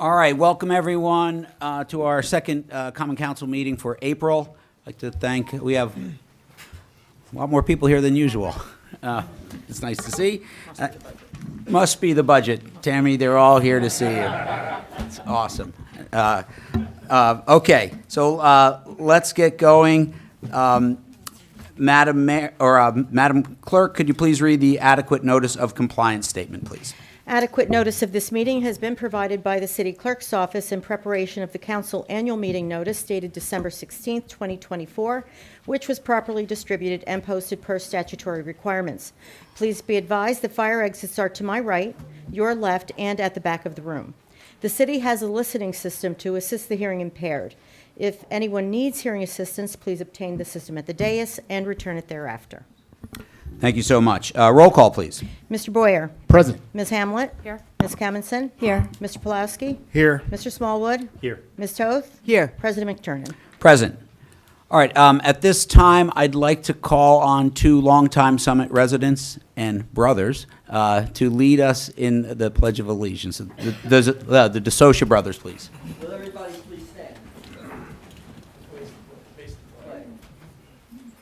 All right, welcome everyone to our second Common Council meeting for April. I'd like to thank, we have a lot more people here than usual. It's nice to see. Must be the budget. Tammy, they're all here to see you. It's awesome. Okay, so let's get going. Madam Clerk, could you please read the adequate notice of compliance statement, please? Adequate notice of this meeting has been provided by the City Clerk's Office in preparation of the Council Annual Meeting Notice dated December 16, 2024, which was properly distributed and posted per statutory requirements. Please be advised that fire exits are to my right, your left, and at the back of the room. The City has a listening system to assist the hearing impaired. If anyone needs hearing assistance, please obtain the system at the dais and return it thereafter. Thank you so much. Roll call, please. Mr. Boyer. Present. Ms. Hamlet. Here. Ms. Kamenson. Here. Mr. Pulowski. Here. Mr. Smallwood. Here. Ms. Toth. Here. President McTurnan. Present. All right, at this time, I'd like to call on two longtime Summit residents and brothers to lead us in the Pledge of Allegiance. The DeSocia brothers, please. Will everybody please stand?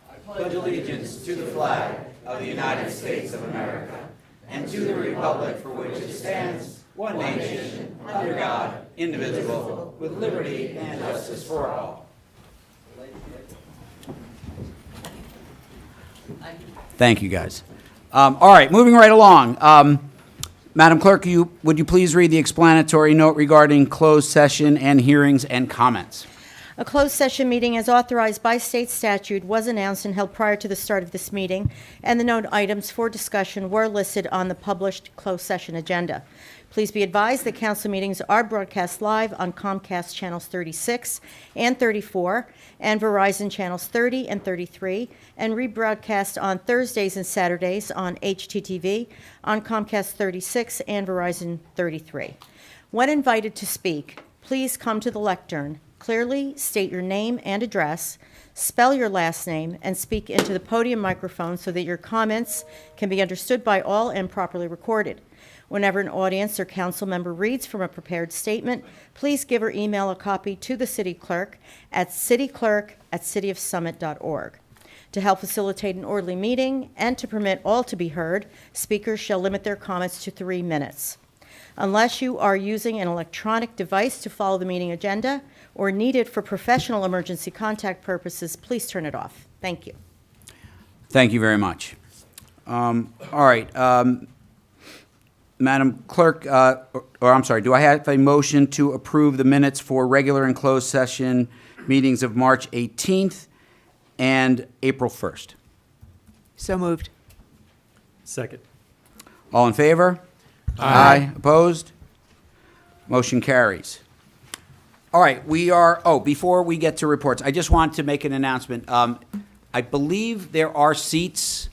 I pledge allegiance to the flag of the United States of America and to the republic for which it stands, one nation, under God, indivisible, with liberty and justice for all. Thank you, guys. All right, moving right along. Madam Clerk, would you please read the explanatory note regarding closed session and hearings and comments? A closed session meeting as authorized by state statute was announced and held prior to the start of this meeting, and the known items for discussion were listed on the published closed session agenda. Please be advised that council meetings are broadcast live on Comcast channels 36 and 34 and Verizon channels 30 and 33 and rebroadcast on Thursdays and Saturdays on HTTV on Comcast 36 and Verizon 33. When invited to speak, please come to the lectern. Clearly state your name and address, spell your last name, and speak into the podium microphone so that your comments can be understood by all and properly recorded. Whenever an audience or council member reads from a prepared statement, please give or email a copy to the city clerk at cityclerk@cityofsummit.org. To help facilitate an orderly meeting and to permit all to be heard, speakers shall limit their comments to 3 minutes. Unless you are using an electronic device to follow the meeting agenda or need it for professional emergency contact purposes, please turn it off. Thank you. Thank you very much. All right. Madam Clerk, I'm sorry, do I have a motion to approve the minutes for regular and closed session meetings of March 18th and April 1st? So moved. Second. All in favor? Aye. Opposed? Motion carries. All right, before we get to reports, I just want to make an announcement. I believe there are seats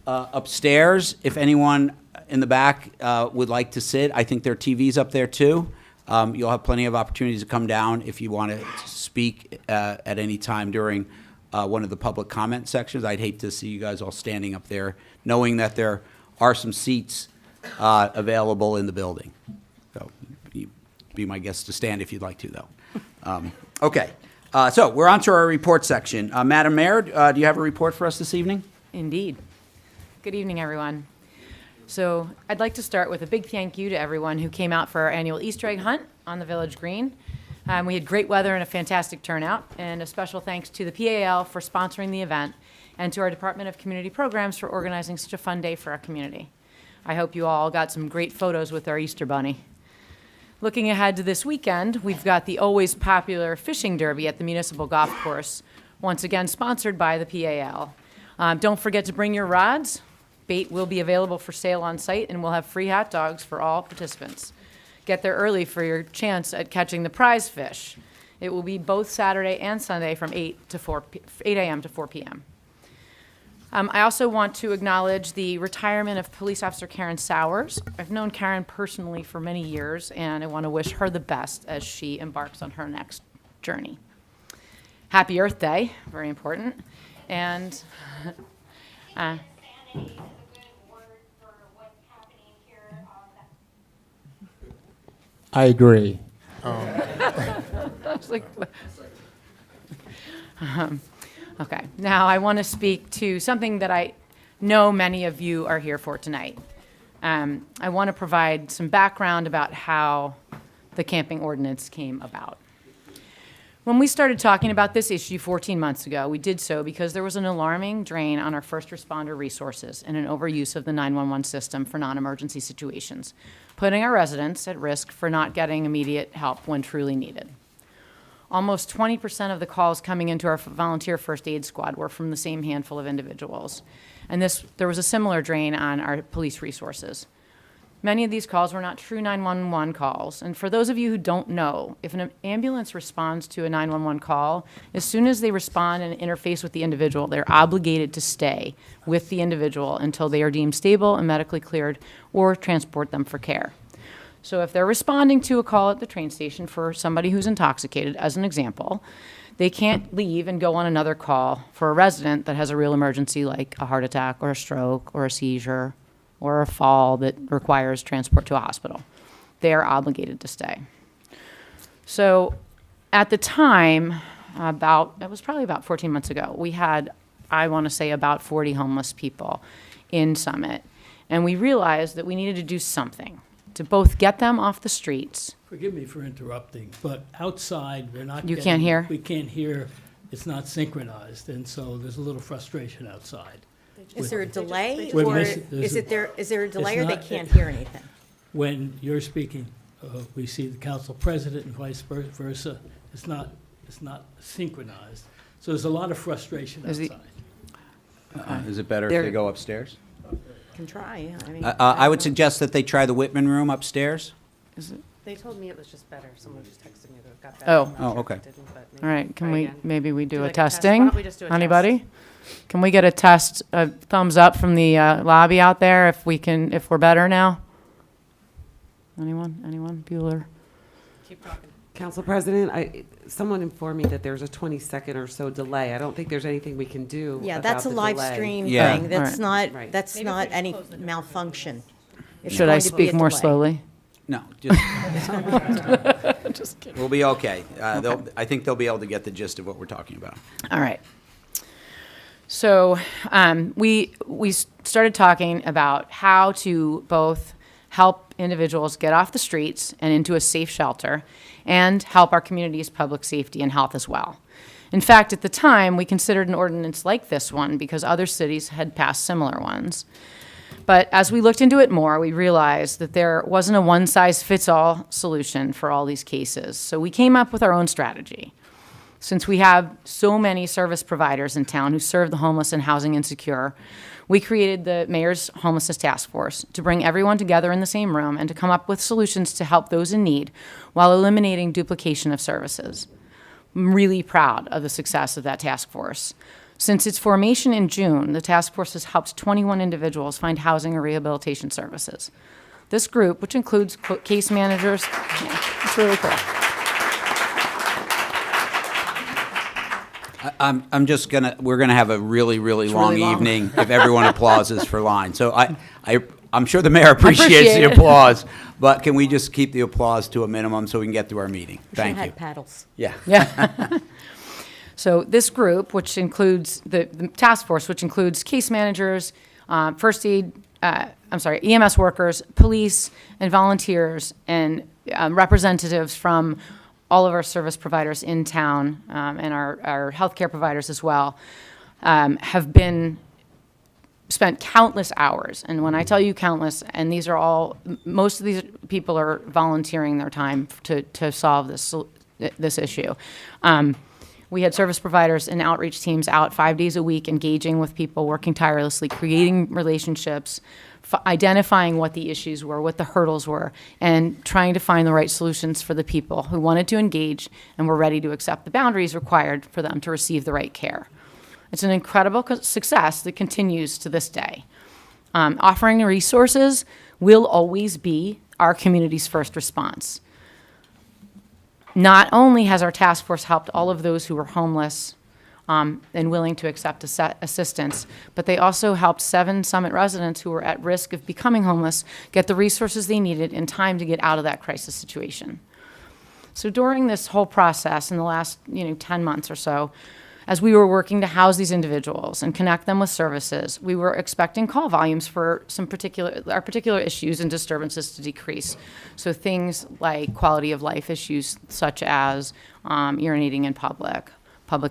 upstairs if anyone in the back would like to sit. I think there are TVs up there too. You'll have plenty of opportunities to come down if you want to speak at any time during one of the public comment sections. I'd hate to see you guys all standing up there, knowing that there are some seats available in the building. So be my guest to stand if you'd like to, though. Okay, so we're on to our report section. Madam Mayor, do you have a report for us this evening? Indeed. Good evening, everyone. So I'd like to start with a big thank you to everyone who came out for our annual Easter egg hunt on the Village Green. We had great weather and a fantastic turnout, and a special thanks to the PAL for sponsoring the event and to our Department of Community Programs for organizing such a fun day for our community. I hope you all got some great photos with our Easter bunny. Looking ahead to this weekend, we've got the always popular fishing derby at the municipal golf course, once again sponsored by the PAL. Don't forget to bring your rods. Bait will be available for sale on site, and we'll have free hot dogs for all participants. Get there early for your chance at catching the prize fish. It will be both Saturday and Sunday from 8 a.m. to 4 p.m. I also want to acknowledge the retirement of Police Officer Karen Sowers. I've known Karen personally for many years, and I want to wish her the best as she embarks on her next journey. Happy Earth Day, very important. And I agree. It's like, okay, now I want to speak to something that I know many of you are here for tonight. I want to provide some background about how the camping ordinance came about. When we started talking about this issue 14 months ago, we did so because there was an alarming drain on our first responder resources and an overuse of the 911 system for non-emergency situations, putting our residents at risk for not getting immediate help when truly needed. Almost 20% of the calls coming into our volunteer first aid squad were from the same handful of individuals. And there was a similar drain on our police resources. Many of these calls were not true 911 calls. And for those of you who don't know, if an ambulance responds to a 911 call, as soon as they respond and interface with the individual, they're obligated to stay with the individual until they are deemed stable and medically cleared or transport them for care. So if they're responding to a call at the train station for somebody who's intoxicated, as an example, they can't leave and go on another call for a resident that has a real emergency like a heart attack or a stroke or a seizure or a fall that requires transport to a hospital. They are obligated to stay. So at the time, it was probably about 14 months ago, we had, I want to say, about 40 homeless people in Summit. And we realized that we needed to do something to both get them off the streets. Forgive me for interrupting, but outside, we're not You getting- can't hear? We can't hear. It's not synchronized, and so there's a little frustration outside. Is there a delay, We're or missing- is there a delay, or they not- can't hear anything? When you're speaking, we see the council president and vice versa. It's not synchronized. So there's a lot of frustration Is he- outside. Is it better if There- they go upstairs? Can try, yeah, I mean. I would suggest that they try the Whitman room upstairs. They told me it was just better. Someone just texted me that it got Oh. better. I'm not Oh, sure if okay. it didn't, but maybe All right, can try we, again. maybe we do a like a test. Why testing? don't we just do a test? Anybody? Can we get a test, a thumbs up from the lobby out there if we're better now? Anyone? Bueller? Keep talking. Council President, someone informed me that there's a 20-second or so delay. I don't think there's anything we can do Yeah, about that's a the live delay. stream Yeah. thing. That's Right. not, Right. that's Maybe if we not just any close the door. malfunction. It's Should I going to be a speak more delay. slowly? No, we'll be okay. I think they'll be able to get the gist of what we're talking about. All right. So we started talking about how to both help individuals get off the streets and into a safe shelter and help our community's public safety and health as well. In fact, at the time, we considered an ordinance like this one because other cities had passed similar ones. But as we looked into it more, we realized that there wasn't a one-size-fits-all solution for all these cases. So we came up with our own strategy. Since we have so many service providers in town who serve the homeless and housing insecure, we created the Mayor's Homelessness Task Force to bring everyone together in the same room and to come up with solutions to help those in need while eliminating duplication of services. I'm really proud of the success of that task force. Since its formation in June, the task force has helped 21 individuals find housing or rehabilitation services. This group, which includes case managers, it's really cool. We're gonna have a really, really long really long. evening if everyone applauses for line. So I'm sure the mayor appreciates the Appreciate it. applause, but can we just keep the applause to a minimum so we can get through our meeting? Should have Thank you. had paddles. Yeah. Yeah. So this group, which includes the task force, which includes case managers, EMS workers, police, and volunteers, and representatives from all of our service providers in town, and our healthcare providers as well, have spent countless hours. And when I tell you countless, and most of these people are volunteering their time to solve this issue. We had service providers and outreach teams out 5 days a week, engaging with people, working tirelessly, creating relationships, identifying what the issues were, what the hurdles were, and trying to find the right solutions for the people who wanted to engage and were ready to accept the boundaries required for them to receive the right care. It's an incredible success that continues to this day. Offering resources will always be our community's first response. Not only has our task force helped all of those who were homeless and willing to accept assistance, but they also helped 7 Summit residents who were at risk of becoming homeless get the resources they needed in time to get out of that crisis situation. So during this whole process in the last, 10 months or so, as we were working to house these individuals and connect them with services, we were expecting call volumes for our particular issues and disturbances to decrease. So things like quality of life issues such as urinating in public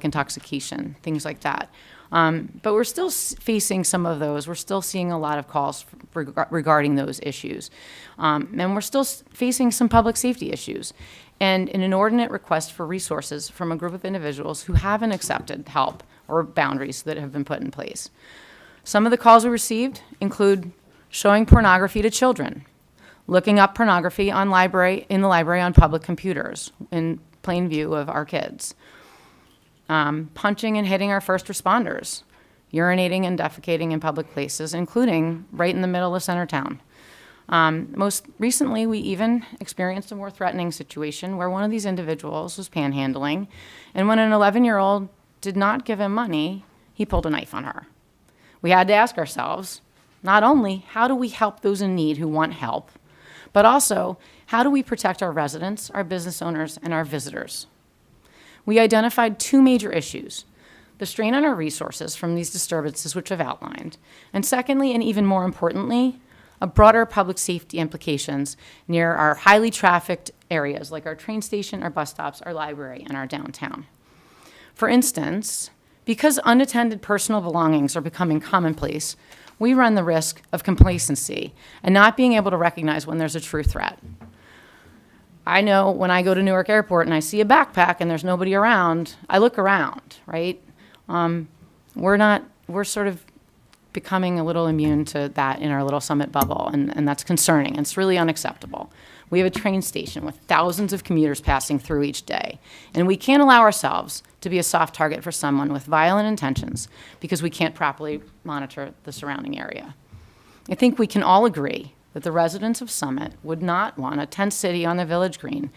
intoxication, things like that. But we're still facing some of those. We're still seeing a lot of calls regarding those issues. And we're still facing some public safety issues. And an inordinate request for resources from a group of individuals who haven't accepted help or boundaries that have been put in place. Some of the calls we received include showing pornography to children, looking up pornography in the library on public computers in plain view of our kids, punching and hitting our first responders, urinating and defecating in public places, including right in the middle of center town. Most recently, we even experienced a more threatening situation where one of these individuals was panhandling, and when an 11-year-old did not give him money, he pulled a knife on her. We had to ask ourselves, not only how do we help those in need who want help, but also how do we protect our residents, our business owners, and our visitors? We identified two major issues: the strain on our resources from these disturbances, which I've outlined, and secondly, and even more importantly, a broader public safety implications near our highly trafficked areas like our train station, our bus stops, our library, and our downtown. For instance, because unattended personal belongings are becoming commonplace, we run the risk of complacency and not being able to recognize when there's a true threat. I know when I go to Newark Airport and I see a backpack and there's nobody around, I look around, right? We're sort of becoming a little immune to that in our little Summit bubble, and that's concerning. It's really unacceptable. We have a train station with thousands of commuters passing through each day, and we can't allow ourselves to be a soft target for someone with violent intentions because we can't properly monitor the surrounding area. I think we can all agree that the residents of Summit would not want a tent city on the Village Green,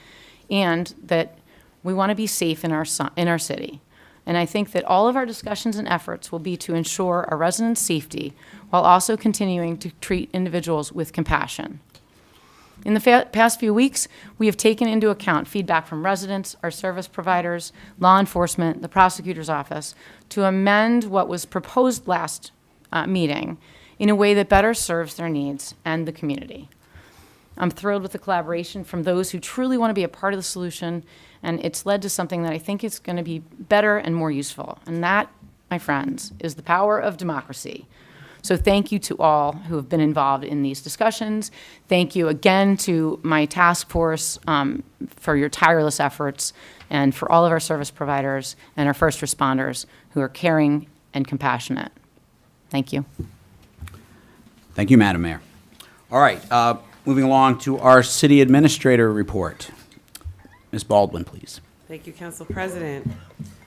and that we want to be safe in our city. And I think that all of our discussions and efforts will be to ensure our residents' safety while also continuing to treat individuals with compassion. In the past few weeks, we have taken into account feedback from residents, our service providers, law enforcement, the prosecutor's office, to amend what was proposed last meeting in a way that better serves their needs and the community. I'm thrilled with the collaboration from those who truly want to be a part of the solution, and it's led to something that I think is going to be better and more useful. And that, my friends, is the power of democracy. So thank you to all who have been involved in these discussions. Thank you again to my task force for your tireless efforts, and for all of our service providers and our first responders who are caring and compassionate. Thank you. Thank you, Madam Mayor. All right, moving along to our city administrator report. Ms. Baldwin, please. Thank you, Council President.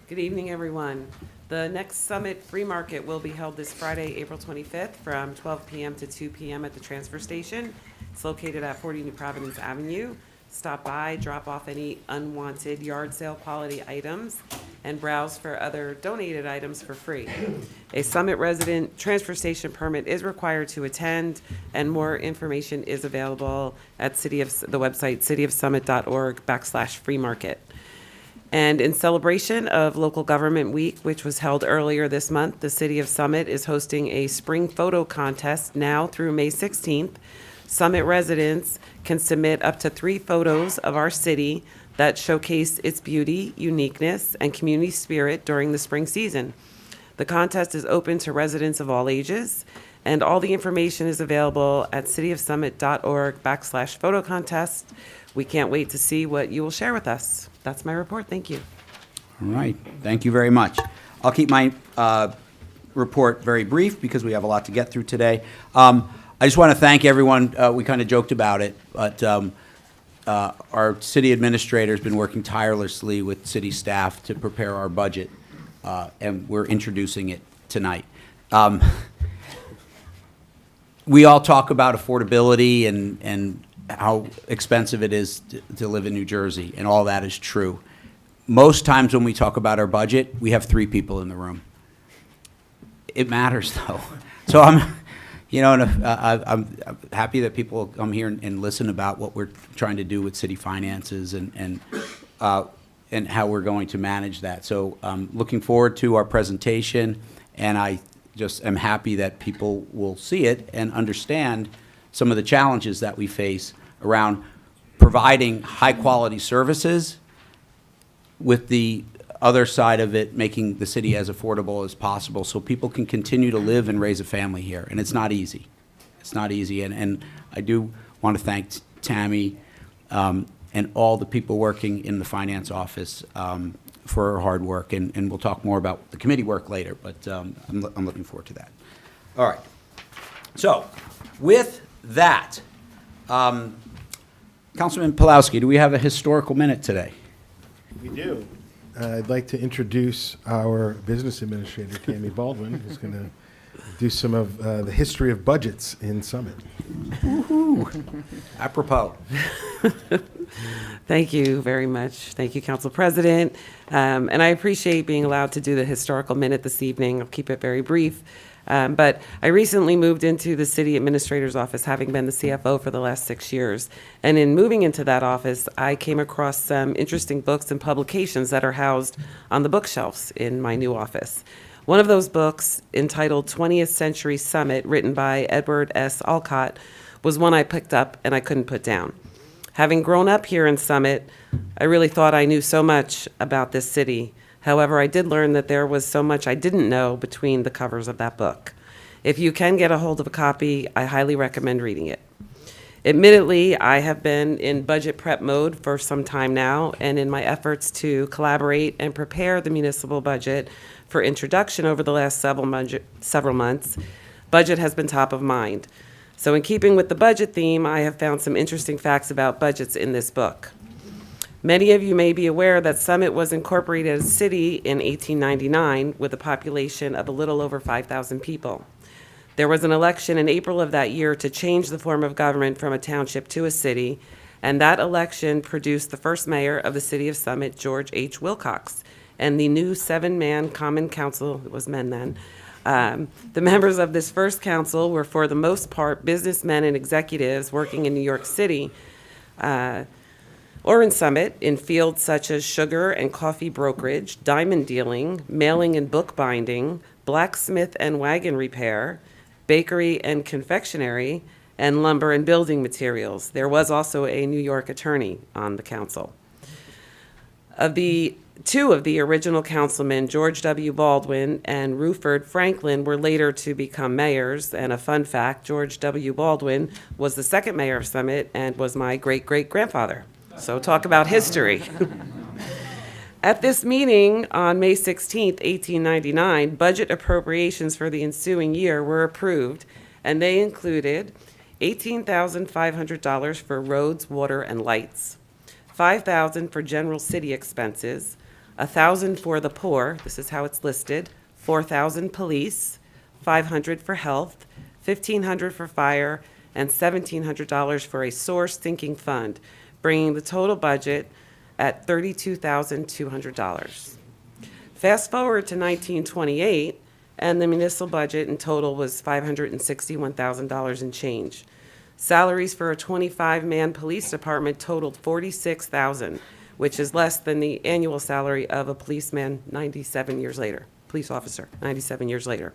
Good evening, everyone. The next Summit Free Market will be held this Friday, April 25th, from 12 p.m. to 2 p.m. at the transfer station. It's located at 40 New Providence Avenue. Stop by, drop off any unwanted yard sale quality items, and browse for other donated items for free. A Summit resident transfer station permit is required to attend, and more information is available at the website cityofsummit.org/free market. And in celebration of Local Government Week, which was held earlier this month, the City of Summit is hosting a spring photo contest now through May 16th. Summit residents can submit up to 3 photos of our city that showcase its beauty, uniqueness, and community spirit during the spring season. The contest is open to residents of all ages, and all the information is available at cityofsummit.org/photo contest. We can't wait to see what you will share with us. That's my report. Thank you. All right, thank you very much. I'll keep my report very brief because we have a lot to get through today. I just want to thank everyone. We kind of joked about it, but our city administrator has been working tirelessly with city staff to prepare our budget, and we're introducing it tonight. We all talk about affordability and how expensive it is to live in New Jersey, and all that is true. Most times when we talk about our budget, we have 3 people in the room. It matters, though. So You know, and I'm happy that people come here and listen about what we're trying to do with city finances and how we're going to manage that. So looking forward to our presentation, and I just am happy that people will see it and understand some of the challenges that we face around providing high-quality services with the other side of it, making the city as affordable as possible so people can continue to live and raise a family here. And it's not easy. It's not easy. And I do want to thank Tammy and all the people working in the finance office for her hard work. And we'll talk more about the committee work later, but I'm looking forward to that. All right. So with that, Councilman Pulowski, do we have a historical minute today? We do. I'd like to introduce our business administrator, Tammy Baldwin, who's going to do some of the history of budgets in Summit. Apropos. Thank you very much. Thank you, Council President. And I appreciate being allowed to do the historical minute this evening. I'll keep it very brief. But I recently moved into the city administrator's office, having been the CFO for the last 6 years. And in moving into that office, I came across some interesting books and publications that are housed on the bookshelves in my new office. One of those books, entitled 20th Century Summit, written by Edward S. Alcott, was one I picked up and I couldn't put down. Having grown up here in Summit, I really thought I knew so much about this city. However, I did learn that there was so much I didn't know between the covers of that book. If you can get a hold of a copy, I highly recommend reading it. Admittedly, I have been in budget prep mode for some time now, and in my efforts to collaborate and prepare the municipal budget for introduction over the last several months, budget has been top of mind. So in keeping with the budget theme, I have found some interesting facts about budgets in this book. Many of you may be aware that Summit was incorporated as a city in 1899 with a population of a little over 5,000 people. There was an election in April of that year to change the form of government from a township to a city, and that election produced the first mayor of the city of Summit, George H. Wilcox, and the new 7-man common council, it was men then. The members of this first council were for the most part businessmen and executives working in New York City, or in Summit, in fields such as sugar and coffee brokerage, diamond dealing, mailing and bookbinding, blacksmith and wagon repair, bakery and confectionery, and lumber and building materials. There was also a New York attorney on the council. Two of the original councilmen, George W. Baldwin and Ruford Franklin, were later to become mayors. And a fun fact, George W. Baldwin was the second mayor of Summit and was my great-great-grandfather. So talk about history. At this meeting on May 16th, 1899, budget appropriations for the ensuing year were approved, and they included $18,500 for roads, water, and lights, $5,000 for general city expenses, $1,000 for the poor, this is how it's listed, $4,000 police, $500 for health, $1,500 for fire, and $1,700 for a source sinking fund, bringing the total budget at $32,200. Fast forward to 1928, and the municipal budget in total was $561,000 and change. Salaries for a 25-man police department totaled $46,000, which is less than the annual salary of a policeman 97 years later, police officer 97 years later.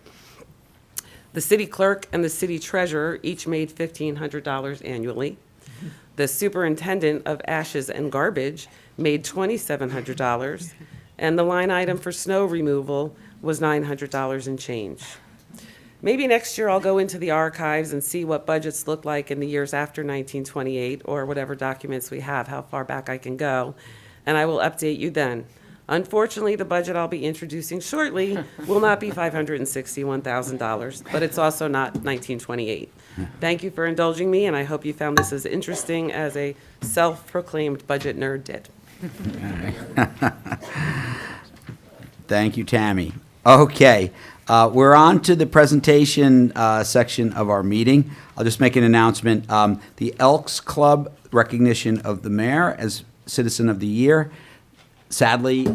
The city clerk and the city treasurer each made $1,500 annually. The superintendent of ashes and garbage made $2,700, and the line item for snow removal was $900 and change. Maybe next year I'll go into the archives and see what budgets look like in the years after 1928, or whatever documents we have, how far back I can go, and I will update you then. Unfortunately, the budget I'll be introducing shortly will not be $561,000, but it's also not 1928. Thank you for indulging me, and I hope you found this as interesting as a self-proclaimed budget nerd did. Thank you, Tammy. Okay, we're on to the presentation section of our meeting. I'll just make an announcement. The Elks Club recognition of the mayor as Citizen of the Year. Sadly,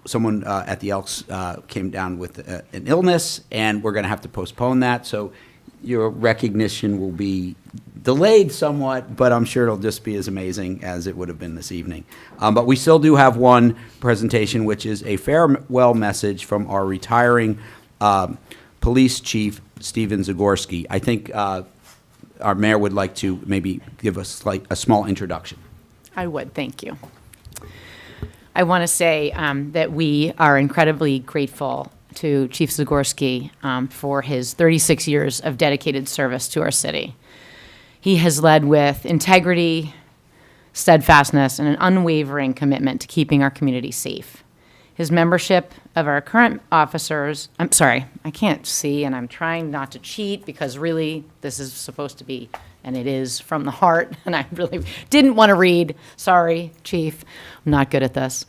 someone at the Elks came down with an illness, and we're going to have to postpone that. So your recognition will be delayed somewhat, but I'm sure it'll just be as amazing as it would have been this evening. But we still do have one presentation, which is a farewell message from our retiring police chief, Steven Zagorski. I think our mayor would like to maybe give us a small introduction. I would, thank you. I want to say that we are incredibly grateful to Chief Zagorski for his 36 years of dedicated service to our city. He has led with integrity, steadfastness, and an unwavering commitment to keeping our community safe. His membership of our current officers, I'm sorry, I can't see, and I'm trying not to cheat because really this is supposed to be, and it is from the heart, and I really didn't want to read. Sorry, Chief, I'm not good at this.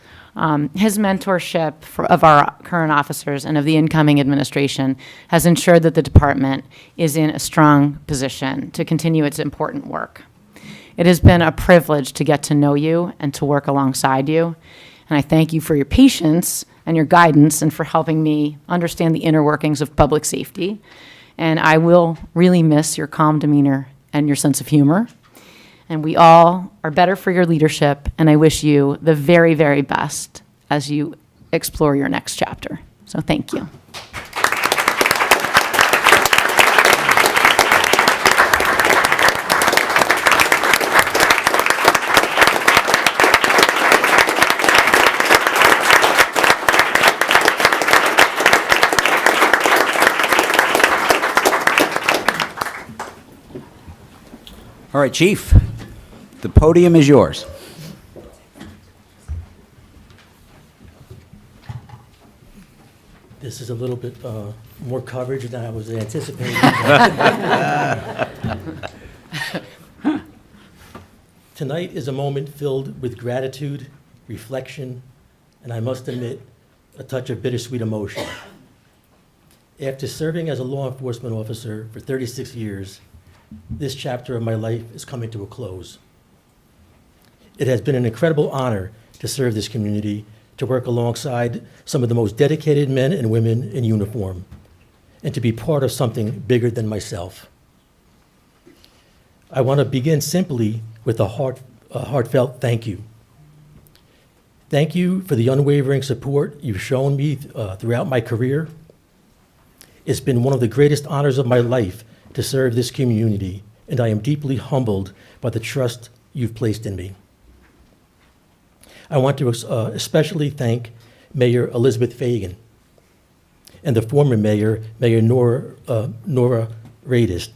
His mentorship of our current officers and of the incoming administration has ensured that the department is in a strong position to continue its important work. It has been a privilege to get to know you and to work alongside you, and I thank you for your patience and your guidance and for helping me understand the inner workings of public safety. And I will really miss your calm demeanor and your sense of humor. And we all are better for your leadership, and I wish you the very, very best as you explore your next chapter. So thank you. All right, Chief, the podium is yours. This is a little bit more coverage than I was anticipating. Tonight is a moment filled with gratitude, reflection, and I must admit, a touch of bittersweet emotion. After serving as a law enforcement officer for 36 years, this chapter of my life is coming to a close. It has been an incredible honor to serve this community, to work alongside some of the most dedicated men and women in uniform, and to be part of something bigger than myself. I want to begin simply with a heartfelt thank you. Thank you for the unwavering support you've shown me throughout my career. It's been one of the greatest honors of my life to serve this community, and I am deeply humbled by the trust you've placed in me. I want to especially thank Mayor Elizabeth Fagan and the former mayor, Mayor Nora Radis,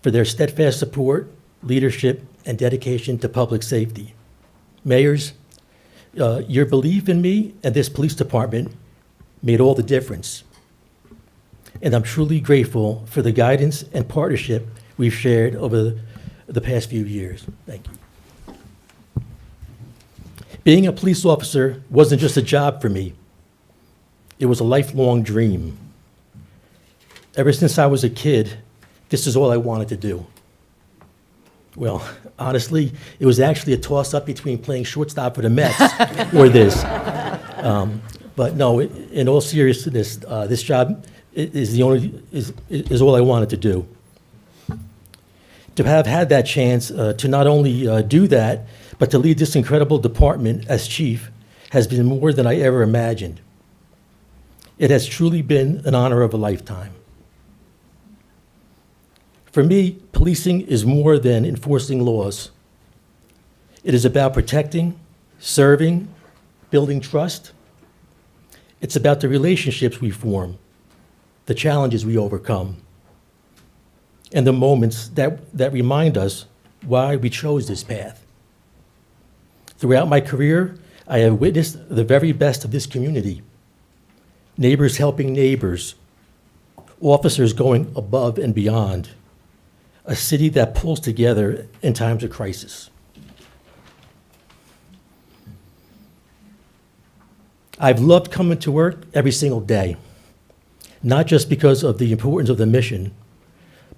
for their steadfast support, leadership, and dedication to public safety. Mayors, your belief in me and this police department made all the difference. And I'm truly grateful for the guidance and partnership we've shared over the past few years. Thank you. Being a police officer wasn't just a job for me. It was a lifelong dream. Ever since I was a kid, this is all I wanted to do. Well, honestly, it was actually a toss-up between playing shortstop for the Mets or this. But no, in all seriousness, this job is all I wanted to do. To have had that chance to not only do that, but to lead this incredible department as chief has been more than I ever imagined. It has truly been an honor of a lifetime. For me, policing is more than enforcing laws. It is about protecting, serving, building trust. It's about the relationships we form, the challenges we overcome, and the moments that remind us why we chose this path. Throughout my career, I have witnessed the very best of this community. Neighbors helping neighbors, officers going above and beyond, a city that pulls together in times of crisis. I've loved coming to work every single day, not just because of the importance of the mission,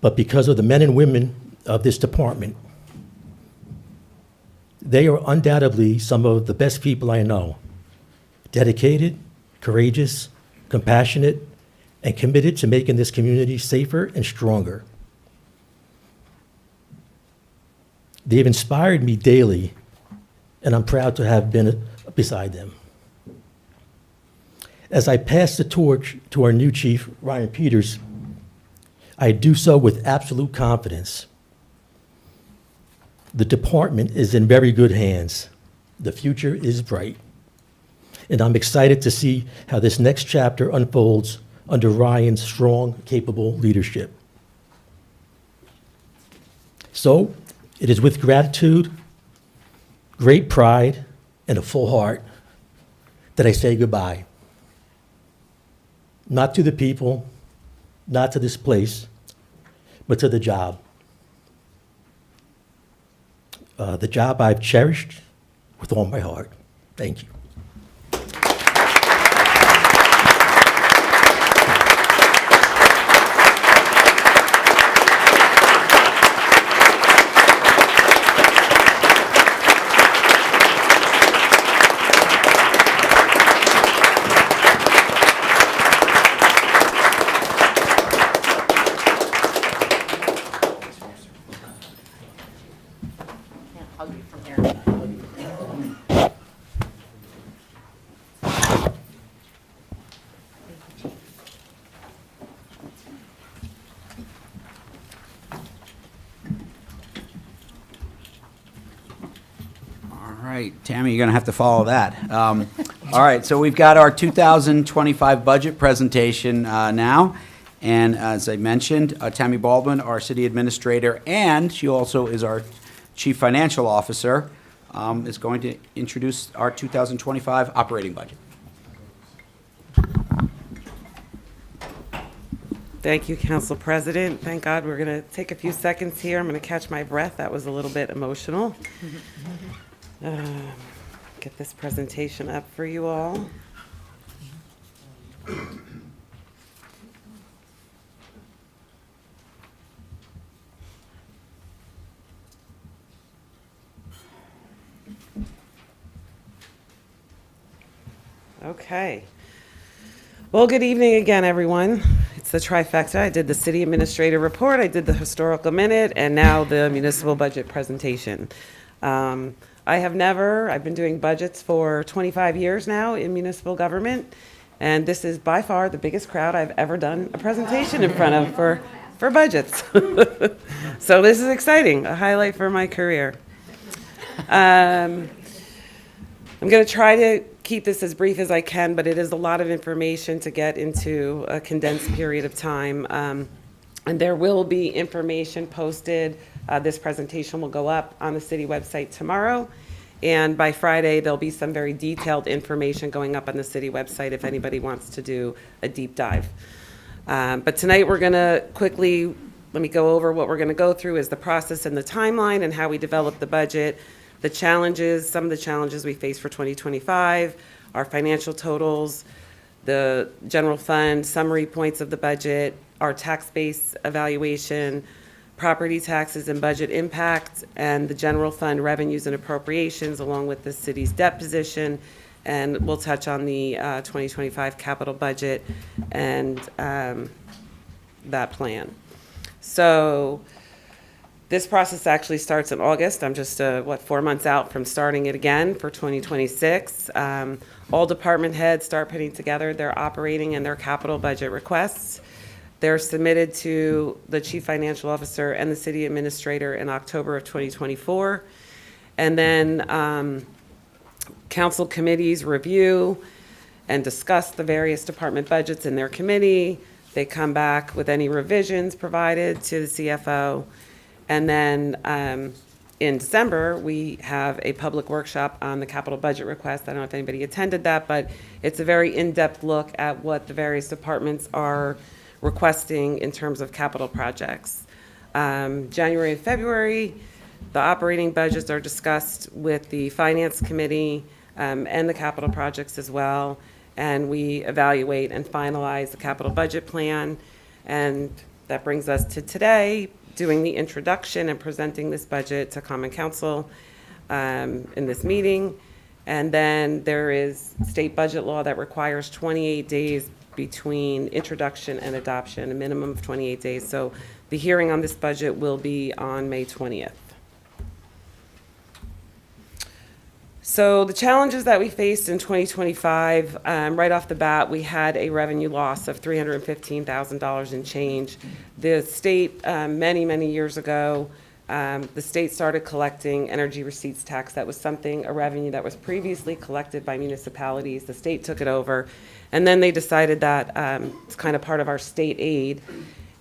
but because of the men and women of this department. They are undoubtedly some of the best people I know, dedicated, courageous, compassionate, and committed to making this community safer and stronger. They have inspired me daily, and I'm proud to have been beside them. As I pass the torch to our new chief, Ryan Peters, I do so with absolute confidence. The department is in very good hands. The future is bright. And I'm excited to see how this next chapter unfolds under Ryan's strong, capable leadership. So, it is with gratitude, great pride, and a full heart that I say goodbye. Not to the people, not to this place, but to the job. The job I've cherished with all my heart. Thank you. Hug you from here. All right, Tammy, you're going to have to follow that. All right, so we've got our 2025 budget presentation now. And as I mentioned, Tammy Baldwin, our city administrator, and she also is our chief financial officer, is going to introduce our 2025 operating budget. Thank you, Council President. Thank God we're going to take a few seconds here. I'm going to catch my breath. That was a little bit emotional. Get this presentation up for you all. Okay. Well, good evening again, everyone. It's the trifecta. I did the city administrator report, I did the historical minute, and now the municipal budget presentation. I've been doing budgets for 25 years now in municipal government, and this is by far the biggest crowd I've ever done a presentation in front of for budgets. So this is exciting, a highlight for my career. I'm going to try to keep this as brief as I can, but it is a lot of information to get into a condensed period of time. And there will be information posted. This presentation will go up on the city website tomorrow. And by Friday, there'll be some very detailed information going up on the city website if anybody wants to do a deep dive. But tonight we're going to quickly, let me go over what we're going to go through is the process and the timeline and how we develop the budget, the challenges, some of the challenges we face for 2025, our financial totals, the general fund, summary points of the budget, our tax base evaluation, property taxes and budget impact, and the general fund revenues and appropriations, along with the city's debt position. And we'll touch on the 2025 capital budget and that plan. So this process actually starts in August. I'm just, 4 months out from starting it again for 2026. All department heads start putting together their operating and their capital budget requests. They're submitted to the chief financial officer and the city administrator in October of 2024. And then council committees review and discuss the various department budgets in their committee. They come back with any revisions provided to the CFO. And then in December, we have a public workshop on the capital budget request. I don't know if anybody attended that, but it's a very in-depth look at what the various departments are requesting in terms of capital projects. January and February, the operating budgets are discussed with the finance committee and the capital projects as well. And we evaluate and finalize the capital budget plan. And that brings us to today, doing the introduction and presenting this budget to Common Council in this meeting. And then there is state budget law that requires 28 days between introduction and adoption, a minimum of 28 days. So the hearing on this budget will be on May 20th. So the challenges that we faced in 2025, right off the bat, we had a revenue loss of $315,000 in change. The state, many years ago, the state started collecting energy receipts tax. That was a revenue that was previously collected by municipalities. The state took it over, and then they decided that it's kind of part of our state aid.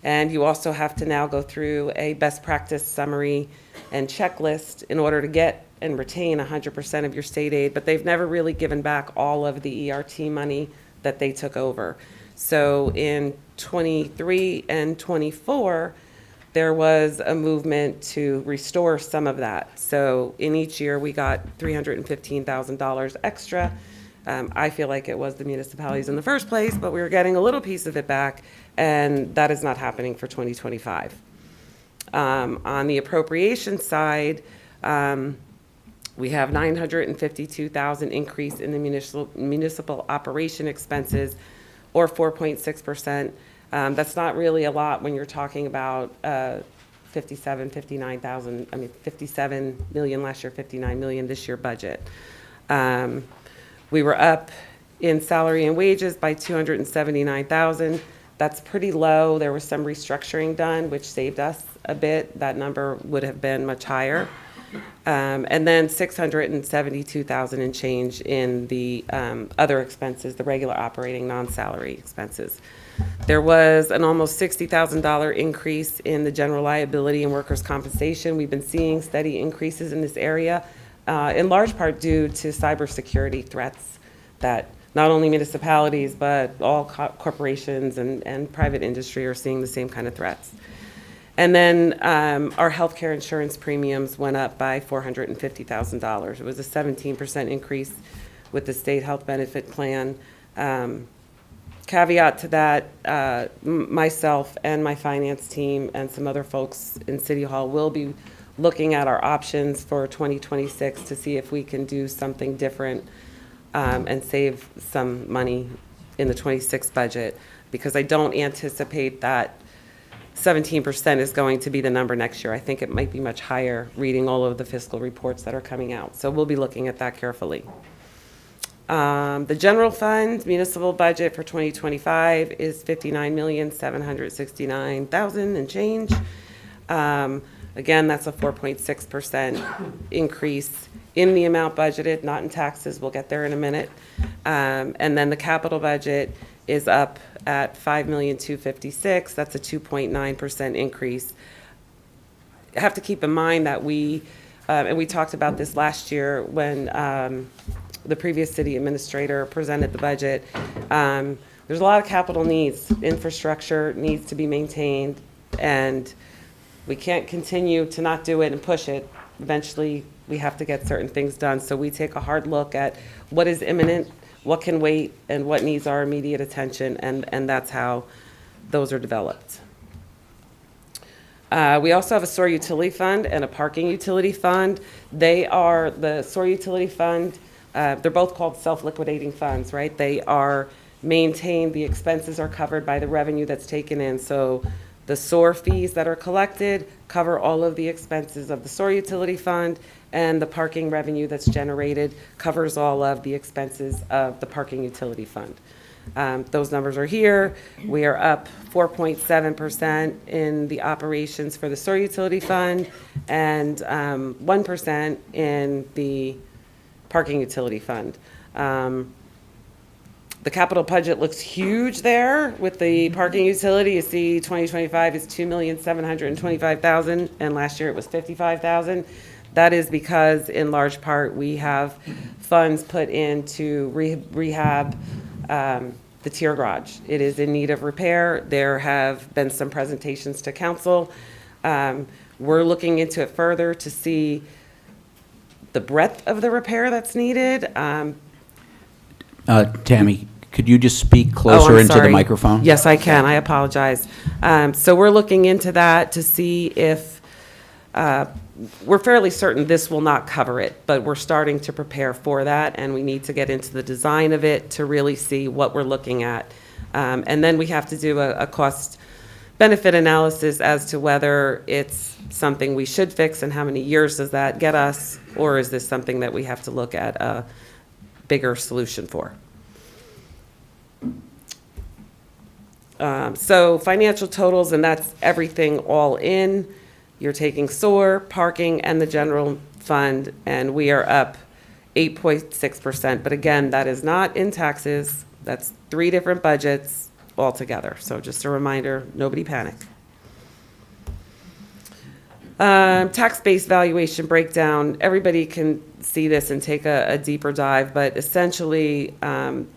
And you also have to now go through a best practice summary and checklist in order to get and retain 100% of your state aid, but they've never really given back all of the ERT money that they took over. So in 23 and 24, there was a movement to restore some of that. So in each year, we got $315,000 extra. I feel like it was the municipalities in the first place, but we were getting a little piece of it back, and that is not happening for 2025. On the appropriation side, we have $952,000 increase in the municipal operation expenses, or 4.6%. That's not really a lot when you're talking about 57 million last year, 59 million this year budget. We were up in salary and wages by 279,000. That's pretty low. There was some restructuring done, which saved us a bit. That number would have been much higher. And then 672,000 and change in the other expenses, the regular operating non-salary expenses. There was an almost $60,000 increase in the general liability and workers' compensation. We've been seeing steady increases in this area, in large part due to cybersecurity threats that not only municipalities, but all corporations and private industry are seeing the same kind of threats. And then our healthcare insurance premiums went up by $450,000. It was a 17% increase with the state health benefit plan. Caveat to that, myself and my finance team and some other folks in City Hall will be looking at our options for 2026 to see if we can do something different and save some money in the 26 budget, because I don't anticipate that 17% is going to be the number next year. I think it might be much higher, reading all of the fiscal reports that are coming out. So we'll be looking at that carefully. The general fund municipal budget for 2025 is $59,769,000 and change. Again, that's a 4.6% increase in the amount budgeted, not in taxes. We'll get there in a minute. And then the capital budget is up at $5,256,000. That's a 2.9% increase. I have to keep in mind that and we talked about this last year when the previous city administrator presented the budget. There's a lot of capital needs. Infrastructure needs to be maintained, and we can't continue to not do it and push it. Eventually, we have to get certain things done. So we take a hard look at what is imminent, what can wait, and what needs our immediate attention, and that's how those are developed. We also have a sewer utility fund and a parking utility fund. The sewer utility fund, they're both called self-liquidating funds, right? They are maintained, the expenses are covered by the revenue that's taken in. So the sewer fees that are collected cover all of the expenses of the sewer utility fund, and the parking revenue that's generated covers all of the expenses of the parking utility fund. Those numbers are here. We are up 4.7% in the operations for the sewer utility fund and 1% in the parking utility fund. The capital budget looks huge there with the parking utility. You see 2025 is $2,725,000, and last year it was $55,000. That is because, in large part, we have funds put into rehab the tier garage. It is in need of repair. There have been some presentations to council. We're looking into it further to see the breadth of the repair that's needed. Tammy, could you just speak closer I'm into the sorry. microphone? Yes, I can. I apologize. So we're looking into that to see if, we're fairly certain this will not cover it, but we're starting to prepare for that, and we need to get into the design of it to really see what we're looking at. And then we have to do a cost benefit analysis as to whether it's something we should fix, and how many years does that get us? Or is this something that we have to look at a bigger solution for? So financial totals, and that's everything all in. You're taking sewer, parking, and the general fund, and we are up 8.6%. But again, that is not in taxes. That's 3 different budgets altogether. So just a reminder, nobody panic. Tax base valuation breakdown, everybody can see this and take a deeper dive, but essentially,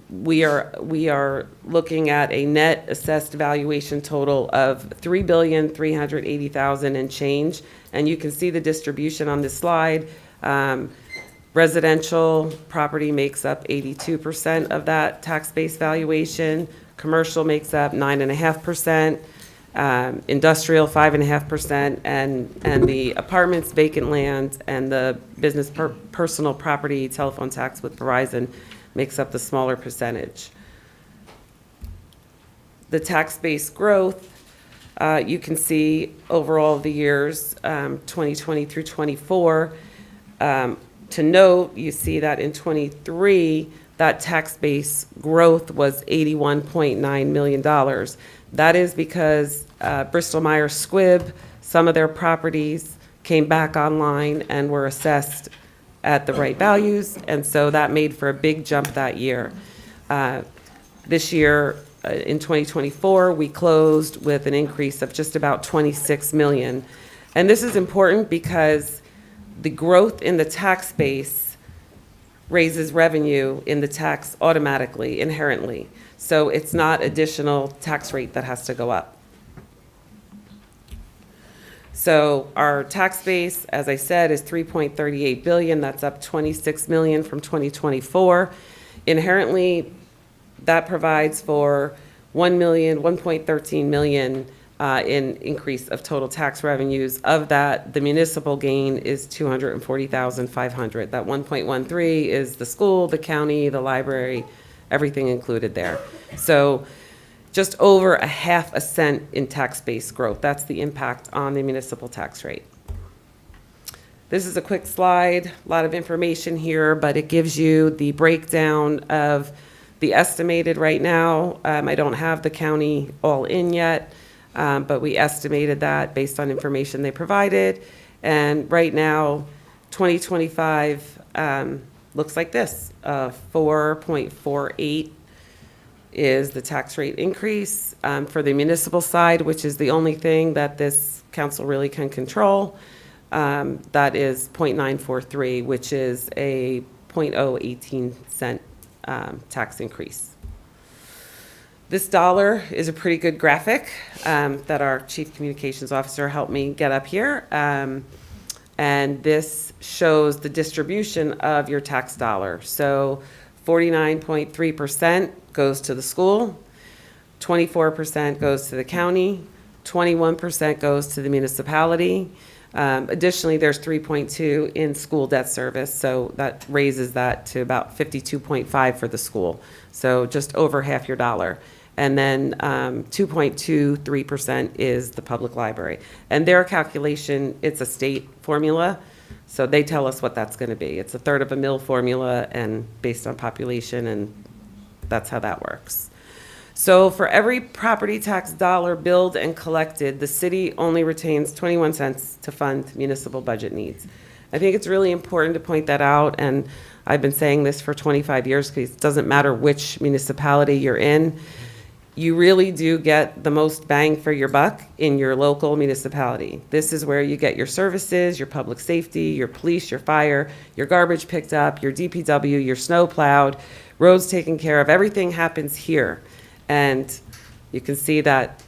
we are looking at a net assessed valuation total of $3,380,000 and change, and you can see the distribution on this slide. Residential property makes up 82% of that tax base valuation, commercial makes up 9.5%. Industrial 5.5%, and the apartments, vacant land, and the business personal property telephone tax with Verizon makes up the smaller percentage. The tax base growth, you can see overall the years 2020 through 24. To note, you see that in 23, that tax base growth was $81.9 million. That is because Bristol Myers Squibb, some of their properties came back online and were assessed at the right values, and so that made for a big jump that year. This year, in 2024, we closed with an increase of just about 26 million. And this is important because the growth in the tax base raises revenue in the tax automatically, inherently. So it's not additional tax rate that has to go up. So our tax base, as I said, is 3.38 billion. That's up 26 million from 2024. Inherently, that provides for 1.13 million in increase of total tax revenues. Of that, the municipal gain is 240,500. That 1.13 is the school, the county, the library, everything included there. So just over a half a cent in tax base growth. That's the impact on the municipal tax rate. This is a quick slide, a lot of information here, but it gives you the breakdown of the estimated right now. I don't have the county all in yet, but we estimated that based on information they provided. And right now, 2025 looks like this, 4.48 is the tax rate increase. For the municipal side, which is the only thing that this council really can control, that is 0.943, which is a 0.018 cent tax increase. This dollar is a pretty good graphic that our Chief Communications Officer helped me get up here. And this shows the distribution of your tax dollar. So 49.3% goes to the school, 24% goes to the county, 21% goes to the municipality. Additionally, there's 3.2 in school debt service, so that raises that to about 52.5 for the school. So just over half your dollar. And then 2.23% is the public library. And their calculation, it's a state formula, so they tell us what that's going to be. It's a third of a mil formula and based on population, and that's how that works. So for every property tax dollar billed and collected, the city only retains 21 cents to fund municipal budget needs. I think it's really important to point that out, and I've been saying this for 25 years because it doesn't matter which municipality you're in. You really do get the most bang for your buck in your local municipality. This is where you get your services, your public safety, your police, your fire, your garbage picked up, your DPW, your snow plowed, roads taken care of. Everything happens here. And you can see that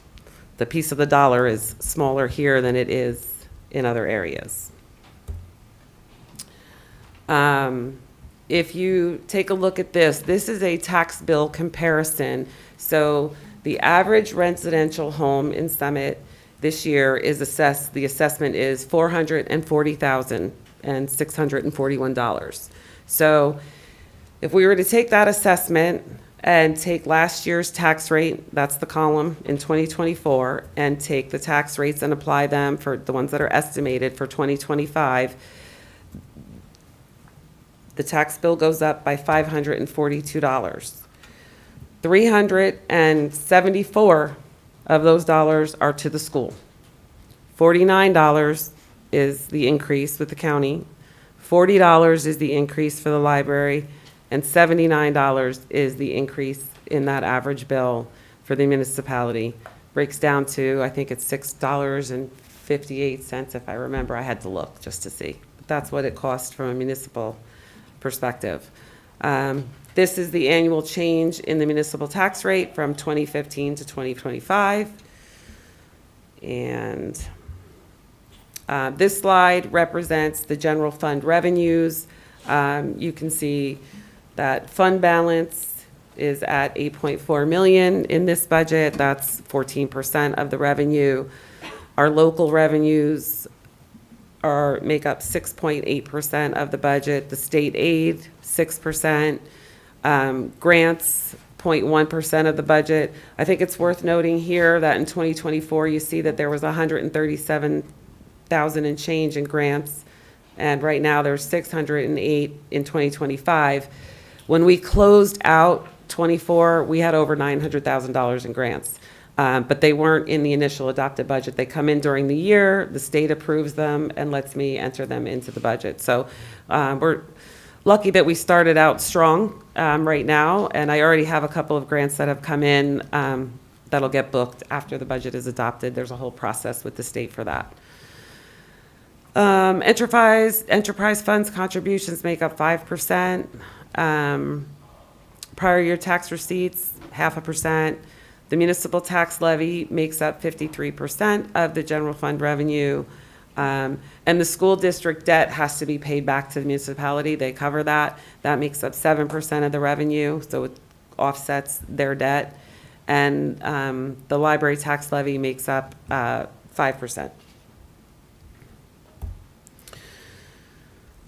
the piece of the dollar is smaller here than it is in other areas. If you take a look at this, this is a tax bill comparison. So the average residential home in Summit this year is assessed, the assessment is $440,641. So if we were to take that assessment and take last year's tax rate, that's the column in 2024, and take the tax rates and apply them for the ones that are estimated for 2025, the tax bill goes up by $542. 374 of those dollars are to the school. $49 is the increase with the county. $40 is the increase for the library, and $79 is the increase in that average bill for the municipality. Breaks down to, I think it's $6.58, if I remember. I had to look just to see. But that's what it costs from a municipal perspective. This is the annual change in the municipal tax rate from 2015 to 2025. And this slide represents the general fund revenues. You can see that fund balance is at 8.4 million in this budget. That's 14% of the revenue. Our local revenues make up 6.8% of the budget. The state aid, 6%. Grants, 0.1% of the budget. I think it's worth noting here that in 2024, you see that there was 137,000 and change in grants, and right now there's 608 in 2025. When we closed out 24, we had over $900,000 in grants, but they weren't in the initial adopted budget. They come in during the year, the state approves them and lets me enter them into the budget. So we're lucky that we started out strong right now, and I already have a couple of grants that have come in that'll get booked after the budget is adopted. There's a whole process with the state for that. Enterprise funds contributions make up 5%. Prior year tax receipts, 0.5%. The municipal tax levy makes up 53% of the general fund revenue. And the school district debt has to be paid back to the municipality. They cover that. That makes up 7% of the revenue, so it offsets their debt. And the library tax levy makes up 5%.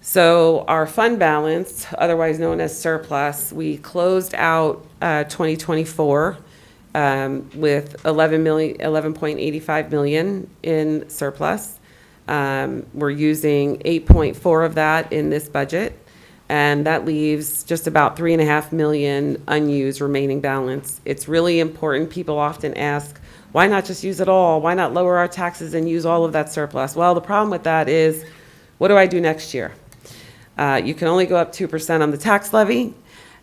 So our fund balance, otherwise known as surplus, we closed out 2024 with 11.85 million in surplus. We're using 8.4 of that in this budget, and that leaves just about 3.5 million unused remaining balance. It's really important. People often ask, why not just use it all? Why not lower our taxes and use all of that surplus? Well, the problem with that is, what do I do next year? You can only go up 2% on the tax levy,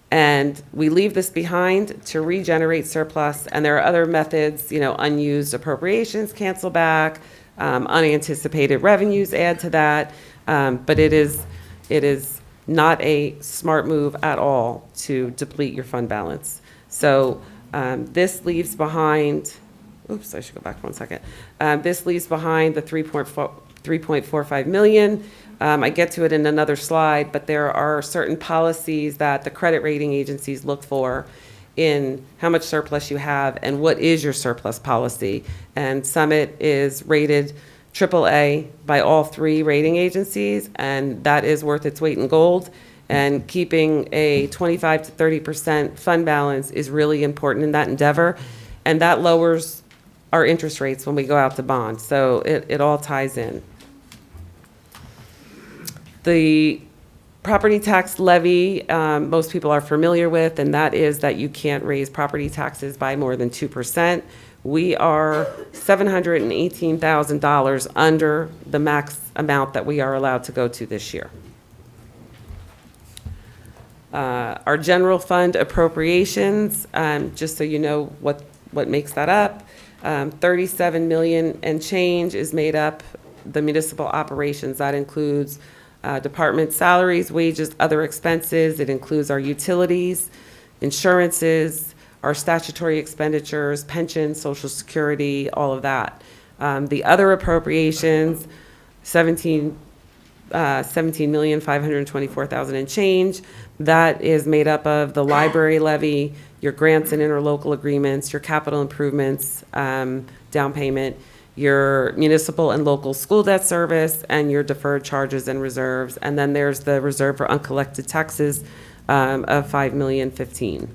and we leave this behind to regenerate surplus, and there are other methods, unused appropriations, cancel back, unanticipated revenues add to that, but it is not a smart move at all to deplete your fund balance. So this leaves behind, oops, I should go back one second. This leaves behind the 3.45 million. I get to it in another slide, but there are certain policies that the credit rating agencies look for in how much surplus you have and what is your surplus policy. And Summit is rated AAA by all three rating agencies, and that is worth its weight in gold. And keeping a 25 to 30% fund balance is really important in that endeavor, and that lowers our interest rates when we go out to bond. So it all ties in. The property tax levy, most people are familiar with, and that is that you can't raise property taxes by more than 2%. We are $718,000 under the max amount that we are allowed to go to this year. Our general fund appropriations, just so you know what makes that up, 37 million and change is made up the municipal operations. That includes department salaries, wages, other expenses. It includes our utilities, insurances, our statutory expenditures, pensions, social security, all of that. The other appropriations, 17,524,000 and change. That is made up of the library levy, your grants and interlocal agreements, your capital improvements, down payment, your municipal and local school debt service, and your deferred charges and reserves. And then there's the reserve for uncollected taxes of $5,015,000.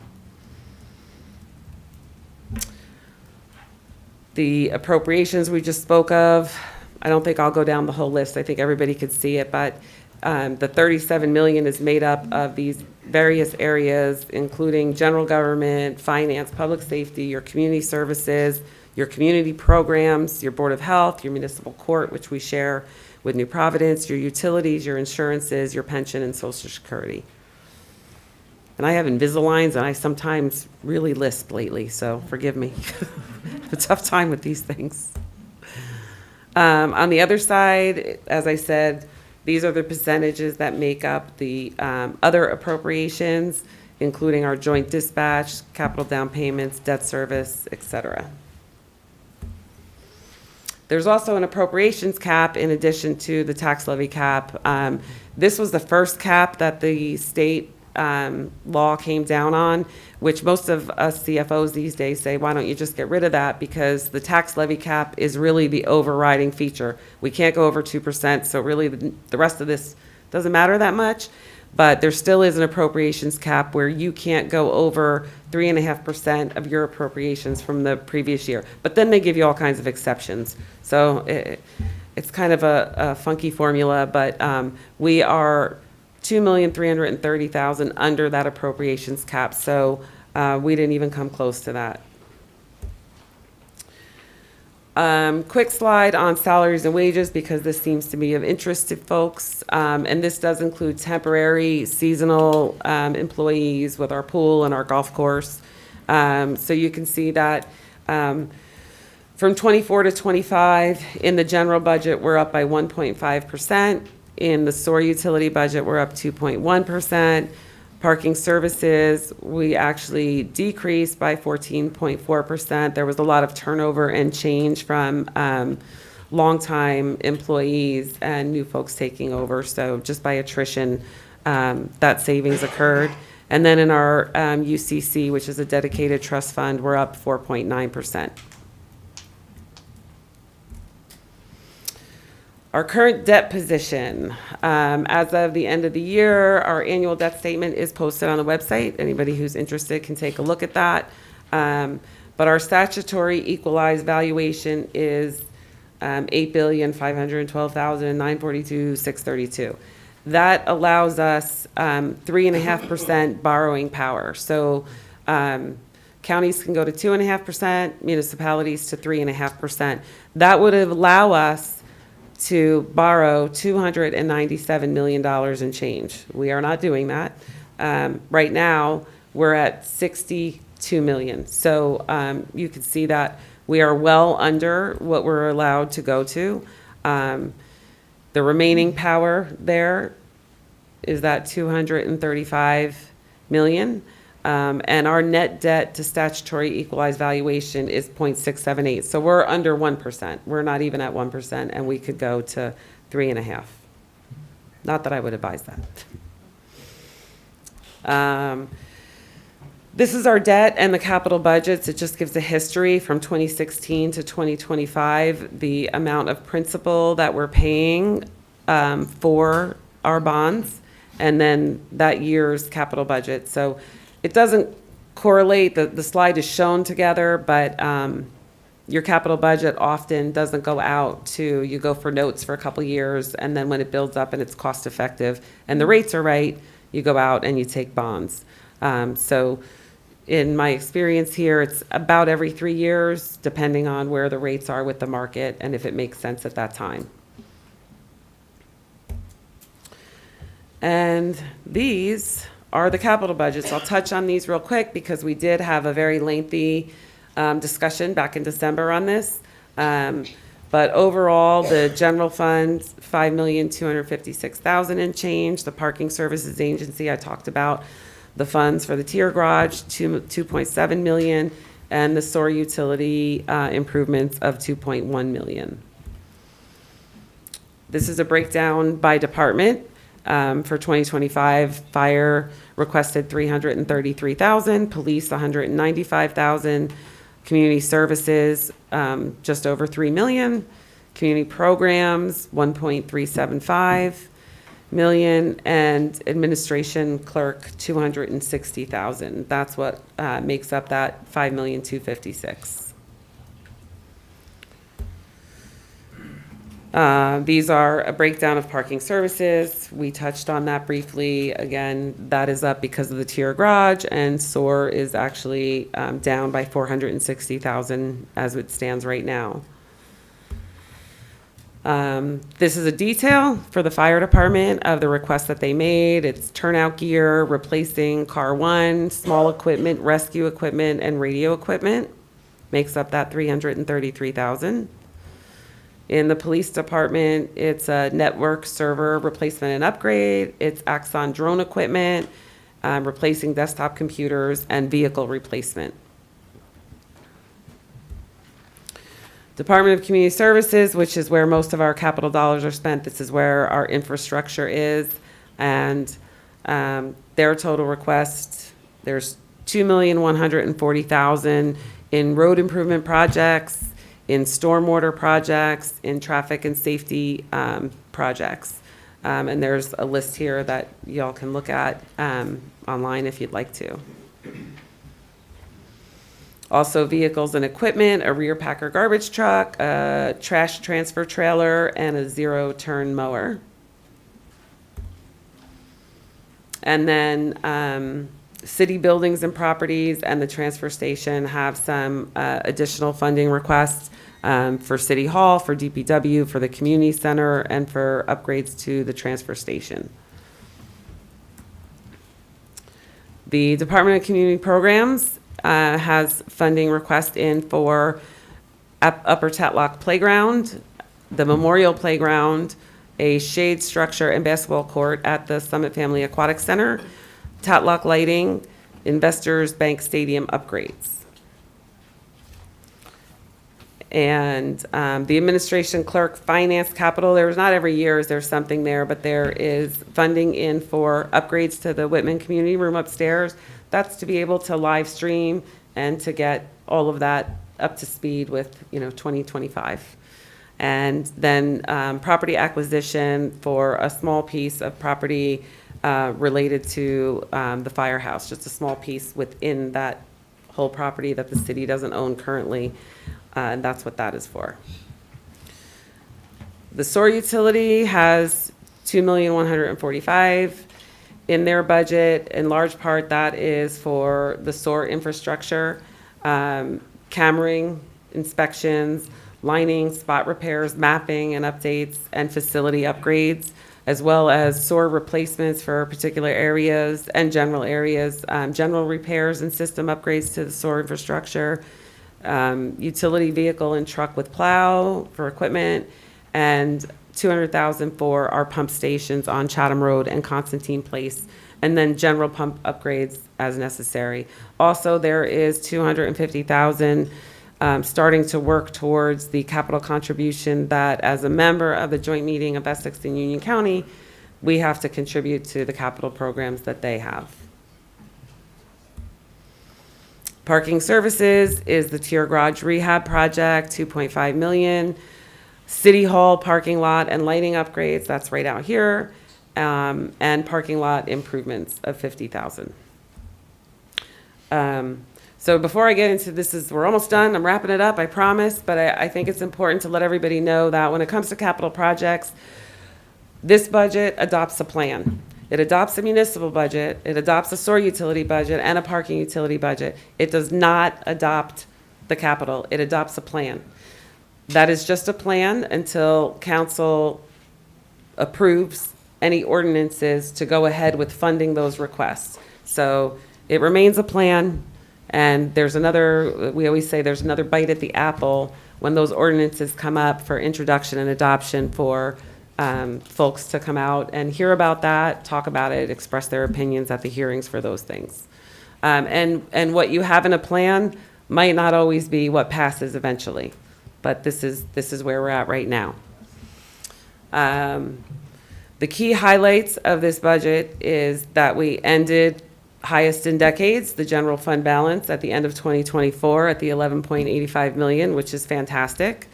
The appropriations we just spoke of, I don't think I'll go down the whole list. I think everybody could see it, but the 37 million is made up of these various areas, including general government, finance, public safety, your community services, your community programs, your Board of Health, your municipal court, which we share with New Providence, your utilities, your insurances, your pension, and Social Security. And I have Invisaligns, and I sometimes really lisp lately, so forgive me. A tough time with these things. On the other side, as I said, these are the percentages that make up the other appropriations, including our joint dispatch, capital down payments, debt service, et cetera. There's also an appropriations cap in addition to the tax levy cap. This was the first cap that the state law came down on, which most of us CFOs these days say, why don't you just get rid of that? Because the tax levy cap is really the overriding feature. We can't go over 2%, so really the rest of this doesn't matter that much. But there still is an appropriations cap where you can't go over 3.5% of your appropriations from the previous year. But then they give you all kinds of exceptions. So it's kind of a funky formula, but we are $2,330,000 under that appropriations cap. So we didn't even come close to that. Quick slide on salaries and wages because this seems to be of interest to folks. And this does include temporary, seasonal employees with our pool and our golf course. So you can see that from 24 to 25 in the general budget, we're up by 1.5%. In the SOAR utility budget, we're up 2.1%. Parking services, we actually decreased by 14.4%. There was a lot of turnover and change from longtime employees and new folks taking over. So just by attrition, that savings occurred. And then in our UCC, which is a dedicated trust fund, we're up 4.9%. Our current debt position, as of the end of the year, our annual debt statement is posted on the website. Anybody who's interested can take a look at that. But our statutory equalized valuation is $8,512,942,632. That allows us 3.5% borrowing power. So counties can go to 2.5%, municipalities to 3.5%. That would allow us to borrow $297 million in change. We are not doing that. Right now, we're at 62 million. So you can see that we are well under what we're allowed to go to. The remaining power there is that 235 million. And our net debt to statutory equalized valuation is 0.678. So we're under 1%. We're not even at 1%, and we could go to 3.5. Not that I would advise that. This is our debt and the capital budgets. It just gives a history from 2016 to 2025, the amount of principal that we're paying for our bonds, and then that year's capital budget. So it doesn't correlate, the slide is shown together, but your capital budget often doesn't go out to, you go for notes for a couple years, and then when it builds up and it's cost effective and the rates are right, you go out and you take bonds. So in my experience here, it's about every 3 years, depending on where the rates are with the market and if it makes sense at that time. And these are the capital budgets. I'll touch on these real quick because we did have a very lengthy discussion back in December on this. But overall, the general fund, $5,256,000 and change. The parking services agency, I talked about. The funds for the tier garage, $2.7 million, and the SOAR utility improvements of $2.1 million. This is a breakdown by department. For 2025, fire requested $333,000, police $195,000, community services just over $3 million, community programs $1.375 million, and administration clerk $260,000. That's what makes up that $5,256,000. These are a breakdown of parking services. We touched on that briefly. Again, that is up because of the tier garage, and SOAR is actually down by $460,000 as it stands right now. This is a detail for the fire department of the request that they made. It's turnout gear, replacing car one, small equipment, rescue equipment, and radio equipment. Makes up that $333,000. In the police department, it's a network server replacement and upgrade. It's Axon drone equipment, replacing desktop computers, and vehicle replacement. Department of Community Services, which is where most of our capital dollars are spent. This is where our infrastructure is. And their total request, there's $2,140,000 in road improvement projects, in stormwater projects, in traffic and safety projects. And there's a list here that y'all can look at online if you'd like to. Also vehicles and equipment, a rear packer garbage truck, a trash transfer trailer, and a zero-turn mower. And then city buildings and properties and the transfer station have some additional funding requests for City Hall, for DPW, for the community center, and for upgrades to the transfer station. The Department of Community Programs has funding request in for Upper Tatlock Playground, the Memorial Playground, a shade structure and basketball court at the Summit Family Aquatic Center, Tatlock lighting, Investors Bank Stadium upgrades. And the administration clerk finance capital, there's not every year is there something there, but there is funding in for upgrades to the Whitman Community Room upstairs. That's to be able to live stream and to get all of that up to speed with, 2025. And then property acquisition for a small piece of property related to the firehouse, just a small piece within that whole property that the city doesn't own currently. And that's what that is for. The SOAR utility has $2,145,000 in their budget. In large part, that is for the SOAR infrastructure, cammering, inspections, lining, spot repairs, mapping and updates, and facility upgrades, as well as SOAR replacements for particular areas and general areas, general repairs and system upgrades to the SOAR infrastructure, utility vehicle and truck with plow for equipment, and $200,000 for our pump stations on Chatham Road and Constantine Place, and then general pump upgrades as necessary. Also, there is $250,000 starting to work towards the capital contribution that, as a member of the joint meeting of Essex and Union County, we have to contribute to the capital programs that they have. Parking services is the tier garage rehab project, $2.5 million. City Hall parking lot and lighting upgrades, that's right out here, and parking lot improvements of $50,000. So before I get into this, we're almost done. I'm wrapping it up, I promise, but I think it's important to let everybody know that when it comes to capital projects, this budget adopts a plan. It adopts a municipal budget, it adopts a SOAR utility budget, and a parking utility budget. It does not adopt the capital, it adopts a plan. That is just a plan until council approves any ordinances to go ahead with funding those requests. So it remains a plan, and there's another, we always say there's another bite at the apple when those ordinances come up for introduction and adoption for folks to come out and hear about that, talk about it, express their opinions at the hearings for those things. And what you have in a plan might not always be what passes eventually, but this is where we're at right now. The key highlights of this budget is that we ended highest in decades, the general fund balance at the end of 2024 at the $11.85 million, which is fantastic.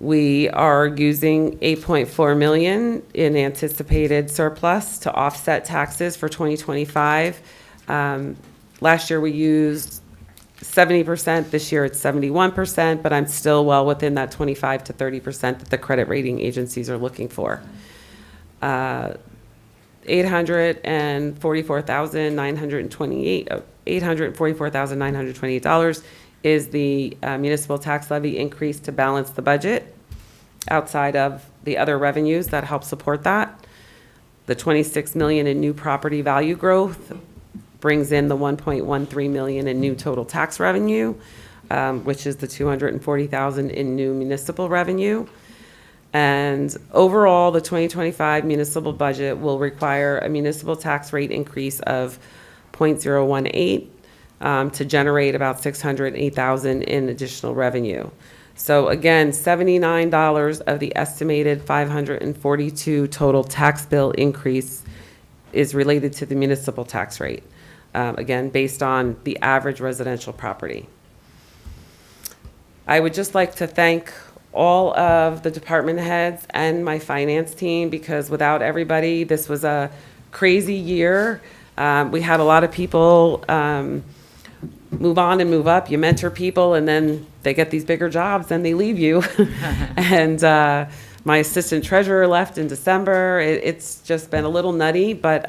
We are using $8.4 million in anticipated surplus to offset taxes for 2025. Last year we used 70%. This year it's 71%, but I'm still well within that 25 to 30% that the credit rating agencies are looking for. $844,928 is the municipal tax levy increase to balance the budget outside of the other revenues that help support that. The 26 million in new property value growth brings in the 1.13 million in new total tax revenue, which is the 240,000 in new municipal revenue. And overall, the 2025 municipal budget will require a municipal tax rate increase of 0.018 to generate about 608,000 in additional revenue. So again, $79 of the estimated 542 total tax bill increase is related to the municipal tax rate, again, based on the average residential property. I would just like to thank all of the department heads and my finance team, because without everybody, this was a crazy year. We had a lot of people move on and move up. You mentor people, and then they get these bigger jobs, and they leave you. And my assistant treasurer left in December. It's just been a little nutty, but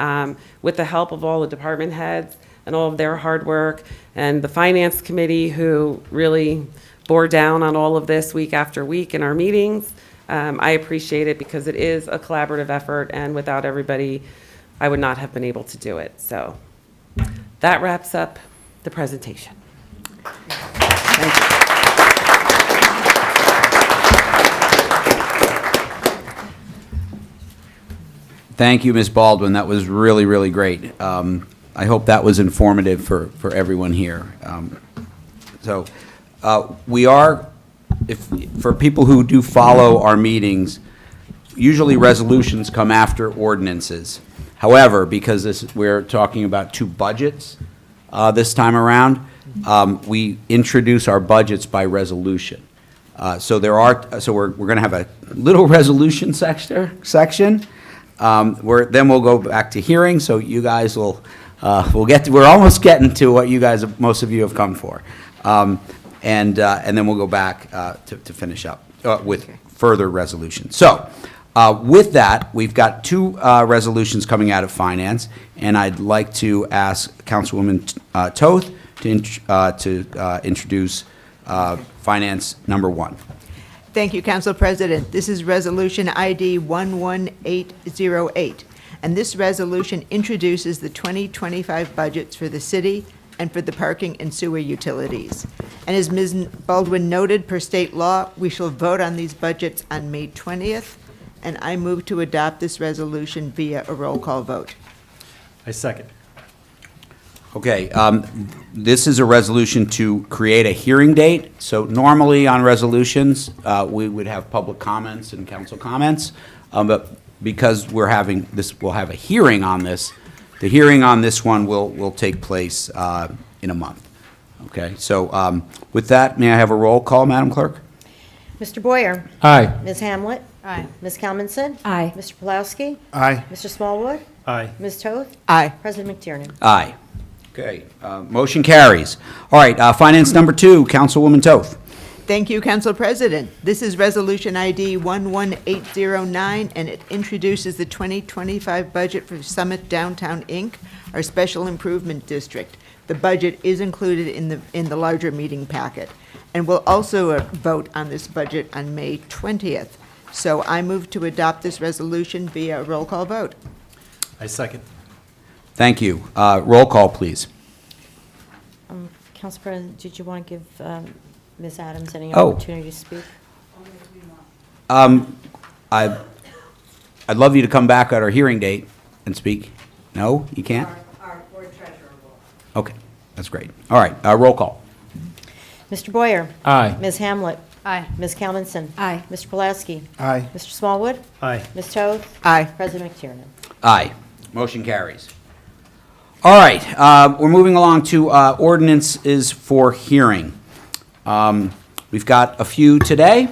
with the help of all the department heads and all of their hard work, and the finance committee who really bore down on all of this week after week in our meetings, I appreciate it, because it is a collaborative effort, and without everybody, I would not have been able to do it. So that wraps up the presentation. Thank you. Thank you, Ms. Baldwin. That was really, really great. I hope that was informative for everyone here. We are, for people who do follow our meetings, usually resolutions come after ordinances. However, because we're talking about two budgets this time around, we introduce our budgets by resolution. So we're going to have a little resolution section. Then we'll go back to hearing. So you guys we're almost getting to what you guys, most of you have come for. And then we'll go back to finish up with further resolutions. So with that, we've got two resolutions coming out of Finance, and I'd like to ask Councilwoman Toth to introduce Finance number 1. Thank you, Council President. This is Resolution ID 11808, and this resolution introduces the 2025 budgets for the city and for the parking and sewer utilities. And as Ms. Baldwin noted, per state law, we shall vote on these budgets on May 20th, and I move to adopt this resolution via a roll call vote. I second. Okay, this is a resolution to create a hearing date. So normally on resolutions, we would have public comments and council comments, but because we'll have a hearing on this. The hearing on this one will take place in a month. Okay, so with that, may I have a roll call, Madam Clerk? Mr. Boyer? Aye. Ms. Hamlet? Aye. Ms. Kalmanson? Aye. Mr. Pulowski? Aye. Mr. Smallwood? Aye. Ms. Toth? Aye. President McTiernan? Aye. Okay, motion carries. All right, Finance number 2, Councilwoman Toth. Thank you, Council President. This is Resolution ID 11809, and it introduces the 2025 budget for Summit Downtown, Inc., our special improvement district. The budget is included in the larger meeting packet. And we'll also vote on this budget on May 20th. So I move to adopt this resolution via a roll call vote. I second. Thank you. Roll call, please. Council President, did you want to give Ms. Adams any Oh. opportunity to speak? I'd love you to come back at our hearing date and speak. No, you can't? Our board treasurer will. Okay, that's great. All right, roll call. Mr. Boyer? Aye. Ms. Hamlet? Aye. Ms. Kalmanson? Aye. Mr. Pulaski? Aye. Mr. Smallwood? Aye. Ms. Toth? Aye. President McTiernan? Aye. Motion carries. All right, we're moving along to ordinances for hearing. We've got a few today.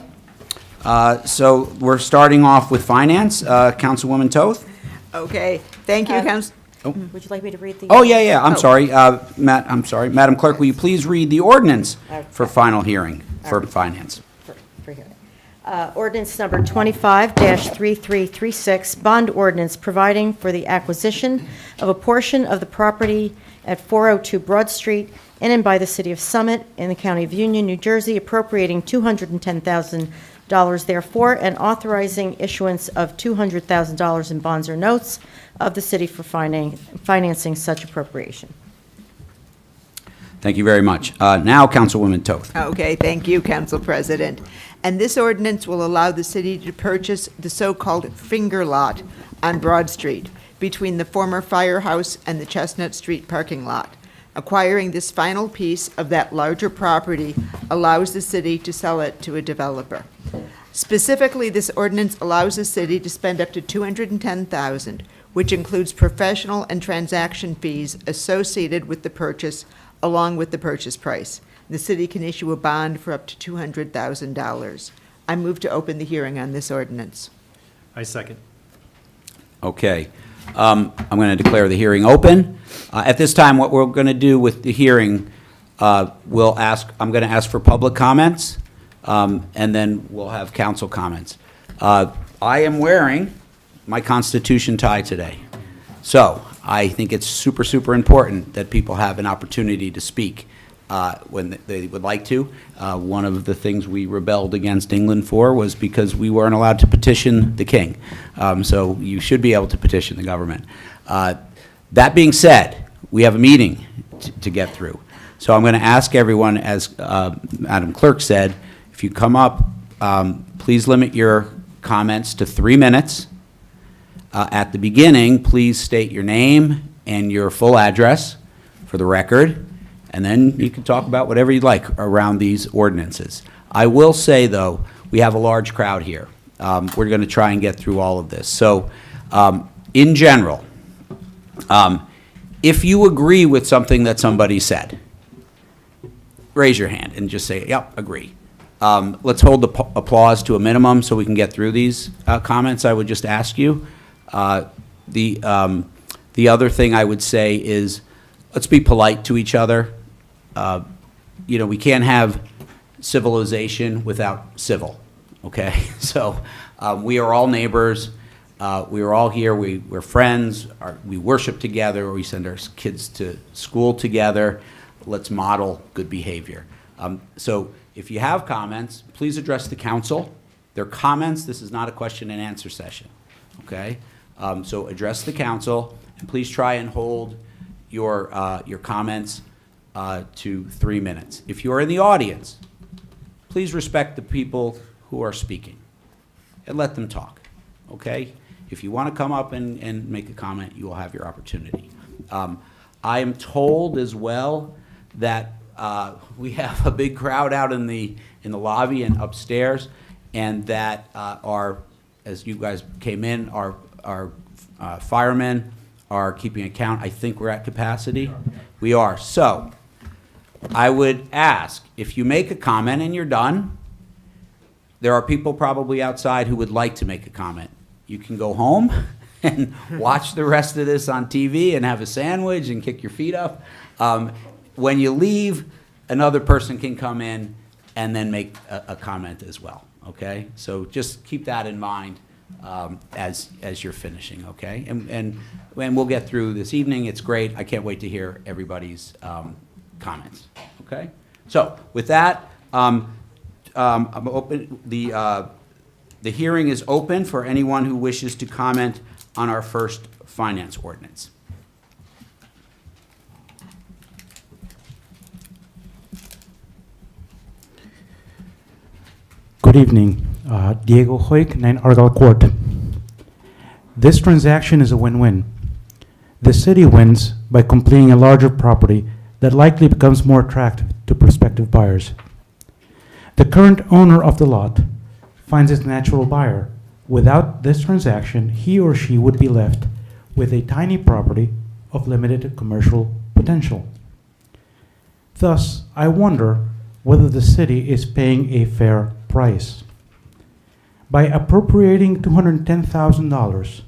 So we're starting off with Finance. Councilwoman Toth? Okay, thank you, Would you like me to read the? Oh, yeah, I'm sorry. Matt, I'm sorry. Madam Clerk, will you please read the ordinance for final hearing for finance? For hearing. Ordinance number 25-3336, bond ordinance providing for the acquisition of a portion of the property at 402 Broad Street in and by the City of Summit in the County of Union, New Jersey, appropriating $210,000 therefore, and authorizing issuance of $200,000 in bonds or notes of the city for financing such appropriation. Thank you very much. Now, Councilwoman Toth. Okay, thank you, Council President. And this ordinance will allow the city to purchase the so-called finger lot on Broad Street between the former firehouse and the Chestnut Street parking lot. Acquiring this final piece of that larger property allows the city to sell it to a developer. Specifically, this ordinance allows the city to spend up to $210,000, which includes professional and transaction fees associated with the purchase, along with the purchase price. The city can issue a bond for up to $200,000. I move to open the hearing on this ordinance. I second. Okay. I'm going to declare the hearing open. At this time, what we're going to do with the hearing, I'm going to ask for public comments, and then we'll have council comments. I am wearing my Constitution tie today. So I think it's super, super important that people have an opportunity to speak when they would like to. One of the things we rebelled against England for was because we weren't allowed to petition the king. So you should be able to petition the government. That being said, we have a meeting to get through. So I'm going to ask everyone, as Madam Clerk said, if you come up, please limit your comments to 3 minutes. At the beginning, please state your name and your full address for the record, and then you can talk about whatever you'd like around these ordinances. I will say, though, we have a large crowd here. We're going to try and get through all of this. So, in general, if you agree with something that somebody said, raise your hand and just say, yep, agree. Let's hold the applause to a minimum so we can get through these comments. I would just ask you. The other thing I would say is, let's be polite to each other. We can't have civilization without civil, okay? So we are all neighbors. We are all here. We're friends. We worship together. We send our kids to school together. Let's model good behavior. So if you have comments, please address the council. They're comments. This is not a question and answer session, okay? So address the council, and please try and hold your comments to 3 minutes. If you're in the audience, please respect the people who are speaking and let them talk, okay? If you want to come up and make a comment, you will have your opportunity. I am told as well that we have a big crowd out in the lobby and upstairs, and that as you guys came in, our firemen are keeping account. I think we're at capacity. We are. So I would ask, if you make a comment and you're done, there are people probably outside who would like to make a comment. You can go home and watch the rest of this on TV and have a sandwich and kick your feet up. When you leave, another person can come in and then make a comment as well, okay? So just keep that in mind as you're finishing, okay? And we'll get through this evening. It's great. I can't wait to hear everybody's comments, okay? So with that, I'm open. The hearing is open for anyone who wishes to comment on our first finance ordinance. Good evening. Diego Hoyk, 9 Argyle Court. This transaction is a win-win. The city wins by completing a larger property that likely becomes more attractive to prospective buyers. The current owner of the lot finds its natural buyer. Without this transaction, he or she would be left with a tiny property of limited commercial potential. Thus, I wonder whether the city is paying a fair price. By appropriating $210,000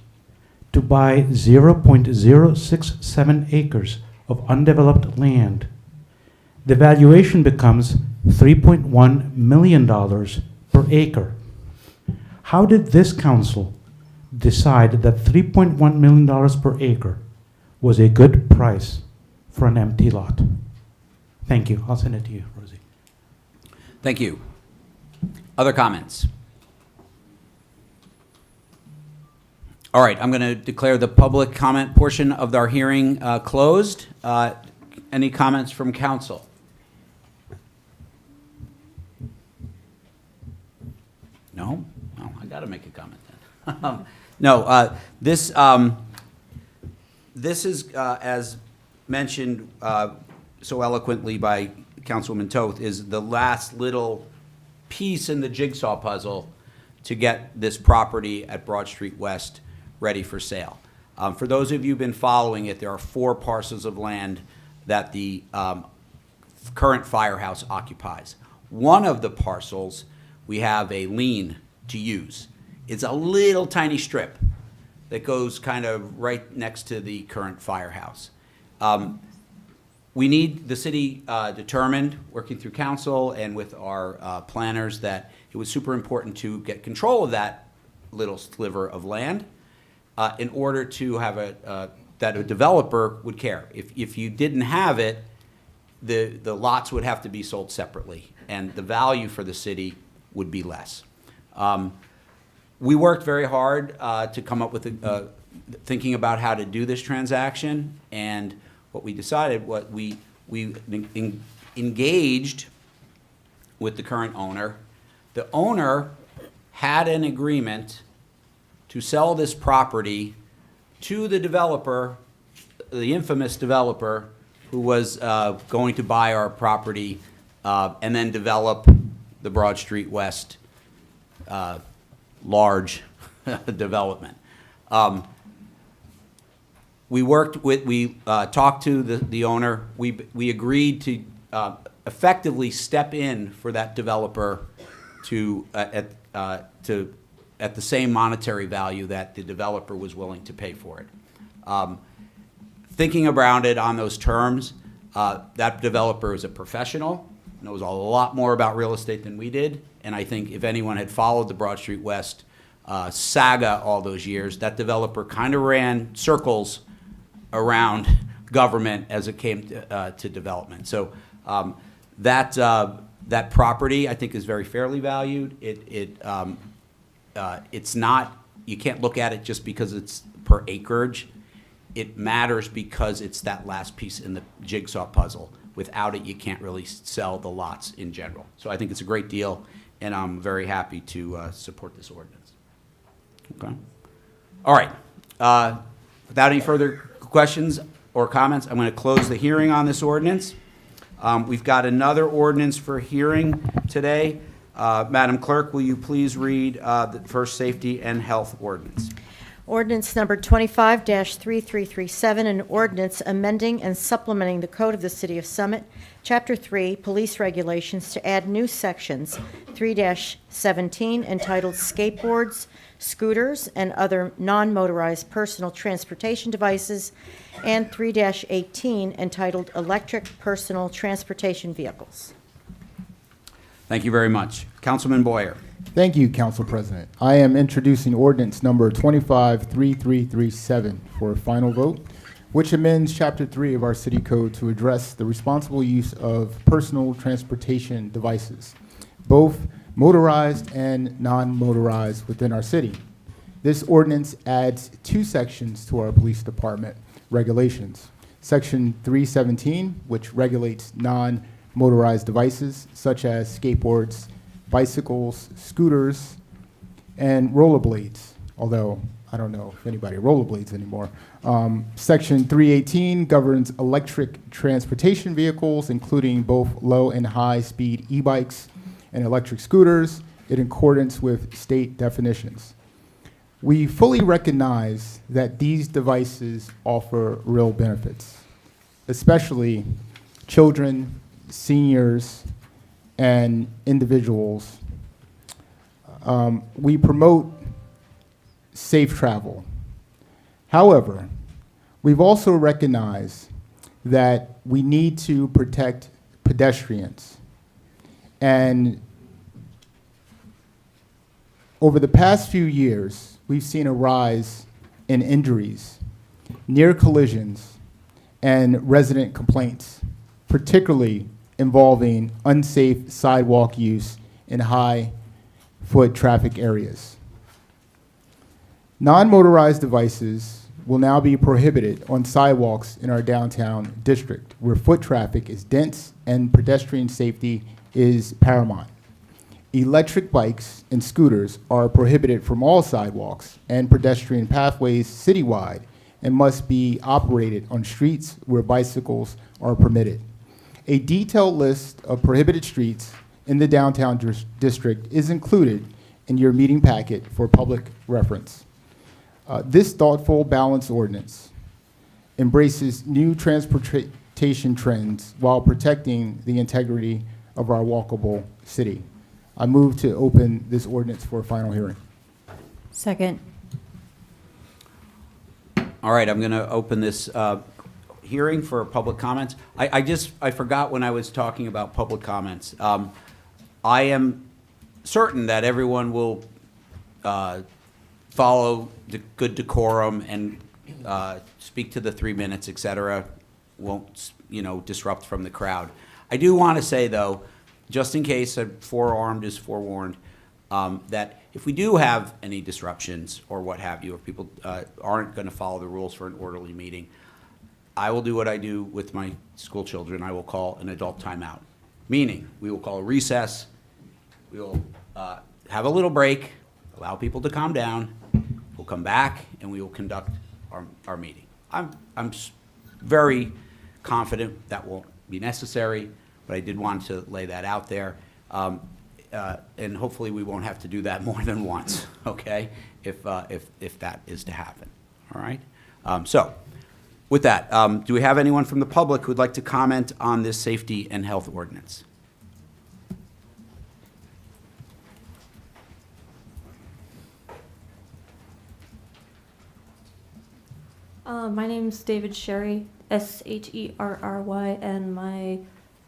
to buy 0.067 acres of undeveloped land. The valuation becomes $3.1 million per acre. How did this council decide that $3.1 million per acre was a good price for an empty lot? Thank you. I'll send it to you, Rosie. Thank you. Other comments? All right, I'm going to declare the public comment portion of our hearing closed. Any comments from council? No? No, I got to make a comment then. No, this is, as mentioned so eloquently by Councilwoman Toth, is the last little piece in the jigsaw puzzle to get this property at Broad Street West ready for sale. For those of you who've been following it, there are 4 parcels of land that the current firehouse occupies. One of the parcels, we have a lien to use. It's a little tiny strip that goes kind of right next to the current firehouse. The city determined, working through council and with our planners, that it was super important to get control of that little sliver of land in order to have that a developer would care. If you didn't have it, the lots would have to be sold separately, and the value for the city would be less. We worked very hard to come up with thinking about how to do this transaction, and what we decided, we engaged with the current owner. The owner had an agreement to sell this property to the developer, the infamous developer, who was going to buy our property and then develop the Broad Street West large development. We talked to the owner. We agreed to effectively step in for that developer at the same monetary value that the developer was willing to pay for it. Thinking around it on those terms, that developer is a professional, knows a lot more about real estate than we did, and I think if anyone had followed the Broad Street West saga all those years, that developer kind of ran circles around government as it came to development. So that property, I think, is very fairly valued. It's not, you can't look at it just because it's per acreage. It matters because it's that last piece in the jigsaw puzzle. Without it, you can't really sell the lots in general. So I think it's a great deal, and I'm very happy to support this ordinance. Okay. All right. Without any further questions or comments, I'm going to close the hearing on this ordinance. We've got another ordinance for hearing today. Madam Clerk, will you please read the first safety and health ordinance? Ordinance number 25-3337, an ordinance amending and supplementing the Code of the City of Summit, Chapter 3, Police Regulations, to add new sections 3-17 entitled Skateboards, Scooters, and Other Non-Motorized Personal Transportation Devices, and 3-18 entitled Electric Personal Transportation Vehicles. Thank you very much. Councilman Boyer. Thank you, Council President. I am introducing ordinance number 25-3337 for a final vote, which amends Chapter 3 of our City Code to address the responsible use of personal transportation devices, both motorized and non-motorized within our city. This ordinance adds 2 sections to our police department regulations. Section 317, which regulates non-motorized devices such as skateboards, bicycles, scooters, and rollerblades, although I don't know if anybody rollerblades anymore. Section 318 governs electric transportation vehicles, including both low and high-speed e-bikes and electric scooters, in accordance with state definitions. We fully recognize that these devices offer real benefits, especially children, seniors, and individuals. We promote safe travel. However, we've also recognized that we need to protect pedestrians. And over the past few years, we've seen a rise in injuries, near collisions, and resident complaints, particularly involving unsafe sidewalk use in high-foot traffic areas. Non-motorized devices will now be prohibited on sidewalks in our downtown district, where foot traffic is dense and pedestrian safety is paramount. Electric bikes and scooters are prohibited from all sidewalks and pedestrian pathways citywide and must be operated on streets where bicycles are permitted. A detailed list of prohibited streets in the downtown district is included in your meeting packet for public reference. This thoughtful, balanced ordinance embraces new transportation trends while protecting the integrity of our walkable city. I move to open this ordinance for a final hearing. Second. All right, I'm going to open this hearing for public comments. I forgot when I was talking about public comments. I am certain that everyone will follow the good decorum and speak to the 3 minutes, et cetera. Won't, disrupt from the crowd. I do want to say, though, just in case a forearmed is forewarned, that if we do have any disruptions or what have you, if people aren't going to follow the rules for an orderly meeting, I will do what I do with my school children. I will call an adult timeout, meaning we will call a recess. We will have a little break, allow people to calm down. We'll come back and we will conduct our meeting. I'm very confident that won't be necessary, but I did want to lay that out there. And hopefully we won't have to do that more than once, okay, if that is to happen, all right? So with that, do we have anyone from the public who would like to comment on this safety and health ordinance? My name's David Sherry, Sherry, and my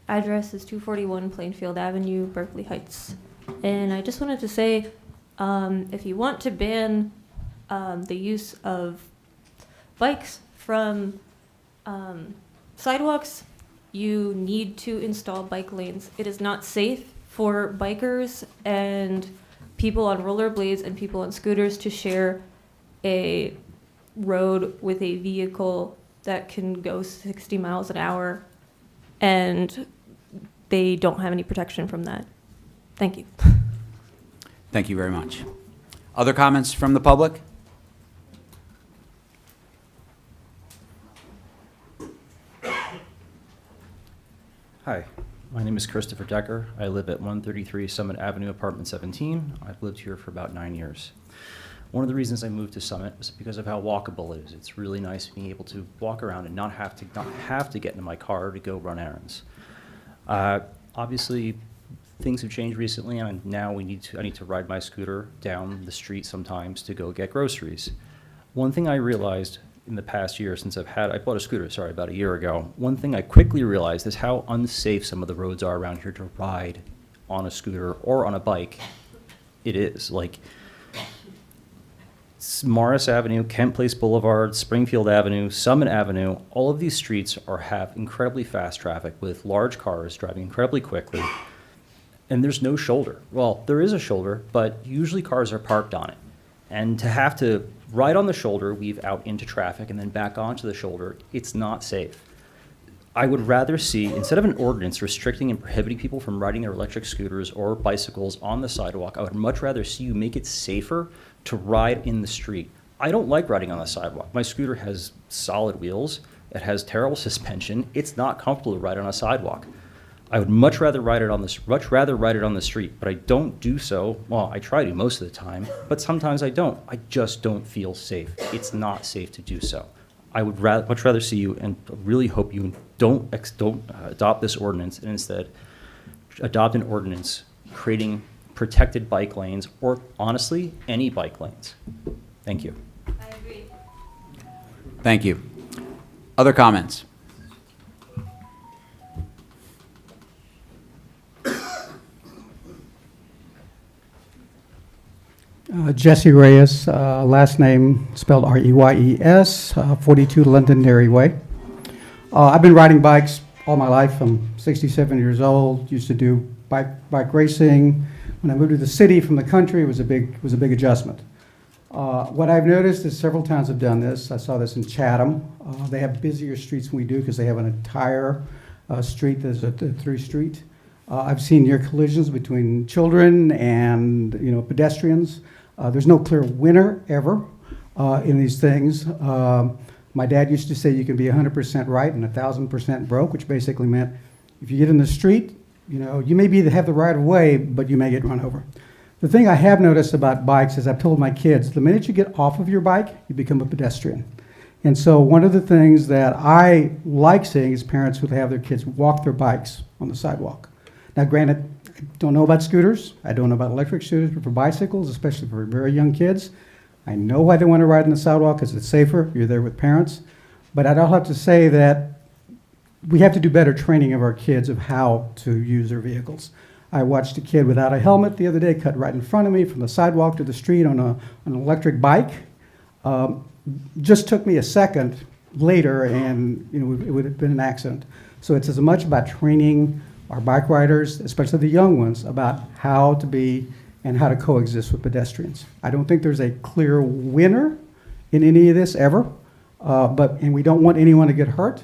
address is 241 Plainfield Avenue, Berkeley Heights. And I just wanted to say, if you want to ban the use of bikes from sidewalks, you need to install bike lanes. It is not safe for bikers and people on rollerblades and people on scooters to share a road with a vehicle that can go 60 miles an hour, and they don't have any protection from that. Thank you. Thank you very much. Other comments from the public? Hi, my name is Christopher Decker. I live at 133 Summit Avenue, apartment 17. I've lived here for about 9 years. One of the reasons I moved to Summit is because of how walkable it is. It's really nice being able to walk around and not have to get into my car to go run errands. Obviously, things have changed recently, and now I need to ride my scooter down the street sometimes to go get groceries. One thing I realized in the past year since I bought a scooter, about a year ago. One thing I quickly realized is how unsafe some of the roads are around here to ride on a scooter or on a bike. It is. Like, Morris Avenue, Kent Place Boulevard, Springfield Avenue, Summit Avenue, all of these streets have incredibly fast traffic with large cars driving incredibly quickly, and there's no shoulder. Well, there is a shoulder, but usually cars are parked on it. And to have to ride on the shoulder, weave out into traffic, and then back onto the shoulder, it's not safe. I would rather see, instead of an ordinance restricting and prohibiting people from riding their electric scooters or bicycles on the sidewalk, I would much rather see you make it safer to ride in the street. I don't like riding on the sidewalk. My scooter has solid wheels. It has terrible suspension. It's not comfortable to ride on a sidewalk. I would much rather ride it on the street, but I don't do so. Well, I try to most of the time, but sometimes I don't. I just don't feel safe. It's not safe to do so. I would much rather see you, and really hope you don't adopt this ordinance, and instead adopt an ordinance creating protected bike lanes, or honestly, any bike lanes. Thank you. I agree. Thank you. Other comments? Jesse Reyes, last name spelled R-E-Y-E-S, 42 Londonderry Way. I've been riding bikes all my life. I'm 67 years old. Used to do bike racing. When I moved to the city from the country, it was a big adjustment. What I've noticed is several towns have done this. I saw this in Chatham. They have busier streets than we do because they have an entire street that's a through street. I've seen near collisions between children and pedestrians. There's no clear winner ever in these things. My dad used to say you can be 100% right and 1,000% broke, which basically meant if you get in the street, you may have the right of way, but you may get run over. The thing I have noticed about bikes is I've told my kids, the minute you get off of your bike, you become a pedestrian. And so one of the things that I like seeing is parents who have their kids walk their bikes on the sidewalk. Now, granted, I don't know about scooters. I don't know about electric scooters, but for bicycles, especially for very young kids, I know why they want to ride on the sidewalk because it's safer. You're there with parents. But I'd also have to say that we have to do better training of our kids of how to use their vehicles. I watched a kid without a helmet the other day cut right in front of me from the sidewalk to the street on an electric bike. Just took me a second later, and it would have been an accident. So it's as much about training our bike riders, especially the young ones, about how to be and how to coexist with pedestrians. I don't think there's a clear winner in any of this ever, and we don't want anyone to get hurt.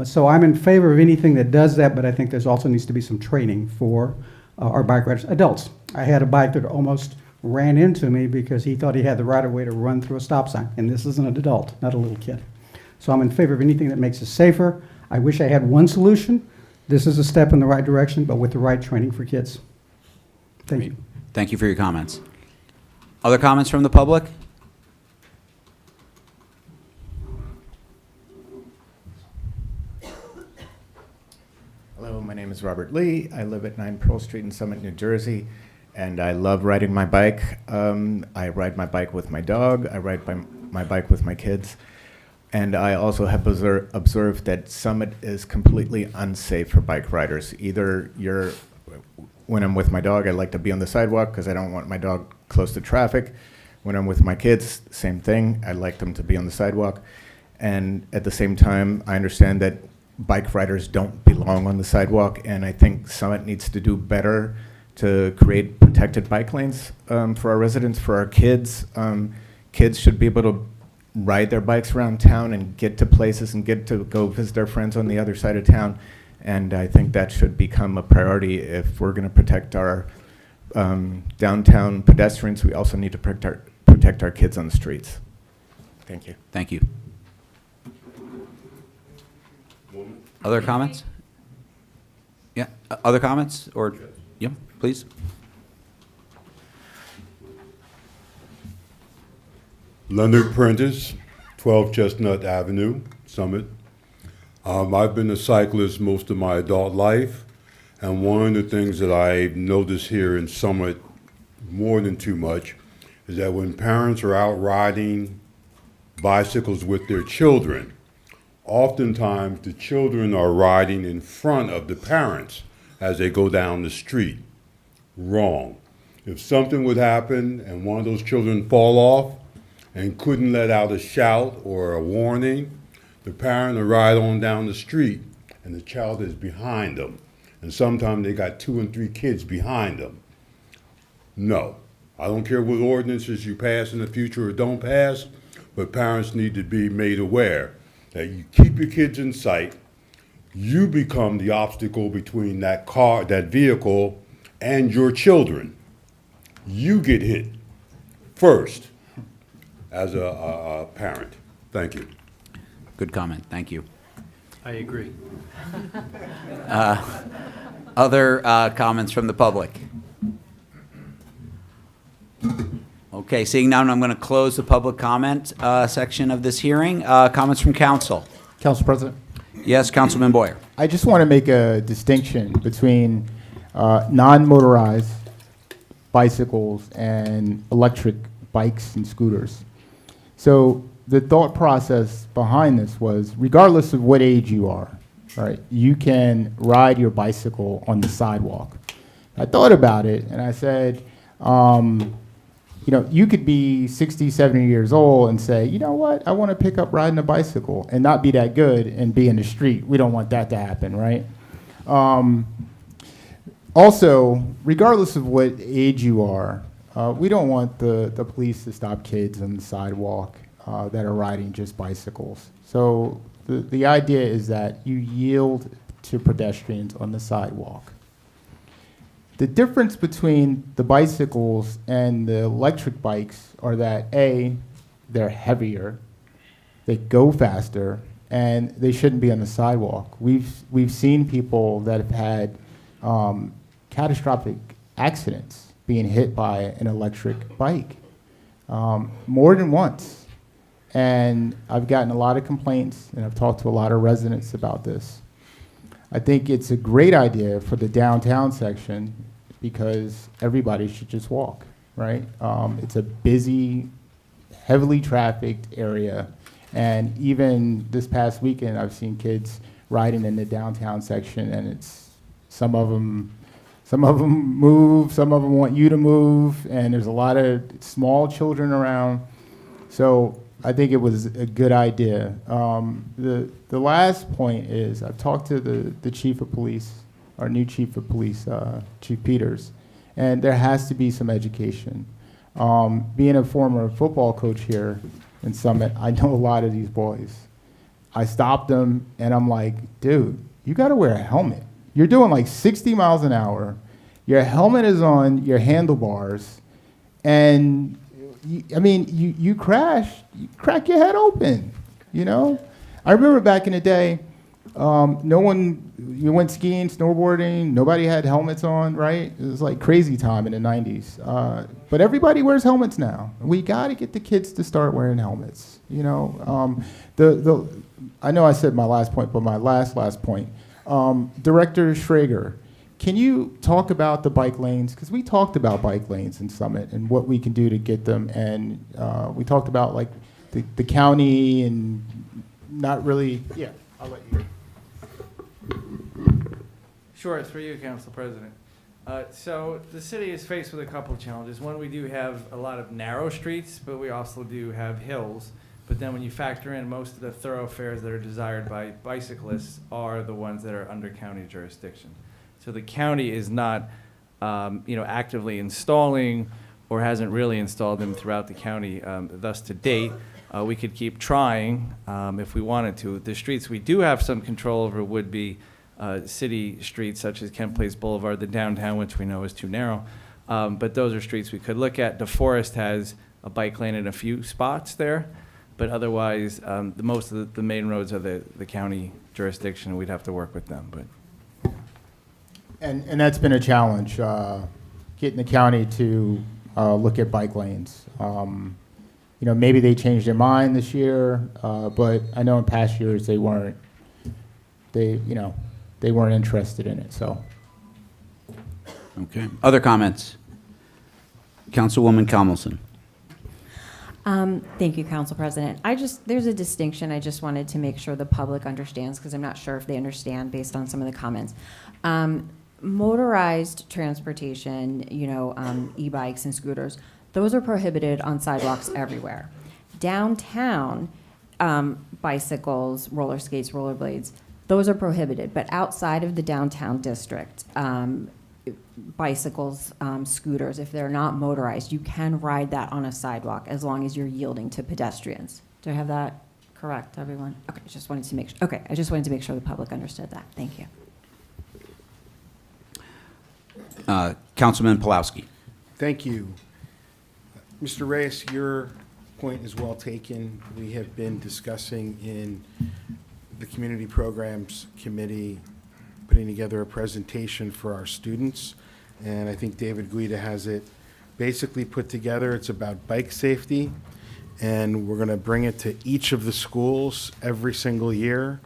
So I'm in favor of anything that does that, but I think there's also needs to be some training for our bike riders, adults. I had a bike that almost ran into me because he thought he had the right of way to run through a stop sign, and this is an adult, not a little kid. So I'm in favor of anything that makes us safer. I wish I had one solution. This is a step in the right direction, but with the right training for kids. Thank you. Thank you for your comments. Other comments from the public? Hello, my name is Robert Lee. I live at 9 Pearl Street in Summit, New Jersey, and I love riding my bike. I ride my bike with my dog. I ride my bike with my kids. And I also have observed that Summit is completely unsafe for bike riders. When I'm with my dog, I like to be on the sidewalk because I don't want my dog close to traffic. When I'm with my kids, same thing. I like them to be on the sidewalk. And at the same time, I understand that bike riders don't belong on the sidewalk, and I think Summit needs to do better to create protected bike lanes for our residents, for our kids. Kids should be able to ride their bikes around town and get to places and get to go visit their friends on the other side of town. And I think that should become a priority if we're going to protect our downtown pedestrians. We also need to protect our kids on the streets. Thank you. Thank you. Other comments? Yeah, other comments? Or, yeah, please. Leonard Prentice, 12 Chestnut Avenue, Summit. I've been a cyclist most of my adult life, and one of the things that I've noticed here in Summit more than too much is that when parents are out riding bicycles with their children, oftentimes the children are riding in front of the parents as they go down the street. Wrong. If something would happen and one of those children fall off and couldn't let out a shout or a warning, the parent will ride on down the street and the child is behind them. And sometimes they got 2 and 3 kids behind them. No, I don't care what ordinances you pass in the future or don't pass, but parents need to be made aware that you keep your kids in sight, you become the obstacle between that car, that vehicle, and your children. You get hit first as a parent. Thank you. Good comment. Thank you. I agree. Other comments from the public? Okay, seeing none, I'm going to close the public comment section of this hearing. Comments from council? Council President, Yes, Councilman Boyer. I just want to make a distinction between non-motorized bicycles and electric bikes and scooters. So the thought process behind this was, regardless of what age you are, right, you can ride your bicycle on the sidewalk. I thought about it, and I said, you know, you could be 60, 70 years old and say, you know what, I want to pick up riding a bicycle and not be that good and be in the street. We don't want that to happen, right? Also, regardless of what age you are, we don't want the police to stop kids on the sidewalk that are riding just bicycles. So the idea is that you yield to pedestrians on the sidewalk. The difference between the bicycles and the electric bikes are that A, they're heavier, they go faster, and they shouldn't be on the sidewalk. We've seen people that have had catastrophic accidents being hit by an electric bike more than once. And I've gotten a lot of complaints, and I've talked to a lot of residents about this. I think it's a great idea for the downtown section because everybody should just walk, right? It's a busy, heavily trafficked area. And even this past weekend, I've seen kids riding in the downtown section, and it's some of them move, some of them want you to move, and there's a lot of small children around. So I think it was a good idea. The last point is I've talked to the chief of police, our new chief of police, Chief Peters, and there has to be some education. Being a former football coach here in Summit, I know a lot of these boys. I stopped them and I'm like, dude, you gotta wear a helmet. You're doing like 60 miles an hour. Your helmet is on your handlebars, and you crash, you crack your head open, you know? I remember back in the day, you went skiing, snowboarding, nobody had helmets on, right? It was like crazy time in the 90s. But everybody wears helmets now. We got to get the kids to start wearing helmets, you know? I know I said my last point, but my last point. Director Schrager, can you talk about the bike lanes? Because we talked about bike lanes in Summit and what we can do to get them. And we talked about like the county and not really, yeah, I'll let you. Sure, it's for you, Council President. So the city is faced with a couple of challenges. One, we do have a lot of narrow streets, but we also do have hills. But then when you factor in most of the thoroughfares that are desired by bicyclists are the ones that are under county jurisdiction. So the county is not actively installing or hasn't really installed them throughout the county. Thus to date, we could keep trying if we wanted to. The streets we do have some control over would be city streets such as Kent Place Boulevard, the downtown, which we know is too narrow. But those are streets we could look at. DeForest has a bike lane in a few spots there. But otherwise, most of the main roads are the county jurisdiction, and we'd have to work with them. But And that's been a challenge, getting the county to look at bike lanes. Maybe they changed their mind this year, but I know in past years they weren't interested in it. So. Okay. Other comments? Councilwoman Commelson. Thank you, Council President. There's a distinction I just wanted to make sure the public understands, because I'm not sure if they understand based on some of the comments. Motorized transportation, e-bikes and scooters, those are prohibited on sidewalks everywhere. Downtown, bicycles, roller skates, rollerblades, those are prohibited. But outside of the downtown district, bicycles, scooters, if they're not motorized, you can ride that on a sidewalk as long as you're yielding to pedestrians. Do I have that correct, everyone? Okay, I just wanted to make sure the public understood that. Thank you. Councilman Pulowski. Thank you. Mr. Reyes, your point is well taken. We have been discussing in the Community Programs Committee putting together a presentation for our students, and I think David Guida has it basically put together. It's about bike safety, and we're going to bring it to each of the schools every single year.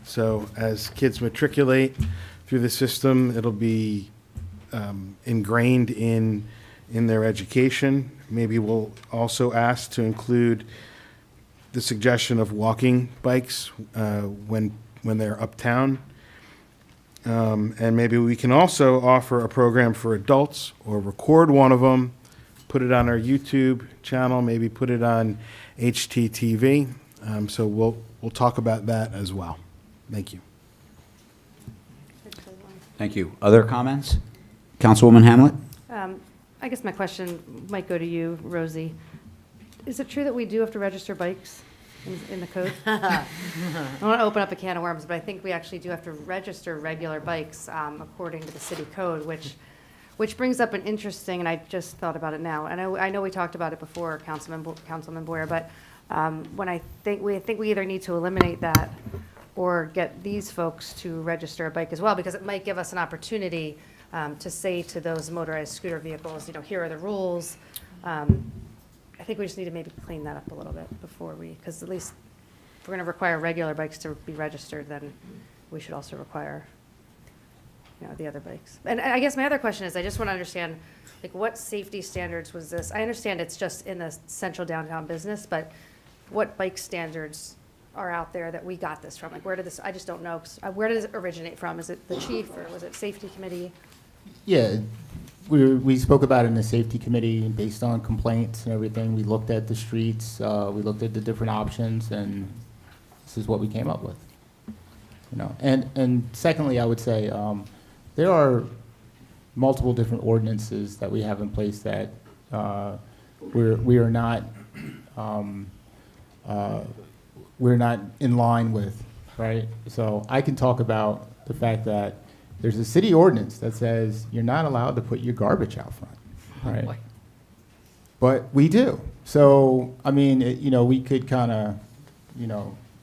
So as kids matriculate through the system, it'll be ingrained in their education. Maybe we'll also ask to include the suggestion of walking bikes when they're uptown. And maybe we can also offer a program for adults or record one of them, put it on our YouTube channel, maybe put it on HTTV. So we'll talk about that as well. Thank you. Thank you. Other comments? Councilwoman Hamlet? I guess my question might go to you, Rosie. Is it true that we do have to register bikes in the code? I don't want to open up a can of worms, but I think we actually do have to register regular bikes according to the city code, which brings up an interesting, and I just thought about it now. I know we talked about it before, Councilman Boyer, but when I think we either need to eliminate that or get these folks to register a bike as well, because it might give us an opportunity to say to those motorized scooter vehicles, here are the rules. I think we just need to maybe clean that up a little bit before because at least if we're going to require regular bikes to be registered, then we should also require, the other bikes. And I guess my other question is, I just want to understand, what safety standards was this? I understand it's just in the central downtown business, but what bike standards are out there that we got this from? Where did this, I just don't know. Where did it originate from? Is it the chief or was it safety committee? Yeah, we spoke about it in the safety committee, and based on complaints and everything, we looked at the streets, we looked at the different options, and this is what we came up with. And secondly, I would say there are multiple different ordinances that we have in place that we're not in line with, right? So I can talk about the fact that there's a city ordinance that says you're not allowed to put your garbage out front, right? But we do. So, I mean, we could kind of,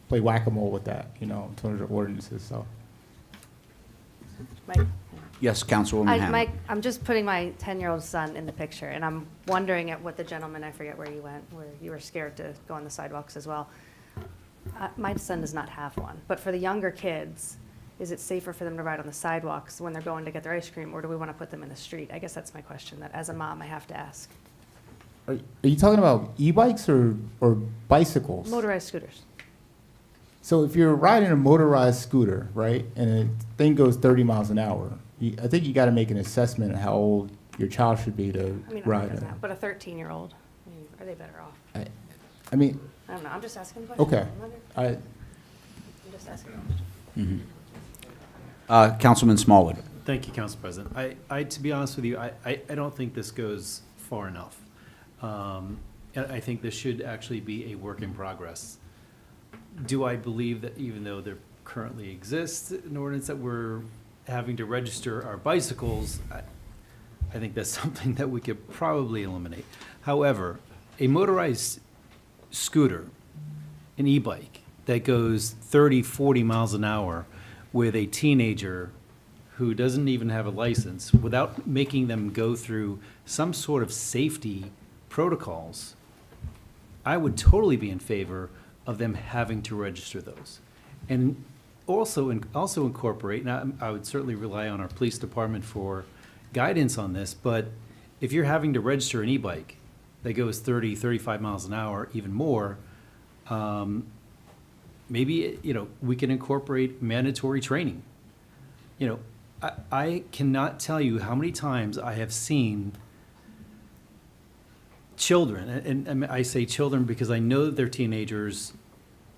play whack-a-mole with that, in terms of ordinances, so. Mike? Yes, Councilwoman Hamlet. Mike, I'm just putting my 10-year-old son in the picture, and I'm wondering at what the gentleman, I forget where you went, where you were scared to go on the sidewalks as well. My son does not have one, but for the younger kids, is it safer for them to ride on the sidewalks when they're going to get their ice cream, or do we want to put them in the street? I guess that's my question that as a mom I have to ask. Are you talking about e-bikes or bicycles? Motorized scooters. So if you're riding a motorized scooter, right, and the thing goes 30 miles an hour, I think you got to make an assessment of how old your child should be to ride it. But a 13-year-old, are they better off? I mean. I don't know. I'm just asking a question. Okay. I'm just asking a question. Councilman Smallwood. Thank you, Council President. To be honest with you, I don't think this goes far enough. I think this should actually be a work in progress. Do I believe that even though there currently exists an ordinance that we're having to register our bicycles, I think that's something that we could probably eliminate. However, a motorized scooter, an e-bike that goes 30, 40 miles an hour with a teenager who doesn't even have a license, without making them go through some sort of safety protocols, I would totally be in favor of them having to register those. And also incorporate, and I would certainly rely on our police department for guidance on this, but if you're having to register an e-bike that goes 30, 35 miles an hour, even more, maybe, we can incorporate mandatory training. I cannot tell you how many times I have seen children, and I say children because I know that they're teenagers,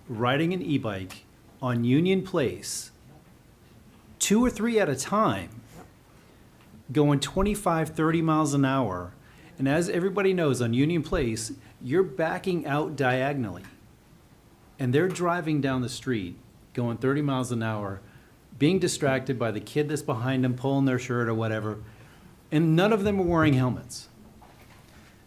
riding an e-bike on Union Place, 2 or 3 at a time, going 25, 30 miles an hour. And as everybody knows, on Union Place, you're backing out diagonally. And they're driving down the street, going 30 miles an hour, being distracted by the kid that's behind them, pulling their shirt or whatever. And none of them are wearing helmets.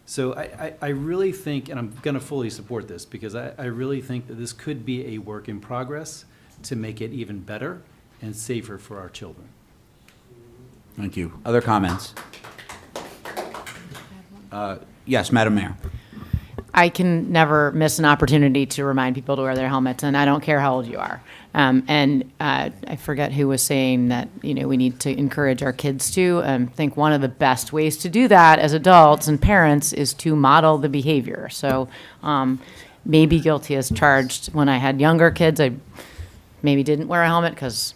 So I really think, and I'm going to fully support this, because I really think that this could be a work in progress to make it even better and safer for our children. Thank you. Other comments? Yes, Madam Mayor. I can never miss an opportunity to remind people to wear their helmets, and I don't care how old you are. I forget who was saying that, we need to encourage our kids to. I think one of the best ways to do that as adults and parents is to model the behavior. So may be guilty as charged. When I had younger kids, I maybe didn't wear a helmet because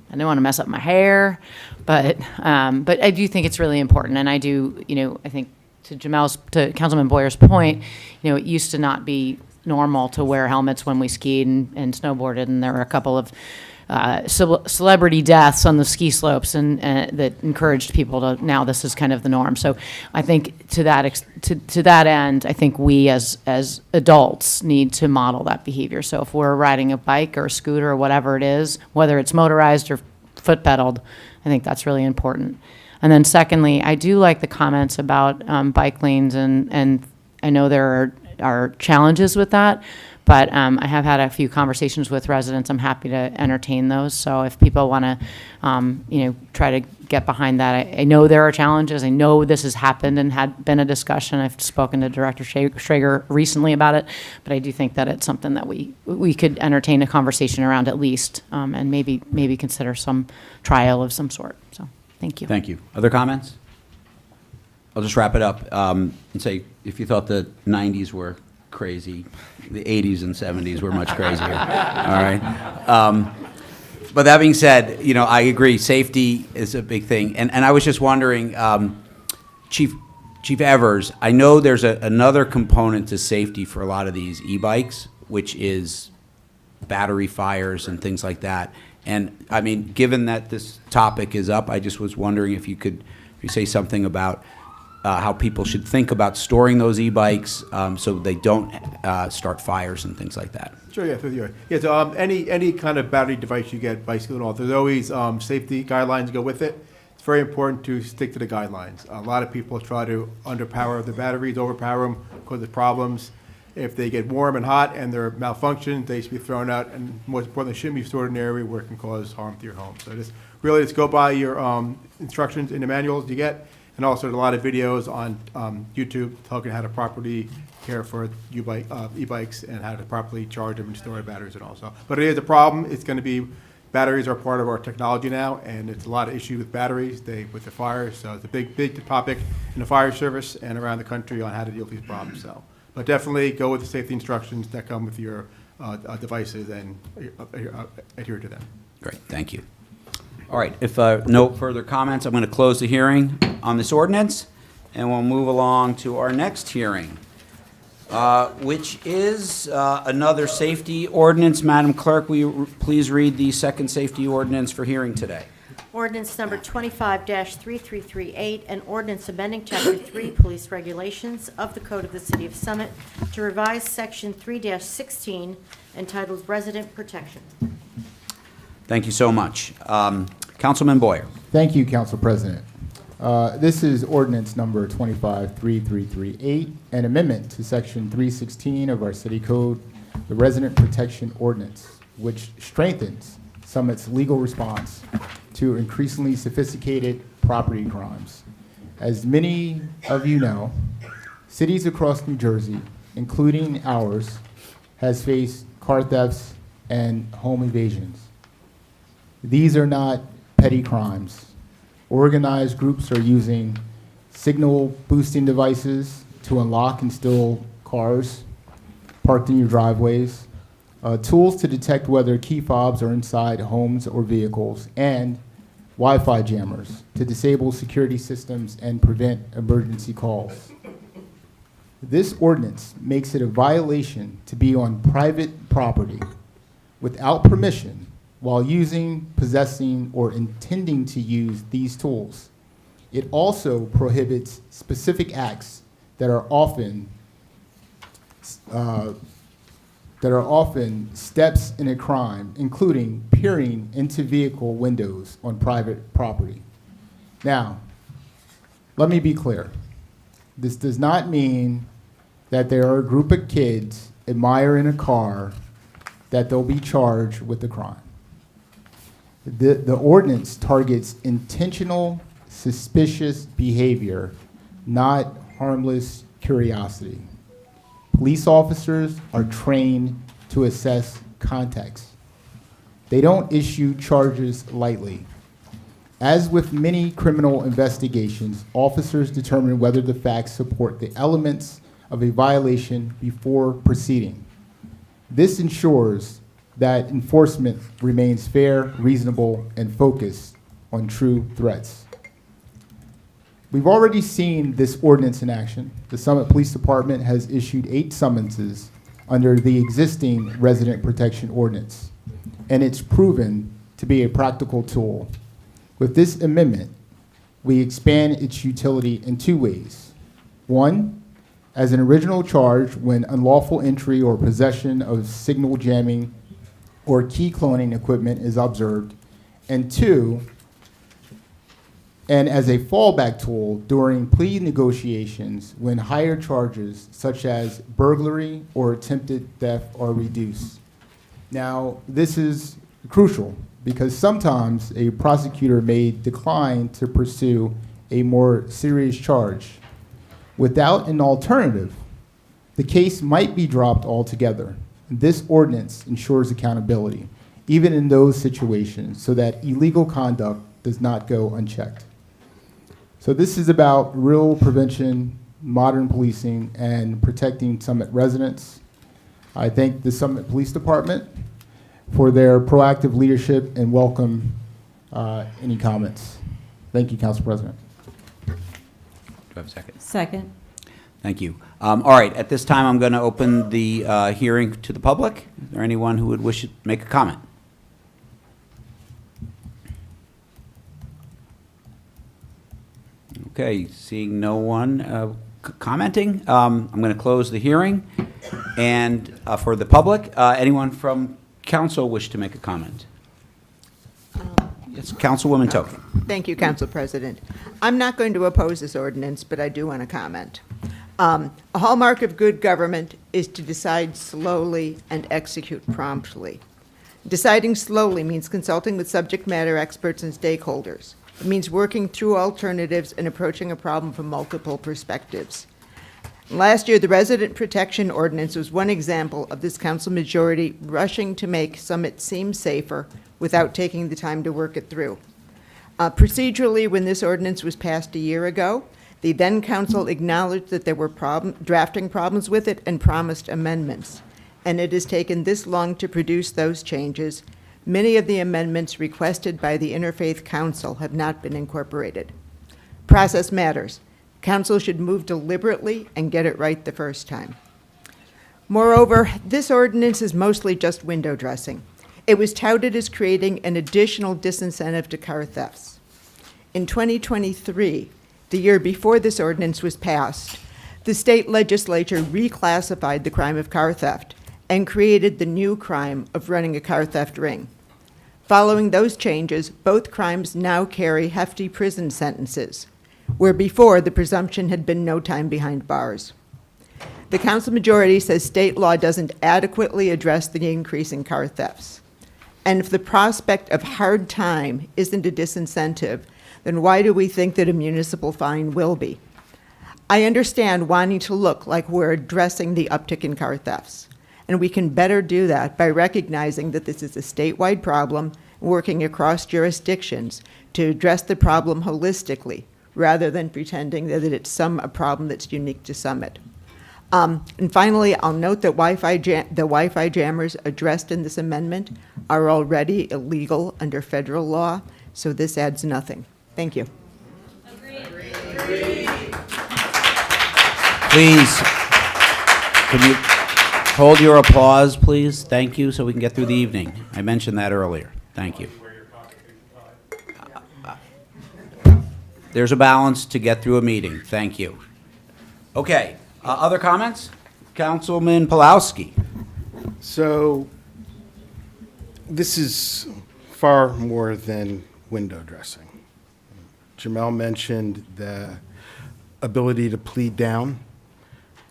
I didn't want to mess up my hair. But I do think it's really important. And I do, I think to Councilman Boyer's point, it used to not be normal to wear helmets when we skied and snowboarded. And there were a couple of celebrity deaths on the ski slopes, and that encouraged people to. Now this is kind of the norm. So I think to that end, I think we as adults need to model that behavior. So if we're riding a bike or a scooter or whatever it is, whether it's motorized or foot pedaled, I think that's really important. And then secondly, I do like the comments about bike lanes, and I know there are challenges with that. But I have had a few conversations with residents. I'm happy to entertain those. So if people want to, try to get behind that, I know there are challenges. I know this has happened and had been a discussion. I've spoken to Director Schrager recently about it. But I do think that it's something that we could entertain a conversation around at least, and maybe consider some trial of some sort. So thank you. Thank you. Other comments? I'll just wrap it up and say, if you thought the 90s were crazy, the 80s and 70s were much crazier. All right. But that being said, I agree. Safety is a big thing. And I was just wondering, Chief Evers, I know there's another component to safety for a lot of these e-bikes, which is battery fires and things like that. And I mean, given that this topic is up, I just was wondering if you say something about how people should think about storing those e-bikes so they don't start fires and things like that. Sure, yeah. Yeah, so any kind of battery device you get, bicycle and all, there's always safety guidelines go with it. It's very important to stick to the guidelines. A lot of people try to underpower the batteries, overpower them, cause problems. If they get warm and hot and they're malfunctioned, they should be thrown out, and most importantly, shouldn't be stored in an area where it can cause harm to your home. So just go by your instructions in the manuals you get. And also, there's a lot of videos on YouTube talking how to properly care for e-bikes and how to properly charge them and store their batteries and all. So, but it is a problem. It's going to be, batteries are part of our technology now, and it's a lot of issue with batteries, with the fires. So it's a big topic in the fire service and around the country on how to deal with these problems. So, but definitely go with the safety instructions that come with your devices and adhere to them. Great, thank you. All right, if no further comments, I'm going to close the hearing on this ordinance, and we'll move along to our next hearing, which is another safety ordinance. Madam Clerk, will you please read the second safety ordinance for hearing today? Ordinance number 25-3338, an ordinance amending Chapter 3 Police Regulations of the Code of the City of Summit to revise Section 3-16 entitled Resident Protection. Thank you so much. Councilman Boyer. Thank you, Council President. This is ordinance number 25-3338, an amendment to Section 316 of our City Code, the Resident Protection Ordinance, which strengthens Summit's legal response to increasingly sophisticated property crimes. As many of you know, cities across New Jersey, including ours, has faced car thefts and home invasions. These are not petty crimes. Organized groups are using signal boosting devices to unlock and steal cars parked in your driveways, tools to detect whether key fobs are inside homes or vehicles, and Wi-Fi jammers to disable security systems and prevent emergency calls. This ordinance makes it a violation to be on private property without permission while using, possessing, or intending to use these tools. It also prohibits specific acts that are often steps in a crime, including peering into vehicle windows on private property. Now, let me be clear. This does not mean that there are a group of kids admiring a car that they'll be charged with the crime. The ordinance targets intentional, suspicious behavior, not harmless curiosity. Police officers are trained to assess context. They don't issue charges lightly. As with many criminal investigations, officers determine whether the facts support the elements of a violation before proceeding. This ensures that enforcement remains fair, reasonable, and focused on true threats. We've already seen this ordinance in action. The Summit Police Department has issued 8 summonses under the existing resident protection ordinance, and it's proven to be a practical tool. With this amendment, we expand its utility in 2 ways. 1, as an original charge when unlawful entry or possession of signal jamming or key cloning equipment is observed, and 2, and as a fallback tool during plea negotiations when higher charges such as burglary or attempted theft are reduced. Now, this is crucial because sometimes a prosecutor may decline to pursue a more serious charge. Without an alternative, the case might be dropped altogether. This ordinance ensures accountability, even in those situations, so that illegal conduct does not go unchecked. So this is about real prevention, modern policing, and protecting Summit residents. I thank the Summit Police Department for their proactive leadership and welcome any comments. Thank you, Council President. Do I have a second? Second. Thank you. All right, at this time, I'm going to open the hearing to the public. Is there anyone who would wish to make a comment? Okay, seeing no one commenting, I'm going to close the hearing. And for the public, anyone from council wish to make a comment? Yes, Councilwoman Token. Thank you, Council President. I'm not going to oppose this ordinance, but I do want to comment. A hallmark of good government is to decide slowly and execute promptly. Deciding slowly means consulting with subject matter experts and stakeholders. It means working through alternatives and approaching a problem from multiple perspectives. Last year, the Resident Protection Ordinance was one example of this council majority rushing to make Summit seem safer without taking the time to work it through. Procedurally, when this ordinance was passed a year ago, the then council acknowledged that there were drafting problems with it and promised amendments. And it has taken this long to produce those changes. Many of the amendments requested by the Interfaith Council have not been incorporated. Process matters. Council should move deliberately and get it right the first time. Moreover, this ordinance is mostly just window dressing. It was touted as creating an additional disincentive to car thefts. In 2023, the year before this ordinance was passed, the state legislature reclassified the crime of car theft and created the new crime of running a car theft ring. Following those changes, both crimes now carry hefty prison sentences, where before the presumption had been no time behind bars. The council majority says state law doesn't adequately address the increase in car thefts. And if the prospect of hard time isn't a disincentive, then why do we think that a municipal fine will be? I understand wanting to look like we're addressing the uptick in car thefts. And we can better do that by recognizing that this is a statewide problem, working across jurisdictions to address the problem holistically, rather than pretending that it's a problem that's unique to Summit. And finally, I'll note that the Wi-Fi jammers addressed in this amendment are already illegal under federal law, so this adds nothing. Thank you. Please, can you hold your applause, please? Thank you, so we can get through the evening. I mentioned that earlier. Thank you. There's a balance to get through a meeting. Thank you. Okay, other comments? Councilman Pulowski. So this is far more than window dressing. Jamel mentioned the ability to plead down,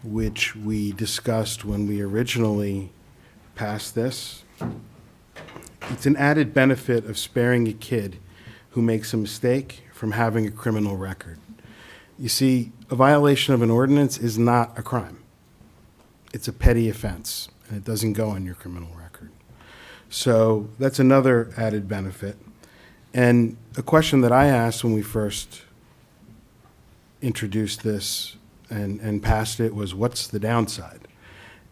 which we discussed when we originally passed this. It's an added benefit of sparing a kid who makes a mistake from having a criminal record. You see, a violation of an ordinance is not a crime. It's a petty offense, and it doesn't go on your criminal record. So that's another added benefit. And a question that I asked when we first introduced this and passed it was, what's the downside?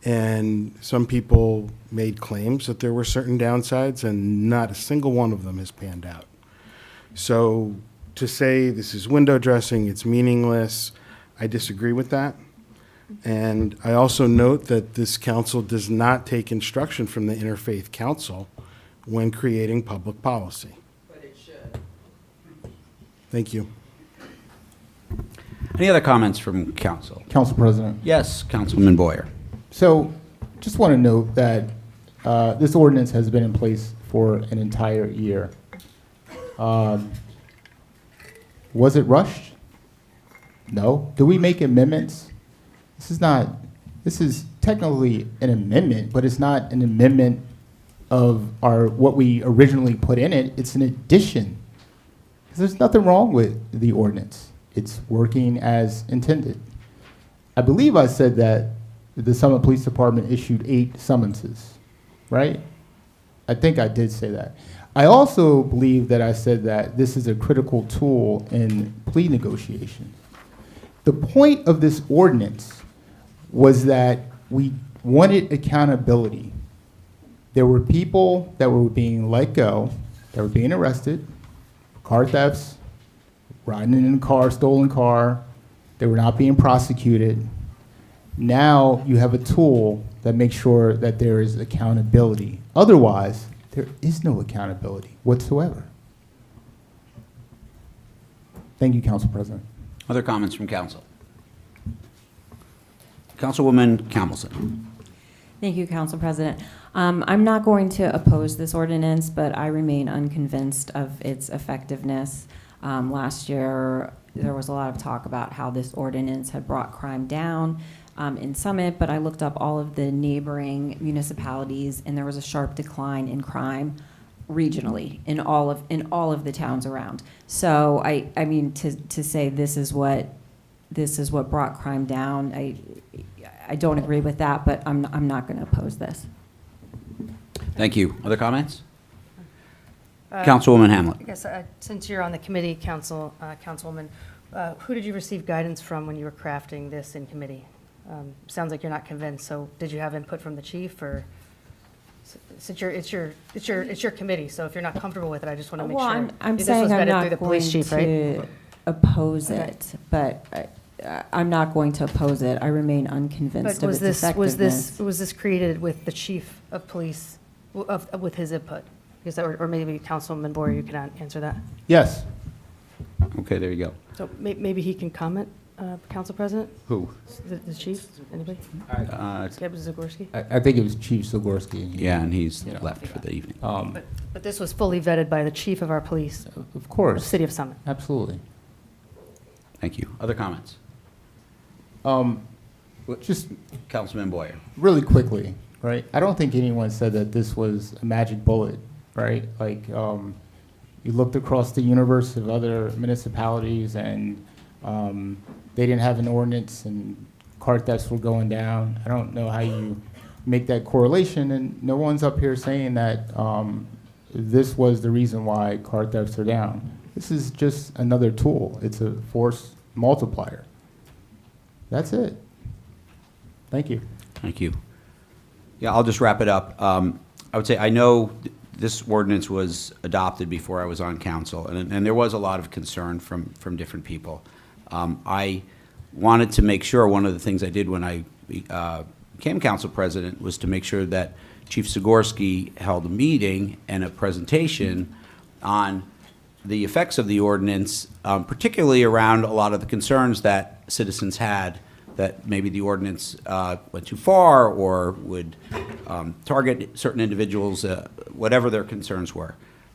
And some people made claims that there were certain downsides, and not a single one of them has panned out. So to say this is window dressing, it's meaningless, I disagree with that. And I also note that this council does not take instruction from the Interfaith Council when creating public policy. But it should. Thank you. Any other comments from council? Council President. Yes, Councilman Boyer. So just want to note that this ordinance has been in place for an entire year. Was it rushed? No. Do we make amendments? This is technically an amendment, but it's not an amendment of what we originally put in it. It's an addition. There's nothing wrong with the ordinance. It's working as intended. I believe I said that the Summit Police Department issued 8 summonses, right? I think I did say that. I also believe that I said that this is a critical tool in plea negotiations. The point of this ordinance was that we wanted accountability. There were people that were being let go, that were being arrested, car thefts, riding in a car, stolen car. They were not being prosecuted. Now you have a tool that makes sure that there is accountability. Otherwise, there is no accountability whatsoever. Thank you, Council President. Other comments from council? Councilwoman Camelson. Thank you, Council President. I'm not going to oppose this ordinance, but I remain unconvinced of its effectiveness. Last year, there was a lot of talk about how this ordinance had brought crime down in Summit, but I looked up all of the neighboring municipalities, and there was a sharp decline in crime regionally in all of the towns around. So I mean to say this is what brought crime down, I don't agree with that, but I'm not going to oppose this. Thank you. Other comments? Councilwoman Hamlet. I guess since you're on the committee, Councilwoman, who did you receive guidance from when you were crafting this in committee? Sounds like you're not convinced. So did you have input from the chief, or since it's your committee? So if you're not comfortable with it, I just want to make sure. I'm this saying was I'm vetted not through the going police chief, to right? oppose Okay. it, but I'm not going to oppose it. I remain unconvinced But of its effectiveness. was this created with the chief of police, with his input? Is that, or maybe Councilman Boyer, you can answer that. Yes. Okay, there you go. So maybe he can comment, Council President? Who? The chief? Anybody? Skip Zagorski? I think it was Chief Zagorski. Yeah, and he's left for the evening. But this was fully vetted by the chief of our police, Of course. City of Summit. Absolutely. Thank you. Other comments? Just Councilman Boyer. really quickly, right? I don't think anyone said that this was a magic bullet, right? Like, you looked across the universe of other municipalities, and they didn't have an ordinance, and car thefts were going down. I don't know how you make that correlation, and no one's up here saying that this was the reason why car thefts are down. This is just another tool. It's a force multiplier. That's it. Thank you. Thank you. Yeah, I'll just wrap it up. I would say I know this ordinance was adopted before I was on council, and there was a lot of concern from different people. I wanted to make sure, one of the things I did when I became council president was to make sure that Chief Zagorski held a meeting and a presentation on the effects of the ordinance, particularly around a lot of the concerns that citizens had that maybe the ordinance went too far or would target certain individuals, whatever their concerns were.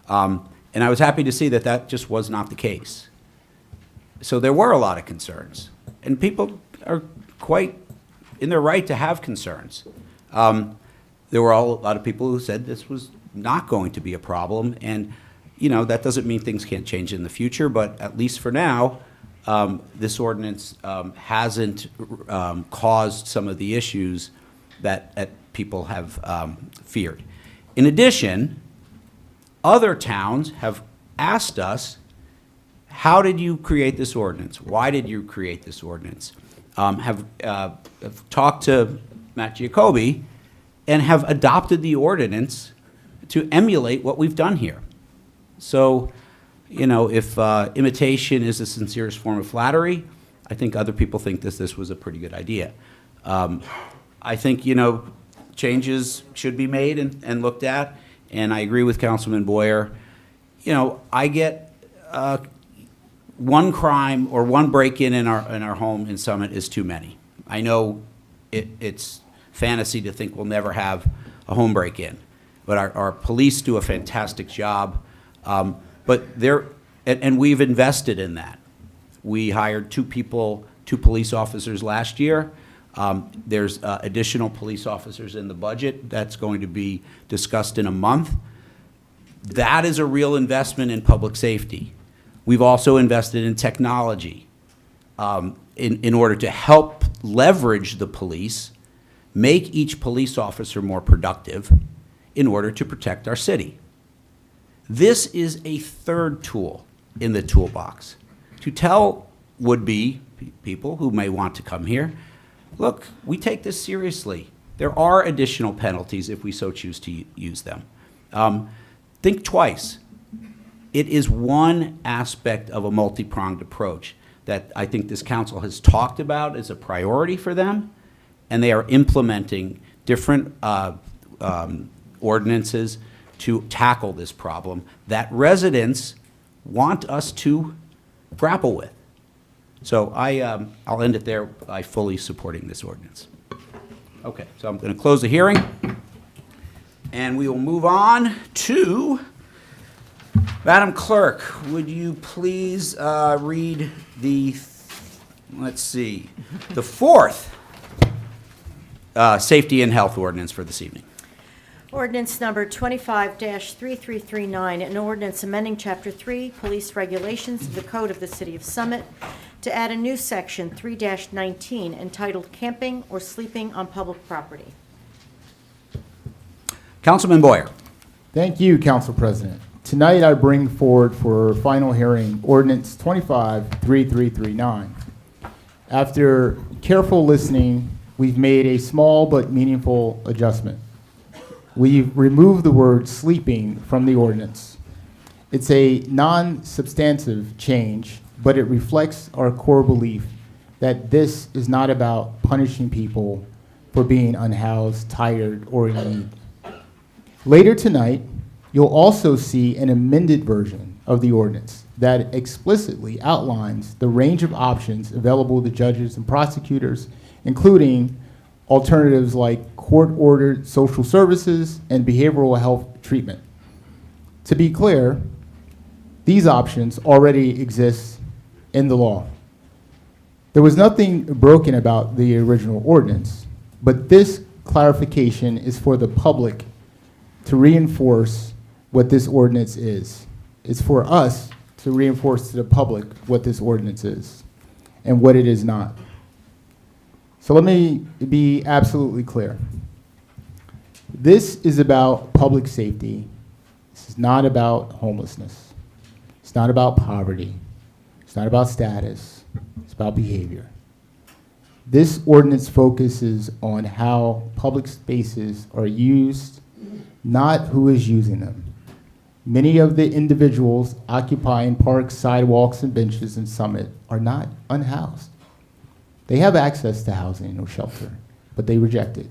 And I was happy to see that that just was not the case. So there were a lot of concerns, and people are quite in their right to have concerns. There were a lot of people who said this was not going to be a problem, and that doesn't mean things can't change in the future, but at least for now, this ordinance hasn't caused some of the issues that people have feared. In addition, other towns have asked us, how did you create this ordinance? Why did you create this ordinance? Have talked to Matt Giacobbe, and have adopted the ordinance to emulate what we've done here. So, you know, if imitation is the sincerest form of flattery, I think other people think this was a pretty good idea. I think, you know, changes should be made and looked at, and I agree with Councilman Boyer. You know, I get one crime or one break-in in our home in Summit is too many. I know it's fantasy to think we'll never have a home break-in, but our police do a fantastic job. But and we've invested in that. We hired two police officers last year. There's additional police officers in the budget that's going to be discussed in a month. That is a real investment in public safety. We've also invested in technology in order to help leverage the police, make each police officer more productive in order to protect our city. This is a third tool in the toolbox to tell would-be people who may want to come here, look, we take this seriously. There are additional penalties if we so choose to use them. Think twice. It is one aspect of a multi-pronged approach that I think this council has talked about as a priority for them, and they are implementing different ordinances to tackle this problem that residents want us to grapple with. So I'll end it there by fully supporting this ordinance. Okay, so I'm going to close the hearing, and we will move on to, Madam Clerk, would you please read the, let's see, the fourth safety and health ordinance for this evening. Ordinance number 25-3339, an ordinance amending Chapter 3, Police Regulations of the Code of the City of Summit to add a new section 3-19 entitled Camping or Sleeping on Public Property. Councilman Boyer. Thank you, Council President. Tonight I bring forward for final hearing Ordinance 25-3339. After careful listening, we've made a small but meaningful adjustment. We've removed the word sleeping from the ordinance. It's a non-substantive change, but it reflects our core belief that this is not about punishing people for being unhoused, tired, or in need. Later tonight, you'll also see an amended version of the ordinance that explicitly outlines the range of options available to judges and prosecutors, including alternatives like court-ordered social services and behavioral health treatment. To be clear, these options already exist in the law. There was nothing broken about the original ordinance, but this clarification is for the public to reinforce what this ordinance is. It's for us to reinforce to the public what this ordinance is and what it is not. So let me be absolutely clear. This is about public safety. This is not about homelessness. It's not about poverty. It's not about status. It's about behavior. This ordinance focuses on how public spaces are used, not who is using them. Many of the individuals occupying parks, sidewalks, and benches in Summit are not unhoused. They have access to housing or shelter, but they reject it.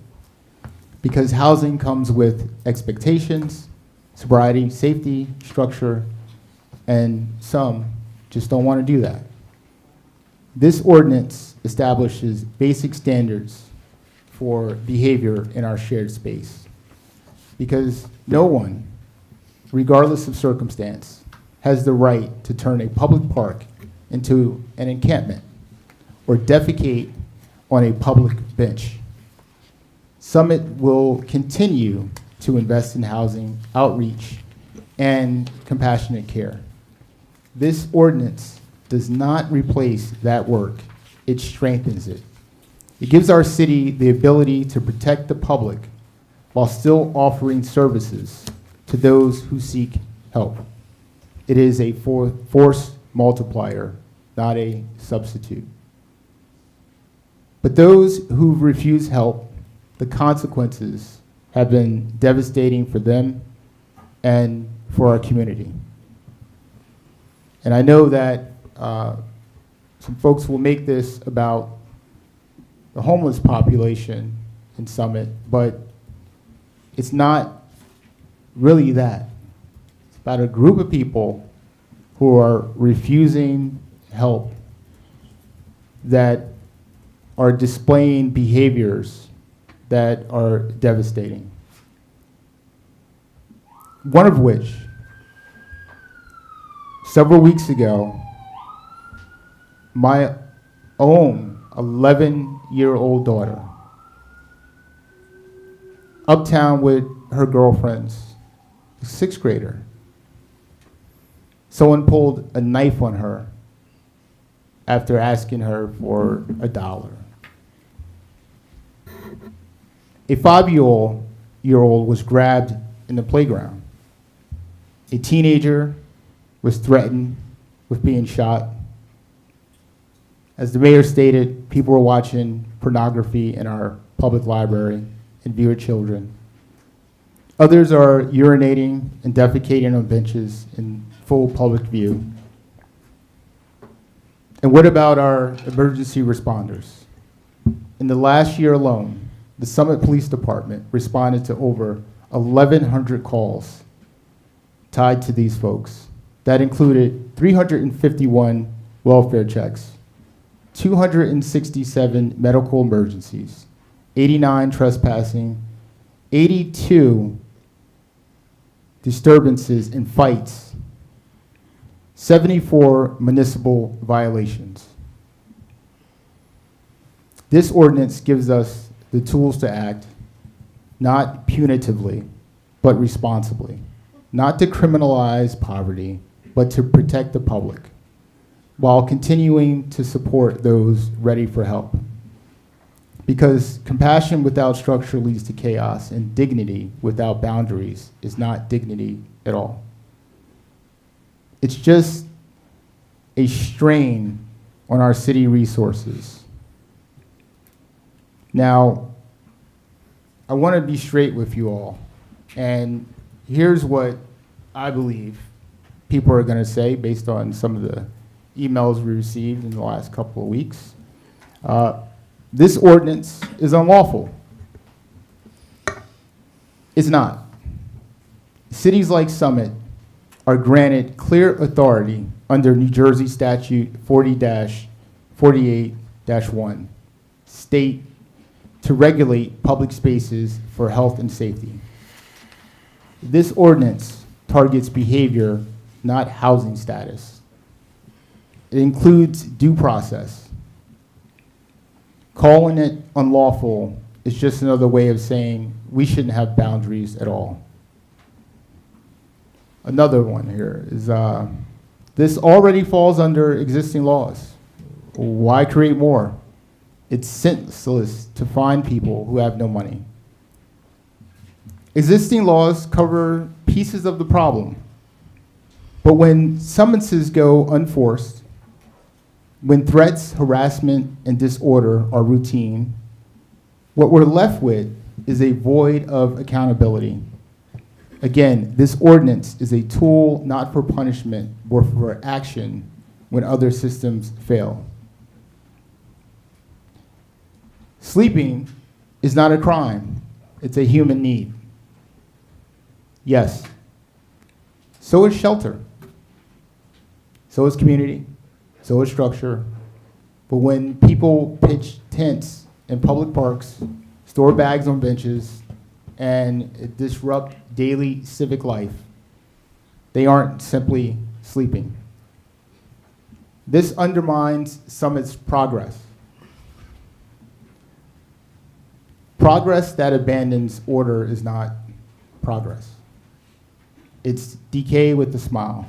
Because housing comes with expectations, sobriety, safety, structure, and some just don't want to do that. This ordinance establishes basic standards for behavior in our shared space. Because no one, regardless of circumstance, has the right to turn a public park into an encampment or defecate on a public bench. Summit will continue to invest in housing, outreach, and compassionate care. This ordinance does not replace that work. It strengthens it. It gives our city the ability to protect the public while still offering services to those who seek help. It is a force multiplier, not a substitute. But those who refuse help the consequences have been devastating for them and for our community. And I know that some folks will make this about the homeless population in Summit, but it's not really that. It's about a group of people who are refusing help, that are displaying behaviors that are devastating. One of which, several weeks ago, my own 11-year-old daughter, uptown with her girlfriends, a 6th grader, someone pulled a knife on her after asking her for $1. A 5-year-old was grabbed in the playground. A teenager was threatened with being shot. As the mayor stated, people were watching pornography in our public library and viewer children. Others are urinating and defecating on benches in full public view. And what about our emergency responders? In the last year alone, the Summit Police Department responded to over 1,100 calls tied to these folks. That included 351 welfare checks, 267 medical emergencies, 89 trespassing, 82 disturbances and fights, 74 municipal violations. This ordinance gives us the tools to act, not punitively, but responsibly. Not to criminalize poverty, but to protect the public, while continuing to support those ready for help. Because compassion without structure leads to chaos, and dignity without boundaries is not dignity at all. It's just a strain on our city resources. Now, I want to be straight with you all, and here's what I believe people are going to say based on some of the emails we received in the last couple of weeks. This ordinance is unlawful. It's not. Cities like Summit are granted clear authority under New Jersey Statute 40-48-1, state to regulate public spaces for health and safety. This ordinance targets behavior, not housing status. It includes due process. Calling it unlawful is just another way of saying we shouldn't have boundaries at all. Another one here is this already falls under existing laws. Why create more? It's senseless to find people who have no money. Existing laws cover pieces of the problem, but when summonses go unforced, when threats, harassment, and disorder are routine, what we're left with is a void of accountability. Again, this ordinance is a tool not for punishment, but for action when other systems fail. Sleeping is not a crime, it's a human need. Yes, so is shelter, so is community, so is structure. But when people pitch tents in public parks, store bags on benches, and disrupt daily civic life, they aren't simply sleeping. This undermines Summit's progress. Progress that abandons order is not progress. It's decay with a smile.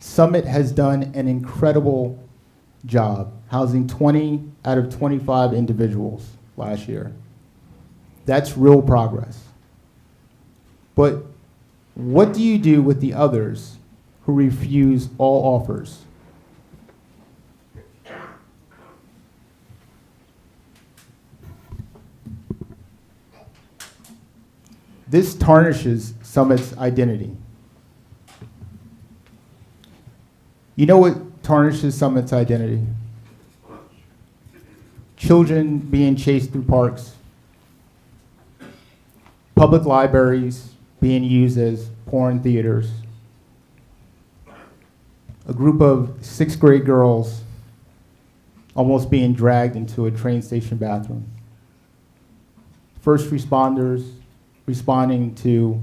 Summit has done an incredible job housing 20 out of 25 individuals last year. That's real progress. But what do you do with the others who refuse all offers? This tarnishes Summit's identity. You know what tarnishes Summit's identity? Children being chased through parks, public libraries being used as porn theaters, a group of 6th grade girls almost being dragged into a train station bathroom, first responders responding to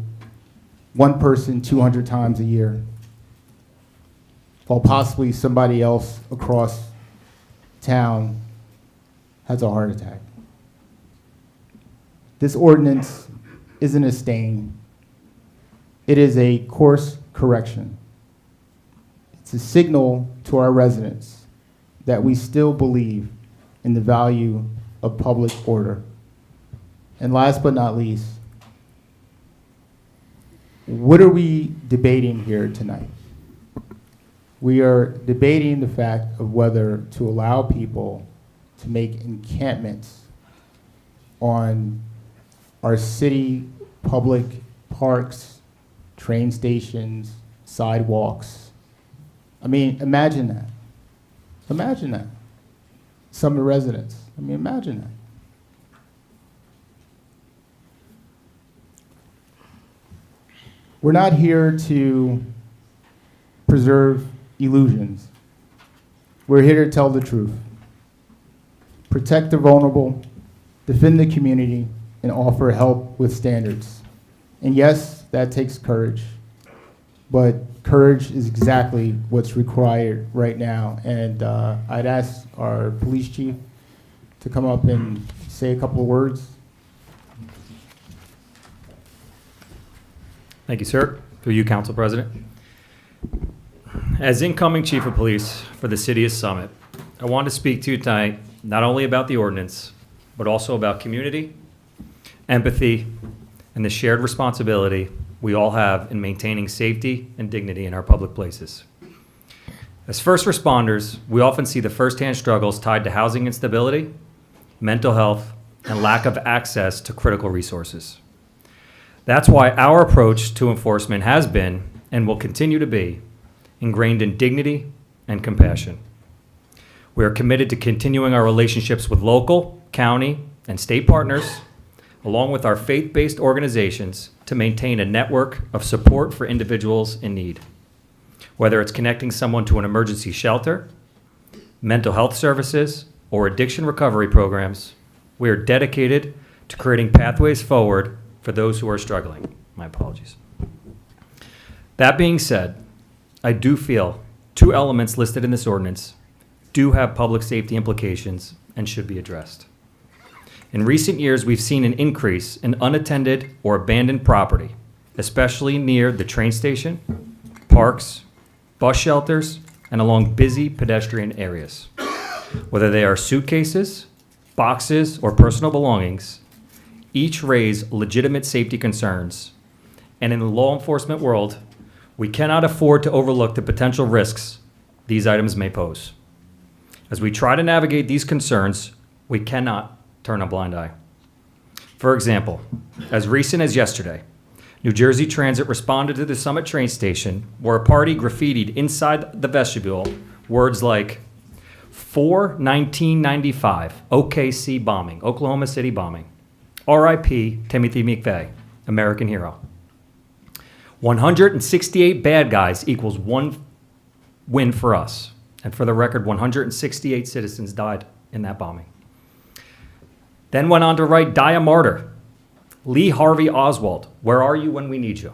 one person 200 times a year, while possibly somebody else across town has a heart attack. This ordinance isn't a stain. It is a course correction. It's a signal to our residents that we still believe in the value of public order. And last but not least, what are we debating here tonight? We are debating the fact of whether to allow people to make encampments on our city public parks, train stations, sidewalks. I mean, imagine that. Imagine that. Some residents. I mean, imagine that. We're not here to preserve illusions. We're here to tell the truth. Protect the vulnerable, defend the community, and offer help with standards. And yes, that takes courage. But courage is exactly what's required right now. And I'd ask our police chief to come up and say a couple of words. Thank you, sir. Through you, Council President. As incoming Chief of Police for the City of Summit, I want to speak to you tonight not only about the ordinance, but also about community, empathy, and the shared responsibility we all have in maintaining safety and dignity in our public places. As first responders, we often see the firsthand struggles tied to housing instability, mental health, and lack of access to critical resources. That's why our approach to enforcement has been, and will continue to be, ingrained in dignity and compassion. We are committed to continuing our relationships with local, county, and state partners, along with our faith-based organizations, to maintain a network of support for individuals in need. Whether it's connecting someone to an emergency shelter, mental health services, or addiction recovery programs, we are dedicated to creating pathways forward for those who are struggling. My apologies. That being said, I do feel two elements listed in this ordinance do have public safety implications and should be addressed. In recent years, we've seen an increase in unattended or abandoned property, especially near the train station, parks, bus shelters, and along busy pedestrian areas. Whether they are suitcases, boxes, or personal belongings, each raise legitimate safety concerns. And in the law enforcement world, we cannot afford to overlook the potential risks these items may pose. As we try to navigate these concerns, we cannot turn a blind eye. For example, as recent as yesterday, New Jersey Transit responded to the Summit train station where a party graffitied inside the vestibule words like, "For 1995 OKC bombing, Oklahoma City bombing. R.I.P. Timothy McVeigh, American hero." 168 bad guys equals one win for us. And for the record, 168 citizens died in that bombing. Then went on to write, "Die a martyr. Lee Harvey Oswald, where are you when we need you?"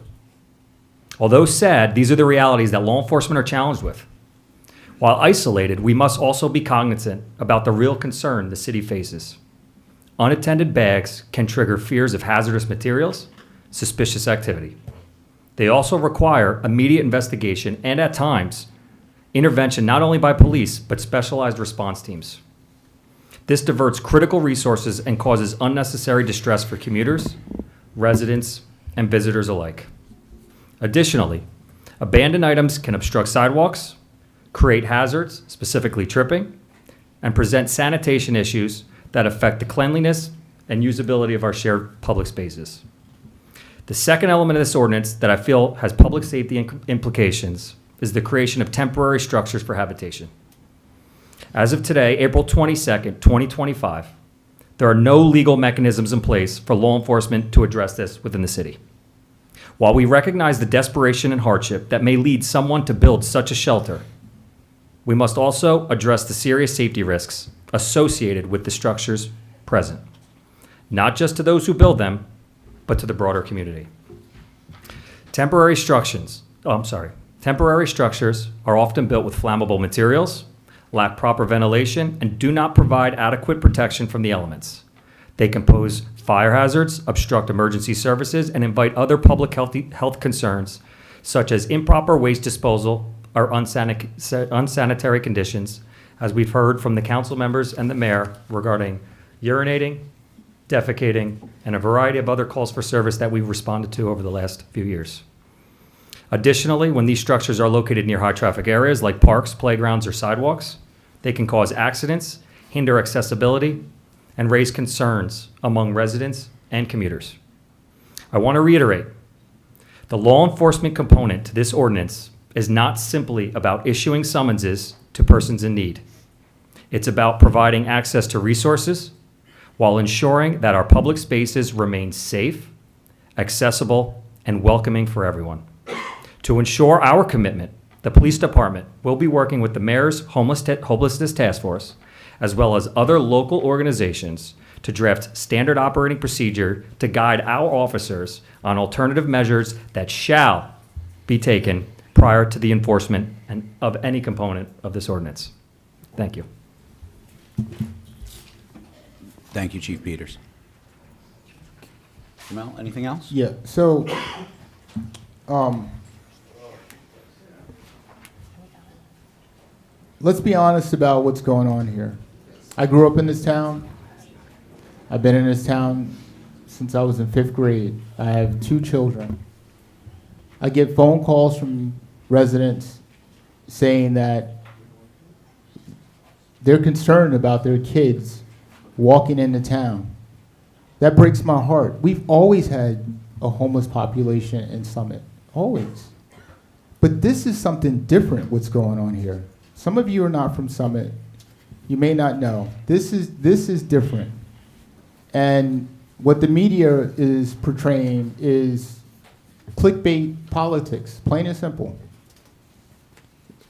Although sad, these are the realities that law enforcement are challenged with. While isolated, we must also be cognizant about the real concern the city faces. Unattended bags can trigger fears of hazardous materials, suspicious activity. They also require immediate investigation and, at times, intervention not only by police, but specialized response teams. This diverts critical resources and causes unnecessary distress for commuters, residents, and visitors alike. Additionally, abandoned items can obstruct sidewalks, create hazards, specifically tripping, and present sanitation issues that affect the cleanliness and usability of our shared public spaces. The second element of this ordinance that I feel has public safety implications is the creation of temporary structures for habitation. As of today, April 22nd, 2025, there are no legal mechanisms in place for law enforcement to address this within the city. While we recognize the desperation and hardship that may lead someone to build such a shelter, we must also address the serious safety risks associated with the structures present, not just to those who build them, but to the broader community. Temporary structures are often built with flammable materials, lack proper ventilation, and do not provide adequate protection from the elements. They can pose fire hazards, obstruct emergency services, and invite other public health concerns, such as improper waste disposal or unsanitary conditions, as we've heard from the council members and the mayor regarding urinating, defecating, and a variety of other calls for service that we've responded to over the last few years. Additionally, when these structures are located near high-traffic areas like parks, playgrounds, or sidewalks, they can cause accidents, hinder accessibility, and raise concerns among residents and commuters. I want to reiterate, the law enforcement component to this ordinance is not simply about issuing summonses to persons in need. It's about providing access to resources while ensuring that our public spaces remain safe, accessible, and welcoming for everyone. To ensure our commitment, the police department will be working with the mayor's homelessness task force, as well as other local organizations, to draft standard operating procedure to guide our officers on alternative measures that shall be taken prior to the enforcement of any component of this ordinance. Thank you. Thank you, Chief Peters. Mel, anything else? Yeah, so, let's be honest about what's going on here. I grew up in this town. I've been in this town since I was in 5th grade. I have 2 children. I get phone calls from residents saying that they're concerned about their kids walking into town. That breaks my heart. We've always had a homeless population in Summit, always. But this is something different, what's going on here. Some of you are not from Summit. You may not know. This is different. And what the media is portraying is clickbait politics, plain and simple.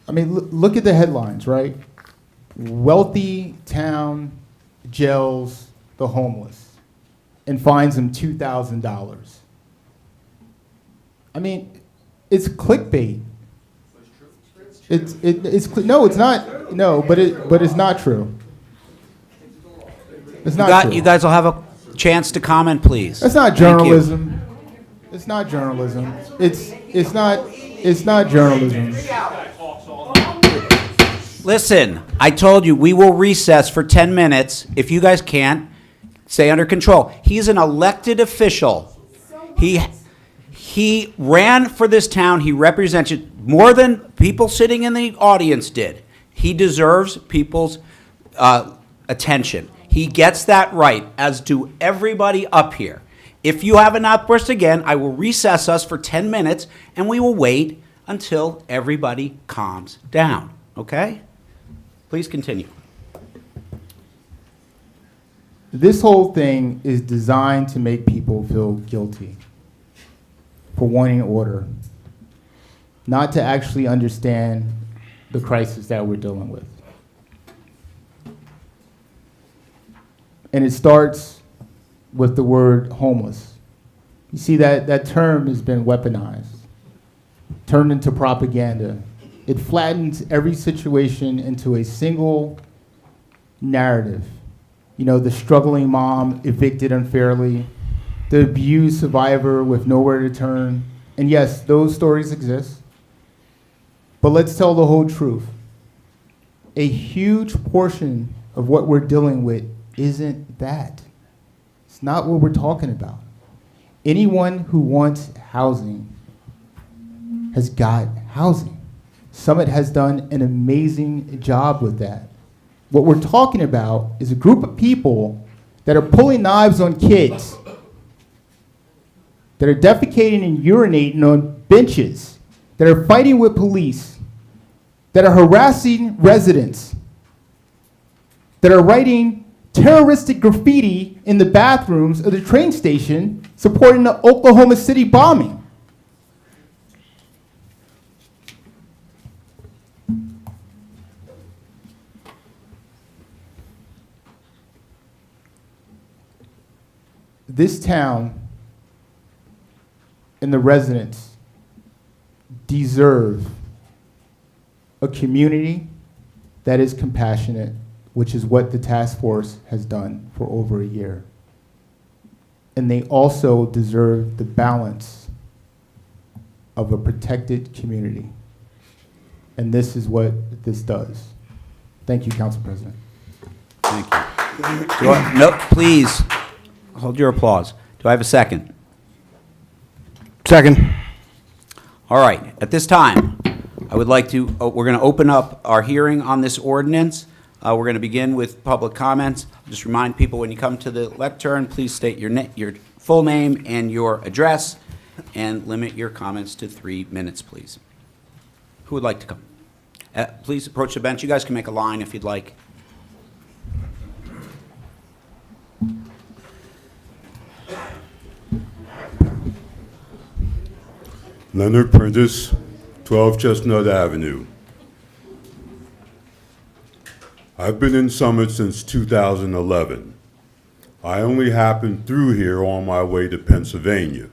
I mean, look at the headlines, right? Wealthy town jails the homeless and fines them $2,000. I mean, it's clickbait. No, it's not. No, but it's not true. It's not true. You guys will have a chance to comment, please. That's not journalism. It's not journalism. It's not journalism. Listen, I told you we will recess for 10 minutes. If you guys can't, stay under control. He's an elected official. He ran for this town. He represented more than people sitting in the audience did. He deserves people's attention. He gets that right, as do everybody up here. If you have an outburst again, I will recess us for 10 minutes, and we will wait until everybody calms down, okay? Please continue. This whole thing is designed to make people feel guilty for wanting order, not to actually understand the crisis that we're dealing with. And it starts with the word homeless. You see, that term has been weaponized, turned into propaganda. It flattens every situation into a single narrative. You know, the struggling mom evicted unfairly, the abused survivor with nowhere to turn. And yes, those stories exist. But let's tell the whole truth. A huge portion of what we're dealing with isn't that. It's not what we're talking about. Anyone who wants housing has got housing. Summit has done an amazing job with that. What we're talking about is a group of people that are pulling knives on kids that are defecating and urinating on benches, that are fighting with police, that are harassing residents, that are writing terroristic graffiti in the bathrooms of the train station supporting the Oklahoma City bombing. This town and the residents deserve a community that is compassionate, which is what the task force has done for over a year. And they also deserve the balance of a protected community. And this is what this does. Thank you, Council President. Thank you. No, please, hold your applause. Do I have a second? Second. All right, at this time, I would like to, we're going to open up our hearing on this ordinance. We're going to begin with public comments. Just remind people when you come to the lectern, please state your full name and your address, and limit your comments to 3 minutes, please. Who would like to come? Please approach the bench. You guys can make a line if you'd like. Leonard Prentice, 12 Chestnut Avenue. I've been in Summit since 2011. I only happened through here on my way to Pennsylvania.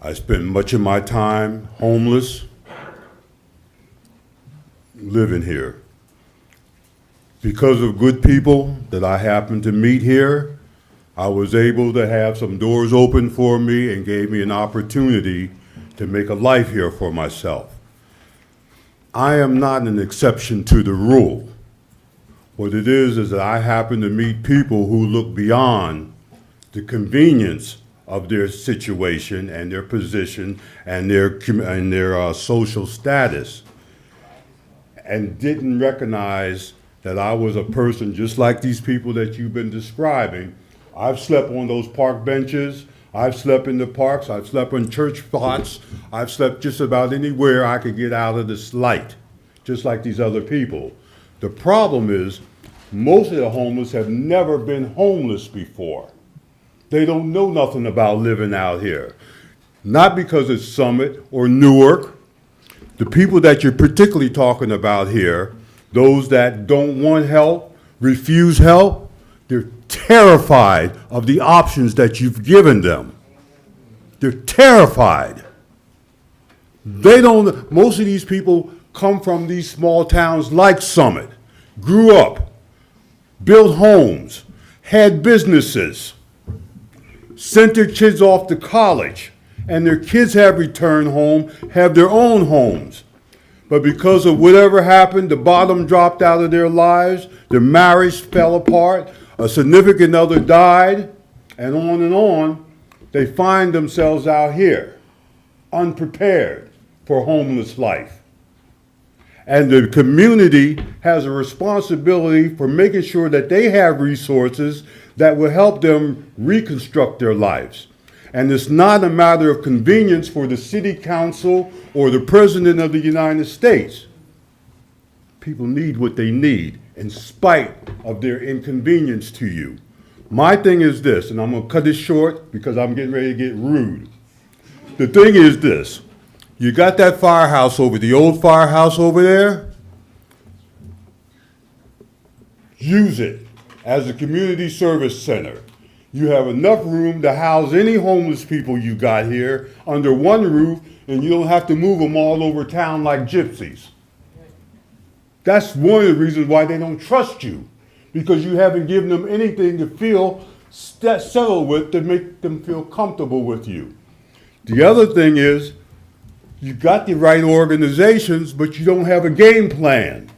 I spent much of my time homeless, living here. Because of good people that I happened to meet here, I was able to have some doors open for me and gave me an opportunity to make a life here for myself. I am not an exception to the rule. What it is that I happen to meet people who look beyond the convenience of their situation and their position and their social status, and didn't recognize that I was a person just like these people that you've been describing. I've slept on those park benches, I've slept in the parks, I've slept on church plots, I've slept just about anywhere I could get out of this light, just like these other people. The problem is, most of the homeless have never been homeless before. They don't know nothing about living out here. Not because it's Summit or Newark. The people that you're particularly talking about here, those that don't want help, refuse help, they're terrified of the options that you've given them. They're terrified. Most of these people come from these small towns like Summit, grew up, built homes, had businesses, sent their kids off to college, and their kids have returned home, have their own homes. But because of whatever happened, the bottom dropped out of their lives, their marriage fell apart, a significant other died, and on, they find themselves out here, unprepared for homeless life. And the community has a responsibility for making sure that they have resources that will help them reconstruct their lives. And it's not a matter of convenience for the city council or the president of the United States. People need what they need in spite of their inconvenience to you. My thing is this, and I'm gonna cut it short because I'm getting ready to get rude. The thing is this, you got that firehouse the old firehouse over there? Use it as a community service center. You have enough room to house any homeless people you got here under one roof, and you don't have to move them all over town like gypsies. That's one of the reasons why they don't trust you, because you haven't given them anything to feel settled with to make them feel comfortable with you. The other thing is, you got the right organizations, but you don't have a game plan.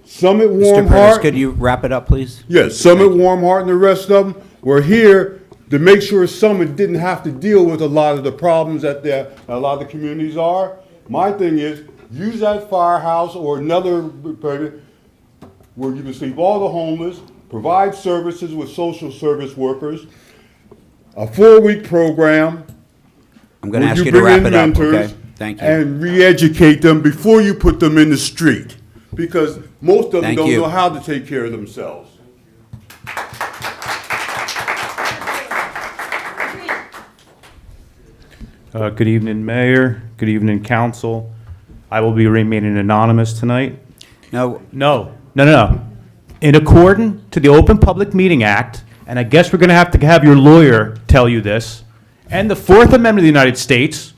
Summit, Warm Mr. Prentice, Heart. could you wrap it up, please? Yes, Summit, Warm Heart, and the rest of them were here to make sure Summit didn't have to deal with a lot of the problems that a lot of the communities are. My thing is, use that firehouse or another where you can sleep all the homeless, provide services with social service workers, a 4-week program. I'm going to Would ask you to bring wrap in it up, okay? mentors Thank you. And re-educate them before you put them in the street, because most of them Thank don't you. know how to take care of themselves. Good evening, Mayor. Good evening, Council. I will be remaining anonymous tonight. No, No. In accordance to the Open Public Meeting Act, and I guess we're going to have your lawyer tell you this, and the Fourth Amendment of the United States,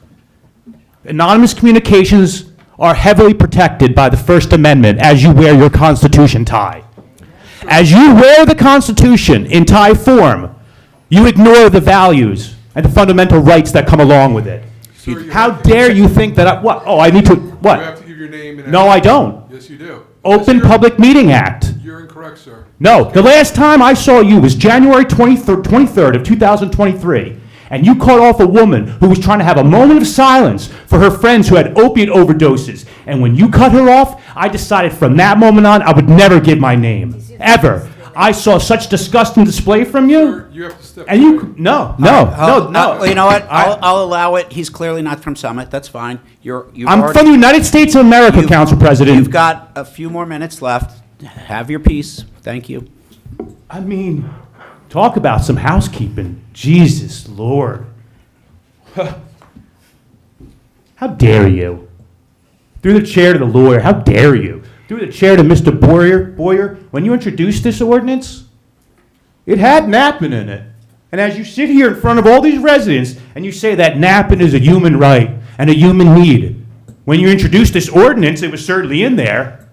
anonymous communications are heavily protected by the First Amendment as you wear your Constitution tie. As you wear the Constitution in tie form, you ignore the values and the fundamental rights that come along with it. How dare you think that what? Oh, I need to, what? You have to give your name and No, I don't. Yes, you do. Open Public Meeting Act. You're incorrect, sir. No, the last time I saw you was January 23rd of 2023, and you cut off a woman who was trying to have a moment of silence for her friends who had opiate overdoses. And when you cut her off, I decided from that moment on I would never give my name, ever. I saw such disgusting display from you. Sir, you have to step And away. you, no. You know what? I'll allow it. He's clearly not from Summit. That's fine. I'm from the United States of America, You've- Council President. You've got a few more minutes left. Have your piece. Thank you. I mean, talk about some housekeeping. Jesus Lord. How dare you? Through the chair to the lawyer, how dare you? Through the chair to Mr. Boyer, when you introduced this ordinance, it had napping in it. And as you sit here in front of all these residents and you say that napping is a human right and a human need, when you introduced this ordinance, it was certainly in there.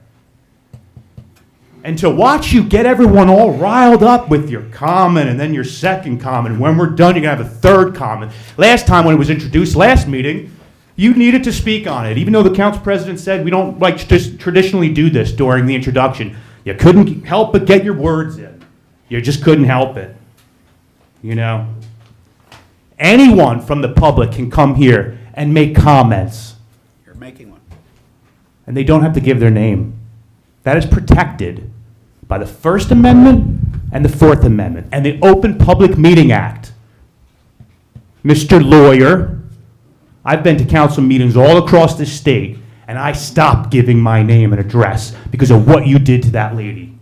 And to watch you get everyone all riled up with your comment and then your second comment, when we're done, you're going to have a third comment. Last time when it was introduced last meeting, you needed to speak on it, even though the council president said we don't like to traditionally do this during the introduction. You couldn't help but get your words in. You just couldn't help it. You know? Anyone from the public can come here and make comments, You're making one. and they don't have to give their name. That is protected by the First Amendment and the Fourth Amendment and the Open Public Meeting Act. Mr. Lawyer, I've been to council meetings all across this state, and I stopped giving my name and address because of what you did to that lady.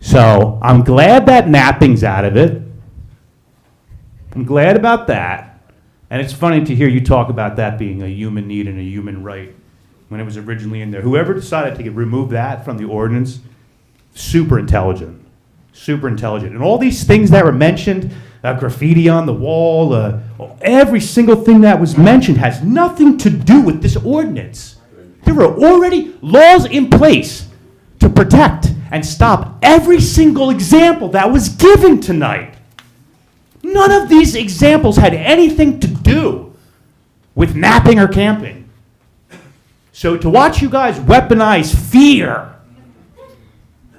So I'm glad that napping's out of it. I'm glad about that. And it's funny to hear you talk about that being a human need and a human right when it was originally in there. Whoever decided to remove that from the ordinance, super intelligent. Super intelligent. And all these things that were mentioned, graffiti on the wall, every single thing that was mentioned has nothing to do with this ordinance. There were already laws in place to protect and stop every single example that was given tonight. None of these examples had anything to do with napping or camping. So to watch you guys weaponize fear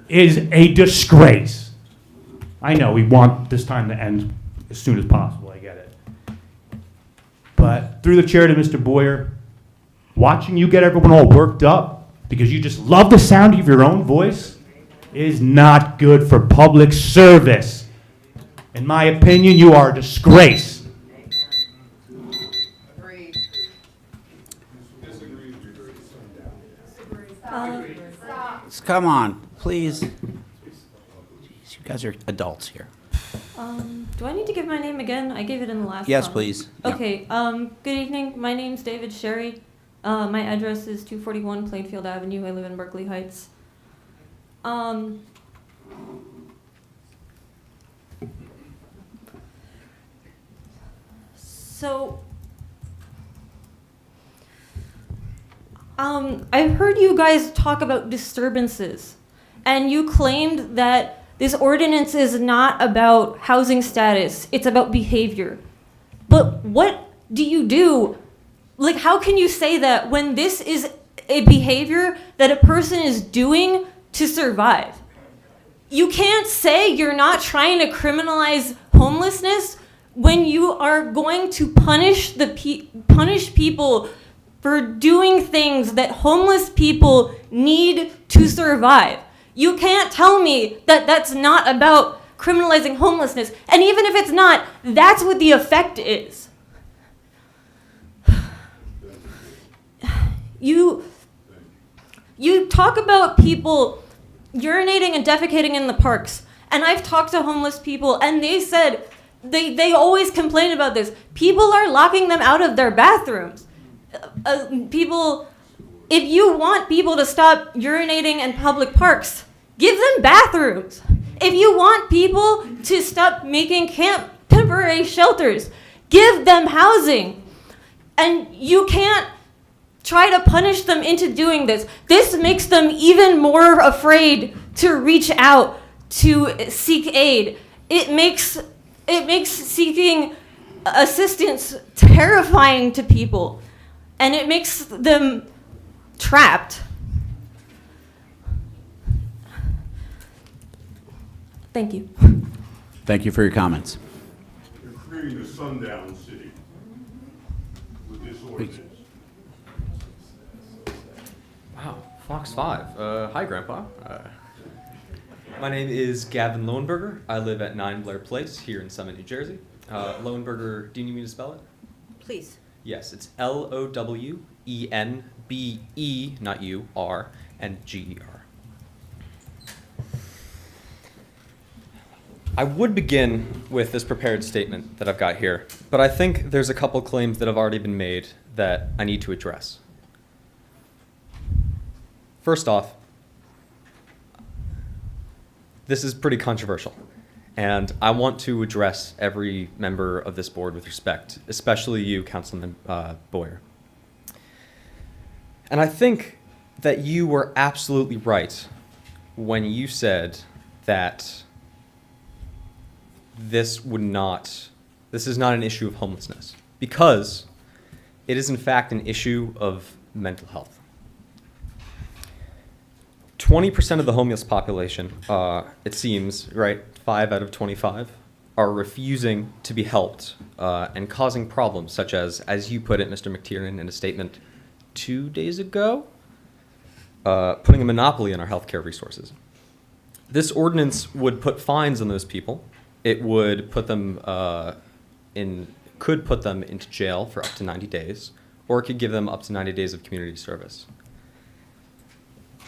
is a disgrace. I know we want this time to end as soon as possible, I get it. But through the chair to Mr. Boyer, watching you get everyone all worked up because you just love the sound of your own voice is not good for public service. In my opinion, you are a disgrace. Come on, please. Jeez, you guys are adults here. Do I need to give my name again? I gave it in the last Yes, one. please. Yeah. Okay, good evening. My name's David Sherry. My address is 241 Plainfield Avenue. I live in Berkeley Heights. So, I've heard you guys talk about disturbances, and you claimed that this ordinance is not about housing status, it's about behavior. But what do you do? Like, how can you say that when this is a behavior that a person is doing to survive? You can't say you're not trying to criminalize homelessness when you are going to punish punish people for doing things that homeless people need to survive. You can't tell me that that's not about criminalizing homelessness. And even if it's not, that's what the effect is. You talk about people urinating and defecating in the parks. And I've talked to homeless people, and they said they always complain about this. People are locking them out of their bathrooms. If you want people to stop urinating in public parks, give them bathrooms. If you want people to stop making temporary shelters, give them housing. And you can't try to punish them into doing this. This makes them even more afraid to reach out to seek aid. It makes seeking assistance terrifying to people, and it makes them trapped. Thank you. Thank you for your comments. You're creating a sundown city with this ordinance. Wow, Fox 5. Hi, Grandpa. My name is Gavin Lowenberger. I live at 9 Blair Place here in Summit, New Jersey. Lowenberger, do you need me to spell it? Please. Yes, it's Lowenbe, not U, R, and G-E-R. I would begin with this prepared statement that I've got here, but I think there's a couple claims that have already been made that I need to address. First off, this is pretty controversial, and I want to address every member of this board with respect, especially you, Councilman Boyer. And I think that you were absolutely right when you said that this is not an issue of homelessness, because it is in fact an issue of mental health. 20% of the homeless population, it seems, right, 5 out of 25, are refusing to be helped and causing problems such as you put it, Mr. McTiernan, in a statement 2 days ago, putting a monopoly on our healthcare resources. This ordinance would put fines on those people. It would put them could put them into jail for up to 90 days, or it could give them up to 90 days of community service.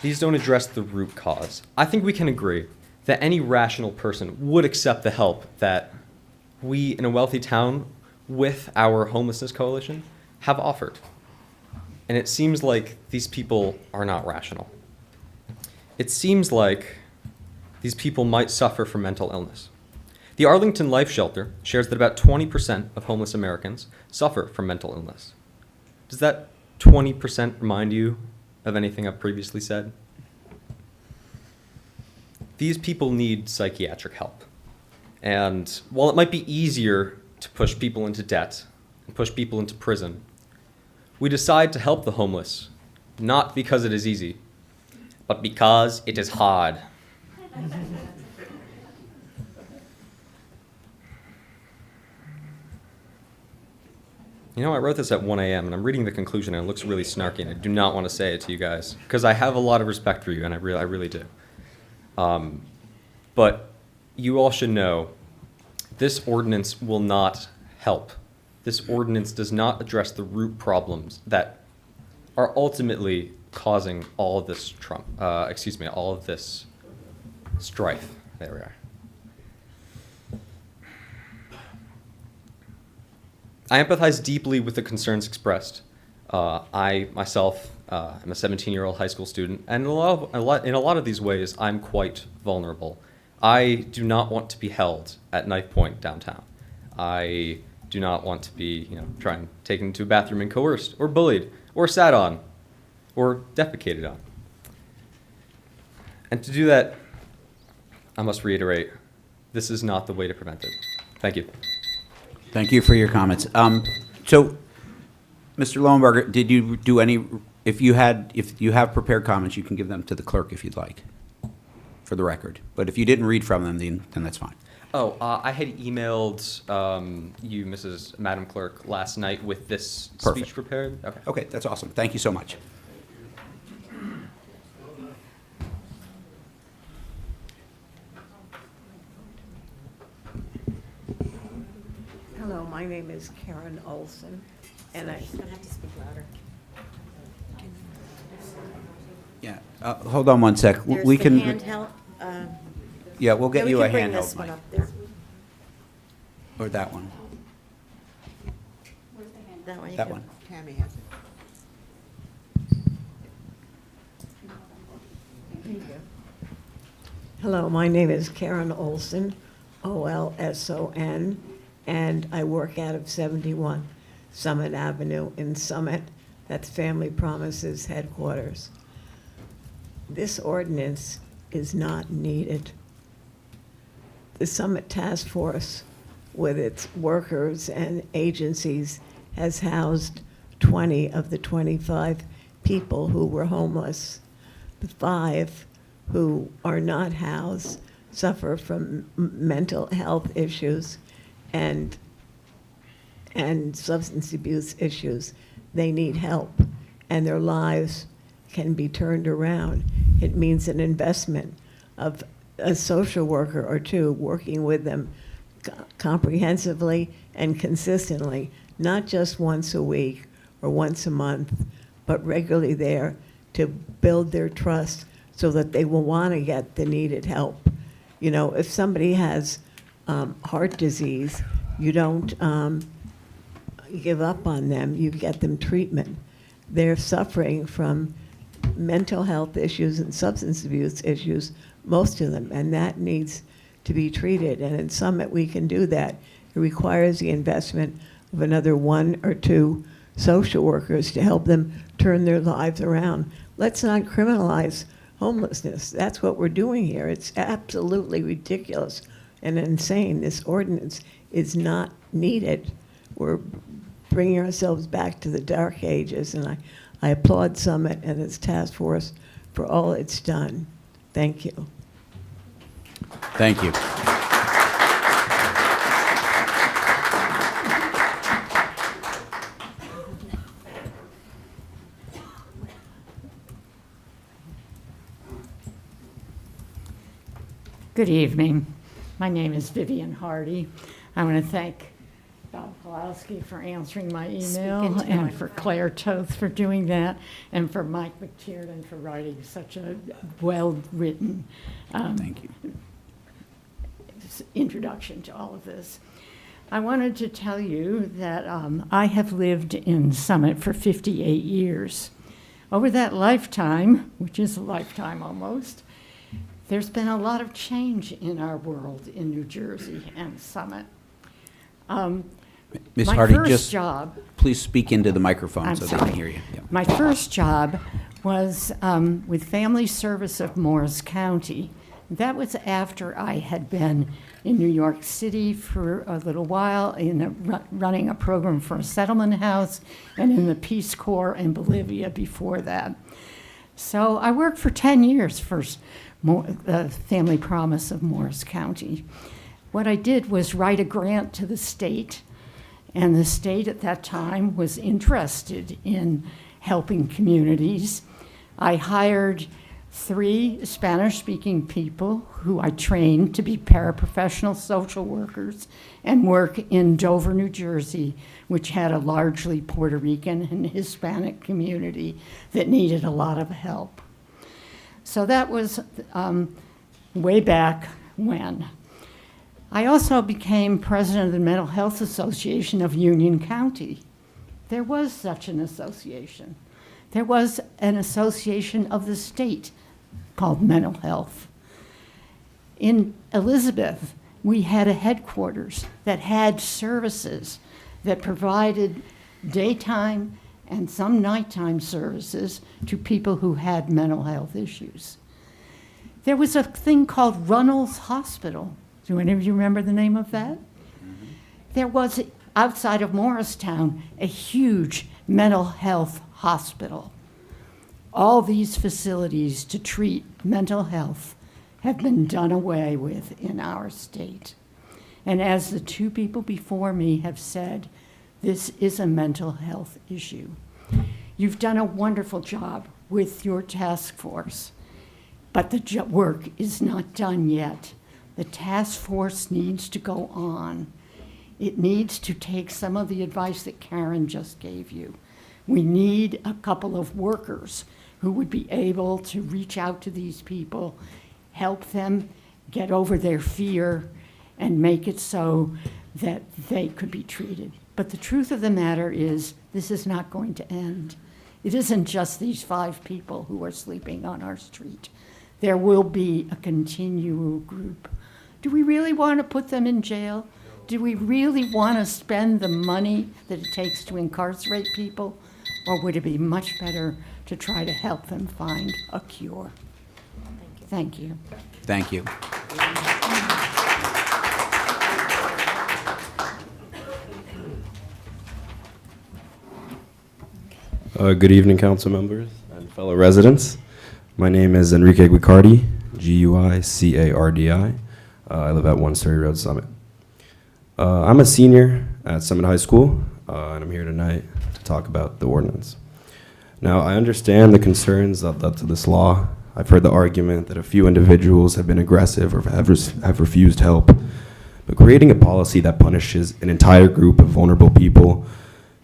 These don't address the root cause. I think we can agree that any rational person would accept the help that we in a wealthy town with our homelessness coalition have offered. And it seems like these people are not rational. It seems like these people might suffer from mental illness. The Arlington Life Shelter shares that about 20% of homeless Americans suffer from mental illness. Does that 20% remind you of anything I've previously said? These people need psychiatric help. And while it might be easier to push people into debt and push people into prison, we decide to help the homeless, not because it is easy, but because it is hard. You know, I wrote this at 1 a.m. and I'm reading the conclusion and it looks really snarky and I do not want to say it to you guys because I have a lot of respect for you and I really do. But you all should know this ordinance will not help. This ordinance does not address the root problems that are ultimately causing all of this all of this strife. There we are. I empathize deeply with the concerns expressed. I myself am a 17-year-old high school student, and in a lot of these ways, I'm quite vulnerable. I do not want to be held at knife point downtown. I do not want to be, taken into a bathroom and coerced, or bullied, or sat on, or defecated on. And to do that, I must reiterate, this is not the way to prevent it. Thank you. Thank you for your comments. So, Mr. Lowenberger, did you do any, if you have prepared comments, you can give them to the clerk if you'd like, for the record. But if you didn't read from them, then that's fine. Oh, I had emailed you, Madam Clerk, last night with this Perfect. speech prepared. Okay. Okay, that's awesome. Thank you so much. name is Karen Olson, and I. You're gonna have to speak louder. Yeah, hold on one sec. There's We the can, handheld. yeah, we'll get you a We can bring this handheld one mic. up there. Or that one. That one. you That can- one. Tammy has it. Hello, my name is Karen Olson, Olson, and I work out of 71 Summit Avenue in Summit. That's Family Promises headquarters. This ordinance is not needed. The Summit Task Force, with its workers and agencies, has housed 20 of the 25 people who were homeless. The 5 who are not housed suffer from mental health issues and substance abuse issues. They need help, and their lives can be turned around. It means an investment of a social worker or two working with them comprehensively and consistently, not just once a week or once a month, but regularly there to build their trust so that they will want to get the needed help. You know, if somebody has heart disease, you don't give up on them, you get them treatment. They're suffering from mental health issues and substance abuse issues, most of them, and that needs to be treated. And in Summit, we can do that. It requires the investment of another 1 or 2 social workers to help them turn their lives around. Let's not criminalize homelessness. That's what we're doing here. It's absolutely ridiculous and insane. This ordinance is not needed. We're bringing ourselves back to the dark ages, and I applaud Summit and its task force for all it's done. Thank you. Thank you. Good evening. My name is Vivian Hardy. I want to thank Bob Pawlowski for answering my email, into the and microphone. for Claire Toth for doing that, and for Mike McTiernan for writing such a well-written Thank you. introduction to all of this. I wanted to tell you that I have lived in Summit for 58 years. Over that lifetime, which is a lifetime almost, there's been a lot of change in our world in New Jersey and Summit. Ms. My Hardy, first just job, please speak into the microphone I'm so they sorry. can hear you. Yeah. My first job was with Family Service of Morris County. That was after I had been in New York City for a little while running a program for a settlement house, and in the Peace Corps in Bolivia before that. So I worked for 10 years for Family Promise of Morris County. What I did was write a grant to the state, and the state at that time was interested in helping communities. I hired 3 Spanish-speaking people who I trained to be paraprofessional social workers and work in Dover, New Jersey, which had a largely Puerto Rican and Hispanic community that needed a lot of help. So that was way back when. I also became president of the Mental Health Association of Union County. There was such an association. There was an association of the state called Mental Health. In Elizabeth, we had a headquarters that had services that provided daytime and some nighttime services to people who had mental health issues. There was a thing called Runnels Hospital. Do any of you remember the name of that? There was, outside of Morristown, a huge mental health hospital. All these facilities to treat mental health have been done away with in our state. And as the 2 people before me have said, this is a mental health issue. You've done a wonderful job with your task force, but the work is not done yet. The task force needs to go on. It needs to take some of the advice that Karen just gave you. We need a couple of workers who would be able to reach out to these people, help them get over their fear, and make it so that they could be treated. But the truth of the matter is, this is not going to end. It isn't just these 5 people who are sleeping on our street. There will be a continual group. Do we really want to put them in jail? Do we really want to spend the money that it takes to incarcerate people? Or would it be much better to try to help them find a cure? Thank you. Thank you. Good evening, council members and fellow residents. My name is Enrique Guicardi, Guicardi. I live at 1 Surrey Road, Summit. I'm a senior at Summit High School, and I'm here tonight to talk about the ordinance. Now, I understand the concerns that led to this law. I've heard the argument that a few individuals have been aggressive or have refused help. But creating a policy that punishes an entire group of vulnerable people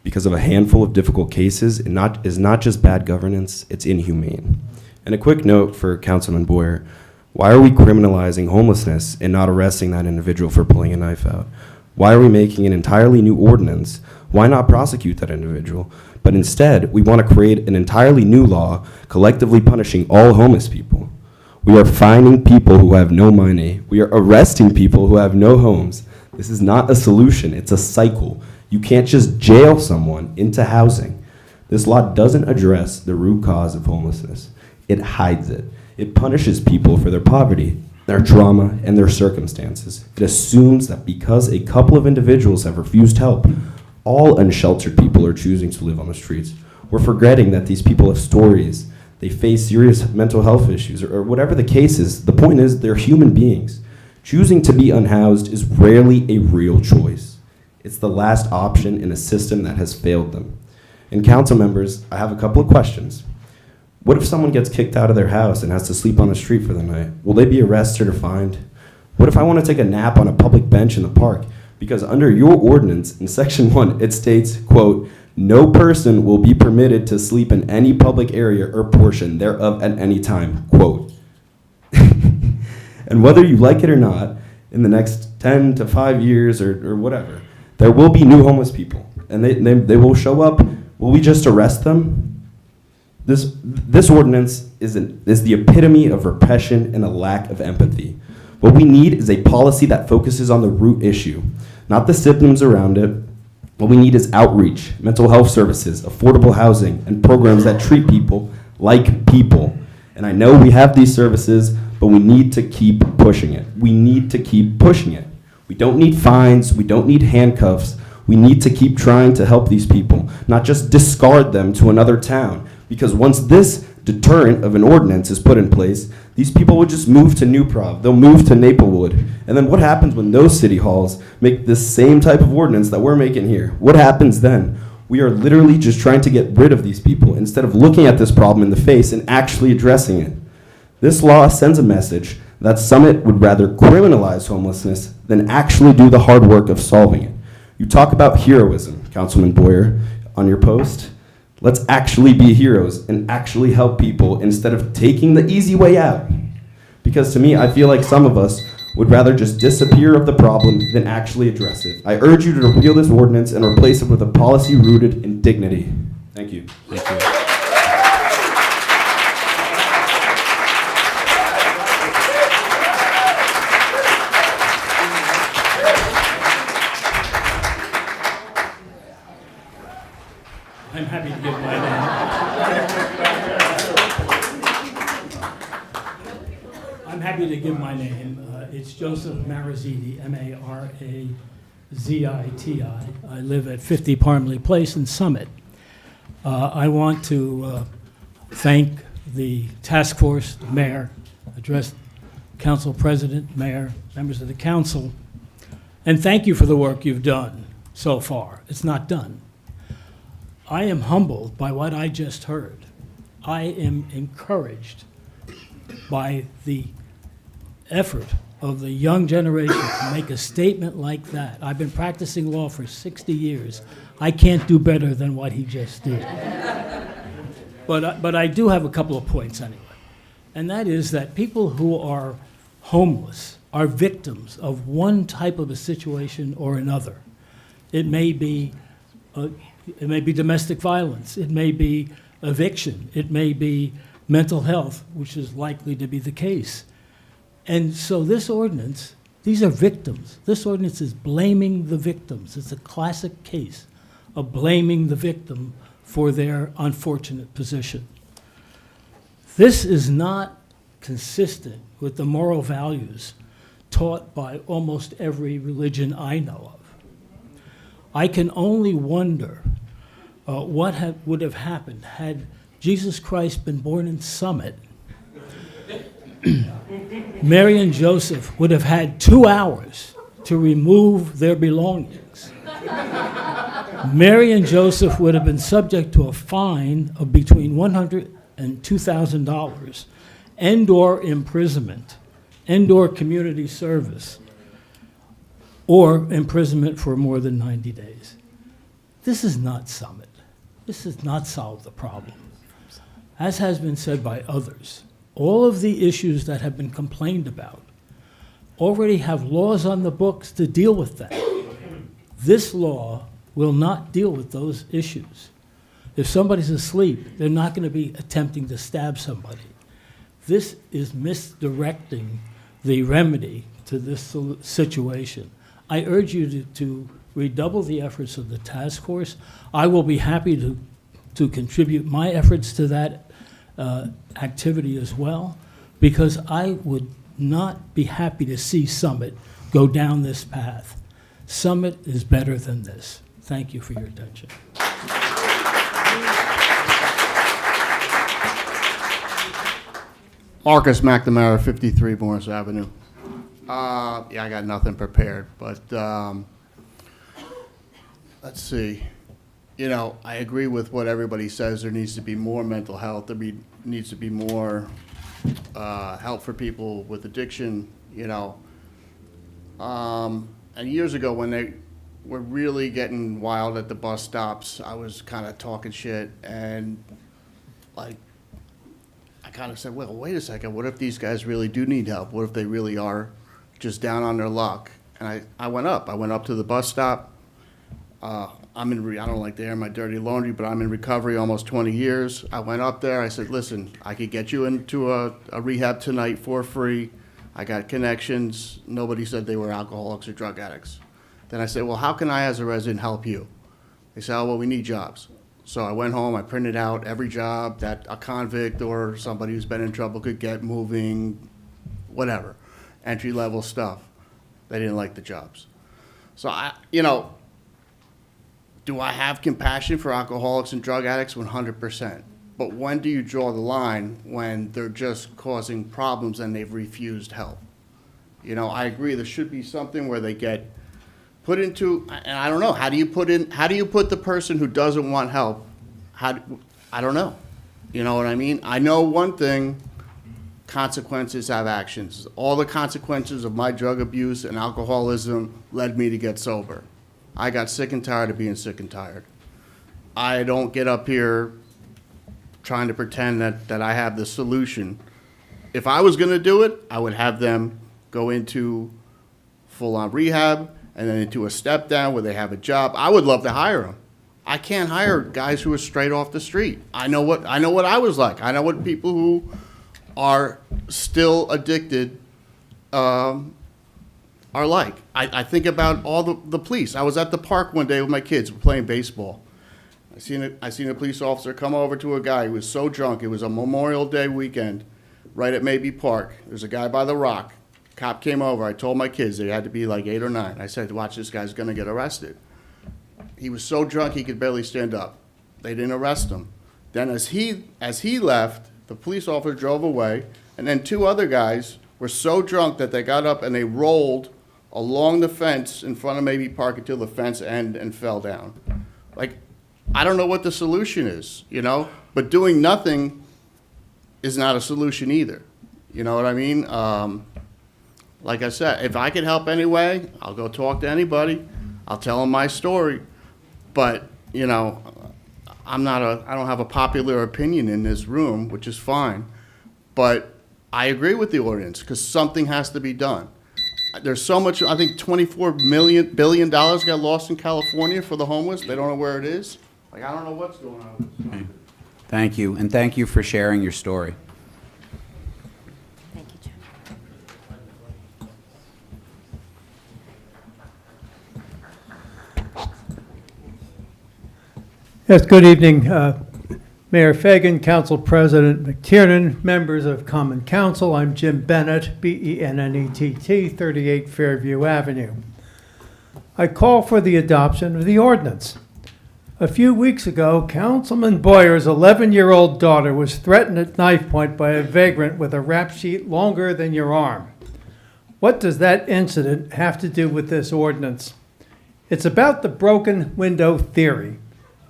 because of a handful of difficult cases is not just bad governance, it's inhumane. And a quick note for Councilman Boyer, why are we criminalizing homelessness and not arresting that individual for pulling a knife out? Why are we making an entirely new ordinance? Why not prosecute that individual? But instead, we want to create an entirely new law collectively punishing all homeless people. We are fining people who have no money. We are arresting people who have no homes. This is not a solution, it's a cycle. You can't just jail someone into housing. This law doesn't address the root cause of homelessness. It hides it. It punishes people for their poverty, their trauma, and their circumstances. It assumes that because a couple of individuals have refused help, all unsheltered people are choosing to live on the streets. We're forgetting that these people have stories. They face serious mental health issues, or whatever the case is. The point is, they're human beings. Choosing to be unhoused is rarely a real choice. It's the last option in a system that has failed them. And council members, I have a couple of questions. What if someone gets kicked out of their house and has to sleep on the street for the night? Will they be arrested or fined? What if I want to take a nap on a public bench in the park? Because under your ordinance, in section 1, it states, quote, no person will be permitted to sleep in any public area or portion thereof at any time, quote. And whether you like it or not, in the next 10 to 5 years or whatever, there will be new homeless people, and they will show up. Will we just arrest them? This ordinance is the epitome of repression and a lack of empathy. What we need is a policy that focuses on the root issue, not the symptoms around it. What we need is outreach, mental health services, affordable housing, and programs that treat people like people. And I know we have these services, but we need to keep pushing it. We need to keep pushing it. We don't need fines, we don't need handcuffs. We need to keep trying to help these people, not just discard them to another town. Because once this deterrent of an ordinance is put in place, these people will just move to New Prov, they'll move to Maplewood. And then what happens when those city halls make this same type of ordinance that we're making here? What happens then? We are literally just trying to get rid of these people instead of looking at this problem in the face and actually addressing it. This law sends a message that Summit would rather criminalize homelessness than actually do the hard work of solving it. You talk about heroism, Councilman Boyer, on your post. Let's actually be heroes and actually help people instead of taking the easy way out. Because to me, I feel like some of us would rather just disappear of the problem than actually address it. I urge you to repeal this ordinance and replace it with a policy rooted in dignity. Thank you. Thank you. I'm happy to give my name. I'm happy to give my name. It's Joseph Maraziti, Maraziti. I live at 50 Parmley Place in Summit. I want to thank the task force, the mayor, address council president, mayor, members of the council, and thank you for the work you've done so far. It's not done. I am humbled by what I just heard. I am encouraged by the effort of the young generation to make a statement like that. I've been practicing law for 60 years. I can't do better than what he just did. But I do have a couple of points anyway. And that is that people who are homeless are victims of one type of a situation or another. It may be domestic violence. It may be eviction. It may be mental health, which is likely to be the case. And so this ordinance, these are victims. This ordinance is blaming the victims. It's a classic case of blaming the victim for their unfortunate position. This is not consistent with the moral values taught by almost every religion I know of. I can only wonder what would have happened had Jesus Christ been born in Summit. Mary and Joseph would have had 2 hours to remove their belongings. Mary and Joseph would have been subject to a fine of between $100 and $2,000 and/or imprisonment and/or community service or imprisonment for more than 90 days. This is not Summit. This does not solve the problem. As has been said by others, all of the issues that have been complained about already have laws on the books to deal with that. This law will not deal with those issues. If somebody's asleep, they're not going to be attempting to stab somebody. This is misdirecting the remedy to this situation. I urge you to redouble the efforts of the task force. I will be happy to contribute my efforts to that activity as well, because I would not be happy to see Summit go down this path. Summit is better than this. Thank you for your attention. Marcus McNamara, 53 Morris Avenue. Yeah, I got nothing prepared, but let's see. You know, I agree with what everybody says. There needs to be more mental health. There needs to be more help for people with addiction, you know. And years ago when they were really getting wild at the bus stops, I was kind of talking shit, and like, I kind of said, well, wait a second, what if these guys really do need help? What if they really are just down on their luck? And I went up to the bus stop. I don't like to air my dirty laundry, but I'm in recovery almost 20 years. I went up there, I said, listen, I could get you into a rehab tonight for free. I got connections. Nobody said they were alcoholics or drug addicts. Then I said, well, how can I as a resident help you? They said, oh, well, we need jobs. So I went home, I printed out every job that a convict or somebody who's been in trouble could get, moving, whatever, entry-level stuff. They didn't like the jobs. So, do I have compassion for alcoholics and drug addicts? 100%. But when do you draw the line when they're just causing problems and they've refused help? You know, I agree there should be something where they get put into, and I don't know, how do you put the person who doesn't want help? I don't know. You know what I mean? I know one thing, consequences have actions. All the consequences of my drug abuse and alcoholism led me to get sober. I got sick and tired of being sick and tired. I don't get up here trying to pretend that I have the solution. If I was going to do it, I would have them go into full-on rehab and then into a step down where they have a job. I would love to hire them. I can't hire guys who are straight off the street. I know what I was like. I know what people who are still addicted are like. I think about all the police. I was at the park one day with my kids playing baseball. I seen a police officer come over to a guy who was so drunk. It was a Memorial Day weekend right at Maybe Park. There's a guy by the rock. Cop came over. I told my kids, they had to be like 8 or 9. I said, watch, this guy's going to get arrested. He was so drunk he could barely stand up. They didn't arrest him. Then as he left, the police officer drove away, and then 2 other guys were so drunk that they got up and they rolled along the fence in front of Maybe Park until the fence ended and fell down. Like, I don't know what the solution is, you know? But doing nothing is not a solution either. You know what I mean? Like I said, if I can help anyway, I'll go talk to anybody. I'll tell them my story. But, you know, I don't have a popular opinion in this room, which is fine. But I agree with the ordinance because something has to be done. There's so much, I think $24 billion got lost in California for the homeless. They don't know where it is. Like, I don't know what's going on with this. Thank you, and thank you for sharing your story. Thank you, Jen. Yes, good evening, Mayor Fagan, Council President McTiernan, members of Common Council. I'm Jim Bennett, B-E-N-N-E-T-T, 38 Fairview Avenue. I call for the adoption of the ordinance. A few weeks ago, Councilman Boyer's 11-year-old daughter was threatened at knife point by a vagrant with a rap sheet longer than your arm. What does that incident have to do with this ordinance? It's about the broken window theory.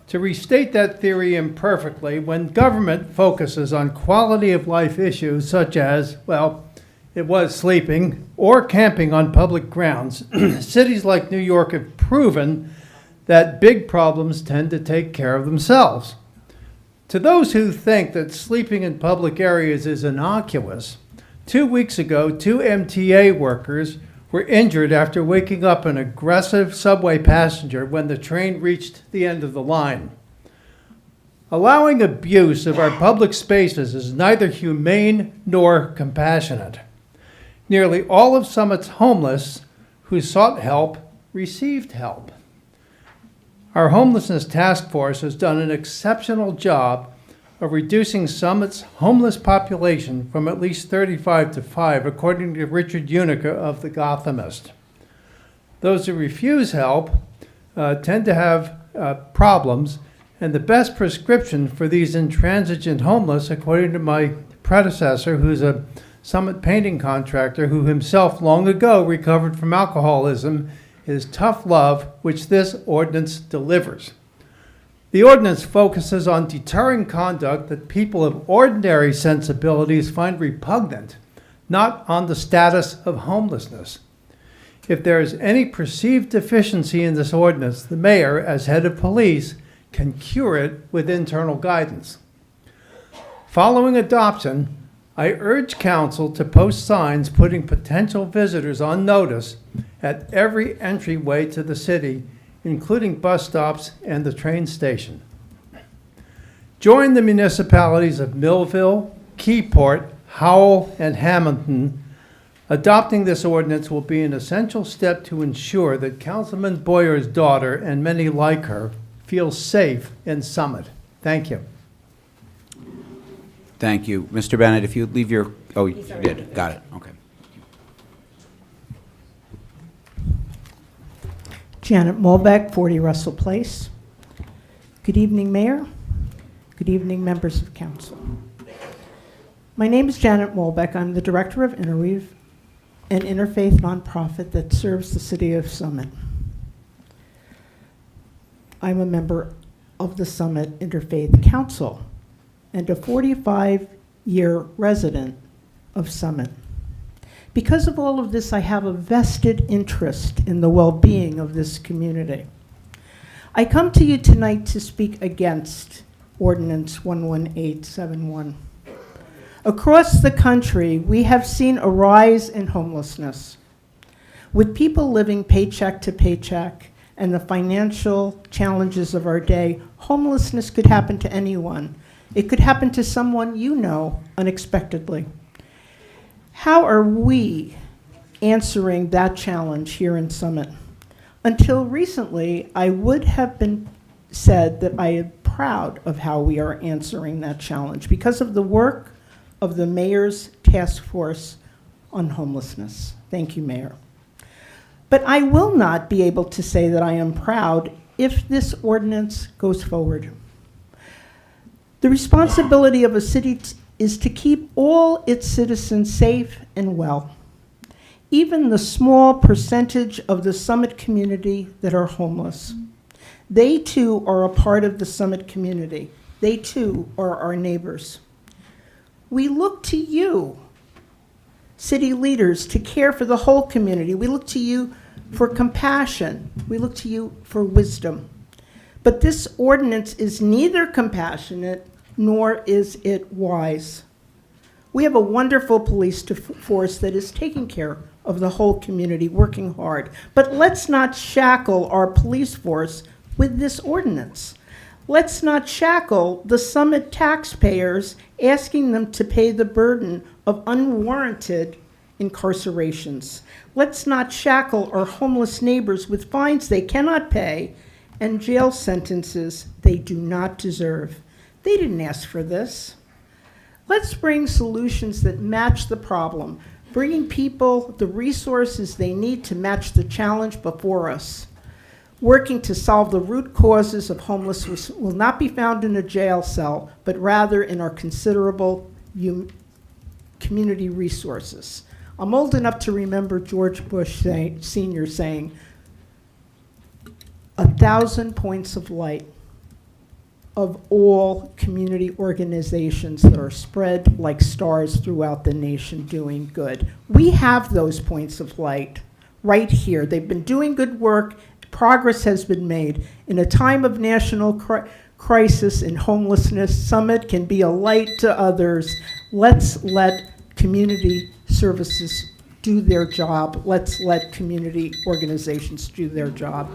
To restate that theory imperfectly, when government focuses on quality of life issues such as, well, it was sleeping or camping on public grounds, cities like New York have proven that big problems tend to take care of themselves. To those who think that sleeping in public areas is innocuous, 2 weeks ago, 2 MTA workers were injured after waking up an aggressive subway passenger when the train reached the end of the line. Allowing abuse of our public spaces is neither humane nor compassionate. Nearly all of Summit's homeless who sought help received help. Our homelessness task force has done an exceptional job of reducing Summit's homeless population from at least 35 to 5, according to Richard Unica of The Gothamist. Those who refuse help tend to have problems, and the best prescription for these intransigent homeless, according to my predecessor, who's a Summit painting contractor who himself long ago recovered from alcoholism, is tough love, which this ordinance delivers. The ordinance focuses on deterring conduct that people of ordinary sensibilities find repugnant, not on the status of homelessness. If there is any perceived deficiency in this ordinance, the mayor, as head of police, can cure it with internal guidance. Following adoption, I urge council to post signs putting potential visitors on notice at every entryway to the city, including bus stops and the train station. Join the municipalities of Millville, Keyport, Howell, and Hamilton. Adopting this ordinance will be an essential step to ensure that Councilman Boyer's daughter and many like her feel safe in Summit. Thank you. Thank you. Mr. Bennett, if you leave your, oh, you did, got it, okay. Janet Molbeck, 40 Russell Place. Good evening, Mayor. Good evening, members of council. My name is Janet Molbeck. I'm the Director of Interweave, an interfaith nonprofit that serves the city of Summit. I'm a member of the Summit Interfaith Council and a 45-year resident of Summit. Because of all of this, I have a vested interest in the well-being of this community. I come to you tonight to speak against Ordinance 11871. Across the country, we have seen a rise in homelessness, with people living paycheck to paycheck and the financial challenges of our day. Homelessness could happen to anyone. It could happen to someone you know unexpectedly. How are we answering that challenge here in Summit? Until recently, I would have been said that I am proud of how we are answering that challenge because of the work of the Mayor's Task Force on Homelessness. Thank you, Mayor. But I will not be able to say that I am proud if this ordinance goes forward. The responsibility of a city is to keep all its citizens safe and well, even the small percentage of the Summit community that are homeless. They too are a part of the Summit community. They too are our neighbors. We look to you city leaders to care for the whole community. We look to you for compassion. We look to you for wisdom. But this ordinance is neither compassionate nor is it wise. We have a wonderful police force that is taking care of the whole community, working hard. But let's not shackle our police force with this ordinance. Let's not shackle the Summit taxpayers, asking them to pay the burden of unwarranted incarcerations. Let's not shackle our homeless neighbors with fines they cannot pay and jail sentences they do not deserve. They didn't ask for this. Let's bring solutions that match the problem, bringing people the resources they need to match the challenge before us. Working to solve the root causes of homelessness will not be found in a jail cell, but rather in our considerable community resources. I'm old enough to remember George Bush Sr. saying, 1,000 points of light of all community organizations that are spread like stars throughout the nation doing good. We have those points of light right here. They've been doing good work. Progress has been made. In a time of national crisis and homelessness, Summit can be a light to others. Let's let community services do their job. Let's let community organizations do their job.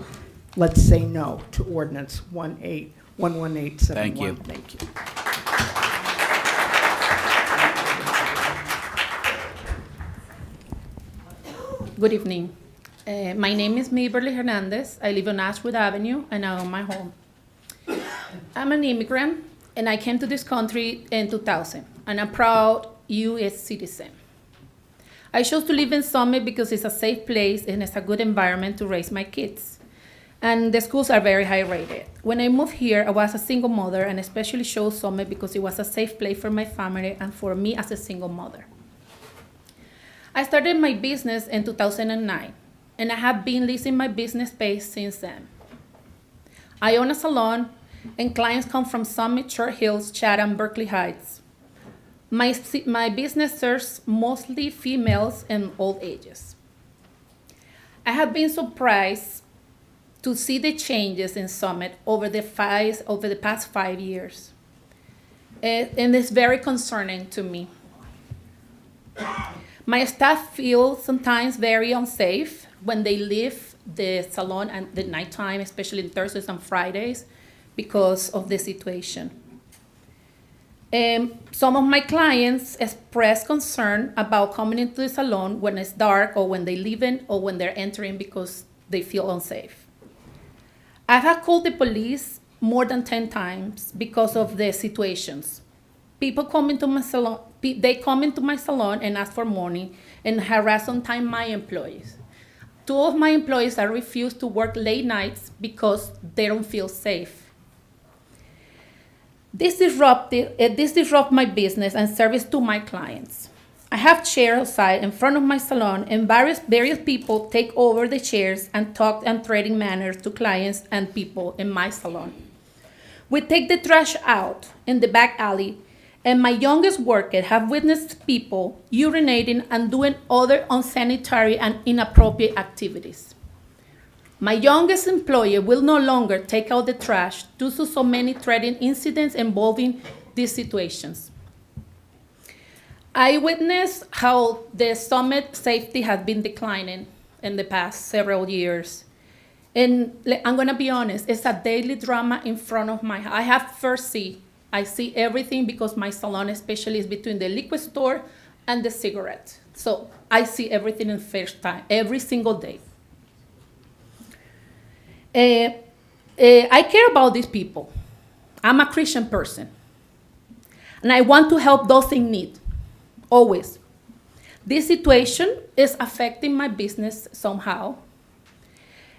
Let's say no to Ordinance 11871. Thank you. Thank you. Good evening. My name is Maberly Hernandez. I live on Ashwood Avenue, and I own my home. I'm an immigrant, and I came to this country in 2000, and I'm a proud U.S. citizen. I chose to live in Summit because it's a safe place and it's a good environment to raise my kids. And the schools are very high rated. When I moved here, I was a single mother and especially chose Summit because it was a safe place for my family and for me as a single mother. I started my business in 2009, and I have been leasing my business space since then. I own a salon, and clients come from Summit, Church Hills, Chatham, Berkeley Heights. My business serves mostly females and old ages. I have been surprised to see the changes in Summit over the past 5 years. And it's very concerning to me. My staff feel sometimes very unsafe when they leave the salon at the nighttime, especially on Thursdays and Fridays, because of the situation. Some of my clients express concern about coming into the salon when it's dark or when they leave in or when they're entering because they feel unsafe. I have called the police more than 10 times because of the situations. People come into my salon, they come into my salon and ask for money and harass sometimes my employees. 2 of my employees are refused to work late nights because they don't feel safe. This disrupts my business and service to my clients. I have chairs outside in front of my salon, and various people take over the chairs and talk and threaten manners to clients and people in my salon. We take the trash out in the back alley, and my youngest worker have witnessed people urinating and doing other unsanitary and inappropriate activities. My youngest employee will no longer take out the trash due to so many threatening incidents involving these situations. I witnessed how the Summit safety has been declining in the past several years. And I'm gonna be honest, it's a daily drama in front of my house. I have first see. I see everything because my salon especially is between the liquor store and the cigarette. So I see everything in first time, every single day. I care about these people. I'm a Christian person. And I want to help those in need, always. This situation is affecting my business somehow.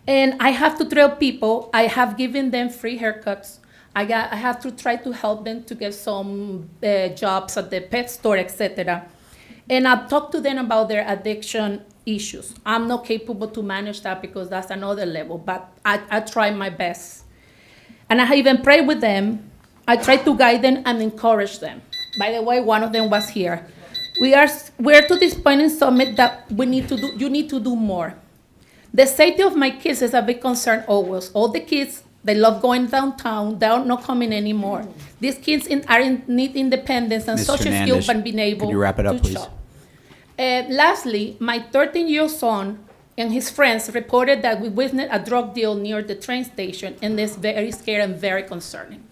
And I have to tell people, I have given them free haircuts. I have to try to help them to get some jobs at the pet store, etc. And I've talked to them about their addiction issues. I'm not capable to manage that because that's another level, but I try my best. And I even pray with them. I try to guide them and encourage them. By the way, one of them was here. We're to this point in Summit that you need to do more. The safety of my kids is a big concern always. All the kids, they love going downtown. They are not coming anymore. These kids need independence and Ms. social Hernandez, skills and being able could you wrap it up, to please? shop. Lastly, my 13-year-old son and his friends reported that we witnessed a drug deal near the train station, and it's very scary and very concerning.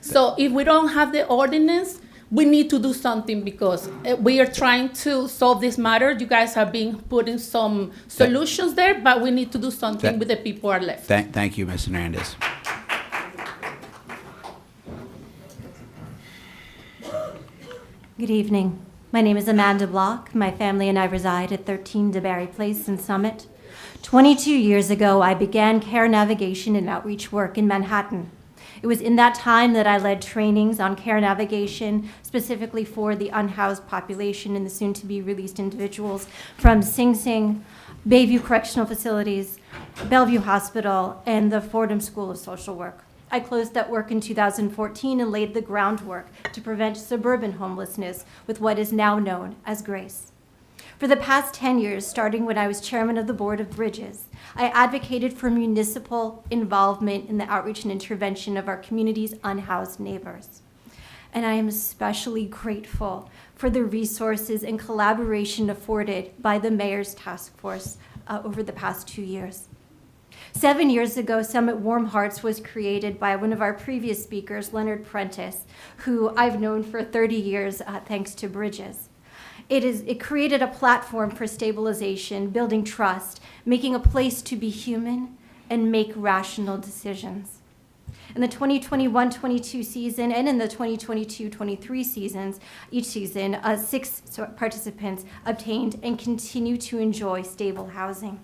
So if we don't have the ordinance, we need to do something because we are trying to solve this matter. You guys have been putting some solutions there, but we need to do something with the people who are left. Thank you, Ms. Hernandez. Good evening. My name is Amanda Block. My family and I reside at 13 DeBarry Place in Summit. 22 years ago, I began care navigation and outreach work in Manhattan. It was in that time that I led trainings on care navigation, specifically for the unhoused population and the soon-to-be released individuals from Sing Sing, Bayview Correctional Facilities, Bellevue Hospital, and the Fordham School of Social Work. I closed that work in 2014 and laid the groundwork to prevent suburban homelessness with what is now known as GRACE. For the past 10 years, starting when I was chairman of the Board of Bridges, I advocated for municipal involvement in the outreach and intervention of our community's unhoused neighbors. And I am especially grateful for the resources and collaboration afforded by the Mayor's Task Force over the past 2 years. 7 years ago, Summit Warm Hearts was created by one of our previous speakers, Leonard Prentice, who I've known for 30 years thanks to Bridges. It created a platform for stabilization, building trust, making a place to be human, and make rational decisions. In the 2021-22 season and in the 2022-23 seasons, each season, 6 participants obtained and continue to enjoy stable housing.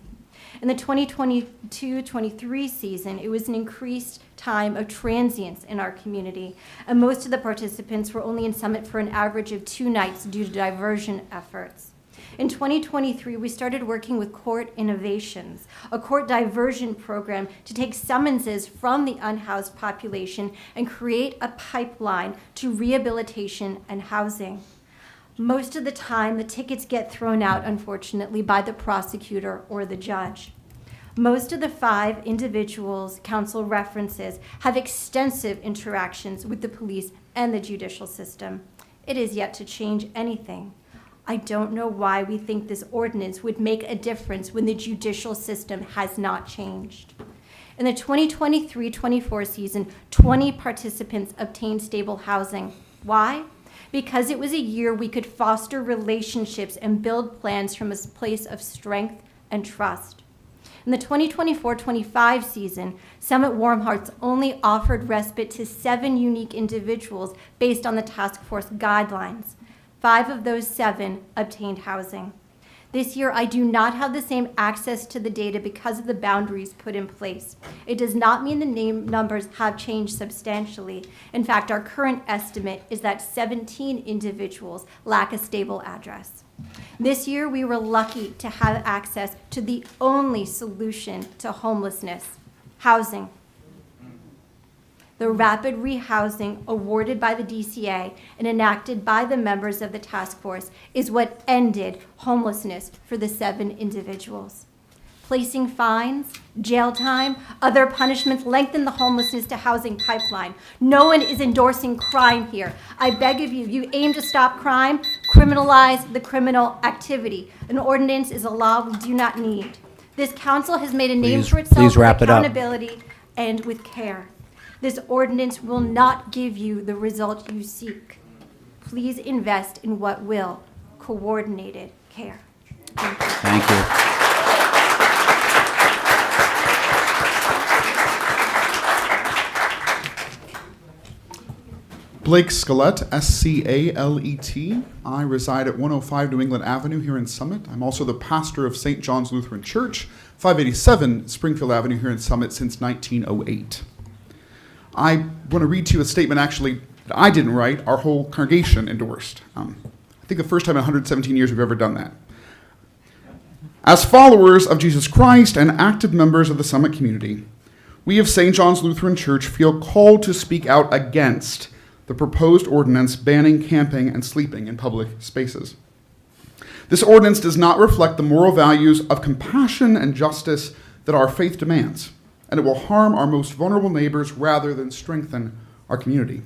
In the 2022-23 season, it was an increased time of transience in our community, and most of the participants were only in Summit for an average of 2 nights due to diversion efforts. In 2023, we started working with Court Innovations, a court diversion program to take summonses from the unhoused population and create a pipeline to rehabilitation and housing. Most of the time, the tickets get thrown out, unfortunately, by the prosecutor or the judge. Most of the 5 individuals counsel references have extensive interactions with the police and the judicial system. It is yet to change anything. I don't know why we think this ordinance would make a difference when the judicial system has not changed. In the 2023-24 season, 20 participants obtained stable housing. Why? Because it was a year we could foster relationships and build plans from a place of strength and trust. In the 2024-25 season, Summit Warm Hearts only offered respite to 7 unique individuals based on the task force guidelines. 5 of those 7 obtained housing. This year, I do not have the same access to the data because of the boundaries put in place. It does not mean the name numbers have changed substantially. In fact, our current estimate is that 17 individuals lack a stable address. This year, we were lucky to have access to the only solution to homelessness, housing. The rapid rehousing awarded by the DCA and enacted by the members of the task force is what ended homelessness for the 7 individuals. Placing fines, jail time, other punishments lengthen the homelessness to housing pipeline. No one is endorsing crime here. I beg of you, you aim to stop crime, criminalize the criminal activity. An ordinance is a law we do not need. This council has made a name for itself with accountability and with care. This ordinance will not give you the result you seek. Please invest in what will, coordinated care. Thank you. Blake Scalet, S-C-A-L-E-T. I reside at 105 New England Avenue here in Summit. I'm also the pastor of St. John's Lutheran Church, 587 Springfield Avenue here in Summit since 1908. I want to read to you a statement actually that I didn't write, our whole congregation endorsed. I think the first time in 117 years we've ever done that. As followers of Jesus Christ and active members of the Summit community, we of St. John's Lutheran Church feel called to speak out against the proposed ordinance banning camping and sleeping in public spaces. This ordinance does not reflect the moral values of compassion and justice that our faith demands, and it will harm our most vulnerable neighbors rather than strengthen our community.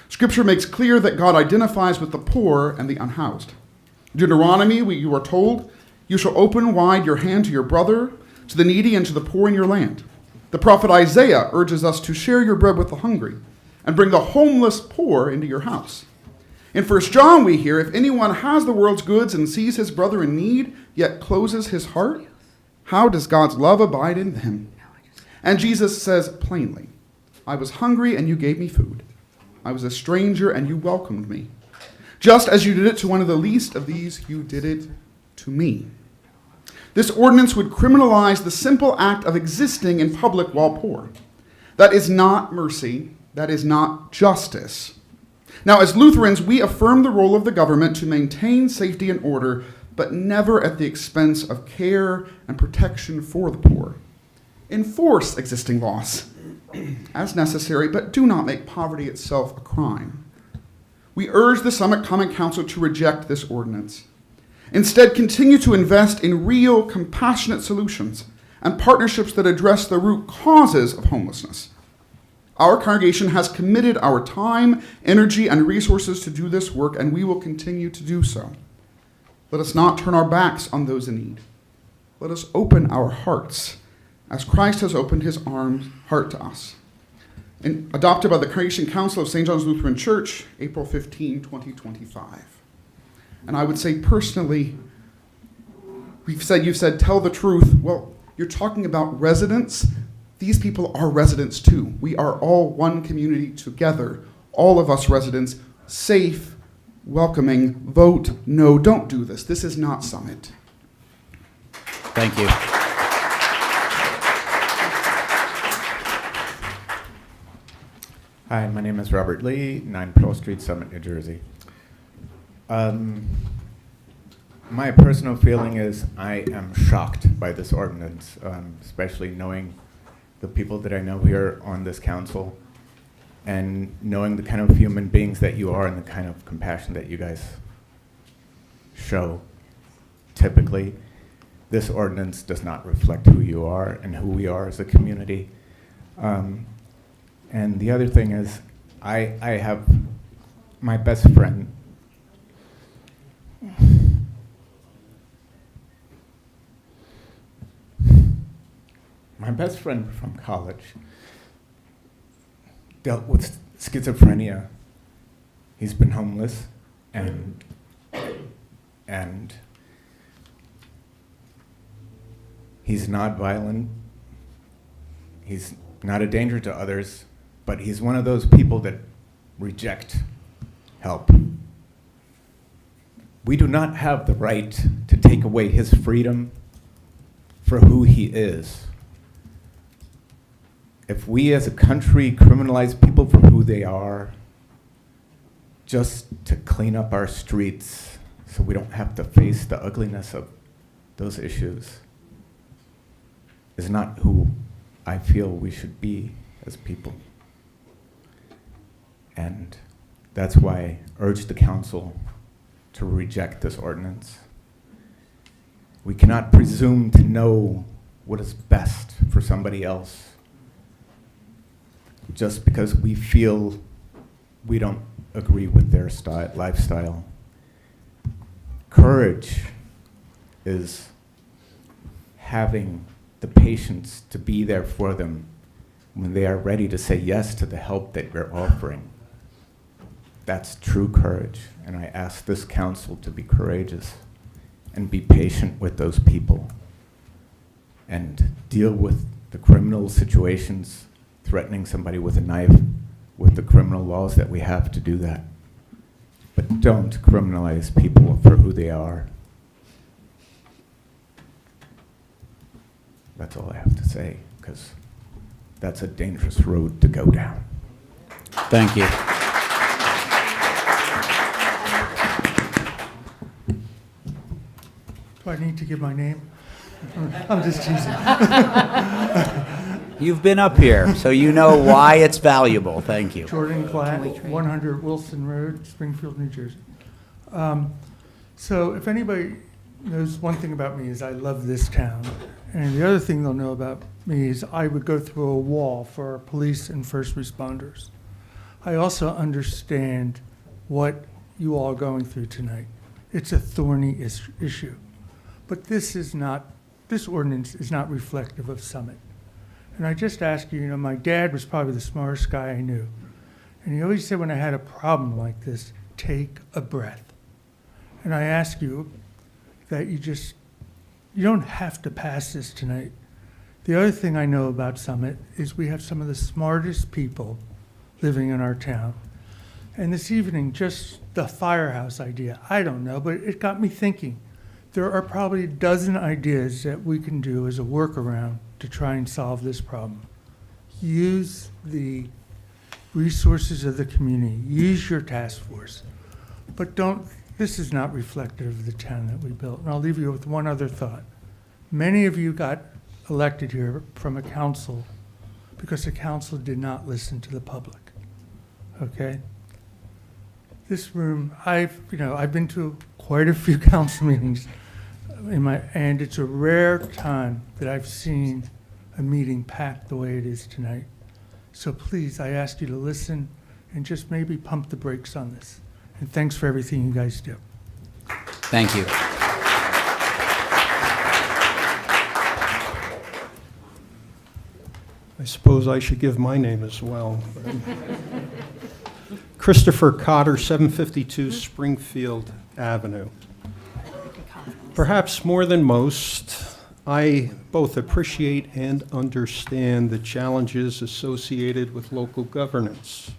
Scripture makes clear that God identifies with the poor and the unhoused. Deuteronomy, you are told, "You shall open wide your hand to your brother, to the needy and to the poor in your land." The prophet Isaiah urges us to share your bread with the hungry and bring the homeless poor into your house. In 1 John, we hear, "If anyone has the world's goods and sees his brother in need, yet closes his heart, how does God's love abide in him?" And Jesus says plainly, "I was hungry and you gave me food. I was a stranger and you welcomed me. Just as you did it to one of the least of these, you did it to me." This ordinance would criminalize the simple act of existing in public while poor. That is not mercy. That is not justice. Now, as Lutherans, we affirm the role of the government to maintain safety and order, but never at the expense of care and protection for the poor. Enforce existing laws as necessary, but do not make poverty itself a crime. We urge the Summit Common Council to reject this ordinance. Instead, continue to invest in real, compassionate solutions and partnerships that address the root causes of homelessness. Our congregation has committed our time, energy, and resources to do this work, and we will continue to do so. Let us not turn our backs on those in need. Let us open our hearts as Christ has opened his heart to us. Adopted by the Congregation Council of St. John's Lutheran Church, April 15, 2025. And I would say personally, you've said, tell the truth. Well, you're talking about residents. These people are residents too. We are all one community together. All of us residents, safe, welcoming, vote no, don't do this. This is not Summit. Thank you. Hi, my name is Robert Lee, 9 Pearl Street, Summit, New Jersey. My personal feeling is I am shocked by this ordinance, especially knowing the people that I know here on this council and knowing the kind of human beings that you are and the kind of compassion that you guys show. Typically, this ordinance does not reflect who you are and who we are as a community. And the other thing is, I have my best friend. My best friend from college dealt with schizophrenia. He's been homeless, and he's not violent. He's not a danger to others, but he's one of those people that reject help. We do not have the right to take away his freedom for who he is. If we as a country criminalize people for who they are, just to clean up our streets so we don't have to face the ugliness of those issues, is not who I feel we should be as people. And that's why I urge the council to reject this ordinance. We cannot presume to know what is best for somebody else just because we feel we don't agree with their lifestyle. Courage is having the patience to be there for them when they are ready to say yes to the help that we're offering. That's true courage, and I ask this council to be courageous and be patient with those people and deal with the criminal situations, threatening somebody with a knife, with the criminal laws that we have to do that. But don't criminalize people for who they are. That's all I have to say, because that's a dangerous road to go down. Thank you. Do I need to give my name? I'm just teasing. You've been up here, so you know why it's valuable. Thank you. Jordan Platt, 100 Wilson Road, Springfield, New Jersey. So if anybody knows one thing about me is I love this town. And the other thing they'll know about me is I would go through a wall for our police and first responders. I also understand what you all are going through tonight. It's a thorny issue. But this ordinance is not reflective of Summit. And I just ask you, my dad was probably the smartest guy I knew. And he always said when I had a problem like this, take a breath. And I ask you that you don't have to pass this tonight. The other thing I know about Summit is we have some of the smartest people living in our town. And this evening, just the firehouse idea, I don't know, but it got me thinking. There are probably a dozen ideas that we can do as a workaround to try and solve this problem. Use the resources of the community. Use your task force. But this is not reflective of the town that we built. And I'll leave you with one other thought. Many of you got elected here from a council because the council did not listen to the public, okay? This room, I've been to quite a few council meetings and it's a rare time that I've seen a meeting packed the way it is tonight. So please, I ask you to listen and just maybe pump the brakes on this. And thanks for everything you guys do. Thank you. I suppose I should give my name as well. Christopher Cotter, 752 Springfield Avenue. Perhaps more than most, I both appreciate and understand the challenges associated with local governance.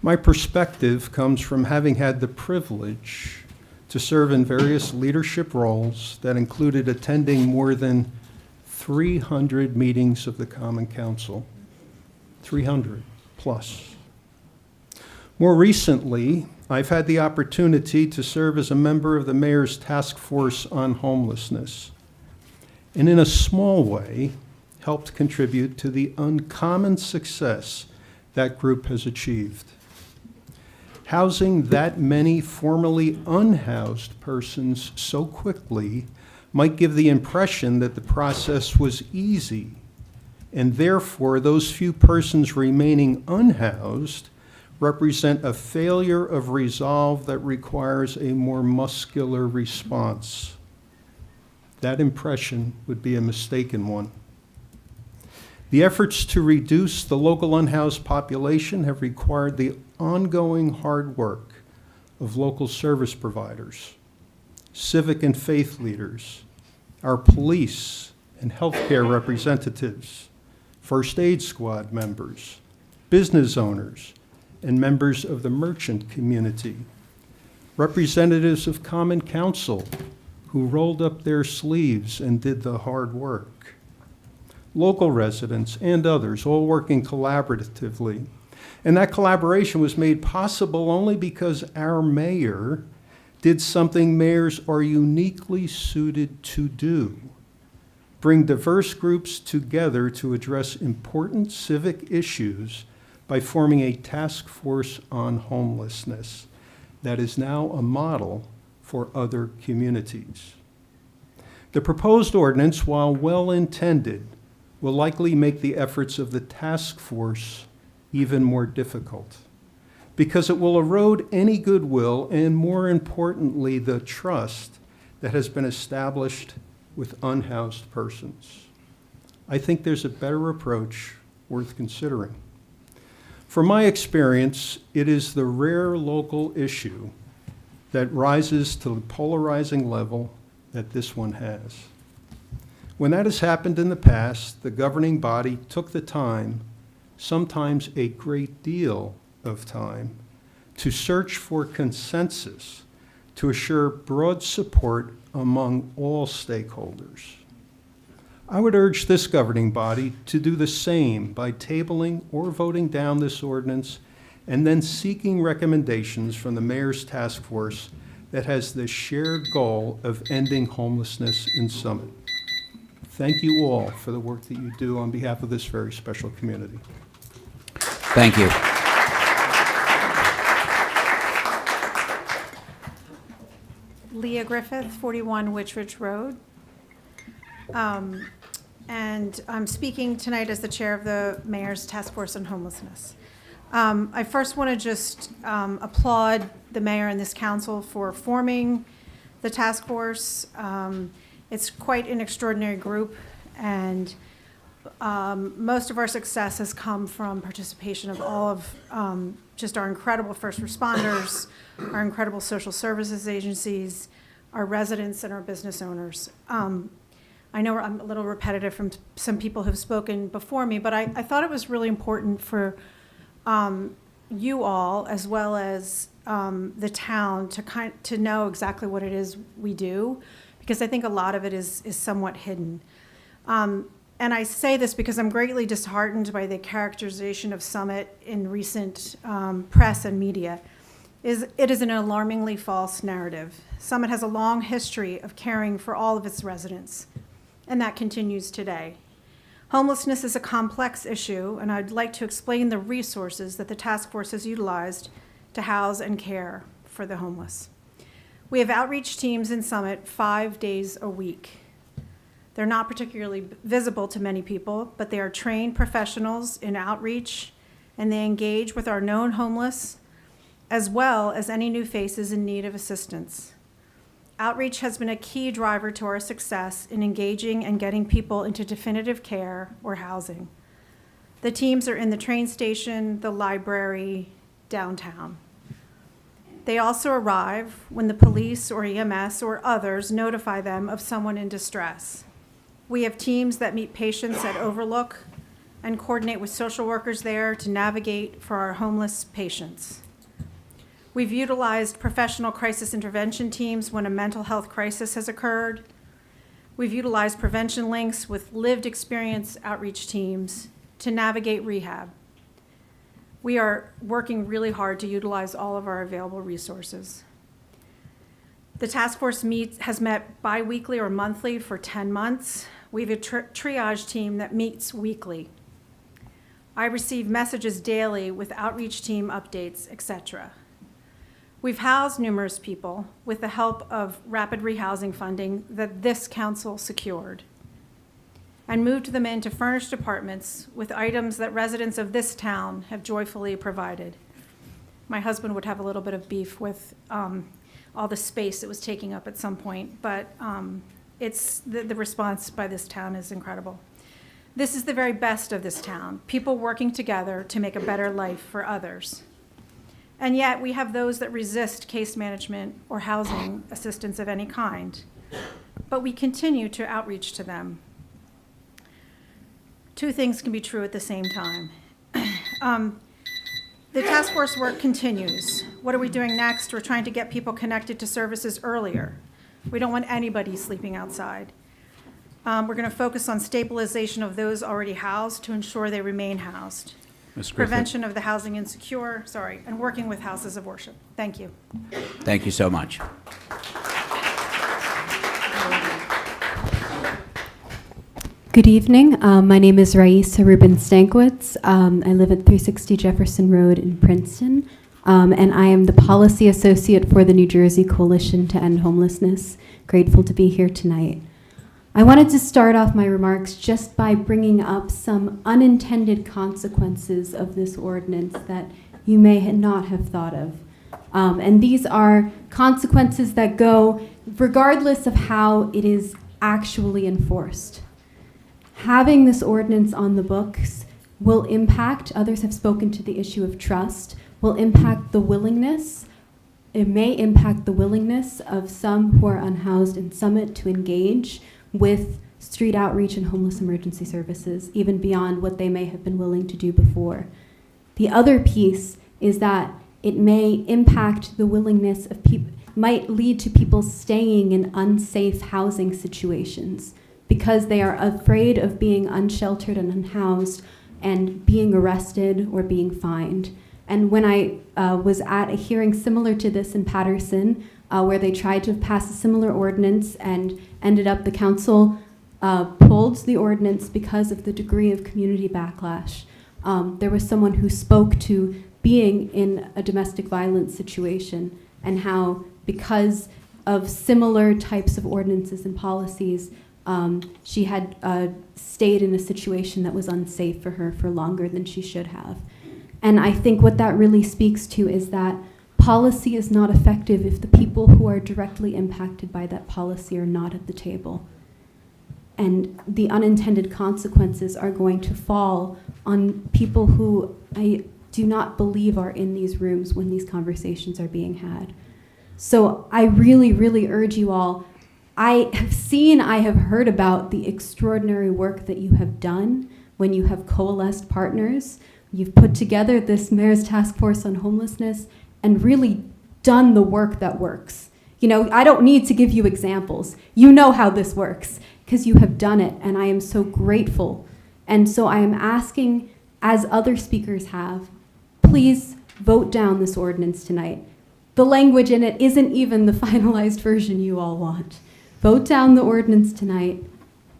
My perspective comes from having had the privilege to serve in various leadership roles that included attending more than 300 meetings of the Common Council, 300 plus. More recently, I've had the opportunity to serve as a member of the Mayor's Task Force on Homelessness, and in a small way, helped contribute to the uncommon success that group has achieved. Housing that many formerly unhoused persons so quickly might give the impression that the process was easy, and therefore those few persons remaining unhoused represent a failure of resolve that requires a more muscular response. That impression would be a mistaken one. The efforts to reduce the local unhoused population have required the ongoing hard work of local service providers, civic and faith leaders, our police and healthcare representatives, first aid squad members, business owners, and members of the merchant community, representatives of Common Council who rolled up their sleeves and did the hard work, local residents and others, all working collaboratively. And that collaboration was made possible only because our mayor did something mayors are uniquely suited to do: bring diverse groups together to address important civic issues by forming a task force on homelessness that is now a model for other communities. The proposed ordinance, while well-intended, will likely make the efforts of the task force even more difficult, because it will erode any goodwill and, more importantly, the trust that has been established with unhoused persons. I think there's a better approach worth considering. From my experience, it is the rare local issue that rises to the polarizing level that this one has. When that has happened in the past, the governing body took the time, sometimes a great deal of time, to search for consensus to assure broad support among all stakeholders. I would urge this governing body to do the same by tabling or voting down this ordinance and then seeking recommendations from the Mayor's Task Force that has the shared goal of ending homelessness in Summit. Thank you all for the work that you do on behalf of this very special community. Thank you. Leah Griffith, 41 Witchridge Road. And I'm speaking tonight as the chair of the Mayor's Task Force on Homelessness. I first want to just applaud the mayor and this council for forming the task force. It's quite an extraordinary group, and most of our success has come from participation of all of just our incredible first responders, our incredible social services agencies, our residents, and our business owners. I know I'm a little repetitive from some people who've spoken before me, but I thought it was really important for you all, as well as the town, to know exactly what it is we do, because I think a lot of it is somewhat hidden. And I say this because I'm greatly disheartened by the characterization of Summit in recent press and media. It is an alarmingly false narrative. Summit has a long history of caring for all of its residents, and that continues today. Homelessness is a complex issue, and I'd like to explain the resources that the task force has utilized to house and care for the homeless. We have outreach teams in Summit 5 days a week. They're not particularly visible to many people, but they are trained professionals in outreach, and they engage with our known homeless, as well as any new faces in need of assistance. Outreach has been a key driver to our success in engaging and getting people into definitive care or housing. The teams are in the train station, the library, downtown. They also arrive when the police or EMS or others notify them of someone in distress. We have teams that meet patients at Overlook and coordinate with social workers there to navigate for our homeless patients. We've utilized professional crisis intervention teams when a mental health crisis has occurred. We've utilized prevention links with lived experience outreach teams to navigate rehab. We are working really hard to utilize all of our available resources. The task force has met bi-weekly or monthly for 10 months. We have a triage team that meets weekly. I receive messages daily with outreach team updates, etc. We've housed numerous people with the help of rapid rehousing funding that this council secured, and moved them into furnished apartments with items that residents of this town have joyfully provided. My husband would have a little bit of beef with all the space it was taking up at some point, but it's the response by this town is incredible. This is the very best of this town, people working together to make a better life for others. And yet we have those that resist case management or housing assistance of any kind, but we continue to outreach to them. Two things can be true at the same time. The task force work continues. What are we doing next? We're trying to get people connected to services earlier. We don't want anybody sleeping outside. We're going to focus on stabilization of those already housed to ensure they remain housed. Prevention of the housing insecure, and working with houses of worship. Thank you. Thank you so much. Good evening. My name is Raisa Rubin Stankiewicz. I live at 360 Jefferson Road in Princeton, and I am the Policy Associate for the New Jersey Coalition to End Homelessness. Grateful to be here tonight. I wanted to start off my remarks just by bringing up some unintended consequences of this ordinance that you may not have thought of. And these are consequences that go regardless of how it is actually enforced. Having this ordinance on the books will impact, others have spoken to the issue of trust, will impact the willingness, it may impact the willingness of some who are unhoused in Summit to engage with street outreach and homeless emergency services, even beyond what they may have been willing to do before. The other piece is that it may impact the willingness of people, might lead to people staying in unsafe housing situations because they are afraid of being unsheltered and unhoused and being arrested or being fined. And when I was at a hearing similar to this in Patterson, where they tried to pass a similar ordinance and ended up the council pulled the ordinance because of the degree of community backlash. There was someone who spoke to being in a domestic violence situation and how because of similar types of ordinances and policies, she had stayed in a situation that was unsafe for her for longer than she should have. And I think what that really speaks to is that policy is not effective if the people who are directly impacted by that policy are not at the table. And the unintended consequences are going to fall on people who I do not believe are in these rooms when these conversations are being had. So I really, really urge you all. I have heard about the extraordinary work that you have done when you have coalesced partners. You've put together this Mayor's Task Force on Homelessness and really done the work that works. You know, I don't need to give you examples. You know how this works because you have done it, and I am so grateful. And so I am asking, as other speakers have, please vote down this ordinance tonight. The language in it isn't even the finalized version you all want. Vote down the ordinance tonight.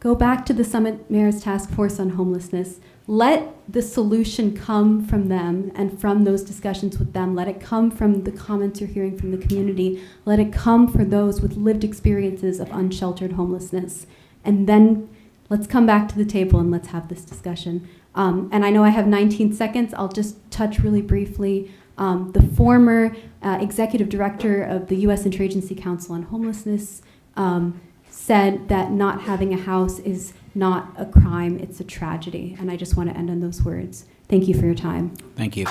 Go back to the Summit Mayor's Task Force on Homelessness. Let the solution come from them and from those discussions with them. Let it come from the comments you're hearing from the community. Let it come for those with lived experiences of unsheltered homelessness. And then let's come back to the table and let's have this discussion. And I know I have 19 seconds. I'll just touch really briefly. The former executive director of the U.S. Interagency Council on Homelessness said that not having a house is not a crime, it's a tragedy. And I just want to end on those words. Thank you for your time. Thank you.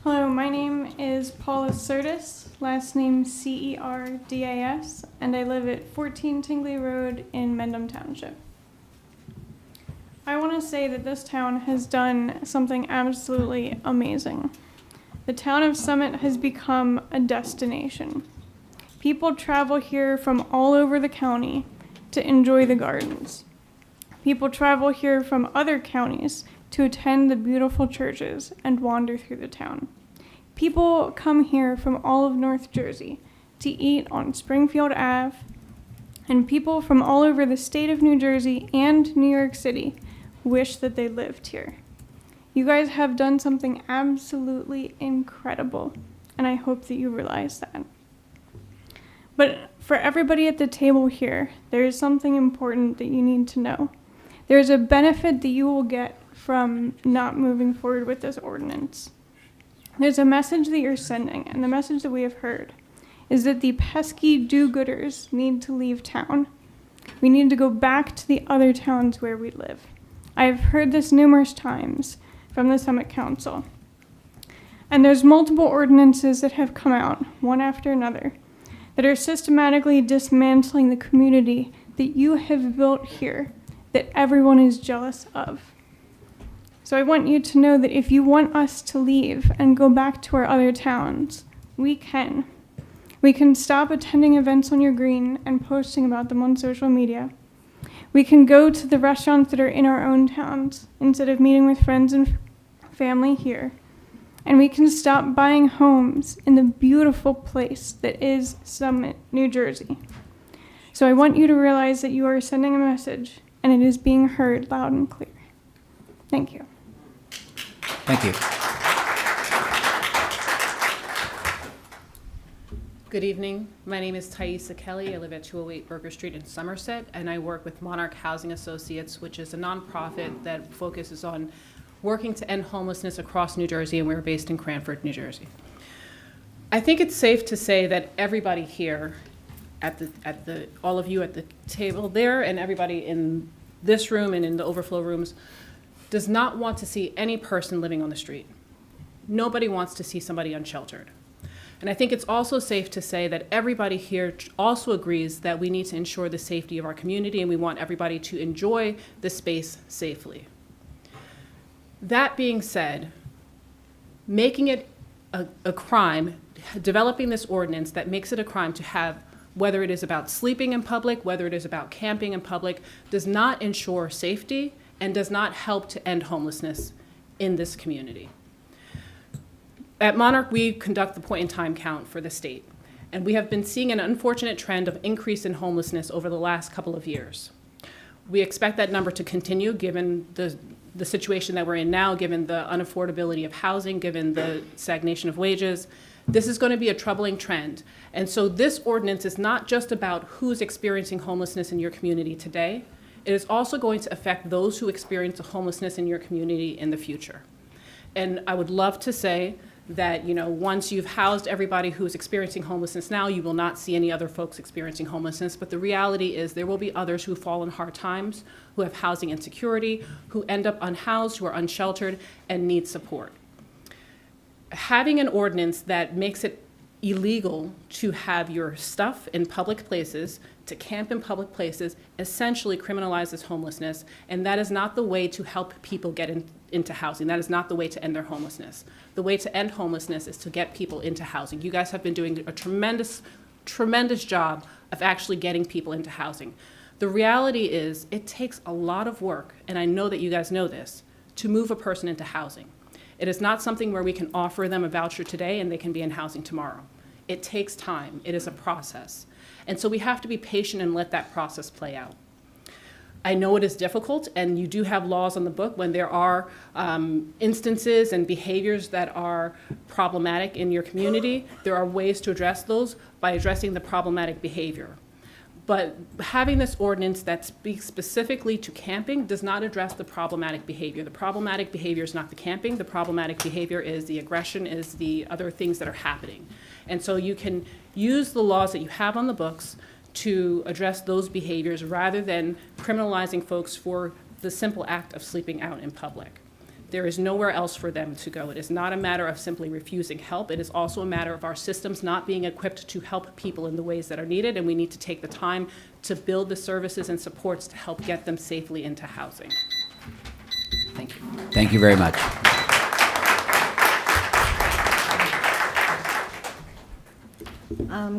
Hello, my name is Paula Cerdas, last name Cerdas, and I live at 14 Tingley Road in Mendham Township. I want to say that this town has done something absolutely amazing. The town of Summit has become a destination. People travel here from all over the county to enjoy the gardens. People travel here from other counties to attend the beautiful churches and wander through the town. People come here from all of North Jersey to eat on Springfield Ave, and people from all over the state of New Jersey and New York City wish that they lived here. You guys have done something absolutely incredible, and I hope that you realize that. But for everybody at the table here, there is something important that you need to know. There is a benefit that you will get from not moving forward with this ordinance. There's a message that you're sending, and the message that we have heard is that the pesky do-gooders need to leave town. We need to go back to the other towns where we live. I have heard this numerous times from the Summit Council. And there's multiple ordinances that have come out, one after another, that are systematically dismantling the community that you have built here, that everyone is jealous of. So I want you to know that if you want us to leave and go back to our other towns, we can. We can stop attending events on your green and posting about them on social media. We can go to the restaurants that are in our own towns instead of meeting with friends and family here. And we can stop buying homes in the beautiful place that is Summit, New Jersey. So I want you to realize that you are sending a message and it is being heard loud and clear. Thank you. Thank you. Good evening. My name is Thaisa Kelly. I live at 208 Burger Street in Somerset, and I work with Monarch Housing Associates, which is a nonprofit that focuses on working to end homelessness across New Jersey, and we're based in Cranford, New Jersey. I think it's safe to say that everybody here, all of you at the table there, and everybody in this room and in the overflow rooms, does not want to see any person living on the street. Nobody wants to see somebody unsheltered. And I think it's also safe to say that everybody here also agrees that we need to ensure the safety of our community, and we want everybody to enjoy the space safely. That being said, making it a crime, developing this ordinance that makes it a crime to have, whether it is about sleeping in public, whether it is about camping in public, does not ensure safety and does not help to end homelessness in this community. At Monarch, we conduct the point-in-time count for the state, and we have been seeing an unfortunate trend of increase in homelessness over the last couple of years. We expect that number to continue given the the situation that we're in now, given the unaffordability of housing, given the stagnation of wages, this is going to be a troubling trend. And so this ordinance is not just about who's experiencing homelessness in your community today. It is also going to affect those who experience homelessness in your community in the future. And I would love to say that, you know, once you've housed everybody who's experiencing homelessness now, you will not see any other folks experiencing homelessness. But the reality is there will be others who fall in hard times, who have housing insecurity, who end up unhoused, who are unsheltered, and need support. Having an ordinance that makes it illegal to have your stuff in public places, to camp in public places, essentially criminalizes homelessness, and that is not the way to help people get into housing. That is not the way to end their homelessness. The way to end homelessness is to get people into housing. You guys have been doing a tremendous, tremendous job of actually getting people into housing. The reality is it takes a lot of work, and I know that you guys know this, to move a person into housing. It is not something where we can offer them a voucher today and they can be in housing tomorrow. It takes time. It is a process. And so we have to be patient and let that process play out. I know it is difficult, and you do have laws on the book when there are instances and behaviors that are problematic in your community. There are ways to address those by addressing the problematic behavior. But having this ordinance that speaks specifically to camping does not address the problematic behavior. The problematic behavior is not the camping. The problematic behavior is the aggression, is the other things that are happening. And so you can use the laws that you have on the books to address those behaviors rather than criminalizing folks for the simple act of sleeping out in public. There is nowhere else for them to go. It is not a matter of simply refusing help. It is also a matter of our systems not being equipped to help people in the ways that are needed, and we need to take the time to build the services and supports to help get them safely into housing. Thank you. Thank you very much.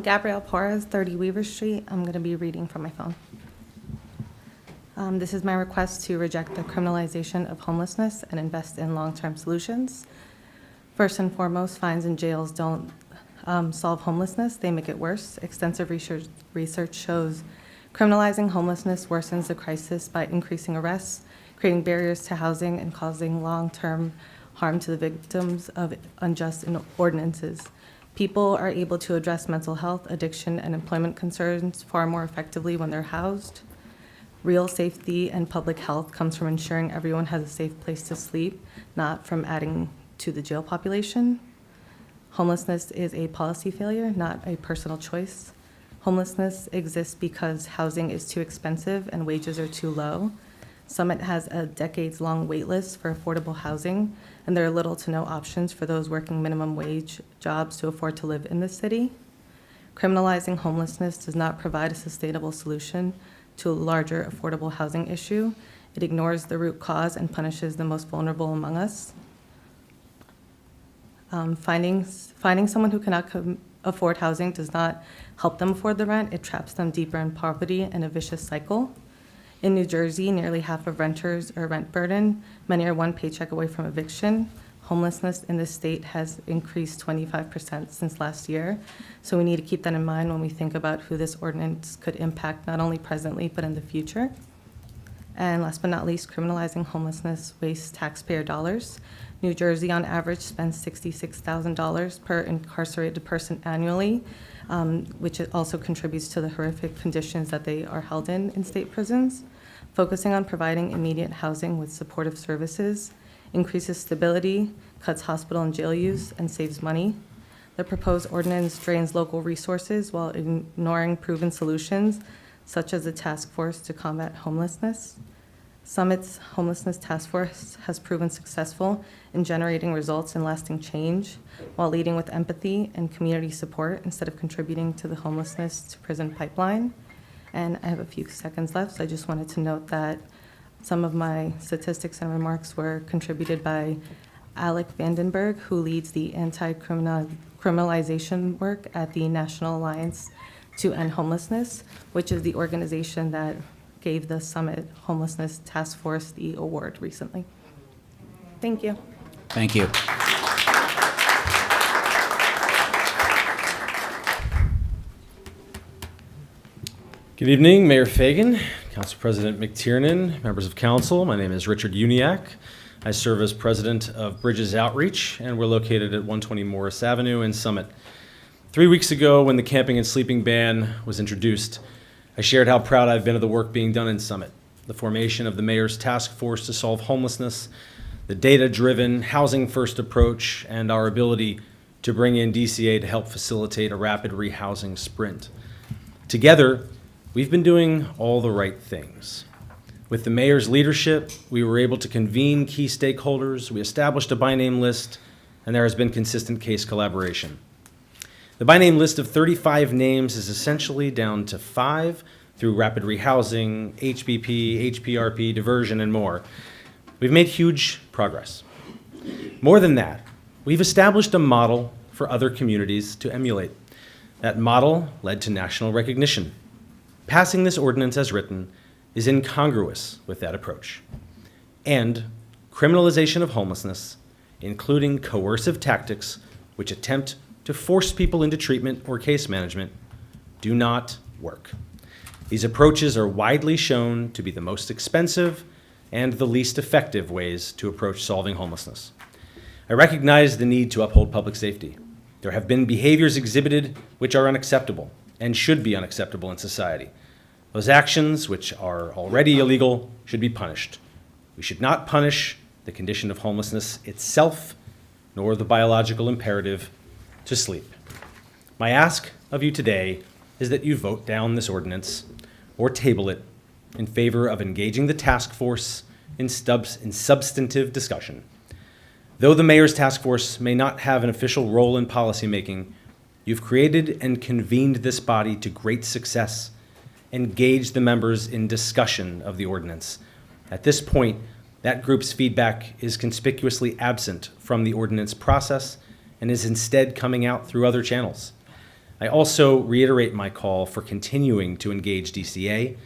Gabrielle Porras, 30 Weaver Street. I'm going to be reading from my phone. This is my request to reject the criminalization of homelessness and invest in long-term solutions. First and foremost, fines and jails don't solve homelessness, they make it worse. Extensive research shows criminalizing homelessness worsens the crisis by increasing arrests, creating barriers to housing, and causing long-term harm to the victims of unjust ordinances. People are able to address mental health, addiction, and employment concerns far more effectively when they're housed. Real safety and public health comes from ensuring everyone has a safe place to sleep, not from adding to the jail population. Homelessness is a policy failure, not a personal choice. Homelessness exists because housing is too expensive and wages are too low. Summit has a decades-long wait list for affordable housing, and there are little to no options for those working minimum wage jobs to afford to live in the city. Criminalizing homelessness does not provide a sustainable solution to a larger affordable housing issue. It ignores the root cause and punishes the most vulnerable among us. Finding someone who cannot afford housing does not help them afford the rent. It traps them deeper in poverty and a vicious cycle. In New Jersey, nearly half of renters are rent burdened. Many are one paycheck away from eviction. Homelessness in this state has increased 25% since last year. So we need to keep that in mind when we think about who this ordinance could impact, not only presently, but in the future. And last but not least, criminalizing homelessness wastes taxpayer dollars. New Jersey, on average, spends $66,000 per incarcerated person annually, which also contributes to the horrific conditions that they are held in state prisons. Focusing on providing immediate housing with supportive services increases stability, cuts hospital and jail use, and saves money. The proposed ordinance drains local resources while ignoring proven solutions, such as the task force to combat homelessness. Summit's homelessness task force has proven successful in generating results and lasting change while leading with empathy and community support instead of contributing to the homelessness to prison pipeline. And I have a few seconds left, so I just wanted to note that some of my statistics and remarks were contributed by Alec Vandenberg, who leads the anti-criminalization work at the National Alliance to End Homelessness, which is the organization that gave the Summit Homelessness Task Force the award recently. Thank you. Thank you. Good evening, Mayor Fagan, Council President McTiernan, members of council, my name is Richard Uniacke. I serve as president of Bridges Outreach, and we're located at 120 Morris Avenue in Summit. 3 weeks ago, when the camping and sleeping ban was introduced, I shared how proud I've been of the work being done in Summit, the formation of the mayor's task force to solve homelessness, the data-driven, housing-first approach, and our ability to bring in DCA to help facilitate a rapid rehousing sprint. Together, we've been doing all the right things. With the mayor's leadership, we were able to convene key stakeholders, we established a by-name list, and there has been consistent case collaboration. The by-name list of 35 names is essentially down to 5 through rapid rehousing, HBP, HPRP, diversion, and more. We've made huge progress. More than that, we've established a model for other communities to emulate. That model led to national recognition. Passing this ordinance as written is incongruous with that approach. And criminalization of homelessness, including coercive tactics which attempt to force people into treatment or case management, do not work. These approaches are widely shown to be the most expensive and the least effective ways to approach solving homelessness. I recognize the need to uphold public safety. There have been behaviors exhibited which are unacceptable and should be unacceptable in society. Those actions, which are already illegal, should be punished. We should not punish the condition of homelessness itself, nor the biological imperative to sleep. My ask of you today is that you vote down this ordinance or table it in favor of engaging the task force in substantive discussion. Though the mayor's task force may not have an official role in policymaking, you've created and convened this body to great success. Engage the members in discussion of the ordinance. At this point, that group's feedback is conspicuously absent from the ordinance process and is instead coming out through other channels. I also reiterate my call for continuing to engage DCA.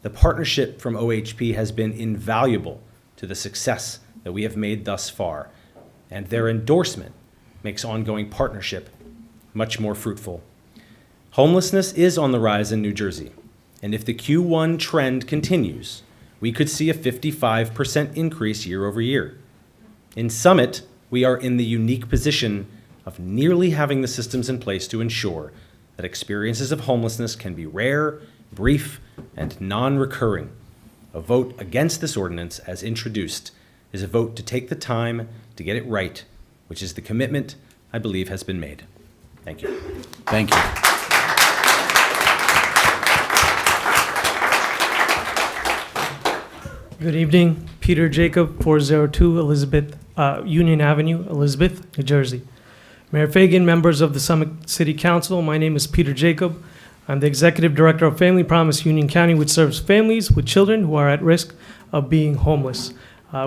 The partnership from OHP has been invaluable to the success that we have made thus far, and their endorsement makes ongoing partnership much more fruitful. Homelessness is on the rise in New Jersey, and if the Q1 trend continues, we could see a 55% increase year over year. In Summit, we are in the unique position of nearly having the systems in place to ensure that experiences of homelessness can be rare, brief, and non-recurring. A vote against this ordinance as introduced is a vote to take the time to get it right, which is the commitment I believe has been made. Thank you. Thank you. Good evening, Peter Jacob, 402 Elizabeth, Union Avenue, Elizabeth, New Jersey. Mayor Fagan, members of the Summit City Council, my name is Peter Jacob. I'm the Executive Director of Family Promise Union County, which serves families with children who are at risk of being homeless.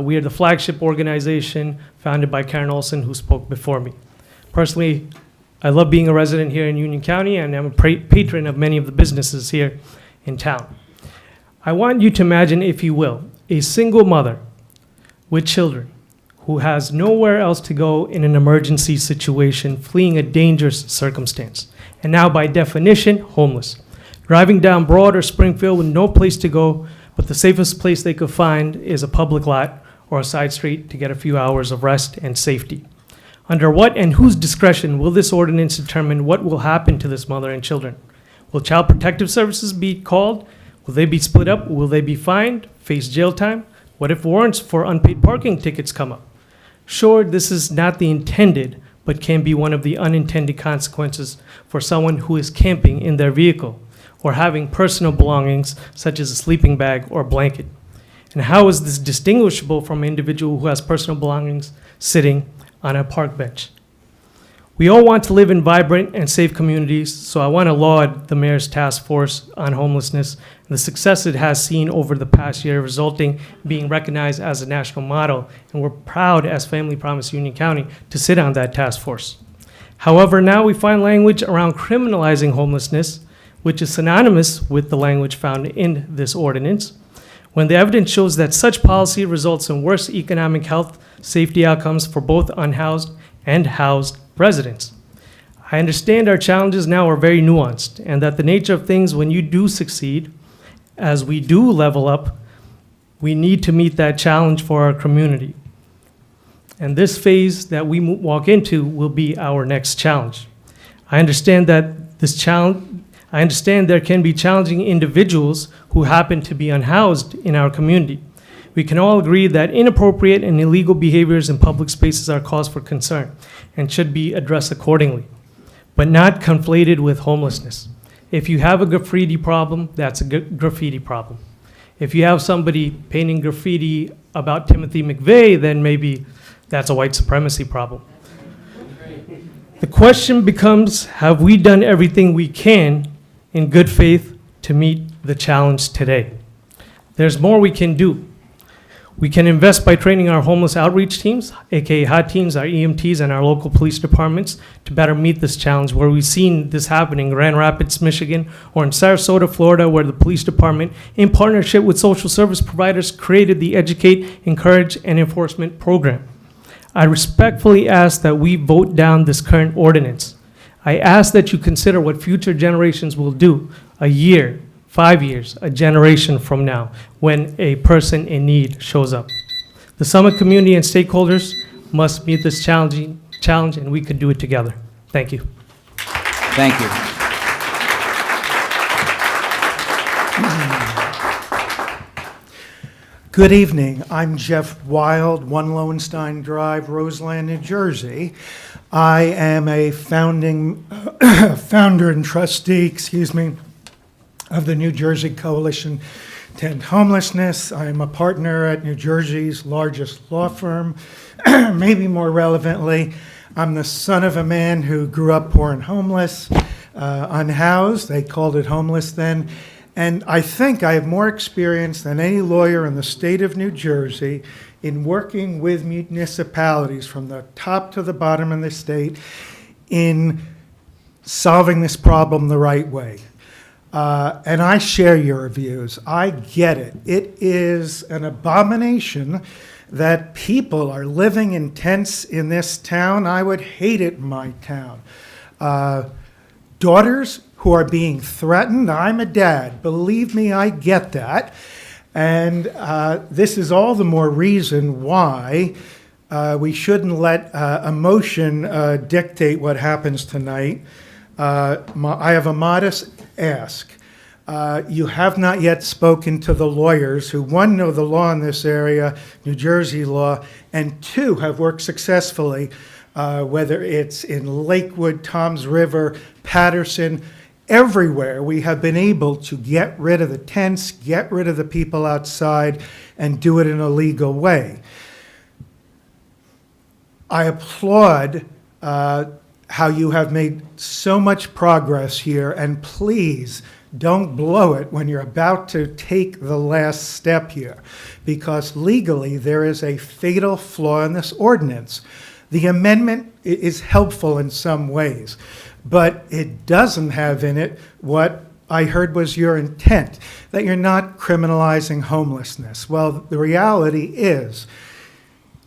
We are the flagship organization founded by Karen Olson, who spoke before me. Personally, I love being a resident here in Union County, and I'm a patron of many of the businesses here in town. I want you to imagine, if you will, a single mother with children who has nowhere else to go in an emergency situation, fleeing a dangerous circumstance, and now by definition, homeless. Driving down Broad or Springfield with no place to go, but the safest place they could find is a public lot or a side street to get a few hours of rest and safety. Under what and whose discretion will this ordinance determine what will happen to this mother and children? Will Child Protective Services be called? Will they be split up? Will they be fined, face jail time? What if warrants for unpaid parking tickets come up? Sure, this is not the intended, but can be one of the unintended consequences for someone who is camping in their vehicle or having personal belongings such as a sleeping bag or blanket. And how is this distinguishable from an individual who has personal belongings sitting on a park bench? We all want to live in vibrant and safe communities, so I want to laud the mayor's task force on homelessness and the success it has seen over the past year, resulting in being recognized as a national model, and we're proud as Family Promise Union County to sit on that task force. However, now we find language around criminalizing homelessness, which is synonymous with the language found in this ordinance, when the evidence shows that such policy results in worse economic health safety outcomes for both unhoused and housed residents. I understand our challenges now are very nuanced, and that the nature of things when you do succeed as we do level up, we need to meet that challenge for our community. And this phase that we walk into will be our next challenge. I understand that there can be challenging individuals who happen to be unhoused in our community. We can all agree that inappropriate and illegal behaviors in public spaces are cause for concern and should be addressed accordingly, but not conflated with homelessness. If you have a graffiti problem, that's a graffiti problem. If you have somebody painting graffiti about Timothy McVeigh, then maybe that's a white supremacy problem. The question becomes, have we done everything we can in good faith to meet the challenge today? There's more we can do. We can invest by training our homeless outreach teams, aka HOT teams, our EMTs, and our local police departments to better meet this challenge, where we've seen this happening in Grand Rapids, Michigan, or in Sarasota, Florida, where the police department, in partnership with social service providers, created the Educate, Encourage, and Enforcement program. I respectfully ask that we vote down this current ordinance. I ask that you consider what future generations will do a year, 5 years, a generation from now, when a person in need shows up. The Summit community and stakeholders must meet this challenge, and we can do it together. Thank you. Thank you. Good evening. I'm Jeff Wild, 1 Lowenstein Drive, Roseland, New Jersey. I am a founder and trustee, of the New Jersey Coalition to End Homelessness. I am a partner at New Jersey's largest law firm. Maybe more relevantly, I'm the son of a man who grew up poor and homeless, unhoused. They called it homeless then. And I think I have more experience than any lawyer in the state of New Jersey in working with municipalities from the top to the bottom of the state in solving this problem the right way. And I share your views. I get it. It is an abomination that people are living in tents in this town. I would hate it in my town. Daughters who are being threatened. I'm a dad. Believe me, I get that. And this is all the more reason why we shouldn't let emotion dictate what happens tonight. I have a modest ask. You have not yet spoken to the lawyers who, one, know the law in this area, New Jersey law, and two, have worked successfully, whether it's in Lakewood, Toms River, Patterson, everywhere. We have been able to get rid of the tents, get rid of the people outside, and do it in a legal way. I applaud how you have made so much progress here, and please don't blow it when you're about to take the last step here, because legally there is a fatal flaw in this ordinance. The amendment is helpful in some ways, but it doesn't have in it what I heard was your intent, that you're not criminalizing homelessness. Well, the reality is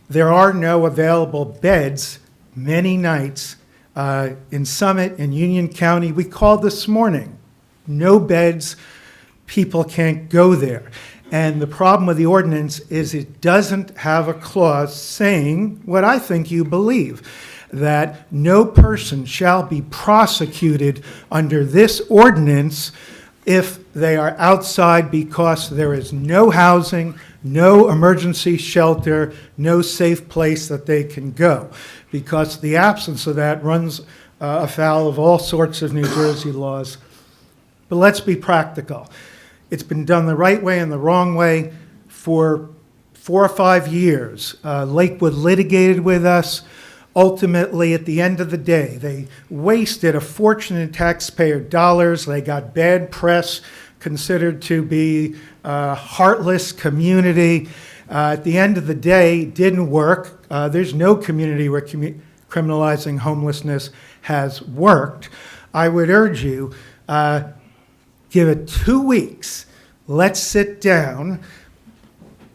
there are no available beds many nights in Summit and Union County. We called this morning. No beds. People can't go there. And the problem with the ordinance is it doesn't have a clause saying what I think you believe, that no person shall be prosecuted under this ordinance if they are outside because there is no housing, no emergency shelter, no safe place that they can go, because the absence of that runs afoul of all sorts of New Jersey laws. But let's be practical. It's been done the right way and the wrong way for 4 or 5 years. Lakewood litigated with us. Ultimately, at the end of the day, they wasted a fortune in taxpayer dollars. They got bad press, considered to be a heartless community. At the end of the day, it didn't work. There's no community where criminalizing homelessness has worked. I would urge you, give it 2 weeks. Let's sit down.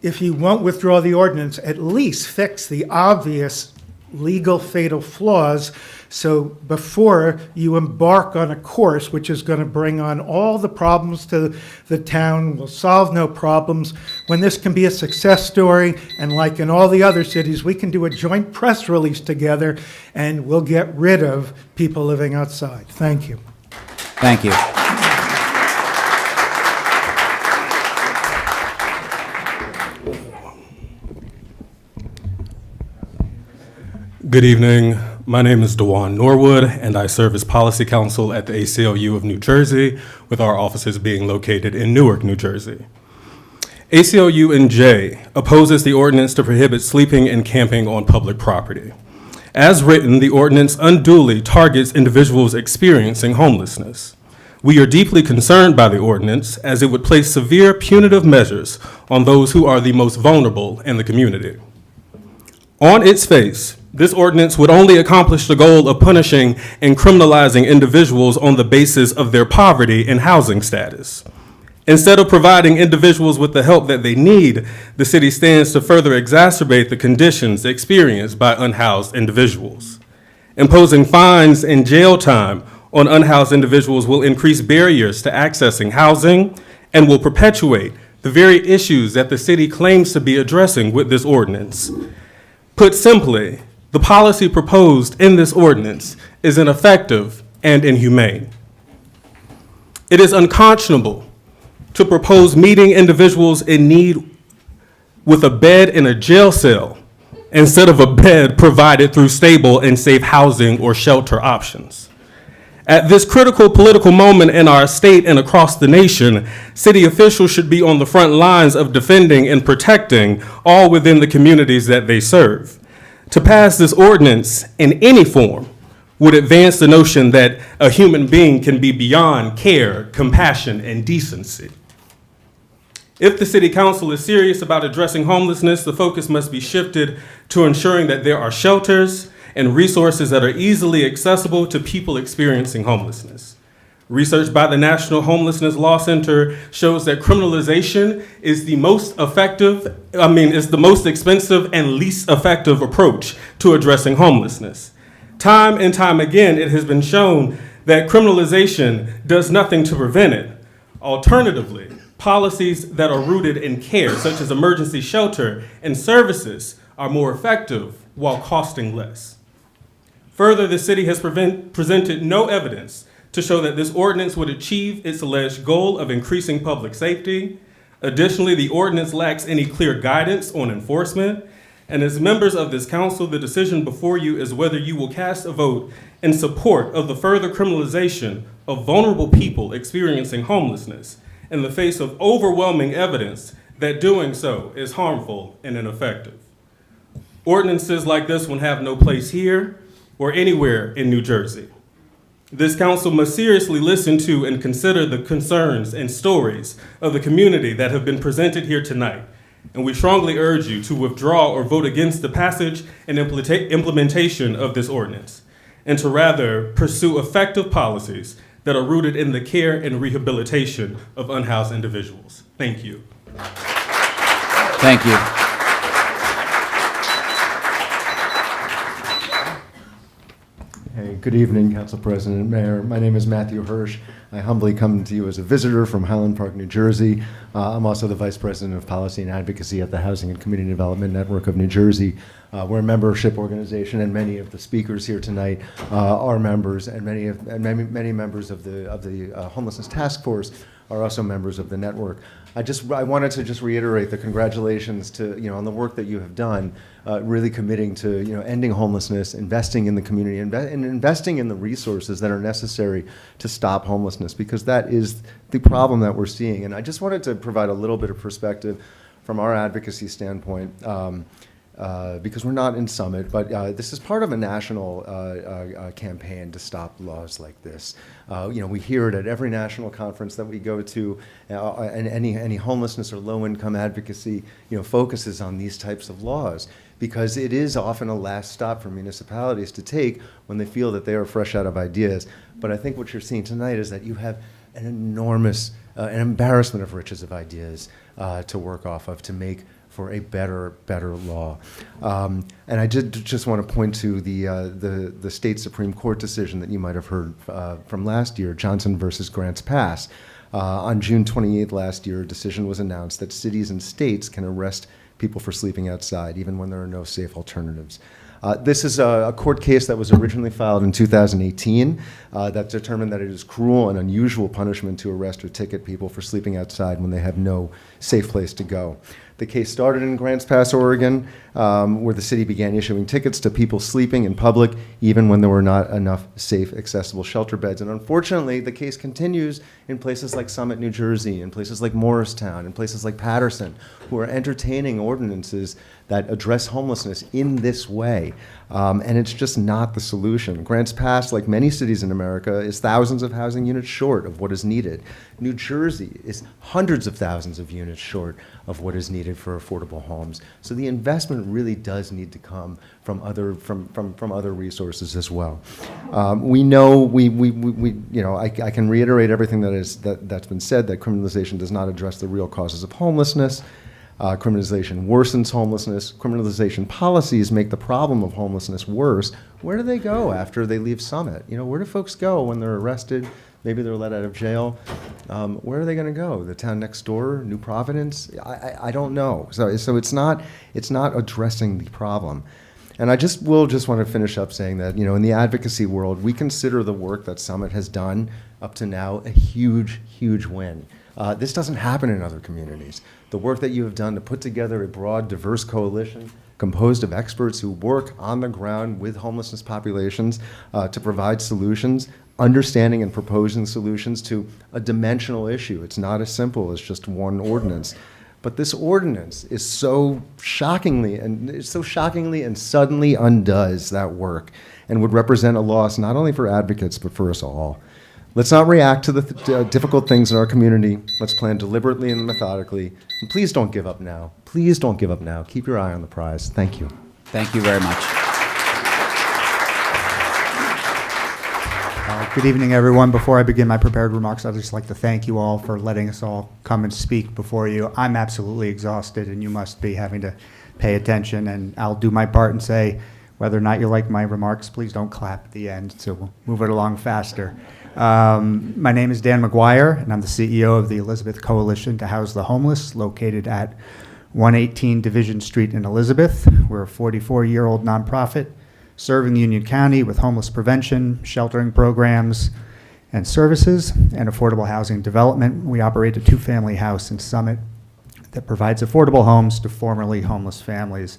If you won't withdraw the ordinance, at least fix the obvious legal fatal flaws. So before you embark on a course which is going to bring on all the problems to the town, will solve no problems, when this can be a success story, and like in all the other cities, we can do a joint press release together and we'll get rid of people living outside. Thank you. Thank you. Good evening. My name is Dewan Norwood, and I serve as Policy Counsel at the ACLU of New Jersey, with our offices being located in Newark, New Jersey. ACLU J opposes the ordinance to prohibit sleeping and camping on public property. As written, the ordinance unduly targets individuals experiencing homelessness. We are deeply concerned by the ordinance, as it would place severe punitive measures on those who are the most vulnerable in the community. On its face, this ordinance would only accomplish the goal of punishing and criminalizing individuals on the basis of their poverty and housing status. Instead of providing individuals with the help that they need, the city stands to further exacerbate the conditions experienced by unhoused individuals. Imposing fines and jail time on unhoused individuals will increase barriers to accessing housing and will perpetuate the very issues that the city claims to be addressing with this ordinance. Put simply, the policy proposed in this ordinance is ineffective and inhumane. It is unconscionable to propose meeting individuals in need with a bed in a jail cell instead of a bed provided through stable and safe housing or shelter options. At this critical political moment in our state and across the nation, city officials should be on the front lines of defending and protecting all within the communities that they serve. To pass this ordinance in any form would advance the notion that a human being can be beyond care, compassion, and decency. If the City Council is serious about addressing homelessness, the focus must be shifted to ensuring that there are shelters and resources that are easily accessible to people experiencing homelessness. Research by the National Homelessness Law Center shows that criminalization is the most expensive and least effective approach to addressing homelessness. Time and time again, it has been shown that criminalization does nothing to prevent it. Alternatively, policies that are rooted in care, such as emergency shelter and services, are more effective while costing less. Further, the city has presented no evidence to show that this ordinance would achieve its alleged goal of increasing public safety. Additionally, the ordinance lacks any clear guidance on enforcement. And as members of this council, the decision before you is whether you will cast a vote in support of the further criminalization of vulnerable people experiencing homelessness in the face of overwhelming evidence that doing so is harmful and ineffective. Ordinances like this one have no place here or anywhere in New Jersey. This council must seriously listen to and consider the concerns and stories of the community that have been presented here tonight, and we strongly urge you to withdraw or vote against the passage and implementation of this ordinance, and to rather pursue effective policies that are rooted in the care and rehabilitation of unhoused individuals. Thank you. Thank you. Hey, good evening, Council President, Mayor. My name is Matthew Hirsch. I humbly come to you as a visitor from Highland Park, New Jersey. I'm also the Vice President of Policy and Advocacy at the Housing and Community Development Network of New Jersey. We're a membership organization, and many of the speakers here tonight are members, and many members of the Homelessness Task Force are also members of the network. I wanted to just reiterate the congratulations to, on the work that you have done, really committing to, ending homelessness, investing in the community, and investing in the resources that are necessary to stop homelessness, because that is the problem that we're seeing. And I just wanted to provide a little bit of perspective from our advocacy standpoint, because we're not in Summit, but this is part of a national campaign to stop laws like this. We hear it at every national conference that we go to, and any homelessness or low-income advocacy, focuses on these types of laws, because it is often a last stop for municipalities to take when they feel that they are fresh out of ideas. But I think what you're seeing tonight is that you have an enormous, an embarrassment of riches of ideas to work off of, to make for a better law. And I did just want to point to the state Supreme Court decision that you might have heard from last year, Johnson versus Grants Pass. On June 28th last year, a decision was announced that cities and states can arrest people for sleeping outside, even when there are no safe alternatives. This is a court case that was originally filed in 2018 that determined that it is cruel and unusual punishment to arrest or ticket people for sleeping outside when they have no safe place to go. The case started in Grants Pass, Oregon, where the city began issuing tickets to people sleeping in public, even when there were not enough safe, accessible shelter beds. And unfortunately, the case continues in places like Summit, New Jersey, in places like Morristown, in places like Patterson, who are entertaining ordinances that address homelessness in this way. And it's just not the solution. Grants Pass, like many cities in America, is thousands of housing units short of what is needed. New Jersey is hundreds of thousands of units short of what is needed for affordable homes. So the investment really does need to come from other resources as well. We know I can reiterate everything that's been said, that criminalization does not address the real causes of homelessness. Criminalization worsens homelessness. Criminalization policies make the problem of homelessness worse. Where do they go after they leave Summit? Where do folks go when they're arrested? Maybe they're let out of jail. Where are they going to go? The town next door, New Providence? I don't know. So it's not addressing the problem. And I will just want to finish up saying that, in the advocacy world, we consider the work that Summit has done up to now a huge, huge win. This doesn't happen in other communities. The work that you have done to put together a broad, diverse coalition composed of experts who work on the ground with homelessness populations to provide solutions, understanding and proposing solutions to a dimensional issue. It's not as simple as just one ordinance. But this ordinance is so shockingly and suddenly undoes that work and would represent a loss not only for advocates but for us all. Let's not react to the difficult things in our community. Let's plan deliberately and methodically. And please don't give up now. Please don't give up now. Keep your eye on the prize. Thank you. Thank you very much. Good evening, everyone. Before I begin my prepared remarks, I'd just like to thank you all for letting us all come and speak before you. I'm absolutely exhausted, and you must be having to pay attention, and I'll do my part and say, whether or not you like my remarks, please don't clap at the end, so we'll move it along faster. My name is Dan McGuire, and I'm the CEO of the Elizabeth Coalition to House the Homeless, located at 118 Division Street in Elizabeth. We're a 44-year-old nonprofit serving Union County with homeless prevention, sheltering programs, and services, and affordable housing development. We operate a two-family house in Summit that provides affordable homes to formerly homeless families.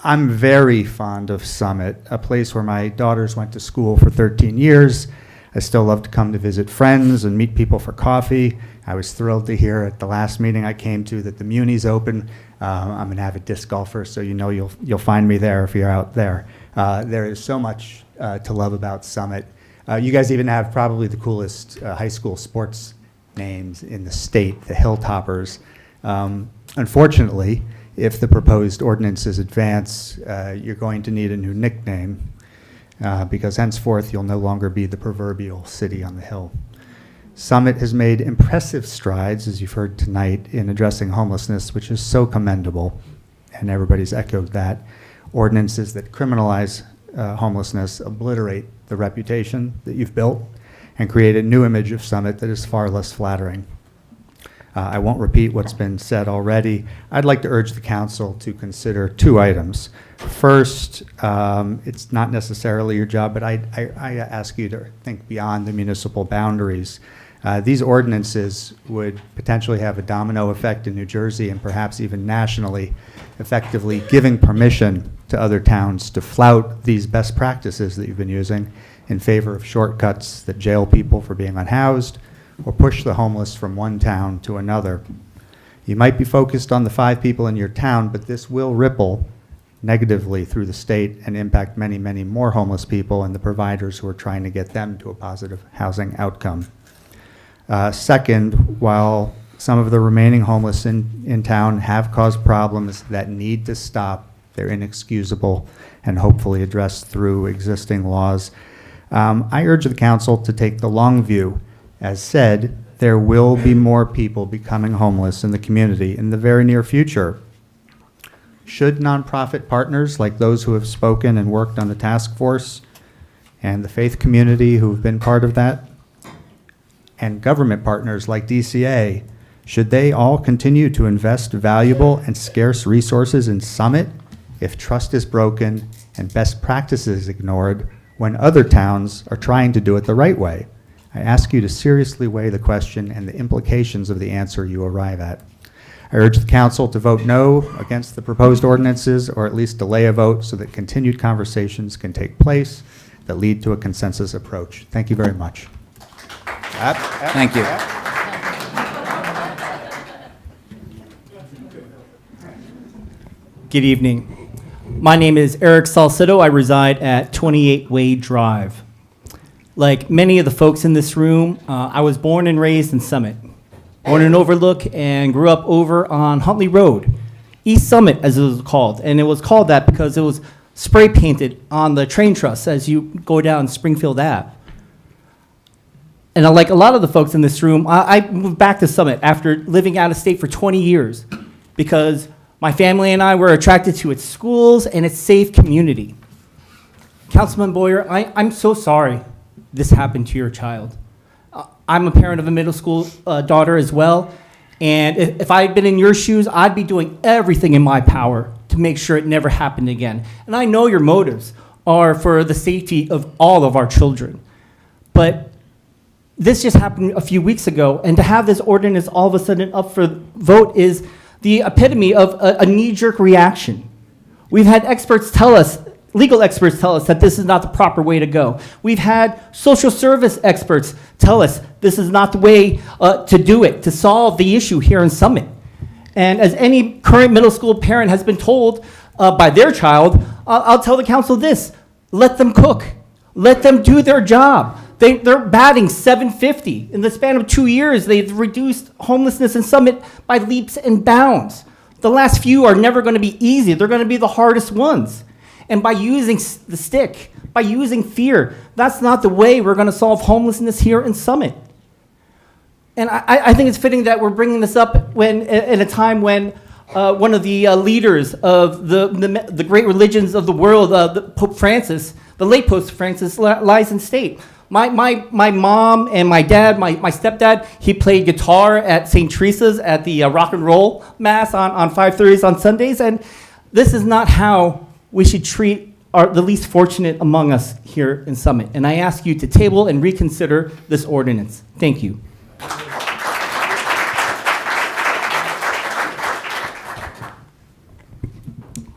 I'm very fond of Summit, a place where my daughters went to school for 13 years. I still love to come to visit friends and meet people for coffee. I was thrilled to hear at the last meeting I came to that the Muni's open. I'm an avid disc golfer, so you'll find me there if you're out there. There is so much to love about Summit. You guys even have probably the coolest high school sports names in the state, the Hilltoppers. Unfortunately, if the proposed ordinances advance, you're going to need a new nickname because henceforth you'll no longer be the proverbial city on the hill. Summit has made impressive strides, as you've heard tonight, in addressing homelessness, which is so commendable, and everybody's echoed that. Ordinances that criminalize homelessness obliterate the reputation that you've built and create a new image of Summit that is far less flattering. I won't repeat what's been said already. I'd like to urge the council to consider two items. First, it's not necessarily your job, but I ask you to think beyond the municipal boundaries. These ordinances would potentially have a domino effect in New Jersey and perhaps even nationally, effectively giving permission to other towns to flout these best practices that you've been using in favor of shortcuts that jail people for being unhoused or push the homeless from one town to another. You might be focused on the 5 people in your town, but this will ripple negatively through the state and impact many, many more homeless people and the providers who are trying to get them to a positive housing outcome. Second, while some of the remaining homeless in town have caused problems that need to stop, they're inexcusable and hopefully addressed through existing laws. I urge the council to take the long view. As said, there will be more people becoming homeless in the community in the very near future. Should nonprofit partners like those who have spoken and worked on the task force, and the faith community who have been part of that, and government partners like DCA, should they all continue to invest valuable and scarce resources in Summit if trust is broken and best practices ignored when other towns are trying to do it the right way? I ask you to seriously weigh the question and the implications of the answer you arrive at. I urge the council to vote no against the proposed ordinances, or at least delay a vote so that continued conversations can take place that lead to a consensus approach. Thank you very much. Thank you. Good evening. My name is Eric Salcedo. I reside at 28 Wade Drive. Like many of the folks in this room, I was born and raised in Summit. Born in Overlook and grew up over on Huntley Road, East Summit as it was called. And it was called that because it was spray painted on the train truss as you go down Springfield Ave. And like a lot of the folks in this room, I moved back to Summit after living out of state for 20 years because my family and I were attracted to its schools and its safe community. Councilman Boyer, I'm so sorry this happened to your child. I'm a parent of a middle school daughter as well, and if I had been in your shoes, I'd be doing everything in my power to make sure it never happened again. And I know your motives are for the safety of all of our children. But this just happened a few weeks ago, and to have this ordinance all of a sudden up for vote is the epitome of a knee-jerk reaction. We've had experts tell us, legal experts tell us that this is not the proper way to go. We've had social service experts tell us this is not the way to do it, to solve the issue here in Summit. And as any current middle school parent has been told by their child, I'll tell the council this: let them cook. Let them do their job. They're batting .750. In the span of 2 years, they've reduced homelessness in Summit by leaps and bounds. The last few are never going to be easy. They're going to be the hardest ones. And by using the stick, by using fear, that's not the way we're going to solve homelessness here in Summit. And I think it's fitting that we're bringing this up when, in a time when one of the leaders of the great religions of the world, Pope Francis, the late Pope Francis, lies in state. My mom and my dad, my stepdad, he played guitar at St. Teresa's at the rock and roll mass on 5:30s on Sundays, and this is not how we should treat the least fortunate among us here in Summit. And I ask you to table and reconsider this ordinance. Thank you.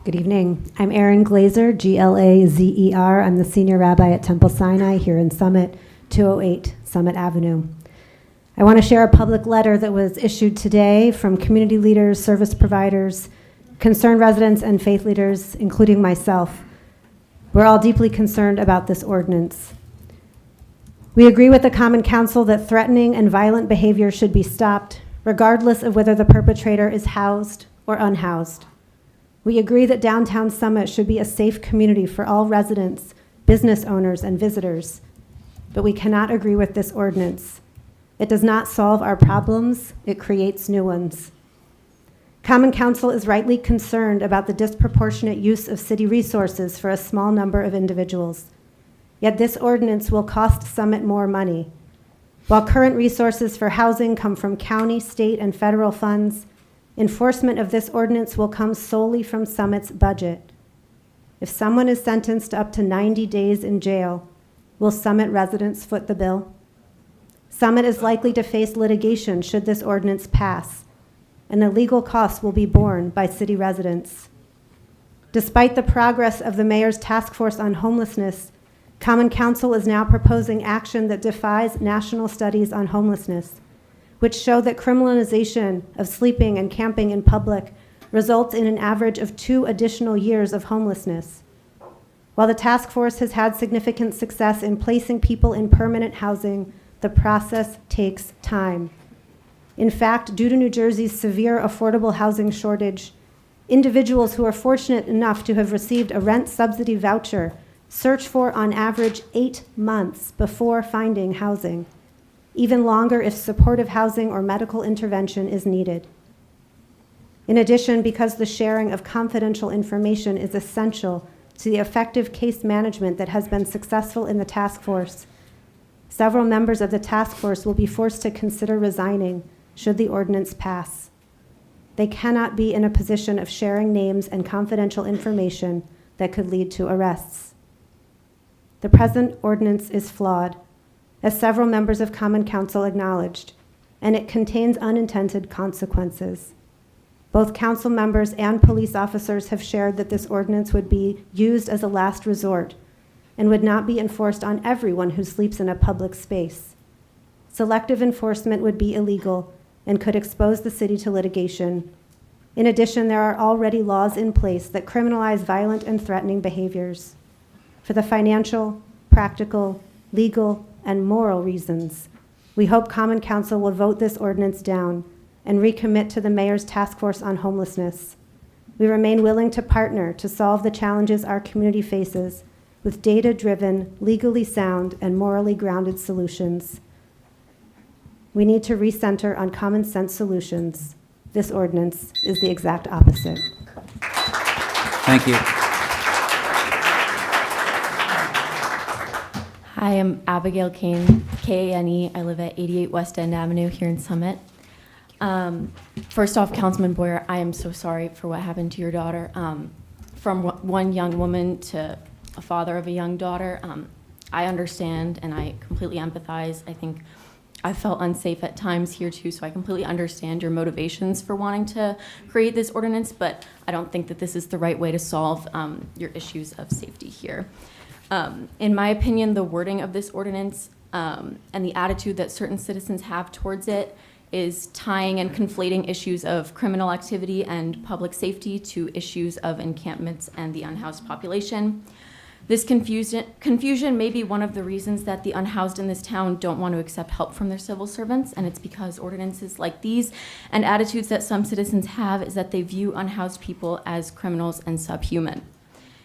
Good evening. I'm Erin Glazer, Glazer. I'm the senior rabbi at Temple Sinai here in Summit, 208 Summit Avenue. I want to share a public letter that was issued today from community leaders, service providers, concerned residents, and faith leaders, including myself. We're all deeply concerned about this ordinance. We agree with the Common Council that threatening and violent behavior should be stopped, regardless of whether the perpetrator is housed or unhoused. We agree that downtown Summit should be a safe community for all residents, business owners, and visitors. But we cannot agree with this ordinance. It does not solve our problems, it creates new ones. Common Council is rightly concerned about the disproportionate use of city resources for a small number of individuals. Yet this ordinance will cost Summit more money. While current resources for housing come from county, state, and federal funds, enforcement of this ordinance will come solely from Summit's budget. If someone is sentenced up to 90 days in jail, will Summit residents foot the bill? Summit is likely to face litigation should this ordinance pass, and the legal costs will be borne by city residents. Despite the progress of the mayor's task force on homelessness, Common Council is now proposing action that defies national studies on homelessness, which show that criminalization of sleeping and camping in public results in an average of 2 additional years of homelessness. While the task force has had significant success in placing people in permanent housing, the process takes time. In fact, due to New Jersey's severe affordable housing shortage, individuals who are fortunate enough to have received a rent subsidy voucher search for, on average, 8 months before finding housing, even longer if supportive housing or medical intervention is needed. In addition, because the sharing of confidential information is essential to the effective case management that has been successful in the task force, several members of the task force will be forced to consider resigning should the ordinance pass. They cannot be in a position of sharing names and confidential information that could lead to arrests. The present ordinance is flawed, as several members of Common Council acknowledged, and it contains unintended consequences. Both council members and police officers have shared that this ordinance would be used as a last resort and would not be enforced on everyone who sleeps in a public space. Selective enforcement would be illegal and could expose the city to litigation. In addition, there are already laws in place that criminalize violent and threatening behaviors. For the financial, practical, legal, and moral reasons, we hope Common Council will vote this ordinance down and recommit to the Mayor's Task Force on Homelessness. We remain willing to partner to solve the challenges our community faces with data-driven, legally sound, and morally grounded solutions. We need to recenter on common sense solutions. This ordinance is the exact opposite. Thank you. Hi, I'm Abigail Kane, K-A-N-E. I live at 88 West End Avenue here in Summit. First off, Councilman Boyer, I am so sorry for what happened to your daughter. From one young woman to a father of a young daughter, I understand and I completely empathize. I think I felt unsafe at times here too, so I completely understand your motivations for wanting to create this ordinance, but I don't think that this is the right way to solve your issues of safety here. In my opinion, the wording of this ordinance and the attitude that certain citizens have towards it is tying and conflating issues of criminal activity and public safety to issues of encampments and the unhoused population. This confusion may be one of the reasons that the unhoused in this town don't want to accept help from their civil servants, and it's because ordinances like these and attitudes that some citizens have is that they view unhoused people as criminals and subhuman.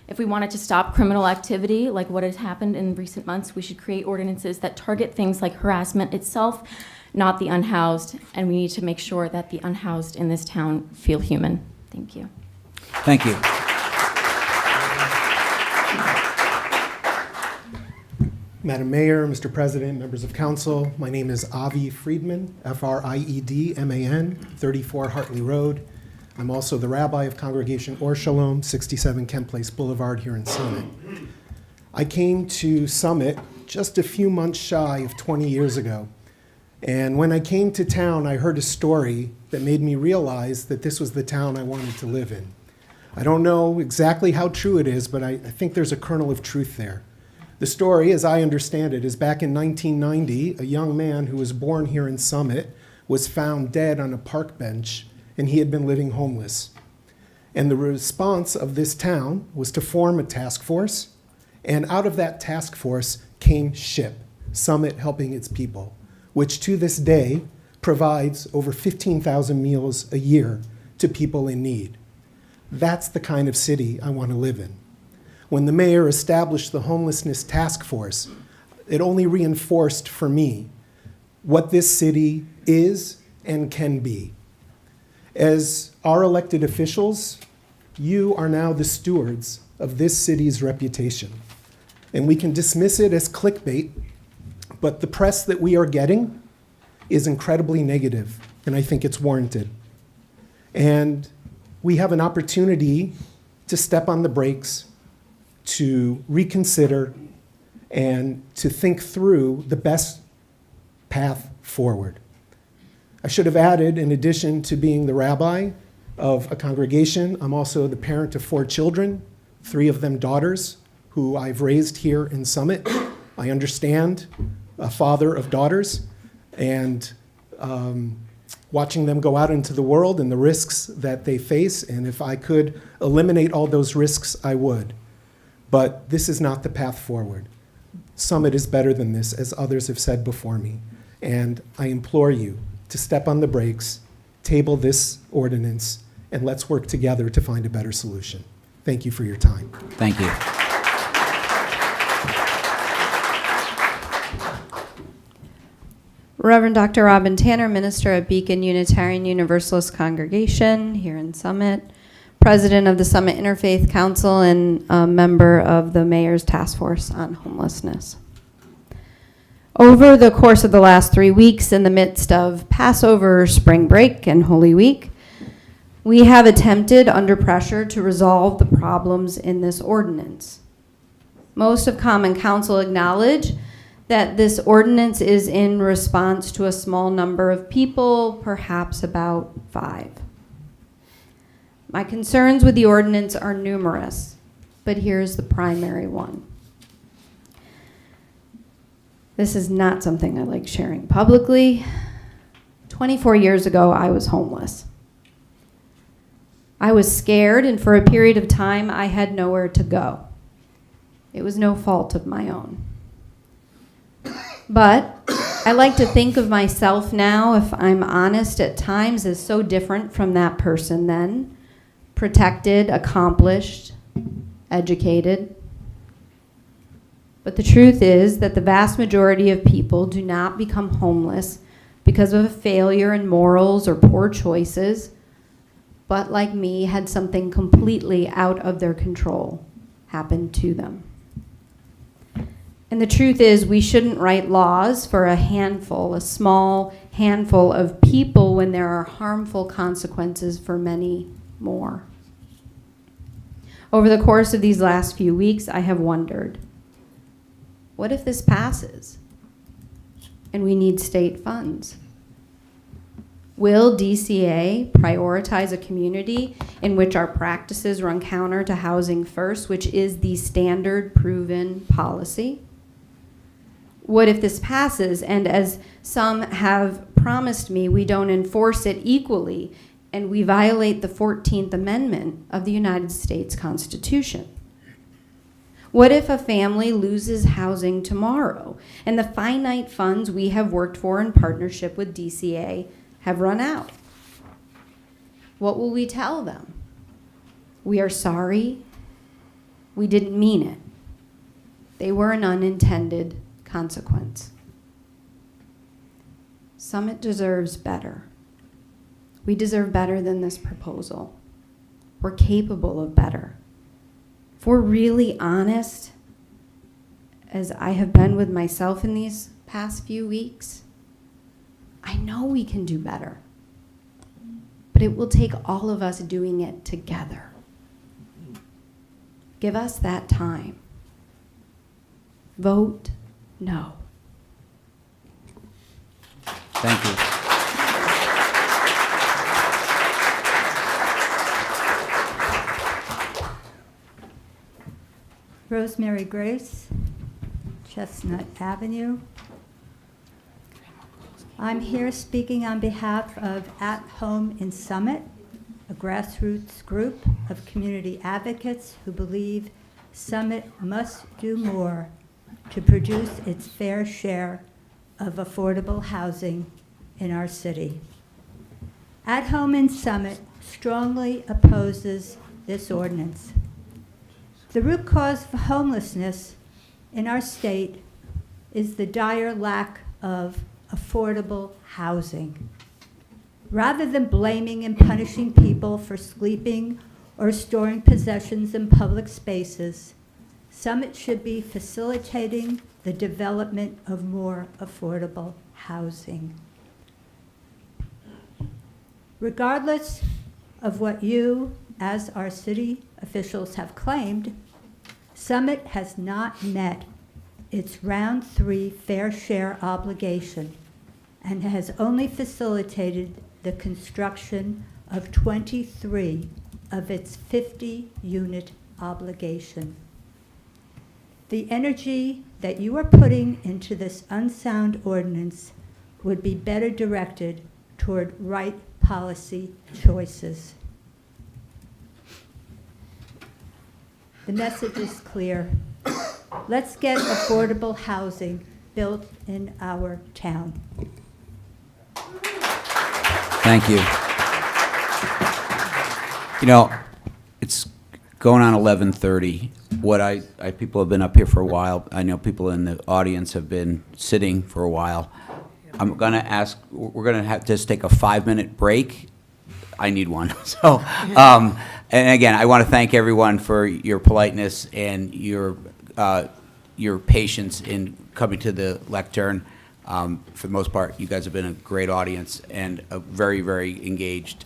If we wanted to stop criminal activity, like what has happened in recent months, we should create ordinances that target things like harassment itself, not the unhoused, and we need to make sure that the unhoused in this town feel human. Thank you. Thank you. Madam Mayor, Mr. President, members of council, my name is Avi Friedman, F-R-I-E-D-M-A-N, 34 Hartley Road. I'm also the rabbi of Congregation Or Shalom, 67 Kent Place Boulevard here in Summit. I came to Summit just a few months shy of 20 years ago. And when I came to town, I heard a story that made me realize that this was the town I wanted to live in. I don't know exactly how true it is, but I think there's a kernel of truth there. The story, as I understand it, is back in 1990, a young man who was born here in Summit was found dead on a park bench, and he had been living homeless. And the response of this town was to form a task force, and out of that task force came SHIP, Summit Helping Its People, which to this day provides over 15,000 meals a year to people in need. That's the kind of city I want to live in. When the mayor established the homelessness task force, it only reinforced for me what this city is and can be. As our elected officials, you are now the stewards of this city's reputation. And we can dismiss it as clickbait, but the press that we are getting is incredibly negative, and I think it's warranted. And we have an opportunity to step on the brakes, to reconsider, and to think through the best path forward. I should have added, in addition to being the rabbi of a congregation, I'm also the parent of 4 children, 3 of them daughters, who I've raised here in Summit. I understand a father of daughters, and watching them go out into the world and the risks that they face, and if I could eliminate all those risks, I would. But this is not the path forward. Summit is better than this, as others have said before me, and I implore you to step on the brakes, table this ordinance, and let's work together to find a better solution. Thank you for your time. Thank you. Reverend Dr. Robin Tanner, minister at Beacon Unitarian Universalist Congregation here in Summit, president of the Summit Interfaith Council, and a member of the Mayor's Task Force on Homelessness. Over the course of the last 3 weeks, in the midst of Passover, spring break, and Holy Week, we have attempted under pressure to resolve the problems in this ordinance. Most of Common Council acknowledge that this ordinance is in response to a small number of people, perhaps about 5. My concerns with the ordinance are numerous, but here's the primary one. This is not something I like sharing publicly. 24 years ago, I was homeless. I was scared, and for a period of time, I had nowhere to go. It was no fault of my own. But I like to think of myself now, if I'm honest, at times as so different from that person then. Protected, accomplished, educated. But the truth is that the vast majority of people do not become homeless because of a failure in morals or poor choices, but like me, had something completely out of their control happen to them. And the truth is, we shouldn't write laws for a small handful of people when there are harmful consequences for many more. Over the course of these last few weeks, I have wondered, what if this passes and we need state funds? Will DCA prioritize a community in which our practices run counter to housing first, which is the standard proven policy? What if this passes and, as some have promised me, we don't enforce it equally and we violate the 14th Amendment of the United States Constitution? What if a family loses housing tomorrow and the finite funds we have worked for in partnership with DCA have run out? What will we tell them? We are sorry. We didn't mean it. They were an unintended consequence. Summit deserves better. We deserve better than this proposal. We're capable of better. If we're really honest, as I have been with myself in these past few weeks, I know we can do better. But it will take all of us doing it together. Give us that time. Vote no. Thank you. Rosemary Grace, Chestnut Avenue. I'm here speaking on behalf of At Home in Summit, a grassroots group of community advocates who believe Summit must do more to produce its fair share of affordable housing in our city. At Home in Summit strongly opposes this ordinance. The root cause of homelessness in our state is the dire lack of affordable housing. Rather than blaming and punishing people for sleeping or storing possessions in public spaces, Summit should be facilitating the development of more affordable housing. Regardless of what you, as our city officials, have claimed, Summit has not met its round 3 fair share obligation and has only facilitated the construction of 23 of its 50-unit obligation. The energy that you are putting into this unsound ordinance would be better directed toward right policy choices. The message is clear. Let's get affordable housing built in our town. Thank you. You know, it's going on 11:30. People have been up here for a while. I know people in the audience have been sitting for a while. I'm going to ask, we're going to have to just take a 5-minute break. I need one. So, and again, I want to thank everyone for your politeness and your patience in coming to the lectern. For the most part, you guys have been a great audience and a very, very engaged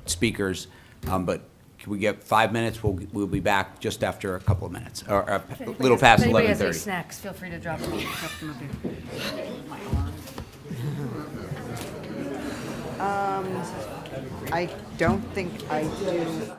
speakers. But can we get 5 minutes? We'll be back just after a couple of minutes, or a little past 11:30. If anybody has any snacks, feel free to drop them up here. I don't think I do.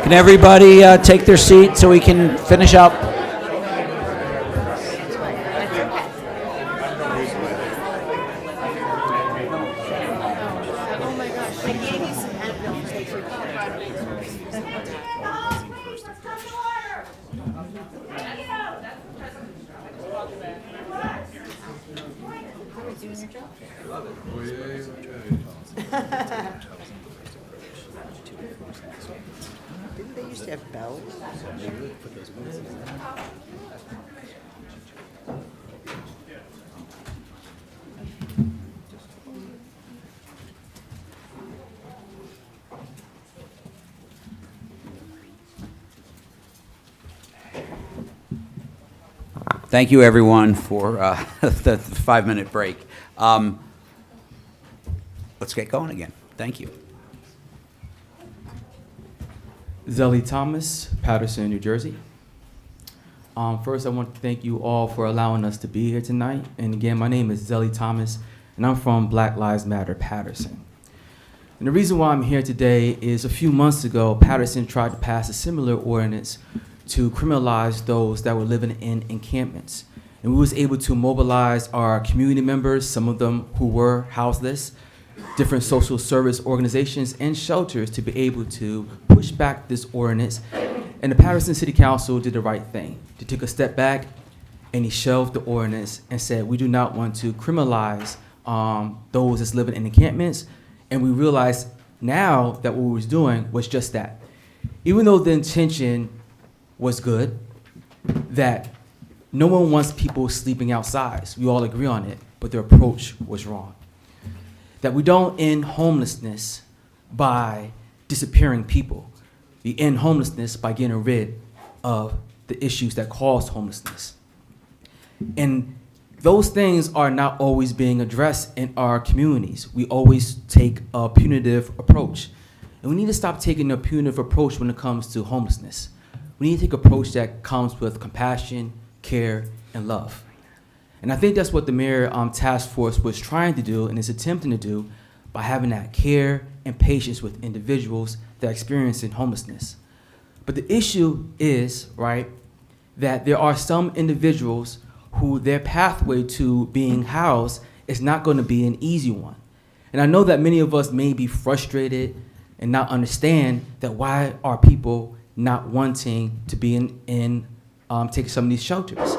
Can everybody take their seat so we can finish up? Didn't they used to have bells? Thank you, everyone, for the 5-minute break. Let's get going again. Thank you. Zelly Thomas, Patterson, New Jersey. First, I want to thank you all for allowing us to be here tonight. And again, my name is Zelly Thomas, and I'm from Black Lives Matter, Patterson. And the reason why I'm here today is a few months ago, Patterson tried to pass a similar ordinance to criminalize those that were living in encampments. And we was able to mobilize our community members, some of them who were houseless, different social service organizations and shelters to be able to push back this ordinance. And the Patterson City Council did the right thing. They took a step back and he shelved the ordinance and said, we do not want to criminalize those that's living in encampments. And we realized now that what we was doing was just that. Even though the intention was good, that no one wants people sleeping outside. We all agree on it, but their approach was wrong. That we don't end homelessness by disappearing people. We end homelessness by getting rid of the issues that cause homelessness. And those things are not always being addressed in our communities. We always take a punitive approach. And we need to stop taking a punitive approach when it comes to homelessness. We need to take an approach that comes with compassion, care, and love. And I think that's what the mayor task force was trying to do and is attempting to do by having that care and patience with individuals that are experiencing homelessness. But the issue is, right, that there are some individuals who their pathway to being housed is not going to be an easy one. And I know that many of us may be frustrated and not understand that why are people not wanting to be take some of these shelters.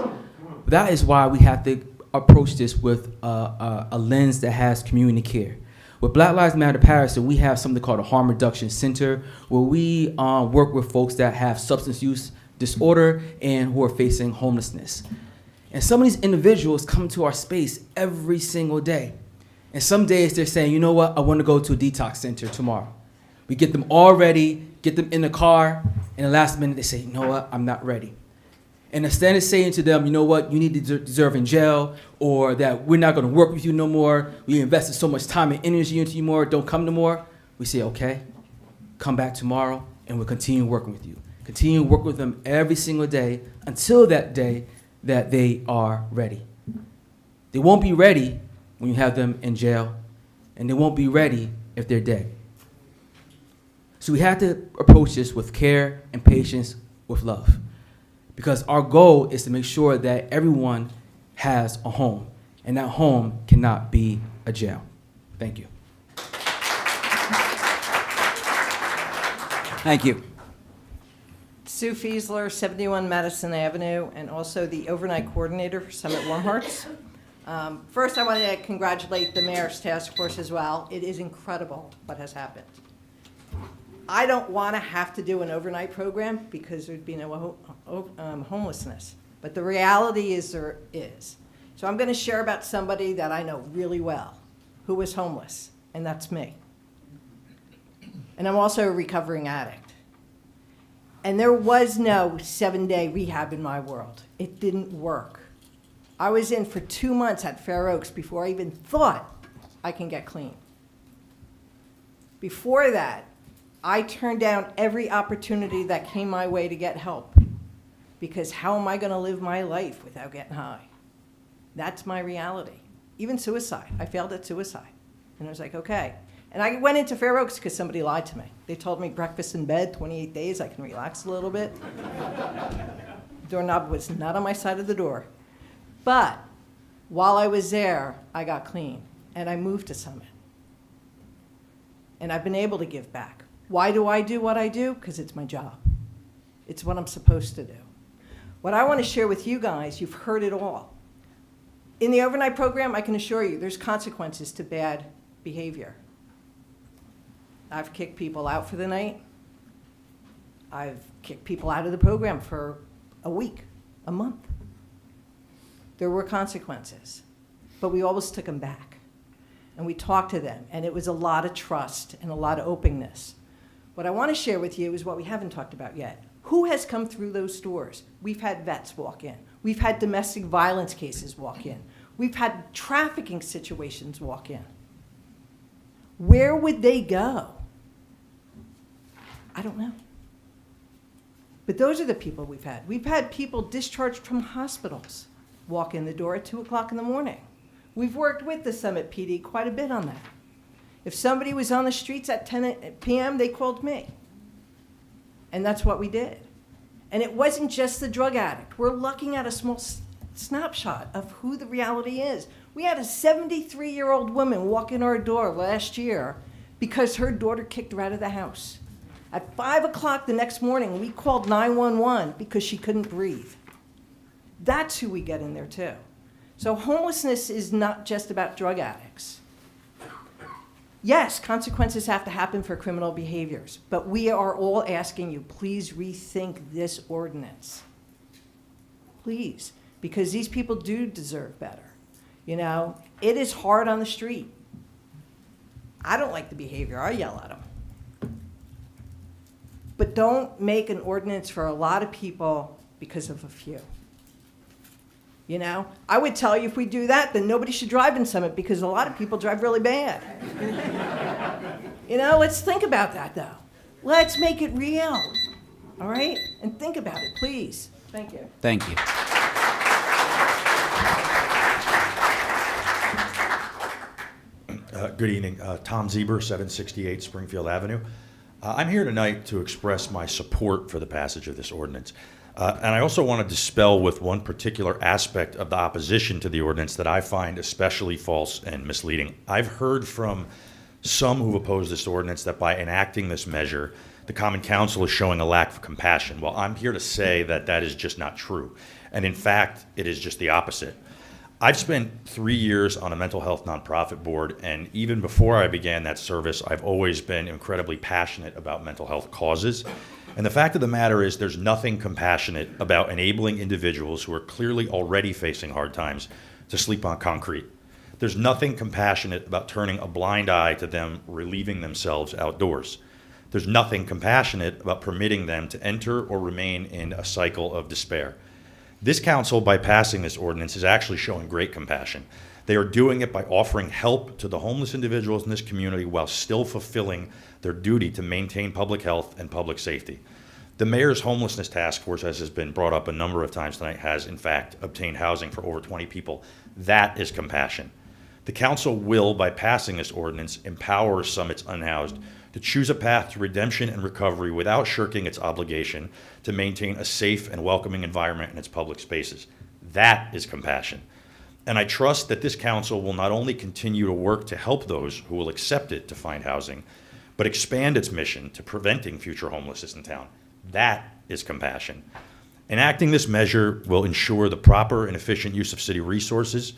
That is why we have to approach this with a lens that has community care. With Black Lives Matter Patterson, we have something called a harm reduction center where we work with folks that have substance use disorder and who are facing homelessness. And some of these individuals come to our space every single day. And some days they're saying, you know what, I want to go to a detox center tomorrow. We get them all ready, get them in the car, and the last minute they say, you know what, I'm not ready. And instead of saying to them, you know what, you need to deserve in jail, or that we're not going to work with you no more, we invested so much time and energy into you more, don't come no more, we say, okay, come back tomorrow, and we'll continue working with you. Continue to work with them every single day until that day that they are ready. They won't be ready when you have them in jail, and they won't be ready if they're dead. So we have to approach this with care and patience, with love. Because our goal is to make sure that everyone has a home, and that home cannot be a jail. Thank you. Thank you. Sue Fiesler, 71 Madison Avenue, and also the overnight coordinator for Summit Warm Hearts. First, I want to congratulate the mayor's task force as well. It is incredible what has happened. I don't want to have to do an overnight program because there'd be no homelessness. But the reality is there is. So I'm going to share about somebody that I know really well who was homeless, and that's me. And I'm also a recovering addict. And there was no 7-day rehab in my world. It didn't work. I was in for 2 months at Fair Oaks before I even thought I can get clean. Before that, I turned down every opportunity that came my way to get help, because how am I going to live my life without getting high? That's my reality. Even suicide. I failed at suicide. And I was like, okay, And I went into Fair Oaks because somebody lied to me. They told me breakfast in bed, 28 days, I can relax a little bit. Doorknob was not on my side of the door. But while I was there, I got clean, and I moved to Summit. And I've been able to give back. Why do I do what I do? Because it's my job. It's what I'm supposed to do. What I want to share with you guys, you've heard it all. In the overnight program, I can assure you, there's consequences to bad behavior. I've kicked people out for the night. I've kicked people out of the program for a week, a month. There were consequences, but we always took them back. And we talked to them, and it was a lot of trust and a lot of openness. What I want to share with you is what we haven't talked about yet. Who has come through those doors? We've had vets walk in. We've had domestic violence cases walk in. We've had trafficking situations walk in. Where would they go? I don't know. But those are the people we've had. We've had people discharged from hospitals walk in the door at 2 o'clock in the morning. We've worked with the Summit PD quite a bit on that. If somebody was on the streets at 10 p.m., they called me. And that's what we did. And it wasn't just the drug addict. We're looking at a small snapshot of who the reality is. We had a 73-year-old woman walk in our door last year because her daughter kicked her out of the house. At 5 o'clock the next morning, we called 911 because she couldn't breathe. That's who we get in there too. So homelessness is not just about drug addicts. Yes, consequences have to happen for criminal behaviors, but we are all asking you, please rethink this ordinance. Please, because these people do deserve better. You know, it is hard on the street. I don't like the behavior, I yell at them. But don't make an ordinance for a lot of people because of a few. You know, I would tell you if we do that, then nobody should drive in Summit because a lot of people drive really bad. You know, let's think about that though. Let's make it real, all right? And think about it, please. Thank you. Thank you. Good evening. Tom Zieber, 768 Springfield Avenue. I'm here tonight to express my support for the passage of this ordinance. And I also want to dispel with one particular aspect of the opposition to the ordinance that I find especially false and misleading. I've heard from some who've opposed this ordinance that by enacting this measure, the Common Council is showing a lack of compassion. Well, I'm here to say that that is just not true. And in fact, it is just the opposite. I've spent 3 years on a mental health nonprofit board, and even before I began that service, I've always been incredibly passionate about mental health causes. And the fact of the matter is there's nothing compassionate about enabling individuals who are clearly already facing hard times to sleep on concrete. There's nothing compassionate about turning a blind eye to them relieving themselves outdoors. There's nothing compassionate about permitting them to enter or remain in a cycle of despair. This council, by passing this ordinance, is actually showing great compassion. They are doing it by offering help to the homeless individuals in this community while still fulfilling their duty to maintain public health and public safety. The mayor's homelessness task force, as has been brought up a number of times tonight, has in fact obtained housing for over 20 people. That is compassion. The council will, by passing this ordinance, empower Summit's unhoused to choose a path to redemption and recovery without shirking its obligation to maintain a safe and welcoming environment in its public spaces. That is compassion. And I trust that this council will not only continue to work to help those who will accept it to find housing, but expand its mission to preventing future homelessness in town. That is compassion. Enacting this measure will ensure the proper and efficient use of city resources.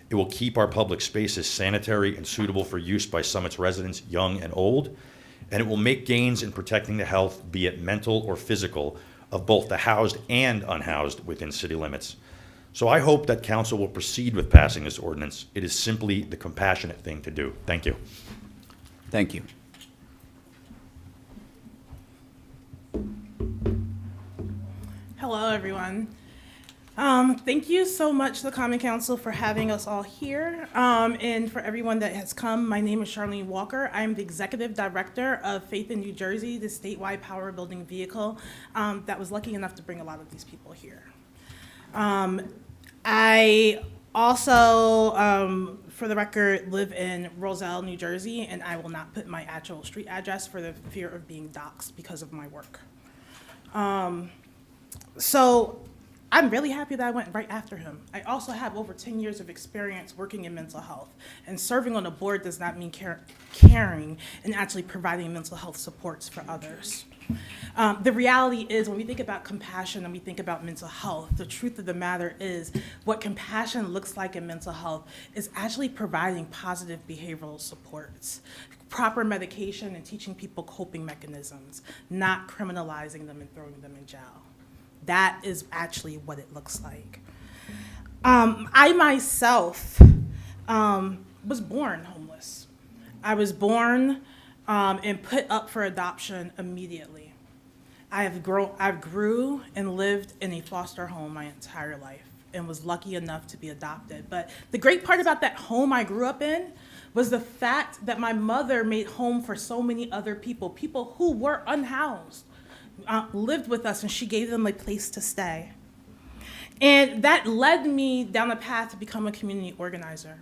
It will keep our public spaces sanitary and suitable for use by Summit's residents, young and old. And it will make gains in protecting the health, be it mental or physical, of both the housed and unhoused within city limits. So I hope that council will proceed with passing this ordinance. It is simply the compassionate thing to do. Thank you. Thank you. Hello, everyone. Thank you so much to the Common Council for having us all here, and for everyone that has come. My name is Charlene Walker. I'm the Executive Director of Faith in New Jersey, the statewide power building vehicle that was lucky enough to bring a lot of these people here. I also for the record, live in Roselle, New Jersey, and I will not put my actual street address for the fear of being doxxed because of my work. So I'm really happy that I went right after him. I also have over 10 years of experience working in mental health, and serving on a board does not mean caring and actually providing mental health supports for others. The reality is, when we think about compassion and we think about mental health, the truth of the matter is what compassion looks like in mental health is actually providing positive behavioral supports, proper medication, and teaching people coping mechanisms, not criminalizing them and throwing them in jail. That is actually what it looks like. I myself was born homeless. I was born and put up for adoption immediately. I grew and lived in a foster home my entire life and was lucky enough to be adopted. But the great part about that home I grew up in was the fact that my mother made home for so many other people, people who were unhoused, lived with us, and she gave them a place to stay. And that led me down the path to become a community organizer.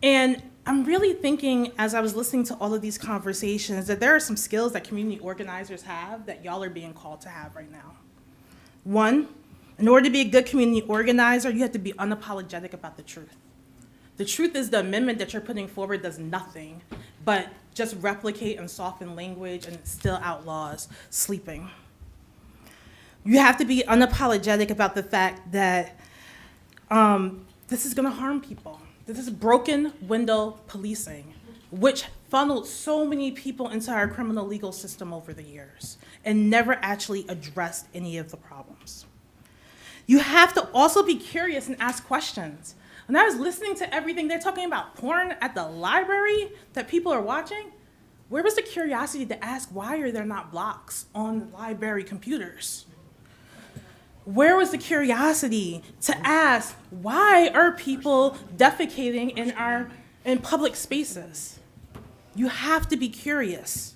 And I'm really thinking, as I was listening to all of these conversations, that there are some skills that community organizers have that y'all are being called to have right now. One, in order to be a good community organizer, you have to be unapologetic about the truth. The truth is the amendment that you're putting forward does nothing but just replicate and soften language, and it still outlaws sleeping. You have to be unapologetic about the fact that this is gonna harm people. This is broken window policing, which funneled so many people into our criminal legal system over the years and never actually addressed any of the problems. You have to also be curious and ask questions. When I was listening to everything, they're talking about porn at the library that people are watching. Where was the curiosity to ask, why are there not blocks on library computers? Where was the curiosity to ask, why are people defecating in public spaces? You have to be curious.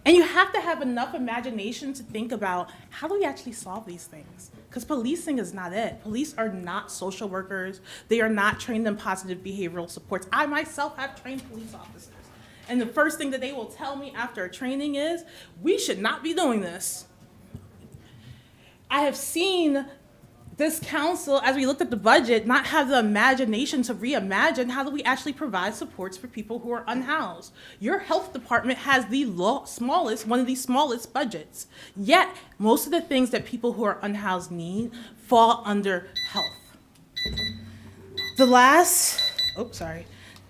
And you have to have enough imagination to think about, how do we actually solve these things? Because policing is not it. Police are not social workers. They are not trained in positive behavioral supports. I myself have trained police officers. And the first thing that they will tell me after a training is, we should not be doing this. I have seen this council, as we looked at the budget, not have the imagination to reimagine how do we actually provide supports for people who are unhoused. Your health department has the one of the smallest budgets. Yet, most of the things that people who are unhoused need fall under health. The last,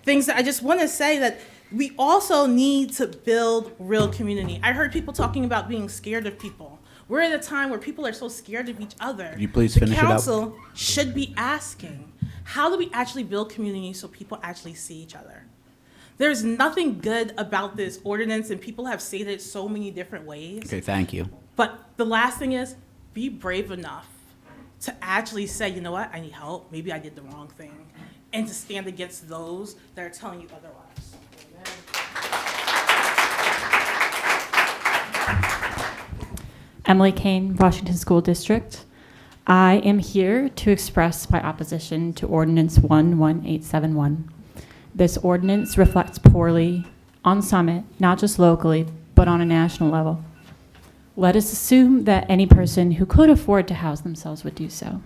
things that I just want to say that we also need to build real community. I heard people talking about being scared of people. We're at a time where people are so scared of each other. Could you please finish it up? The council should be asking, how do we actually build community so people actually see each other? There's nothing good about this ordinance, and people have stated it so many different ways. Okay, thank you. But the last thing is, be brave enough to actually say, you know what, I need help. Maybe I did the wrong thing. And to stand against those that are telling you otherwise. Emily Kane, Washington School District. I am here to express my opposition to Ordinance 11871. This ordinance reflects poorly on Summit, not just locally, but on a national level. Let us assume that any person who could afford to house themselves would do so.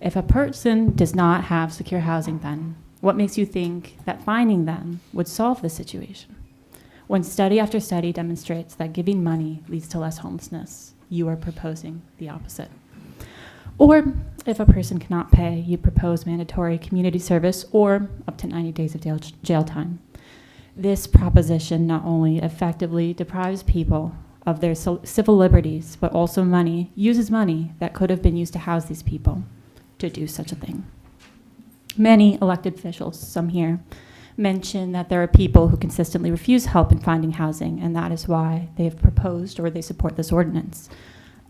If a person does not have secure housing, then what makes you think that finding them would solve the situation? When study after study demonstrates that giving money leads to less homelessness, you are proposing the opposite. Or if a person cannot pay, you propose mandatory community service or up to 90 days of jail time. This proposition not only effectively deprives people of their civil liberties, but also uses money that could have been used to house these people to do such a thing. Many elected officials, some here, mention that there are people who consistently refuse help in finding housing, and that is why they have proposed or they support this ordinance.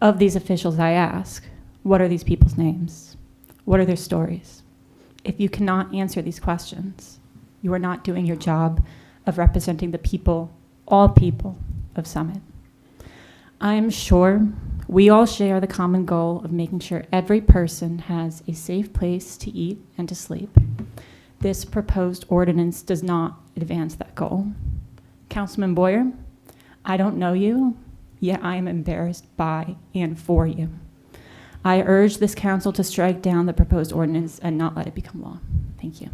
Of these officials, I ask, what are these people's names? What are their stories? If you cannot answer these questions, you are not doing your job of representing the people, all people of Summit. I am sure we all share the common goal of making sure every person has a safe place to eat and to sleep. This proposed ordinance does not advance that goal. Councilman Boyer, I don't know you, yet I am embarrassed by and for you. I urge this council to strike down the proposed ordinance and not let it become law. Thank you.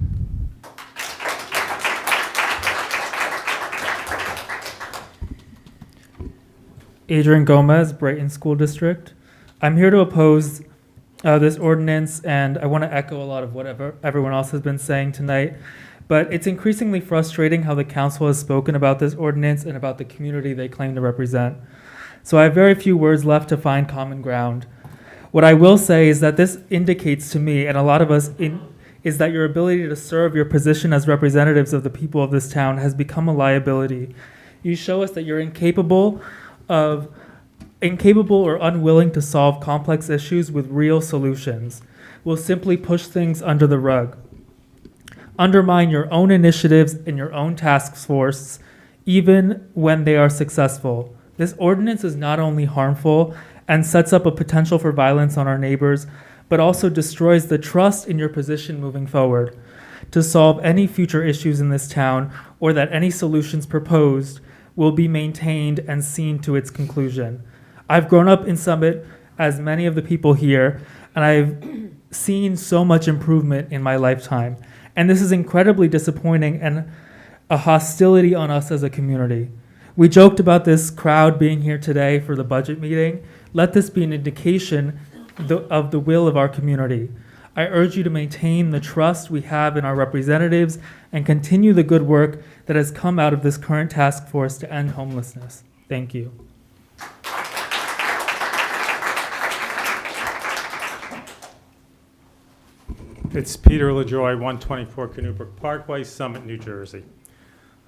Adrian Gomez, Brighton School District. I'm here to oppose this ordinance, and I want to echo a lot of what everyone else has been saying tonight. But it's increasingly frustrating how the council has spoken about this ordinance and about the community they claim to represent. So I have very few words left to find common ground. What I will say is that this indicates to me, and a lot of us, is that your ability to serve your position as representatives of the people of this town has become a liability. You show us that you're incapable or unwilling to solve complex issues with real solutions, will simply push things under the rug, undermine your own initiatives and your own task force, even when they are successful. This ordinance is not only harmful and sets up a potential for violence on our neighbors, but also destroys the trust in your position moving forward to solve any future issues in this town, or that any solutions proposed will be maintained and seen to its conclusion. I've grown up in Summit, as many of the people here, and I've seen so much improvement in my lifetime. And this is incredibly disappointing and a hostility on us as a community. We joked about this crowd being here today for the budget meeting. Let this be an indication of the will of our community. I urge you to maintain the trust we have in our representatives and continue the good work that has come out of this current task force to end homelessness. Thank you. It's Peter LaJoy, 124 Canoe Parkway, Summit, New Jersey.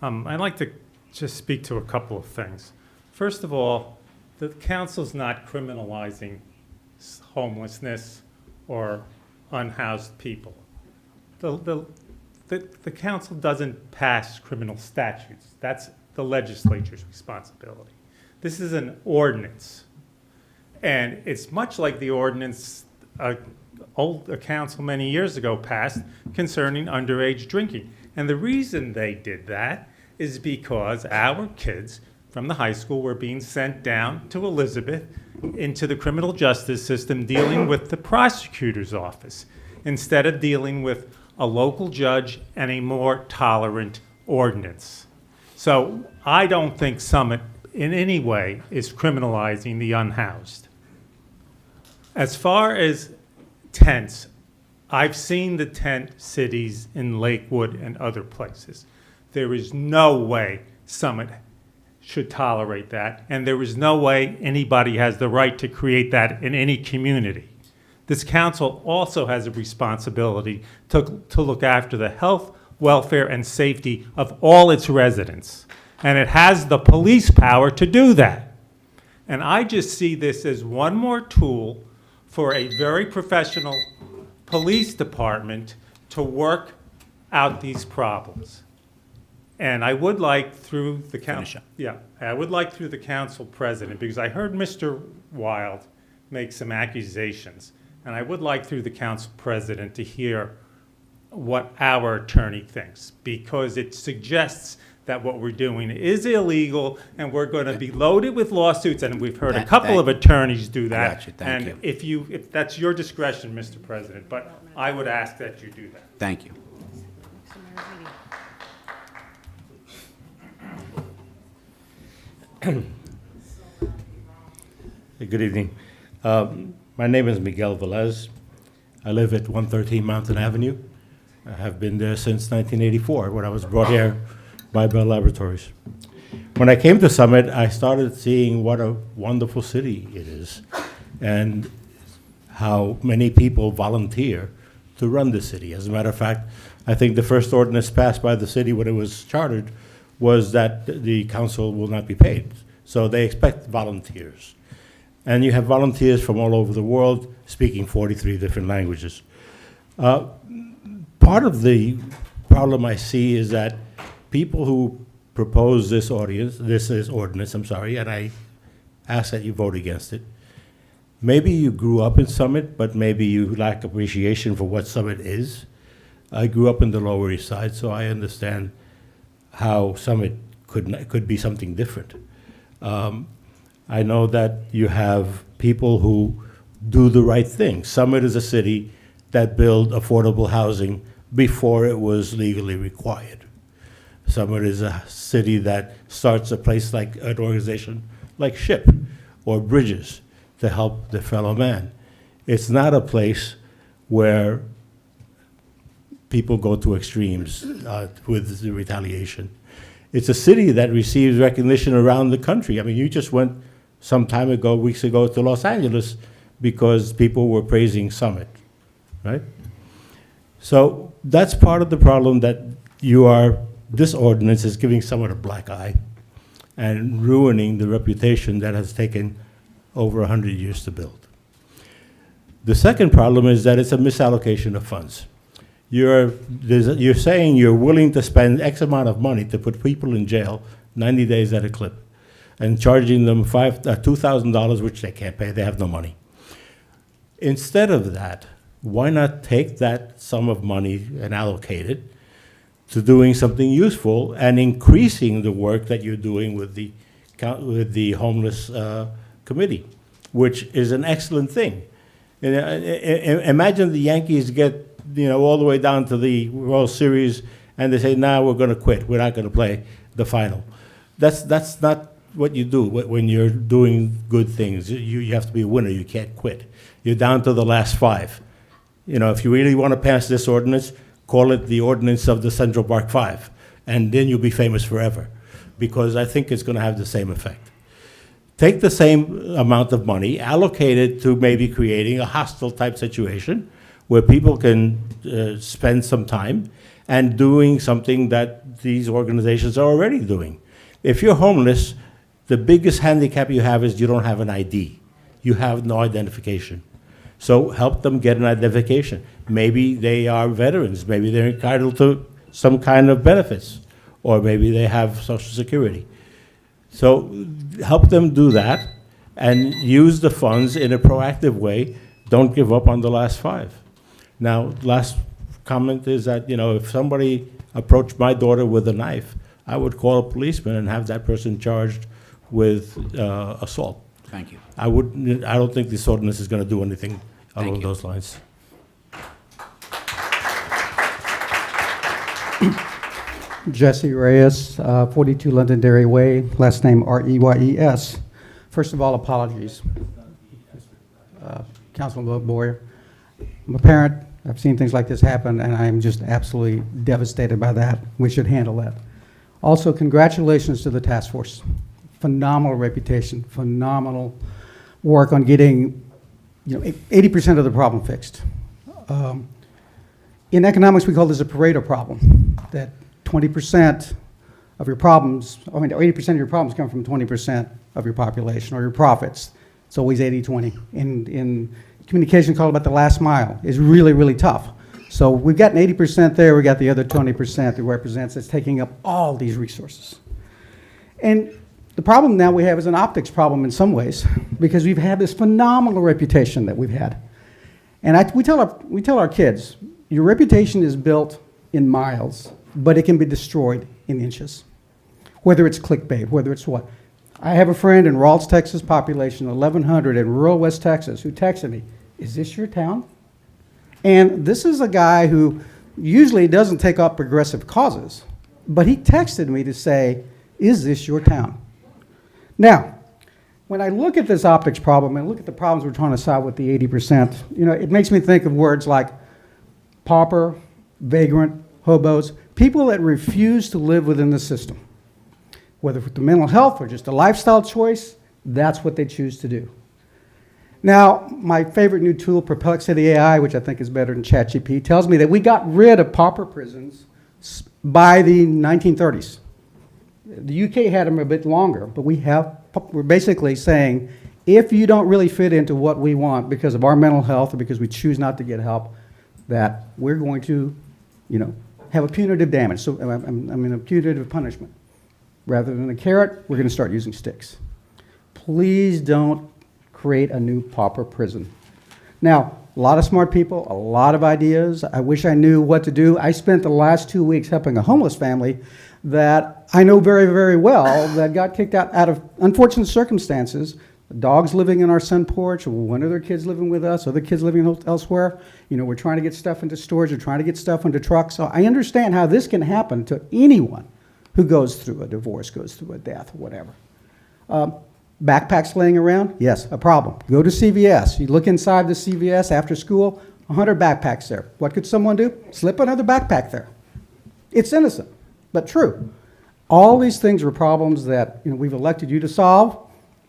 I'd like to just speak to a couple of things. First of all, the council's not criminalizing homelessness or unhoused people. The council doesn't pass criminal statutes. That's the legislature's responsibility. This is an ordinance. And it's much like the ordinance a council many years ago passed concerning underage drinking. And the reason they did that is because our kids from the high school were being sent down to Elizabeth into the criminal justice system dealing with the prosecutor's office instead of dealing with a local judge and a more tolerant ordinance. So I don't think Summit in any way is criminalizing the unhoused. As far as tents, I've seen the tent cities in Lakewood and other places. There is no way Summit should tolerate that, and there is no way anybody has the right to create that in any community. This council also has a responsibility to look after the health, welfare, and safety of all its residents, and it has the police power to do that. And I just see this as one more tool for a very professional police department to work out these problems. And I would like through the council, I would like through the council president, because I heard Mr. Wild make some accusations, and I would like through the council president to hear what our attorney thinks, because it suggests that what we're doing is illegal, and we're going to be loaded with lawsuits, and we've heard a couple of attorneys do that. Thank you. If that's your discretion, Mr. President, but I would ask that you do that. Thank you. Good evening. My name is Miguel Velez. I live at 113 Mountain Avenue. I have been there since 1984, when I was brought here by Bell Laboratories. When I came to Summit, I started seeing what a wonderful city it is and how many people volunteer to run the city. As a matter of fact, I think the first ordinance passed by the city when it was chartered was that the council will not be paid. So they expect volunteers. And you have volunteers from all over the world speaking 43 different languages. Part of the problem I see is that people who propose this ordinance, and I ask that you vote against it. Maybe you grew up in Summit, but maybe you lack appreciation for what Summit is. I grew up in the Lower East Side, so I understand how Summit could be something different. I know that you have people who do the right thing. Summit is a city that built affordable housing before it was legally required. Summit is a city that starts a place like an organization like SHIP or Bridges to help the fellow man. It's not a place where people go to extremes with the retaliation. It's a city that receives recognition around the country. I mean, you just went some time ago, weeks ago, to Los Angeles because people were praising Summit, right? So that's part of the problem, that this ordinance is giving Summit a black eye and ruining the reputation that has taken over 100 years to build. The second problem is that it's a misallocation of funds. You're saying you're willing to spend X amount of money to put people in jail 90 days at a clip and charging them $2,000, which they can't pay, they have no money. Instead of that, why not take that sum of money and allocate it to doing something useful and increasing the work that you're doing with the homeless committee, which is an excellent thing. Imagine the Yankees get all the way down to the World Series and they say, "Now we're going to quit. We're not going to play the final." That's not what you do when you're doing good things. You have to be a winner. You can't quit. You're down to the last 5. If you really want to pass this ordinance, call it the Ordinance of the Central Park 5, and then you'll be famous forever, because I think it's going to have the same effect. Take the same amount of money, allocate it to maybe creating a hostile type situation where people can spend some time and doing something that these organizations are already doing. If you're homeless, the biggest handicap you have is you don't have an ID. You have no identification. So help them get an identification. Maybe they are veterans. Maybe they're entitled to some kind of benefits, or maybe they have Social Security. So help them do that and use the funds in a proactive way. Don't give up on the last 5. Now, last comment is that, if somebody approached my daughter with a knife, I would call a policeman and have that person charged with assault. Thank you. I don't think this ordinance is going to do anything along those lines. Jesse Reyes, 42 Londonderry Way, last name Reyes. First of all, apologies. Councilman Boyer, I'm a parent. I've seen things like this happen, and I'm just absolutely devastated by that. We should handle that. Also, congratulations to the task force. Phenomenal reputation, phenomenal work on getting 80% of the problem fixed. In economics, we call this a Pareto problem, that 20% of your problems, 80% of your problems come from 20% of your population or your profits. It's always 80-20. In communication, called about the last mile, is really, really tough. So we've got an 80% there, we got the other 20% that represents it's taking up all these resources. And the problem now we have is an optics problem in some ways, because we've had this phenomenal reputation that we've had. And we tell our kids, your reputation is built in miles, but it can be destroyed in inches. Whether it's clickbait, whether it's what. I have a friend in Rawls, Texas, population 1,100 in rural West Texas, who texted me, "Is this your town?" And this is a guy who usually doesn't take up progressive causes, but he texted me to say, "Is this your town?" Now, when I look at this optics problem and look at the problems we're trying to solve with the 80%, it makes me think of words like pauper, vagrant, hobos, people that refuse to live within the system. Whether for the mental health or just a lifestyle choice, that's what they choose to do. Now, my favorite new tool, Perplexity AI, which I think is better than ChatGPT, tells me that we got rid of pauper prisons by the 1930s. The UK had them a bit longer, but we're basically saying, if you don't really fit into what we want because of our mental health or because we choose not to get help, that we're going to, have a punitive damage. So, a punitive punishment. Rather than a carrot, we're going to start using sticks. Please don't create a new pauper prison. Now, A lot of smart people, a lot of ideas. I wish I knew what to do. I spent the last 2 weeks helping a homeless family that I know very, very well that got kicked out of unfortunate circumstances. Dogs living in our sun porch, one of their kids living with us, other kids living elsewhere. You know, we're trying to get stuff into storage, we're trying to get stuff into trucks. So I understand how this can happen to anyone who goes through a divorce, goes through a death, or whatever. Backpacks laying around? Yes, a problem. Go to CVS. You look inside the CVS after school, 100 backpacks there. What could someone do? Slip another backpack there. It's innocent, but true. All these things are problems that, you know, we've elected you to solve.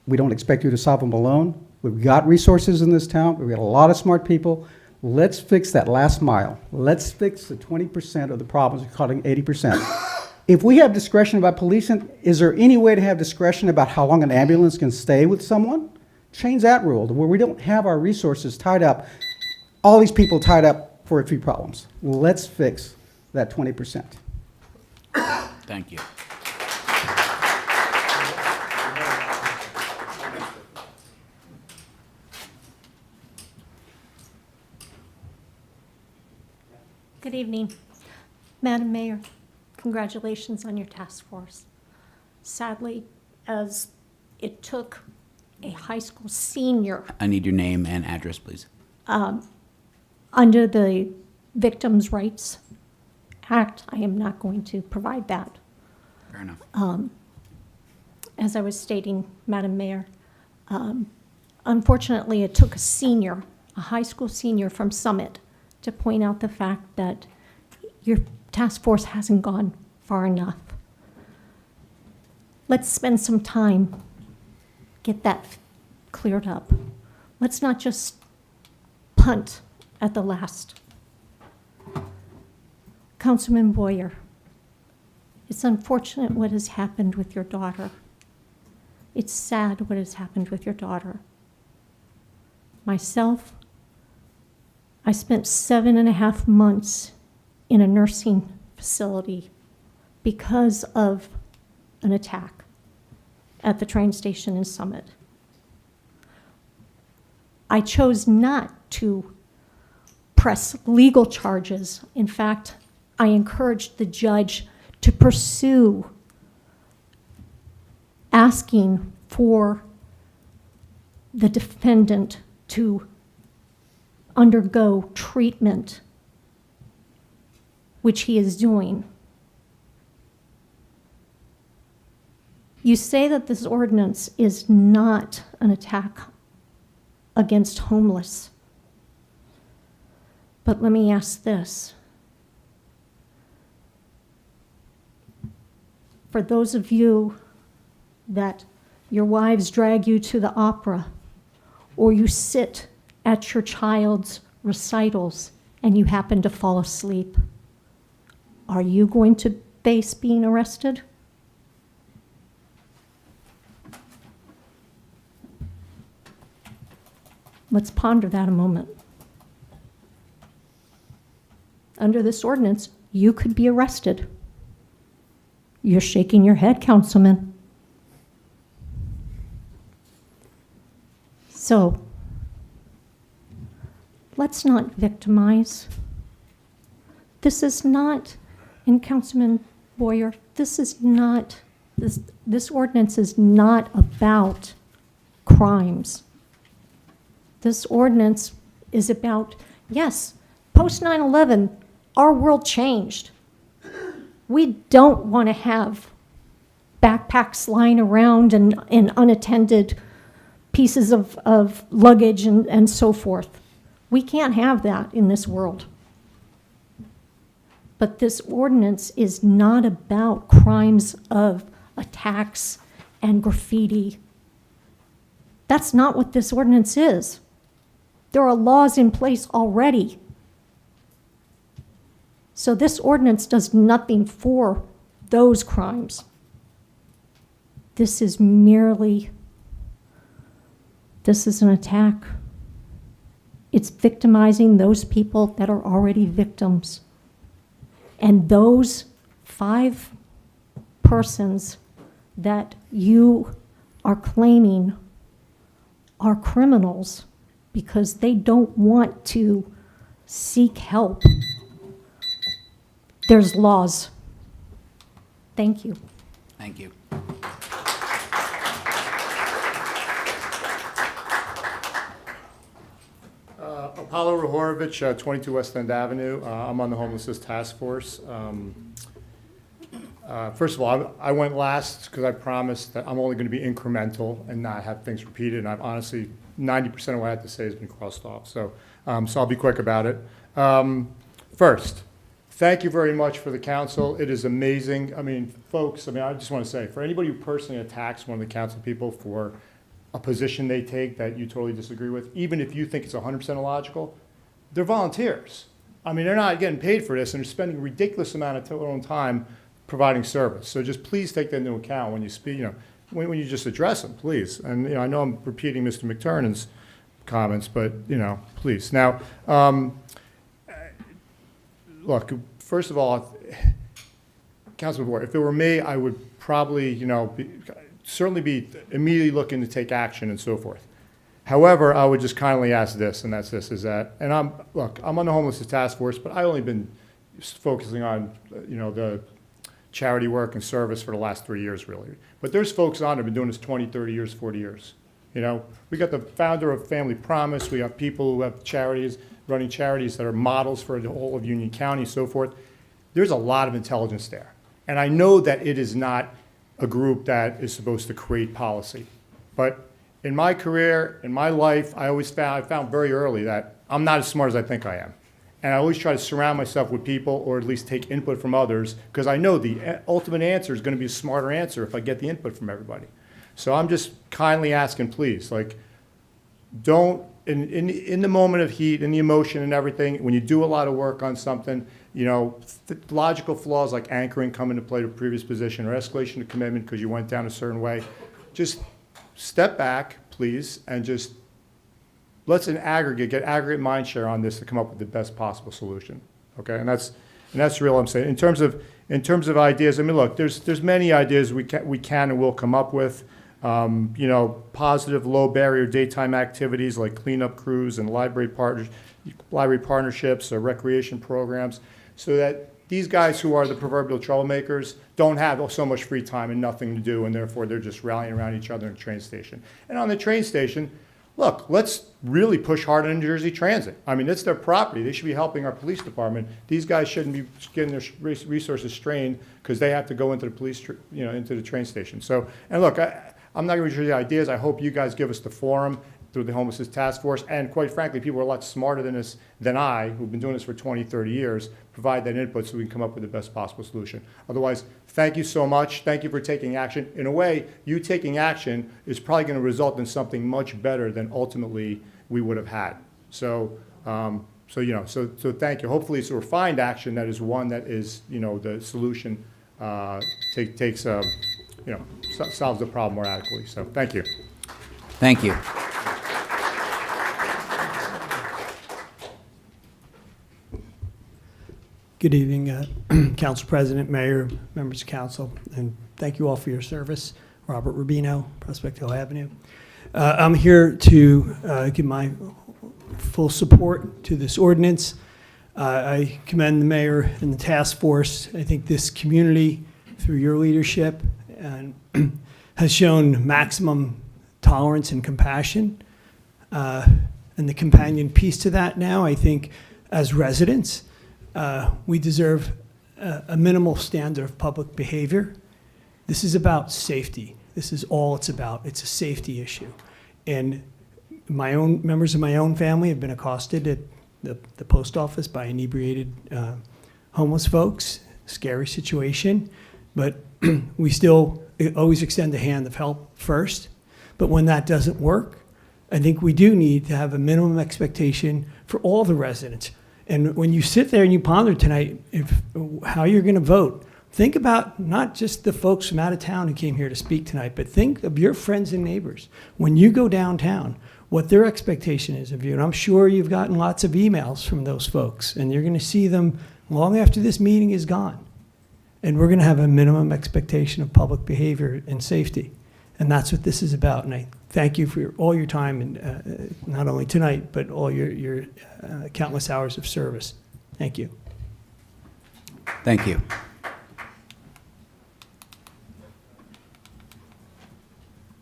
We don't expect you to solve them alone. We've got resources in this town. We've got a lot of smart people. Let's fix that last mile. Let's fix the 20% of the problems we're calling 80%. If we have discretion about policing, is there any way to have discretion about how long an ambulance can stay with someone? Change that rule to where we don't have our resources tied up, all these people tied up for a few problems. Let's fix that 20%. Thank you. Good evening. Madam Mayor, congratulations on your task force. Sadly, as it took a high school senior I need your name and address, please. under the Victims' Rights Act, I am not going to provide that. Fair enough. As I was stating, Madam Mayor, unfortunately, it took a senior, a high school senior from Summit, to point out the fact that your task force hasn't gone far enough. Let's spend some time, get that cleared up. Let's not just punt at the last. Councilman Boyer, it's unfortunate what has happened with your daughter. It's sad what has happened with your daughter. Myself, I spent 7.5 months in a nursing facility because of an attack at the train station in Summit. I chose not to press legal charges. In fact, I encouraged the judge to pursue asking for the defendant to undergo treatment, which he is doing. You say that this ordinance is not an attack against homeless. But let me ask this. For those of you that your wives drag you to the opera, or you sit at your child's recitals and you happen to fall asleep, are you going to face being arrested? Let's ponder that a moment. Under this ordinance, you could be arrested. You're shaking your head, Councilman. So, let's not victimize. This is not, and Councilman Boyer, this ordinance is not about crimes. This ordinance is about, yes, post 9/11, our world changed. We don't want to have backpacks lying around and unattended pieces of luggage and so forth. We can't have that in this world. But this ordinance is not about crimes of attacks and graffiti. That's not what this ordinance is. There are laws in place already. So this ordinance does nothing for those crimes. This is merely, this is an attack. It's victimizing those people that are already victims. And those 5 persons that you are claiming are criminals because they don't want to seek help. There's laws. Thank you. Thank you. Apollo Rahorovich, 22 West End Avenue. I'm on the Homelessness Task Force. First of all, I went last because I promised that I'm only going to be incremental and not have things repeated. And I've honestly, 90% of what I have to say has been crossed off. So I'll be quick about it. First, thank you very much for the council. It is amazing. I mean, folks, I just want to say, for anybody who personally attacks one of the council people for a position they take that you totally disagree with, even if you think it's 100% illogical, they're volunteers. I mean, they're not getting paid for this, and they're spending a ridiculous amount of their own time providing service. So just please take that into account when you speak, when you just address them, please. And I know I'm repeating Mr. McTurnan's comments, but please. Now, look, first of all, Councilman Boyer, if it were me, I would probably, certainly be immediately looking to take action and so forth. However, I would just kindly ask this, and that's this, is that, and I'm on the Homelessness Task Force, but I've only been focusing on, the charity work and service for the last 3 years, really. But there's folks on that have been doing this 20, 30 years, 40 years. We got the founder of Family Promise. We have people who have charities, running charities that are models for the whole of Union County and so forth. There's a lot of intelligence there. And I know that it is not a group that is supposed to create policy. But in my career, in my life, I found very early that I'm not as smart as I think I am. And I always try to surround myself with people, or at least take input from others, because I know the ultimate answer is going to be a smarter answer if I get the input from everybody. So I'm just kindly asking, please, don't, in the moment of heat, in the emotion and everything, when you do a lot of work on something, logical flaws like anchoring come into play to previous position, or escalation of commitment because you went down a certain way, just step back, please, and just let's get aggregate mind share on this to come up with the best possible solution. Okay, and that's real. I'm saying in terms of ideas. I mean, look, there's many ideas we can and will come up with. Positive low barrier daytime activities like cleanup crews and library partnerships or recreation programs, so that these guys who are the proverbial troublemakers don't have so much free time and nothing to do, and therefore they're just rallying around each other in the train station. And on the train station, look, let's really push hard on New Jersey Transit. I mean, it's their property. They should be helping our police department. These guys shouldn't be getting their resources strained because they have to go into the police, into the train station. So, and look, I'm not going to share the ideas. I hope you guys give us the forum through the Homelessness Task Force. And quite frankly, people are a lot smarter than I, who've been doing this for 20, 30 years, provide that input so we can come up with the best possible solution. Otherwise, thank you so much. Thank you for taking action. In a way, you taking action is probably going to result in something much better than ultimately we would have had. So thank you. Hopefully it's a refined action that is one that is, the solution solves the problem more adequately. So thank you. Thank you. Good evening, Council President, Mayor, members of Council, and thank you all for your service. Robert Rubino, Prospect Hill Avenue. I'm here to give my full support to this ordinance. I commend the mayor and the task force. I think this community, through your leadership, has shown maximum tolerance and compassion. And the companion piece to that now, I think, as residents, we deserve a minimal standard of public behavior. This is about safety. This is all it's about. It's a safety issue. And members of my own family have been accosted at the post office by inebriated homeless folks. Scary situation. But we still always extend a hand of help first. But when that doesn't work, I think we do need to have a minimum expectation for all the residents. And when you sit there and you ponder tonight how you're going to vote, think about not just the folks from out of town who came here to speak tonight, but think of your friends and neighbors. When you go downtown, what their expectation is of you. And I'm sure you've gotten lots of emails from those folks, and you're going to see them long after this meeting is gone. And we're going to have a minimum expectation of public behavior and safety. And that's what this is about. And I thank you for all your time, and not only tonight, but all your countless hours of service. Thank you. Thank you.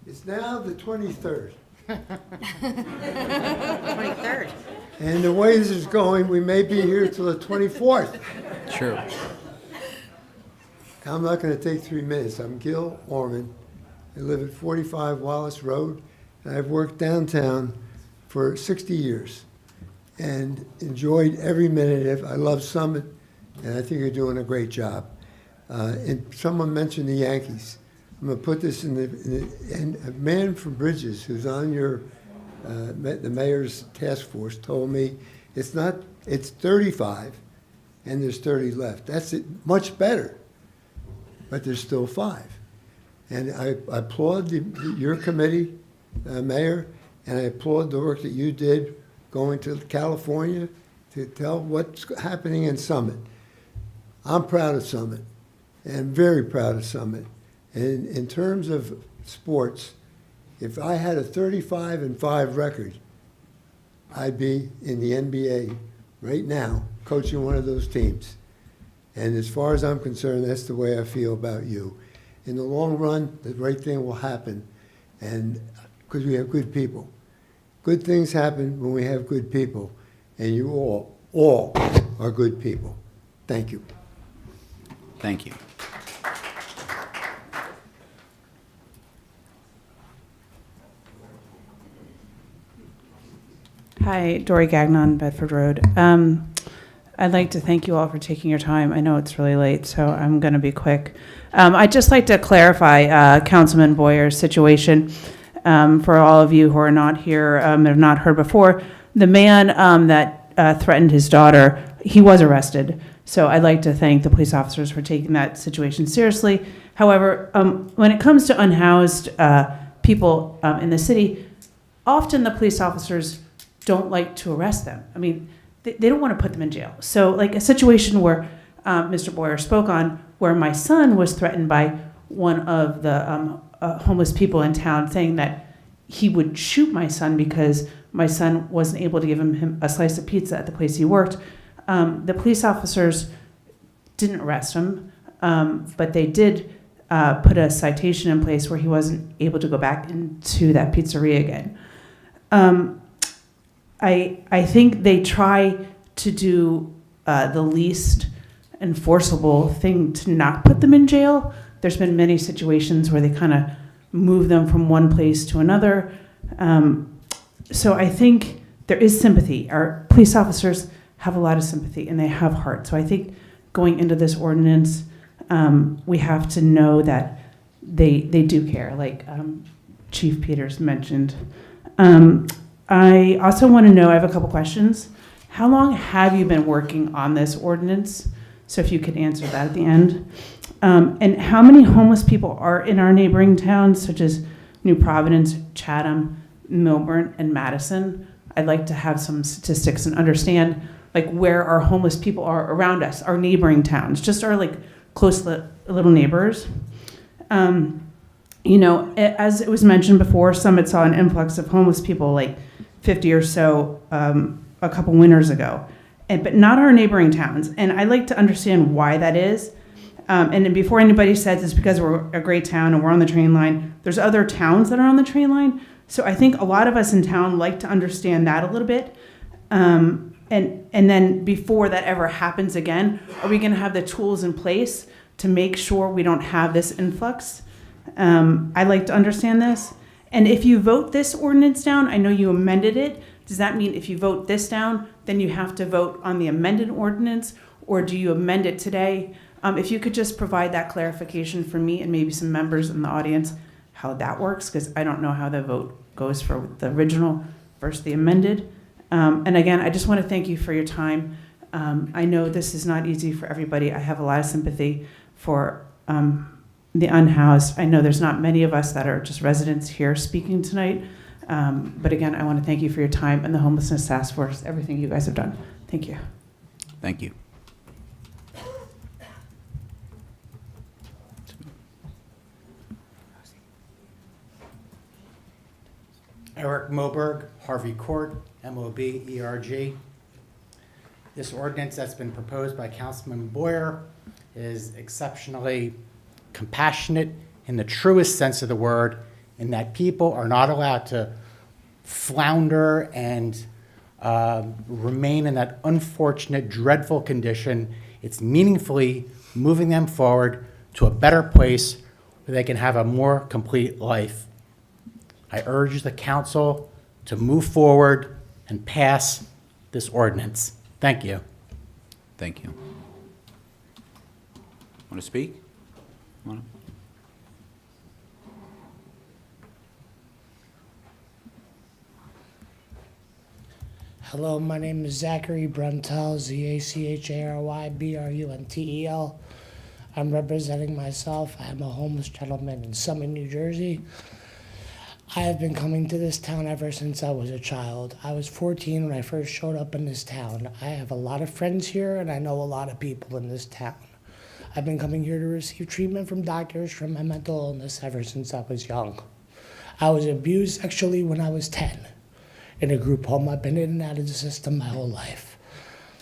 It's now the 23rd. 23rd. And the way this is going, we may be here till the 24th. Sure. I'm not going to take 3 minutes. I'm Gil Orman. I live at 45 Wallace Road, and I've worked downtown for 60 years and enjoyed every minute of it. I love Summit, and I think you're doing a great job. And someone mentioned the Yankees. I'm going to put this and a man from Bridges who's on the mayor's task force told me it's 35 and there's 30 left. That's it, much better, but there's still 5. And I applaud your committee, Mayor, and I applaud the work that you did going to California to tell what's happening in Summit. I'm proud of Summit, and very proud of Summit. And in terms of sports, if I had a 35-5 record, I'd be in the NBA right now, coaching one of those teams. And as far as I'm concerned, that's the way I feel about you. In the long run, the right thing will happen, and because we have good people. Good things happen when we have good people, and you all are good people. Thank you. Thank you. Hi, Dory Gagnon, Bedford Road. I'd like to thank you all for taking your time. I know it's really late, so I'm going to be quick. I'd just like to clarify Councilman Boyer's situation for all of you who are not here and have not heard before. The man that threatened his daughter, he was arrested. So I'd like to thank the police officers for taking that situation seriously. However, when it comes to unhoused people in the city, often the police officers don't like to arrest them. I mean, they don't want to put them in jail. So like a situation where Mr. Boyer spoke on, where my son was threatened by one of the homeless people in town, saying that he would shoot my son because my son wasn't able to give him a slice of pizza at the place he worked. The police officers didn't arrest him, but they did put a citation in place where he wasn't able to go back into that pizzeria again. I think they try to do the least enforceable thing to not put them in jail. There's been many situations where they kind of move them from one place to another. So I think there is sympathy. Our police officers have a lot of sympathy and they have heart. So I think going into this ordinance, we have to know that they do care, like Chief Peters mentioned. I also want to know, I have a couple questions. How long have you been working on this ordinance? So if you could answer that at the end. And how many homeless people are in our neighboring towns, such as New Providence, Chatham, Milburn, and Madison? I'd like to have some statistics and understand like where our homeless people are around us, our neighboring towns, just our like close little neighbors. You know, as it was mentioned before, Summit saw an influx of homeless people, like 50 or so, a couple winters ago, but not our neighboring towns. And I'd like to understand why that is. And then before anybody says it's because we're a great town and we're on the train line, there's other towns that are on the train line. So I think a lot of us in town like to understand that a little bit. And then before that ever happens again, are we going to have the tools in place to make sure we don't have this influx? I'd like to understand this. And if you vote this ordinance down, I know you amended it. Does that mean if you vote this down, then you have to vote on the amended ordinance, or do you amend it today? If you could just provide that clarification for me and maybe some members in the audience, how that works, because I don't know how the vote goes for the original versus the amended. And again, I just want to thank you for your time. I know this is not easy for everybody. I have a lot of sympathy for the unhoused. I know there's not many of us that are just residents here speaking tonight. But again, I want to thank you for your time and the Homelessness Task Force, everything you guys have done. Thank you. Thank you. Eric Moberg, Harvey Court, M-O-B-E-R-G. This ordinance that's been proposed by Councilman Boyer is exceptionally compassionate in the truest sense of the word, in that people are not allowed to flounder and remain in that unfortunate, dreadful condition. It's meaningfully moving them forward to a better place where they can have a more complete life. I urge the council to move forward and pass this ordinance. Thank you. Thank you. Want to speak? Want to? Hello, my name is Zachary Bruntel, Z-A-C-H-A-R-Y-B-R-U-N-T-E-L. I'm representing myself. I'm a homeless gentleman in Summit, New Jersey. I have been coming to this town ever since I was a child. I was 14 when I first showed up in this town. I have a lot of friends here, and I know a lot of people in this town. I've been coming here to receive treatment from doctors for my mental illness ever since I was young. I was abused sexually when I was 10 in a group home. I've been in and out of the system my whole life.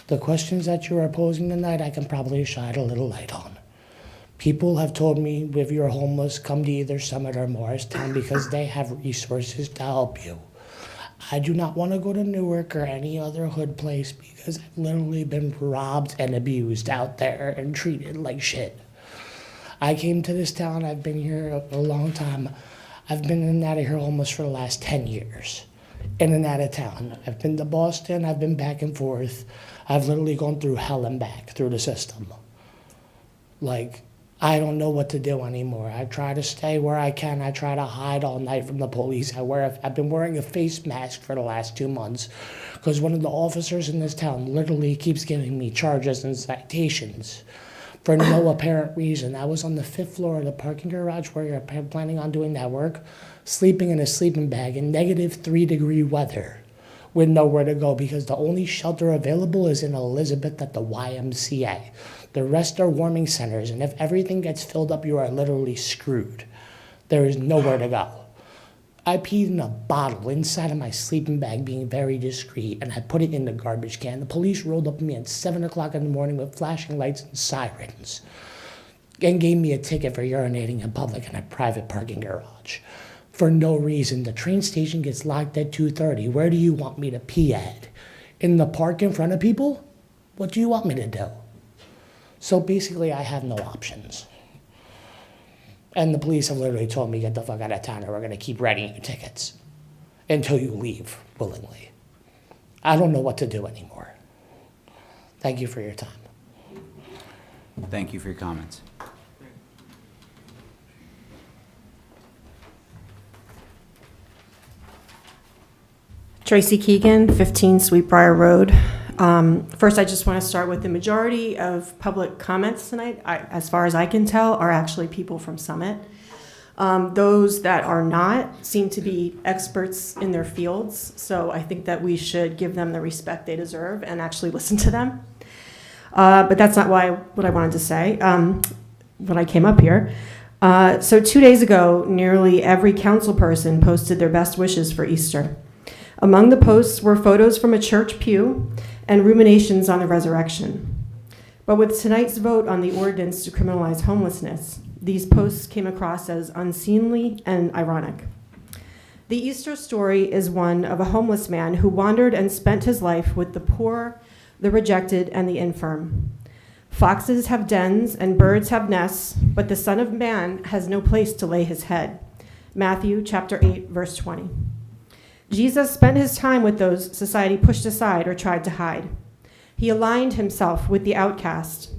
The questions that you are posing tonight, I can probably shed a little light on. People have told me, if you're homeless, come to either Summit or Morristown because they have resources to help you. I do not want to go to Newark or any other hood place because I've literally been robbed and abused out there and treated like shit. I came to this town, I've been here a long time. I've been in and out of here almost for the last 10 years. In and out of town. I've been to Boston, I've been back and forth. I've literally gone through hell and back through the system. Like, I don't know what to do anymore. I try to stay where I can. I try to hide all night from the police. I've been wearing a face mask for the last 2 months because one of the officers in this town literally keeps giving me charges and citations for no apparent reason. I was on the 5th floor of the parking garage where you're planning on doing that work, sleeping in a sleeping bag in -3-degree weather with nowhere to go because the only shelter available is in Elizabeth at the YMCA. The rest are warming centers, and if everything gets filled up, you are literally screwed. There is nowhere to go. I peed in a bottle inside of my sleeping bag, being very discreet, and I put it in the garbage can. The police rolled up to me at 7 o'clock in the morning with flashing lights and sirens and gave me a ticket for urinating in public in a private parking garage. For no reason. The train station gets locked at 2:30. Where do you want me to pee at? In the park in front of people? What do you want me to do? So basically, I have no options. And the police have literally told me, get the fuck out of town or we're going to keep writing you tickets until you leave willingly. I don't know what to do anymore. Thank you for your time. Thank you for your comments. Tracy Keegan, 15 Sweetbriar Road. First, I just want to start with the majority of public comments tonight, as far as I can tell, are actually people from Summit. Those that are not seem to be experts in their fields, so I think that we should give them the respect they deserve and actually listen to them. But that's not what I wanted to say when I came up here. So 2 days ago, nearly every council person posted their best wishes for Easter. Among the posts were photos from a church pew and ruminations on the resurrection. But with tonight's vote on the ordinance to criminalize homelessness, these posts came across as unseemly and ironic. The Easter story is one of a homeless man who wandered and spent his life with the poor, the rejected, and the infirm. Foxes have dens and birds have nests, but the Son of Man has no place to lay his head. Matthew chapter 8, verse 20. Jesus spent his time with those society pushed aside or tried to hide. He aligned himself with the outcast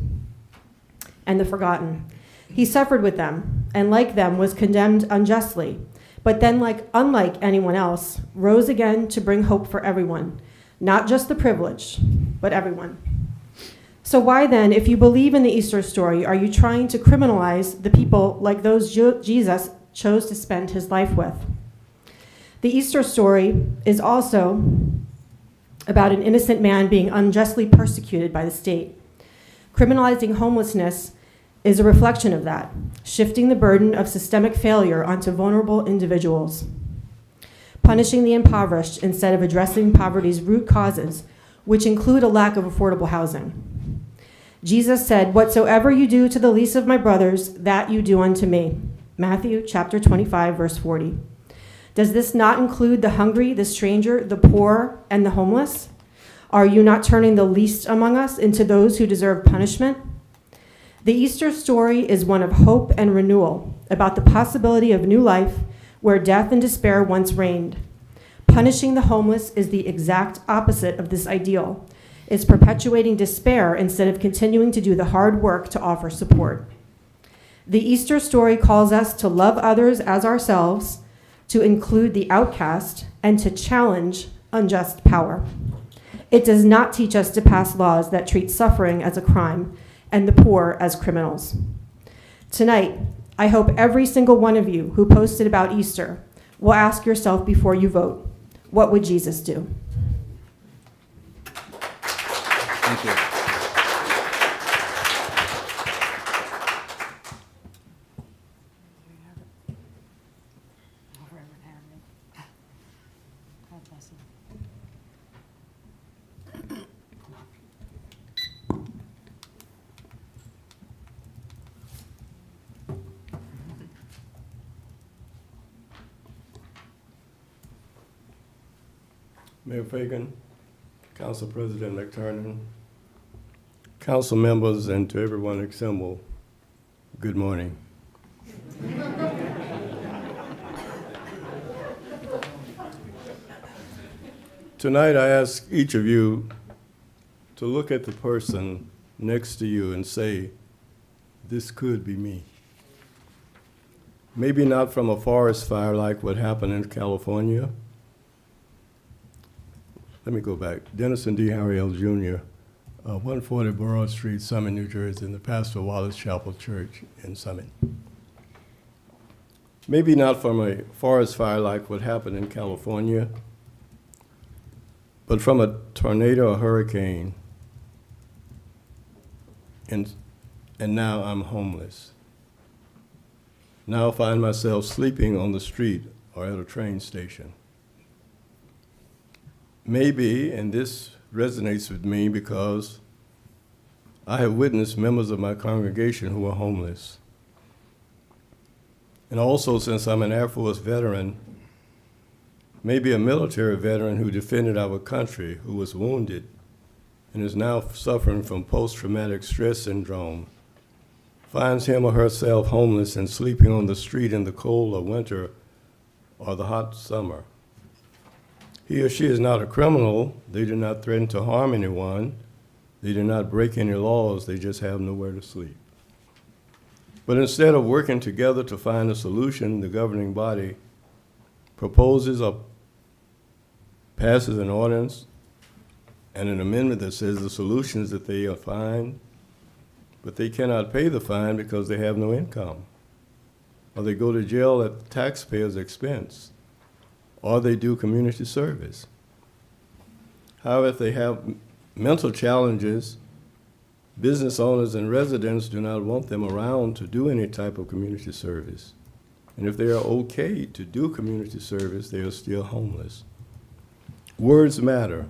and the forgotten. He suffered with them, and like them was condemned unjustly, but then, unlike anyone else, rose again to bring hope for everyone, not just the privileged, but everyone. So why then, if you believe in the Easter story, are you trying to criminalize the people like those Jesus chose to spend his life with? The Easter story is also about an innocent man being unjustly persecuted by the state. Criminalizing homelessness is a reflection of that, shifting the burden of systemic failure onto vulnerable individuals. punishing the impoverished instead of addressing poverty's root causes, which include a lack of affordable housing. Jesus said, "Whatsoever you do to the least of my brothers, that you do unto me." Matthew chapter 25, verse 40. Does this not include the hungry, the stranger, the poor, and the homeless? Are you not turning the least among us into those who deserve punishment? The Easter story is one of hope and renewal, about the possibility of new life where death and despair once reigned. Punishing the homeless is the exact opposite of this ideal. It's perpetuating despair instead of continuing to do the hard work to offer support. The Easter story calls us to love others as ourselves, to include the outcast, and to challenge unjust power. It does not teach us to pass laws that treat suffering as a crime and the poor as criminals. Tonight, I hope every single one of you who posted about Easter will ask yourself before you vote, what would Jesus do? Thank you. Mayor Fagan, Council President McTurnan, council members, and to everyone assembled, good morning. Tonight, I ask each of you to look at the person next to you and say, this could be me. Maybe not from a forest fire like what happened in California. Let me go back. Denison D. Harriel Jr., 140 Broad Street, Summit, New Jersey, in the pastor of Wallace Chapel Church in Summit. Maybe not from a forest fire like what happened in California, but from a tornado or hurricane, and now I'm homeless. Now I find myself sleeping on the street or at a train station. Maybe, and this resonates with me because I have witnessed members of my congregation who are homeless. And also, since I'm an Air Force veteran, maybe a military veteran who defended our country, who was wounded and is now suffering from post-traumatic stress syndrome, finds him or herself homeless and sleeping on the street in the cold of winter or the hot summer. He or she is not a criminal. They do not threaten to harm anyone. They do not break any laws. They just have nowhere to sleep. But instead of working together to find a solution, the governing body proposes or passes an ordinance and an amendment that says the solution is that they are fined, but they cannot pay the fine because they have no income, or they go to jail at the taxpayer's expense, or they do community service. However, if they have mental challenges, business owners and residents do not want them around to do any type of community service. And if they are okay to do community service, they are still homeless. Words matter.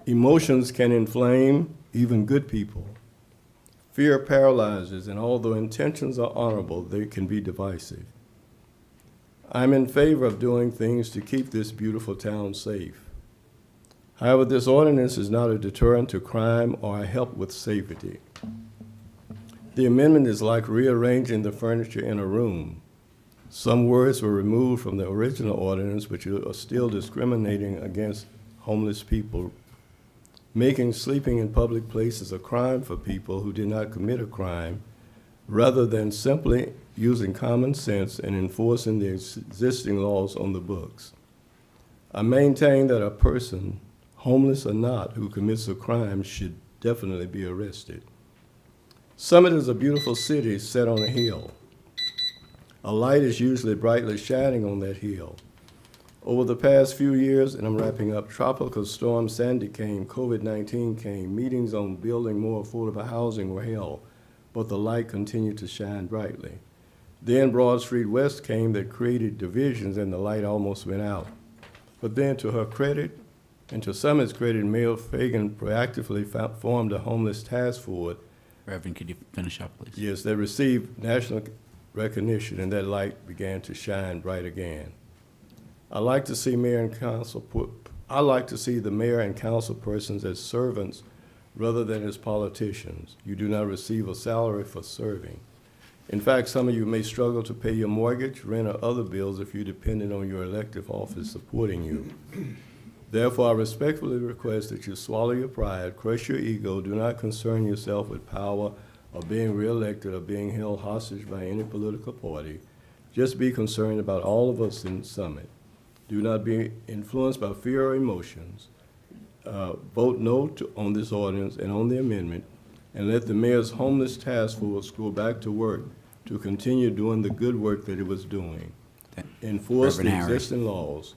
Emotions can inflame even good people. Fear paralyzes, and although intentions are honorable, they can be divisive. I'm in favor of doing things to keep this beautiful town safe. However, this ordinance is not a deterrent to crime or a help with safety. The amendment is like rearranging the furniture in a room. Some words were removed from the original ordinance, but you are still discriminating against homeless people, making sleeping in public places a crime for people who did not commit a crime, rather than simply using common sense and enforcing the existing laws on the books. I maintain that a person, homeless or not, who commits a crime should definitely be arrested. Summit is a beautiful city set on a hill. A light is usually brightly shining on that hill. Over the past few years, and I'm wrapping up, Tropical Storm Sandy came, COVID-19 came, meetings on building more affordable housing were held, but the light continued to shine brightly. Then Broad Street West came that created divisions and the light almost went out. But then to her credit, and to Summit's credit, Mayor Fagan proactively formed a homeless task force. Reverend, could you finish up, please? Yes, that received national recognition, and that light began to shine bright again. I like to see the mayor and council persons as servants rather than as politicians. You do not receive a salary for serving. In fact, some of you may struggle to pay your mortgage, rent, or other bills if you're dependent on your elective office supporting you. Therefore, I respectfully request that you swallow your pride, crush your ego, do not concern yourself with power or being reelected or being held hostage by any political party. Just be concerned about all of us in Summit. Do not be influenced by fear or emotions. Vote no on this ordinance and on the amendment, and let the mayor's homeless task force go back to work to continue doing the good work that it was doing. Enforce the existing laws.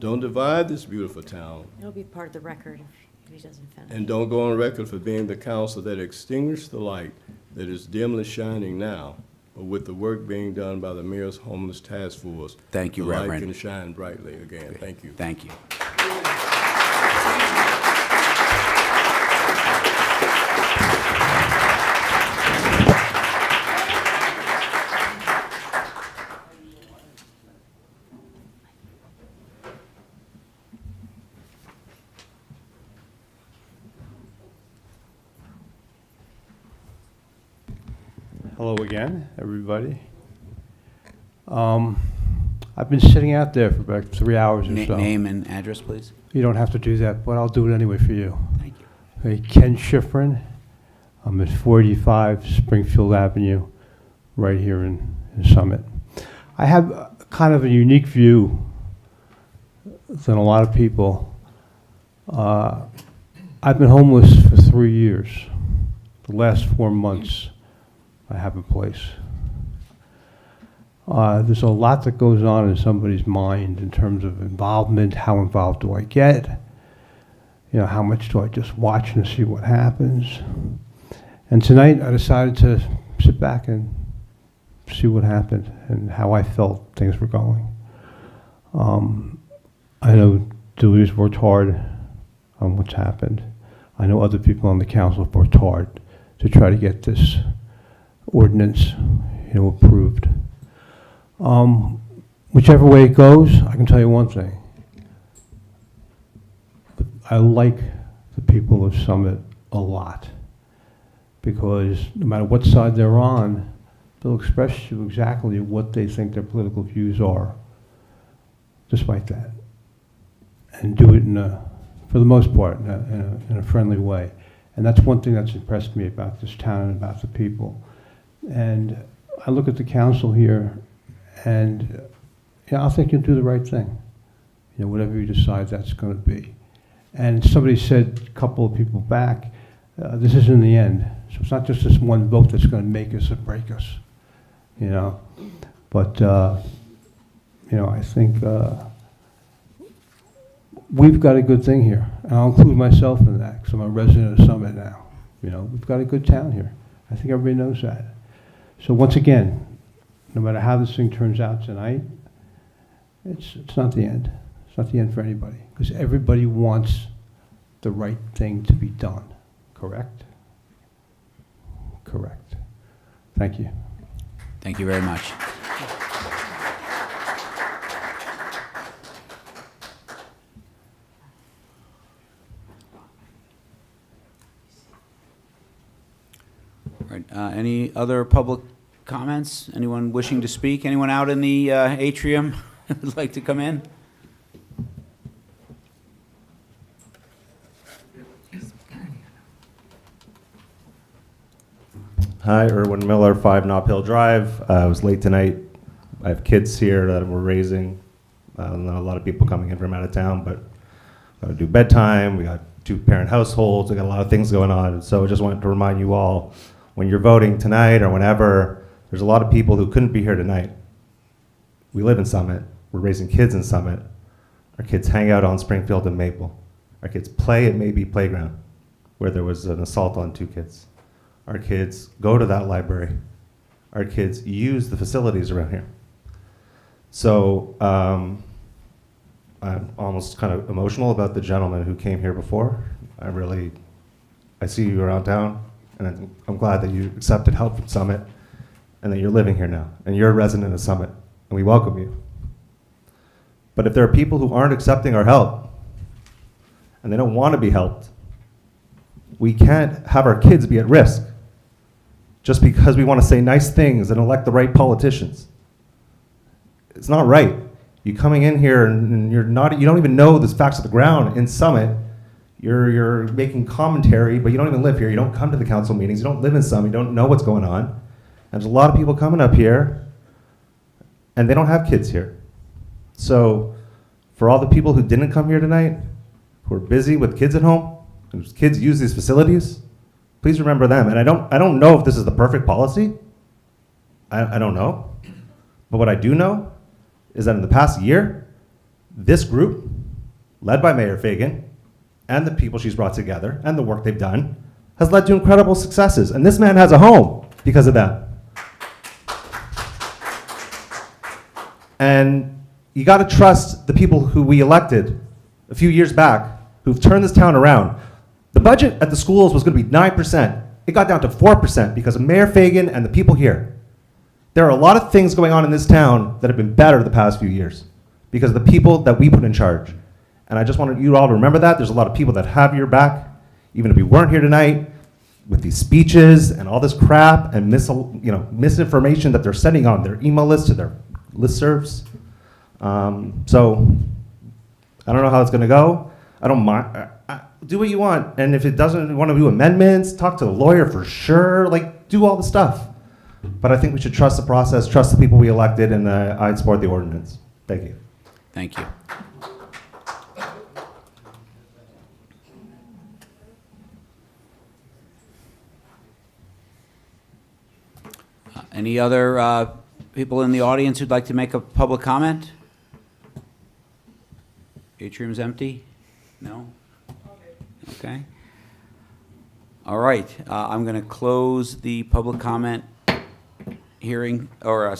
Don't divide this beautiful town. It'll be part of the record if he doesn't finish. And don't go on record for being the council that extinguished the light that is dimly shining now, but with the work being done by the mayor's homeless task force. Thank you, the Reverend. light can shine brightly again. Thank you. Thank you. Hello again, everybody. I've been sitting out there for about 3 hours or so. Name and address, please. You don't have to do that, but I'll do it anyway for you. Thank you. Hey, Ken Schifrin. I'm at 485 Springfield Avenue, right here in Summit. I have kind of a unique view than a lot of people. I've been homeless for 3 years. The last 4 months, I have a place. There's a lot that goes on in somebody's mind in terms of involvement. How involved do I get? You know, how much do I just watch and see what happens? And tonight I decided to sit back and see what happened and how I felt things were going. I know Dewey's worked hard on what's happened. I know other people on the council have worked hard to try to get this ordinance, approved. Whichever way it goes, I can tell you one thing. I like the people of Summit a lot, because no matter what side they're on, they'll express to you exactly what they think their political views are, despite that, and do it for the most part, in a friendly way. And that's one thing that's impressed me about this town and about the people. And I look at the council here, and I think you'll do the right thing. Whatever you decide that's going to be. And somebody said, a couple of people back, this isn't the end. So it's not just this one vote that's going to make us or break us, But, I think we've got a good thing here. And I'll include myself in that, because I'm a resident of Summit now. We've got a good town here. I think everybody knows that. So once again, no matter how this thing turns out tonight, it's not the end. It's not the end for anybody, because everybody wants the right thing to be done. Correct? Correct. Thank you. Thank you very much. All right, any other public comments? Anyone wishing to speak? Anyone out in the atrium would like to come in? Hi, Erwin Miller, 5 Nob Hill Drive. I was late tonight. I have kids here that we're raising. A lot of people coming in from out of town, but got to do bedtime. We got 2-parent households. We got a lot of things going on. So I just wanted to remind you all, when you're voting tonight or whenever, there's a lot of people who couldn't be here tonight. We live in Summit. We're raising kids in Summit. Our kids hang out on Springfield and Maple. Our kids play at Maybe Playground, where there was an assault on 2 kids. Our kids go to that library. our kids use the facilities around here. So I'm almost kind of emotional about the gentleman who came here before. I see you around town, and I'm glad that you accepted help from Summit and that you're living here now, and you're a resident of Summit, and we welcome you. But if there are people who aren't accepting our help, and they don't want to be helped, we can't have our kids be at risk just because we want to say nice things and elect the right politicians. It's not right. You coming in here and you don't even know the facts of the ground in Summit. You're making commentary, but you don't even live here. You don't come to the council meetings. You don't live in Summit. You don't know what's going on. And there's a lot of people coming up here, and they don't have kids here. So for all the people who didn't come here tonight, who are busy with kids at home, whose kids use these facilities, please remember them. And I don't know if this is the perfect policy. I don't know. But what I do know is that in the past year, this group, led by Mayor Fagan, and the people she's brought together, and the work they've done, has led to incredible successes. And this man has a home because of that. And you got to trust the people who we elected a few years back, who've turned this town around. The budget at the schools was going to be 9%. It got down to 4% because of Mayor Fagan and the people here. There are a lot of things going on in this town that have been better the past few years because of the people that we put in charge. And I just wanted you all to remember that. There's a lot of people that have your back, even if you weren't here tonight, with these speeches and all this crap and misinformation that they're sending on their email list to their listservs. So I don't know how it's going to go. I don't mind. Do what you want. And if it doesn't want to do amendments, talk to the lawyer for sure. Like, do all the stuff. But I think we should trust the process, trust the people we elected, and I'd support the ordinance. Thank you. Thank you. Any other people in the audience who'd like to make a public comment? Atrium's empty? No? Okay. All right. I'm going to close the public comment hearing, or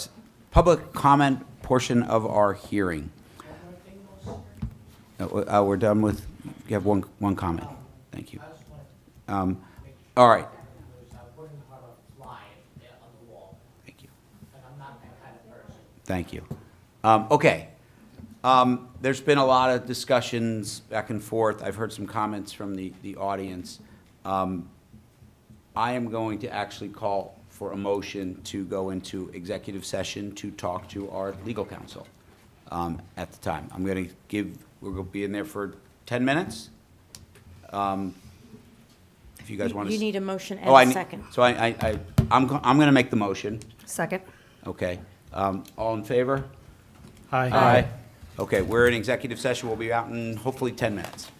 public comment portion of our hearing. We're done with, you have one comment. Thank you. All right. Thank you. Thank you. Okay. There's been a lot of discussions back and forth. I've heard some comments from the audience. I am going to actually call for a motion to go into executive session to talk to our legal counsel at the time. I'm going to we're going to be in there for 10 minutes. If you guys want to. You need a motion and a second. So I'm going to make the motion. Second. Okay. All in favor? Aye. Aye. Okay, we're in executive session. We'll be out in hopefully 10 minutes.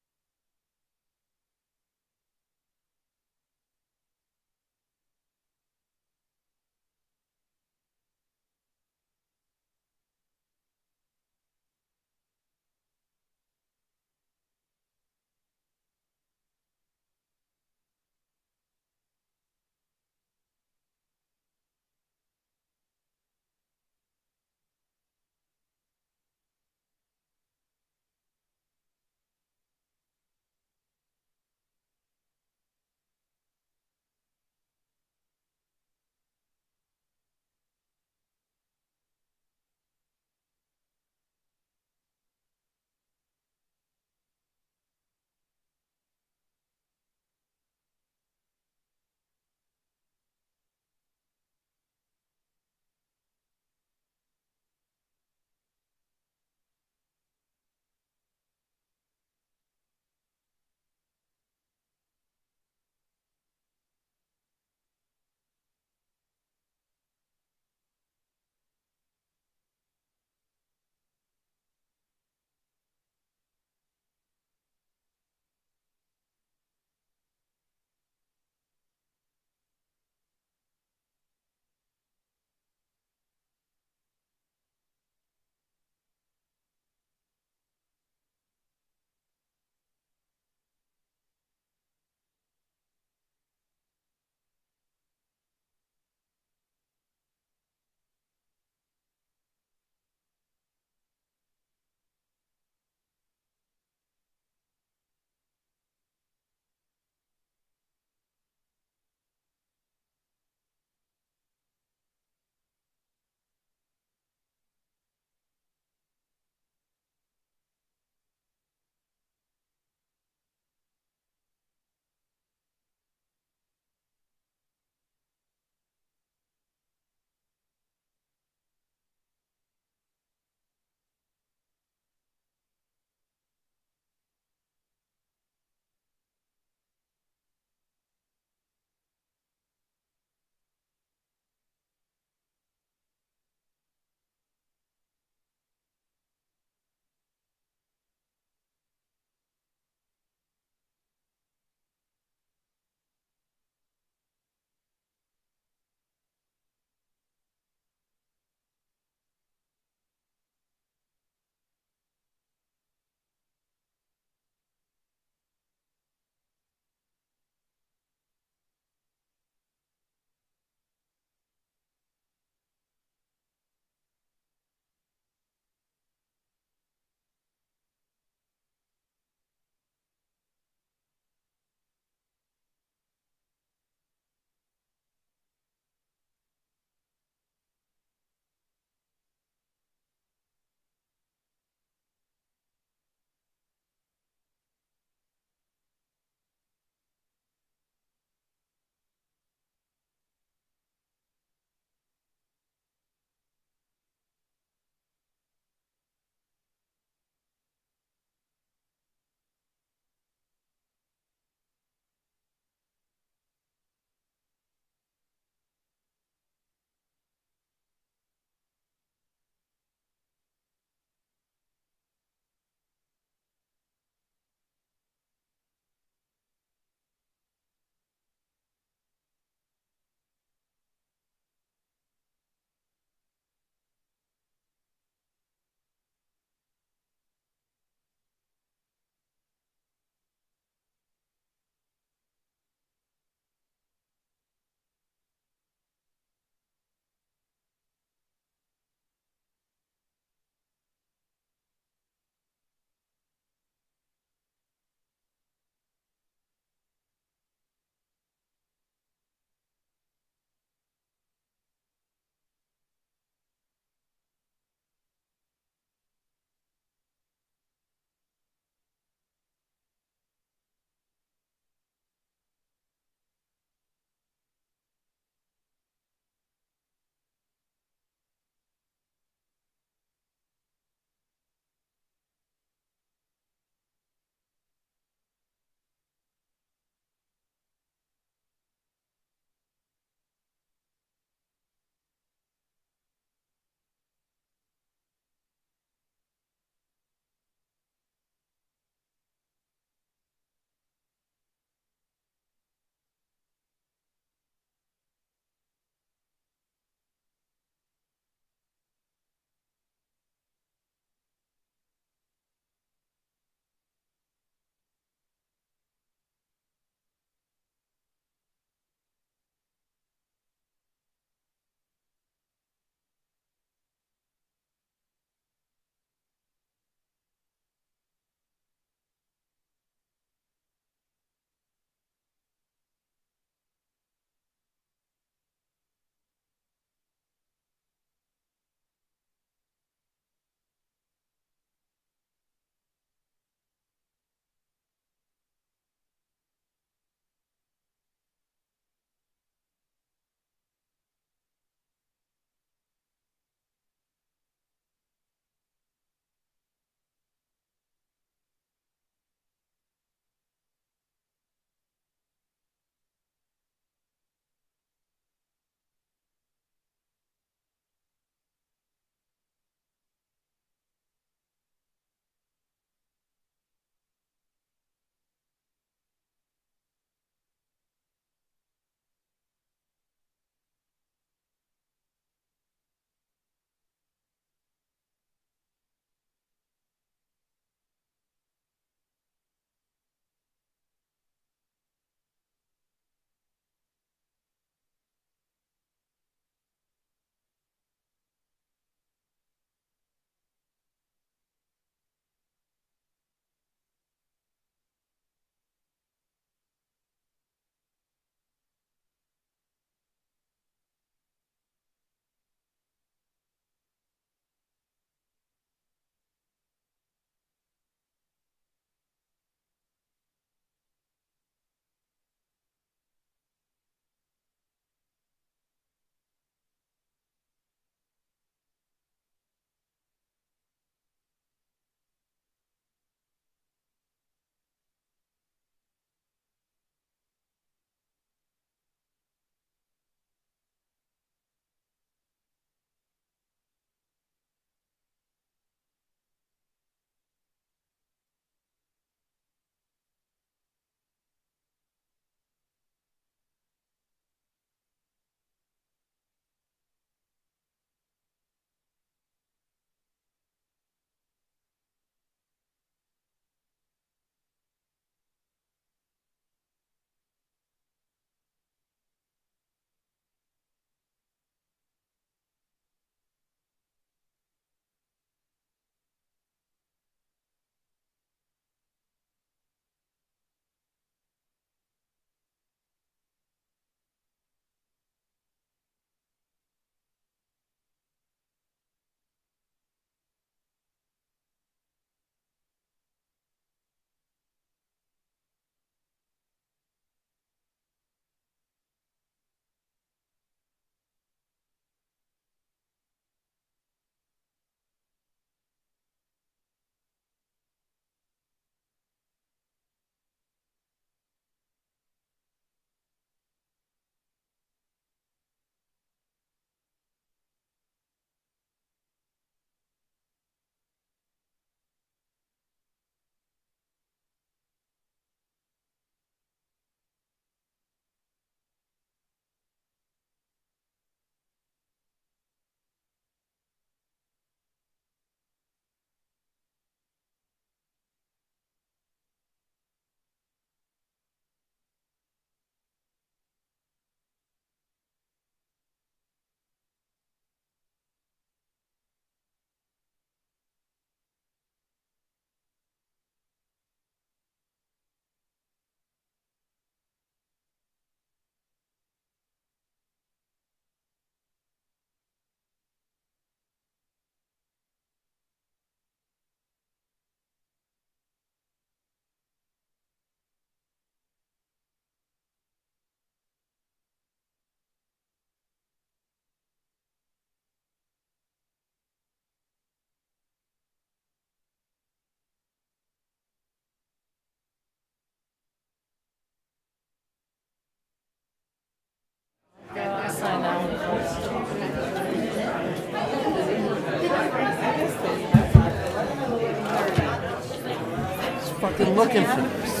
looking for this.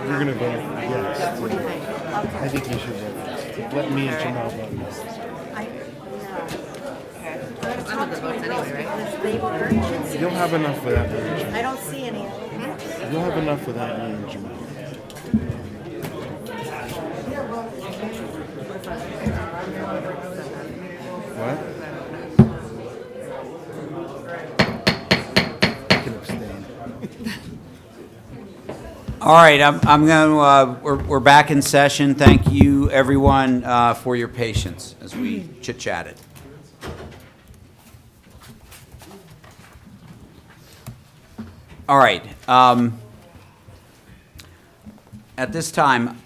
You're gonna vote yes. I think you should vote yes. Let me and Jamal vote yes. You'll have enough without me and Jamal. I don't see any. You'll have enough without me and Jamal. What? I can abstain. All right, I'm going to, we're back in session. Thank you, everyone, for your patience as we chit-chatted. All right. At this time,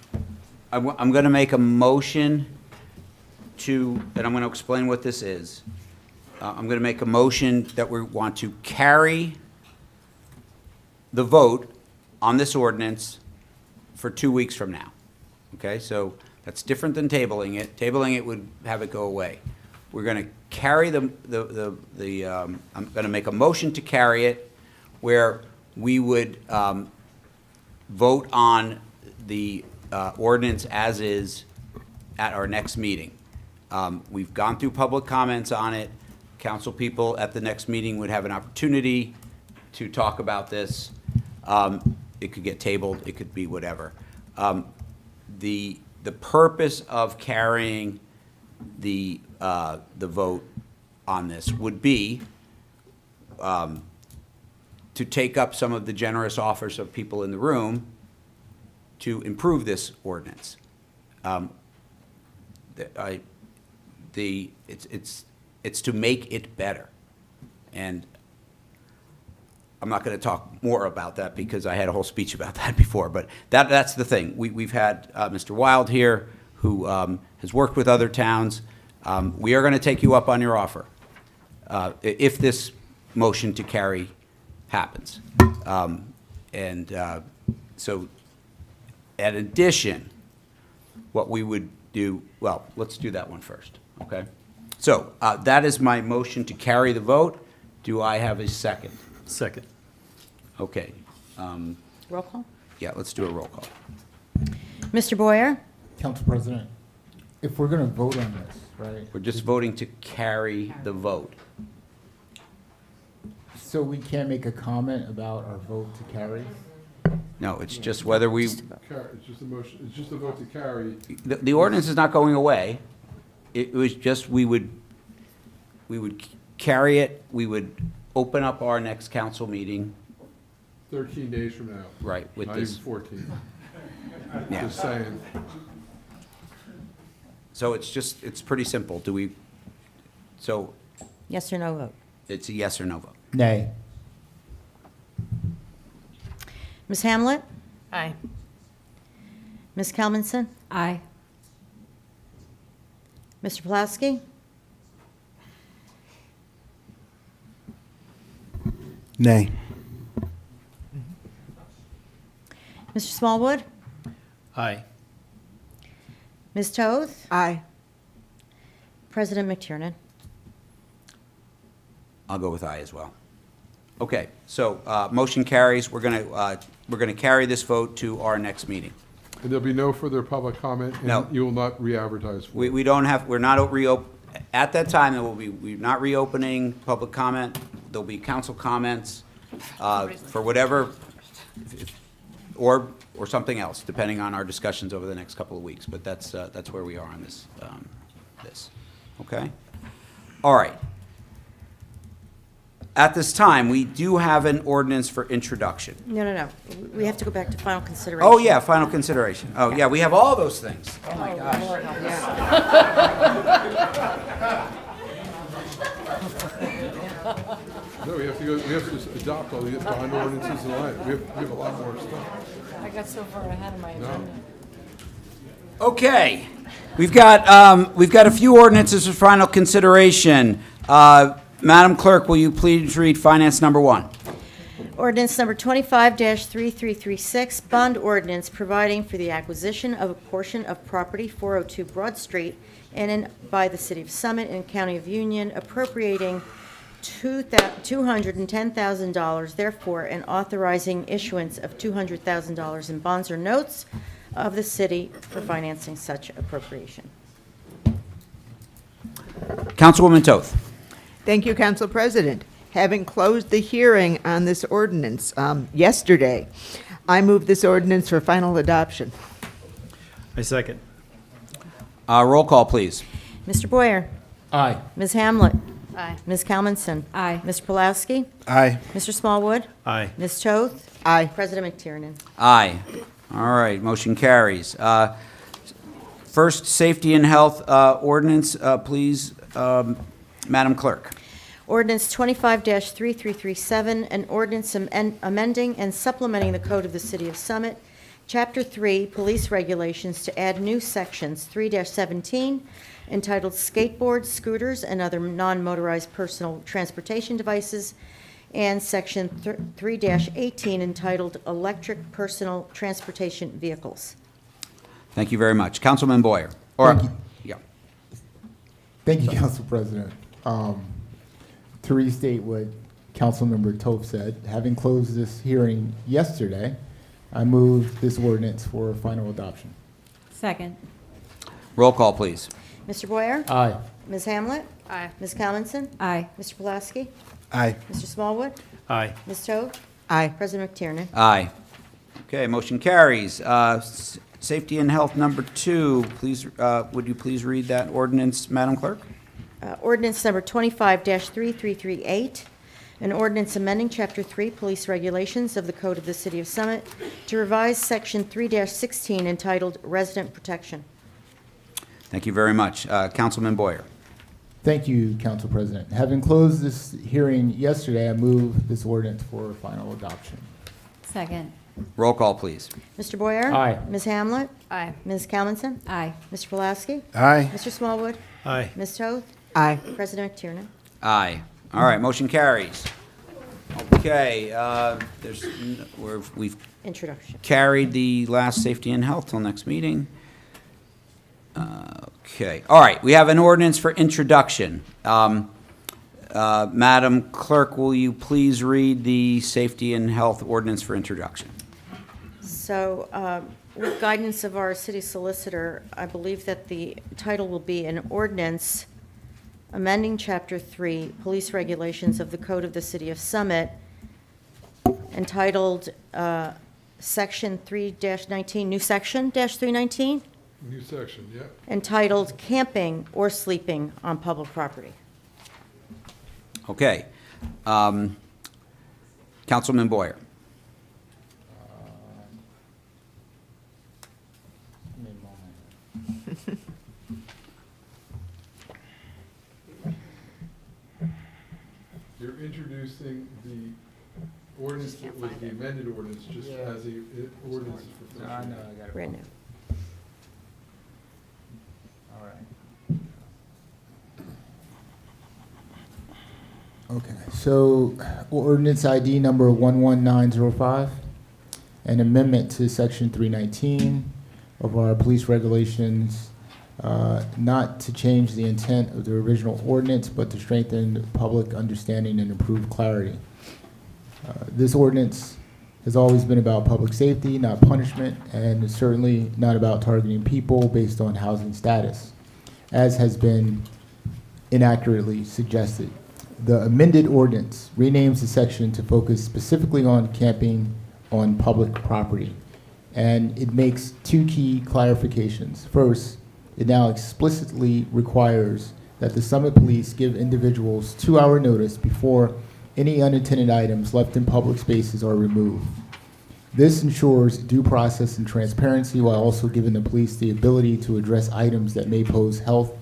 I'm going to make a motion to, and I'm going to explain what this is. I'm going to make a motion that we want to carry the vote on this ordinance for 2 weeks from now. Okay, so that's different than tabling it. Tabling it would have it go away. We're going to carry I'm going to make a motion to carry it where we would vote on the ordinance as is at our next meeting. We've gone through public comments on it. Council people at the next meeting would have an opportunity to talk about this. It could get tabled, it could be whatever. The purpose of carrying the vote on this would be to take up some of the generous offers of people in the room to improve this ordinance. It's to make it better. And I'm not going to talk more about that because I had a whole speech about that before, but that's the thing. We've had Mr. Wild here who has worked with other towns. We are going to take you up on your offer if this motion to carry happens. So in addition, what we would do, well, let's do that one first, okay? So that is my motion to carry the vote. Do I have a second? Second. Okay. Roll call? Yeah, let's do a roll call. Mr. Boyer? Council President, if we're going to vote on this, right? We're just voting to carry the vote. So we can't make a comment about our vote to carry? No, it's just whether we, It's just a motion, it's just a vote to carry. the ordinance is not going away. It was just, we would carry it, we would open up our next council meeting, 13 days from now. right, with Not this. even 14. Yeah. Just saying. So it's pretty simple. So Yes or no vote? it's a yes or no vote. Nay. Ms. Hamlet? Aye. Ms. Kelmanson? Aye. Mr. Pulaski? Nay. Mr. Smallwood? Aye. Ms. Toth? Aye. President McTiernan? I'll go with aye as well. Okay, so motion carries. We're gonna carry this vote to our next meeting. And there'll be no further public comment? No. And you will not re-advertise for it? We're not at that time, we're not reopening public comment. There'll be council comments for whatever, or something else, depending on our discussions over the next couple of weeks. But that's where we are on this, okay? All right. At this time, we do have an ordinance for introduction. No. We have to go back to final consideration. Oh, yeah, final consideration. Oh, yeah, we have all those things. Oh, my gosh. No, we have to just adopt all the bond ordinances and all that. We have a lot more stuff. I got so far ahead of my agenda. Okay, we've got a few ordinances for final consideration. Madam Clerk, will you please read finance number 1? Ordinance number 25-3336, bond ordinance providing for the acquisition of a portion of property 402 Broad Street in and by the City of Summit and County of Union, appropriating $210,000, therefore, and authorizing issuance of $200,000 in bonds or notes of the city for financing such appropriation. Councilwoman Toth. Thank you, Council President. Having closed the hearing on this ordinance yesterday, I move this ordinance for final adoption. I second. Roll call, please. Mr. Boyer? Aye. Ms. Hamlet? Aye. Ms. Kalmanson? Aye. Mr. Pulaski? Aye. Mr. Smallwood? Aye. Ms. Toth? Aye. President McTiernan? Aye. All right, motion carries. First, safety and health ordinance, please, Madam Clerk. Ordinance 25-3337, an ordinance amending and supplementing the Code of the City of Summit, Chapter 3, Police Regulations, to add new sections 3-17, entitled Skateboards, Scooters, and Other Non-Motorized Personal Transportation Devices, and Section 3-18, entitled Electric Personal Transportation Vehicles. Thank you very much. Councilman Boyer. Thank you. Yeah. Thank you, Council President. To restate what Councilmember Toth said, having closed this hearing yesterday, I move this ordinance for final adoption. Second. Roll call, please. Mr. Boyer? Aye. Ms. Hamlet? Aye. Ms. Kalmanson? Aye. Mr. Pulaski? Aye. Mr. Smallwood? Aye. Ms. Toth? Aye. President McTiernan? Aye. Okay, motion carries. Safety and health number 2, please, would you please read that ordinance, Madam Clerk? Ordinance number 25-3338, an ordinance amending Chapter 3 Police Regulations of the Code of the City of Summit to revise Section 3-16 entitled Resident Protection. Thank you very much. Councilman Boyer. Thank you, Council President. Having closed this hearing yesterday, I move this ordinance for final adoption. Second. Roll call, please. Mr. Boyer? Aye. Ms. Hamlet? Aye. Ms. Kalmanson? Aye. Mr. Pulaski? Aye. Mr. Smallwood? Aye. Ms. Toth? Aye. President McTiernan? Aye. All right, motion carries. Okay, we've Introduction. carried the last safety and health till next meeting. Okay, all right, we have an ordinance for introduction. Madam Clerk, will you please read the safety and health ordinance for introduction? So, with guidance of our city solicitor, I believe that the title will be an ordinance amending Chapter 3 Police Regulations of the Code of the City of Summit, entitled Section 3-19, new section, -319, New section, yeah. entitled Camping or Sleeping on Public Property. Okay. Councilman Boyer. You're introducing the ordinance that was the amended ordinance, just as the ordinance is for first reading. Brand new. Okay, so ordinance ID number 11905, an amendment to section 319 of our police regulations, not to change the intent of the original ordinance, but to strengthen public understanding and improve clarity. This ordinance has always been about public safety, not punishment, and is certainly not about targeting people based on housing status, as has been inaccurately suggested. The amended ordinance renames the section to focus specifically on camping on public property, and it makes two key clarifications. First, it now explicitly requires that the Summit Police give individuals 2-hour notice before any unattended items left in public spaces are removed. This ensures due process and transparency while also giving the police the ability to address items that may pose health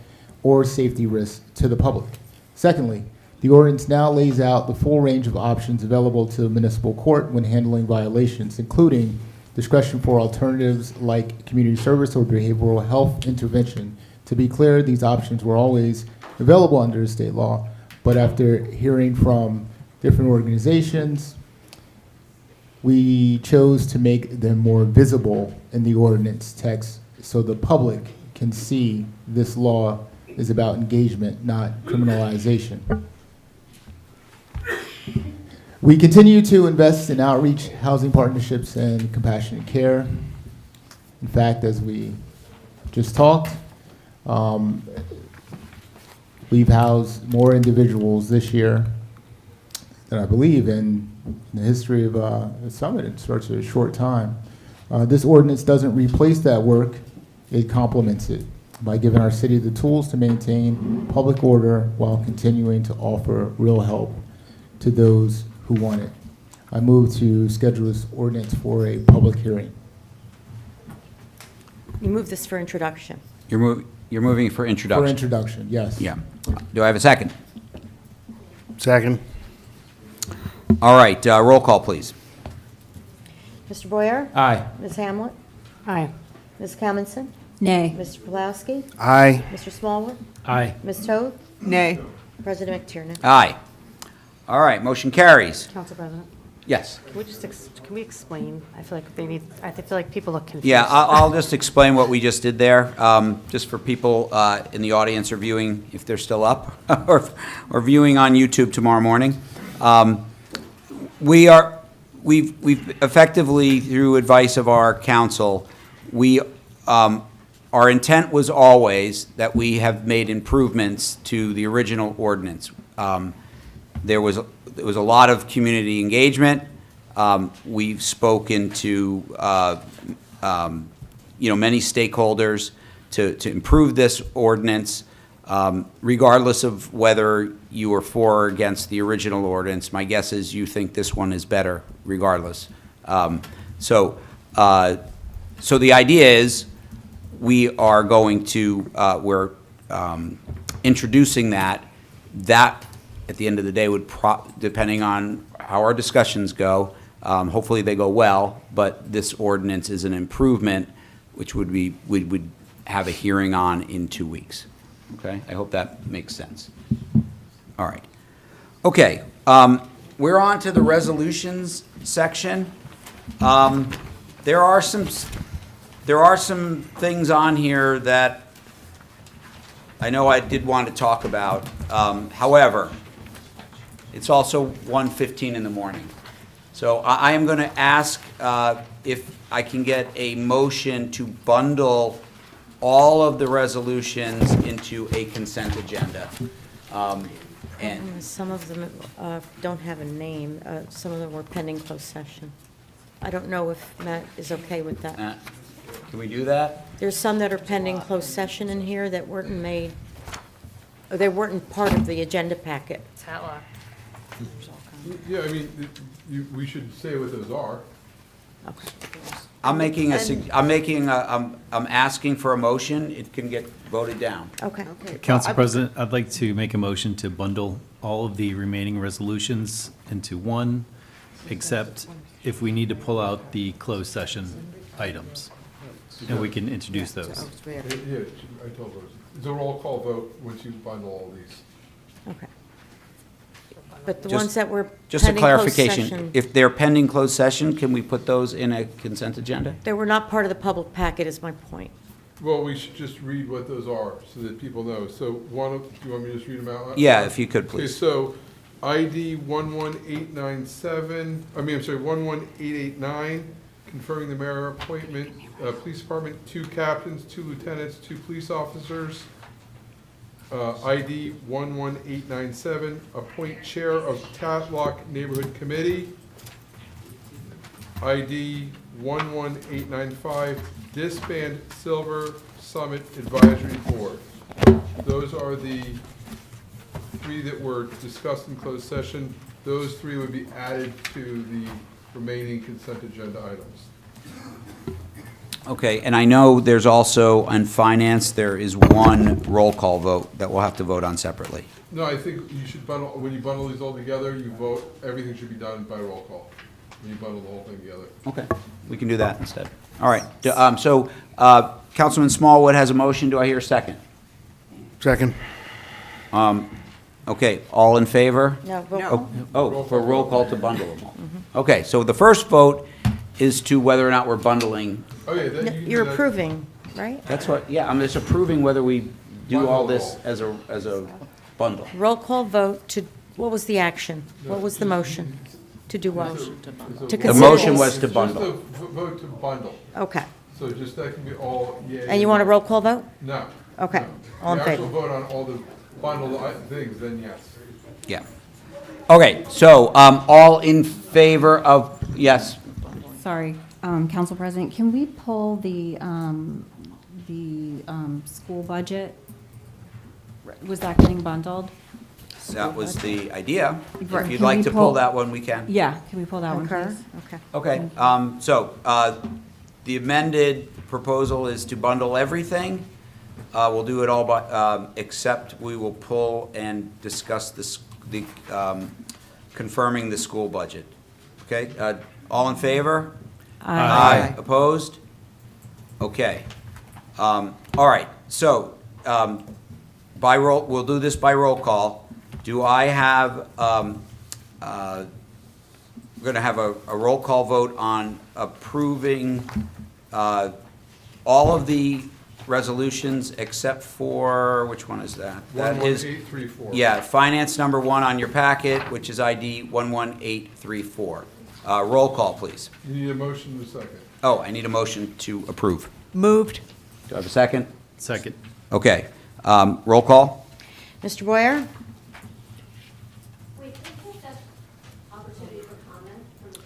or safety risks to the public. Secondly, the ordinance now lays out the full range of options available to the municipal court when handling violations, including discretion for alternatives like community service or behavioral health intervention. To be clear, these options were always available under state law, but after hearing from different organizations, we chose to make them more visible in the ordinance text so the public can see this law is about engagement, not criminalization. We continue to invest in outreach, housing partnerships, and compassionate care. In fact, as we just talked, we've housed more individuals this year than I believe in the history of the Summit in such a short time. This ordinance doesn't replace that work, it complements it by giving our city the tools to maintain public order while continuing to offer real help to those who want it. I move to schedule this ordinance for a public hearing. You move this for introduction. You're moving for introduction? For introduction, yes. Yeah. Do I have a second? Second. All right, roll call, please. Mr. Boyer? Aye. Ms. Hamlet? Aye. Ms. Commentson? Nay. Mr. Pawlowski? Aye. Mr. Smallwood? Aye. Ms. Toth? Nay. President McTiernan? Aye. All right, motion carries. Council President, Yes. can we just, can we explain? I feel like I feel like people look confused. Yeah, I'll just explain what we just did there, just for people in the audience or viewing, if they're still up, or viewing on YouTube tomorrow morning. We've effectively, through advice of our council, our intent was always that we have made improvements to the original ordinance. There was a lot of community engagement. We've spoken to many stakeholders to improve this ordinance, regardless of whether you are for or against the original ordinance. My guess is you think this one is better, regardless. So the idea is we are going to we're introducing that. That at the end of the day would, depending on how our discussions go, hopefully they go well, but this ordinance is an improvement, which would be, we would have a hearing on in 2 weeks. Okay, I hope that makes sense. All right. Okay, we're on to the resolutions section. There are some things on here that I know I did want to talk about. However, it's also 1:15 in the morning. So I am going to ask if I can get a motion to bundle all of the resolutions into a consent agenda. And some of them don't have a name. Some of them were pending closed session. I don't know if Matt is okay with that. Can we do that? There's some that are pending closed session in here that weren't made, or they weren't part of the agenda packet. Yeah, I mean, we should say what those are. Okay. I'm asking for a motion. It can get voted down. Okay. Council President, I'd like to make a motion to bundle all of the remaining resolutions into one, except if we need to pull out the closed session items, and we can introduce those. Yeah, I told those. It's a roll call vote once you bundle all these. Okay. But the Just- ones that were Just a pending closed clarification. session, If they're pending closed session, can we put those in a consent agenda? they were not part of the public packet is my point. Well, we should just read what those are so that people know. So do you want me to just read them out loud? Yeah, if you could, Okay, please. so ID 11897, I'm sorry, 11889, confirming the mayor appointment, police department, 2 captains, 2 lieutenants, 2 police officers. ID 11897, appoint chair of Tatlock Neighborhood Committee. ID 11895, disband Silver Summit Advisory Board. Those are the 3 that were discussed in closed session. Those 3 would be added to the remaining consent agenda items. Okay, and I know there's also, on finance, there is one roll call vote that we'll have to vote on separately. No, I think you should bundle, when you bundle these all together, you vote, everything should be done by roll call, when you bundle the whole thing together. Okay, we can do that instead. All right, so Councilman Smallwood has a motion. Do I hear a second? Second. Okay, all in favor? No, roll call. Oh, for roll call to bundle them all. Okay, so the first vote is to whether or not we're bundling. Oh, yeah, No, you're approving, right? That's what, yeah, I'm just approving whether we do all this as a bundle. Roll call vote to, what was the action? What was the motion? To do what? To The consider motion this? was to It's bundle. just a vote to bundle. Okay. So just that can be all yay. And you want a roll call vote? No. Okay. no. All in The actual favor? vote on all the bundled things, then yes. Yeah. Okay, so, all in favor of, yes? Sorry, Council President, can we pull the school budget? Was that getting bundled? That was the idea. Right, If you'd can like we to pull pull- that one, we can. Yeah, can we pull that one, Concur? please? Okay. Okay, so, the amended proposal is to bundle everything. We'll do it all by, except we will pull and discuss the confirming the school budget. Okay, all in favor? Aye. Opposed? Okay. All right, so, by roll, we'll do this by roll call. Do I have, we're going to have a roll call vote on approving all of the resolutions except for, which one is that? That is, 11834. yeah, finance number 1 on your packet, which is ID 11834. Roll call, please. You need a motion in a second. Oh, I need a motion to approve. Moved. Do I have a second? Second. Okay. Roll call? Mr. Boyer?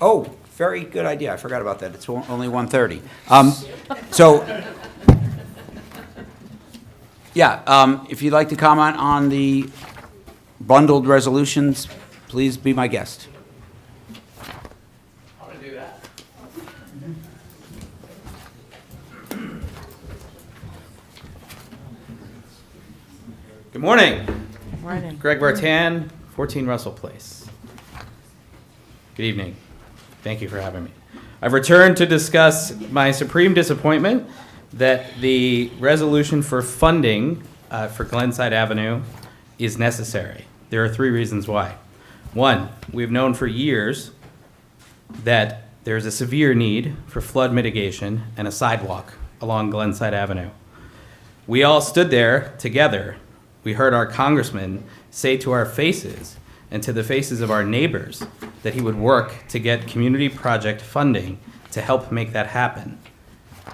Oh, very good idea. I forgot about that. It's only 1:30. So, yeah, if you'd like to comment on the bundled resolutions, please be my guest. I'm going to do that. Good morning. Morning. Greg Bartan, 14 Russell Place. Good evening. Thank you for having me. I've returned to discuss my supreme disappointment that the resolution for funding for Glenside Avenue is necessary. There are 3 reasons why. 1, we've known for years that there's a severe need for flood mitigation and a sidewalk along Glenside Avenue. We all stood there together. We heard our congressman say to our faces and to the faces of our neighbors that he would work to get community project funding to help make that happen.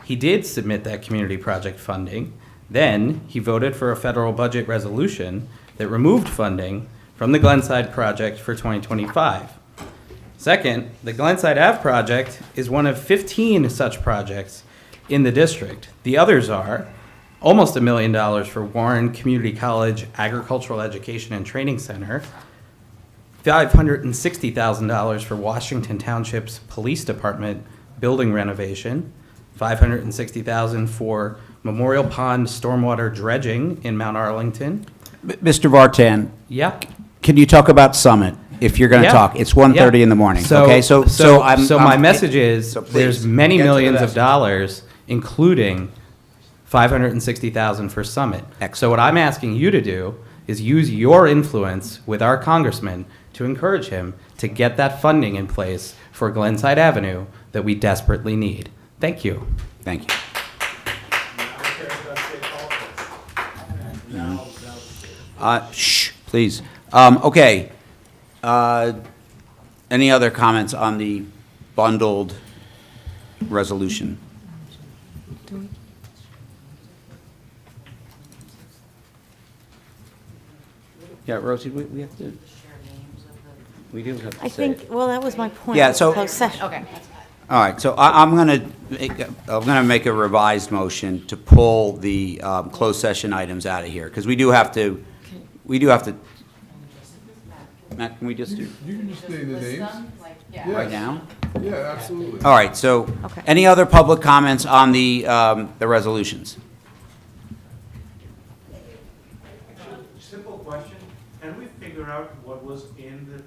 He did submit that community project funding. Then he voted for a federal budget resolution that removed funding from the Glenside project for 2025. Second, the Glenside Ave project is one of 15 such projects in the district. The others are almost $1 million for Warren Community College Agricultural Education and Training Center, $560,000 for Washington Township's Police Department building renovation, $560,000 for Memorial Pond stormwater dredging in Mount Arlington. Mr. Vartan, Yeah. can you talk about Summit, if you're going to Yeah. talk? It's 1:30 in the morning, So, okay? so my message is, so please, there's many get to the millions of message. dollars, including $560,000 for Summit. So what I'm asking you to do is use your influence with our congressman to encourage him to get that funding in place for Glenside Avenue that we desperately need. Thank you. Thank you. Shh, please. Okay. Any other comments on the bundled resolution? Yeah, Rosie, we have to, we do have to I say it. think, well, that was my point. Yeah, so- Closed session. Okay. All right, so I'm going to make a revised motion to pull the closed session items out of here, because we do have to, Matt, can we just do You can just name the names. right now? Yeah, absolutely. All right, so, Okay. any other public comments on the resolutions? Simple question, can we figure out what was in the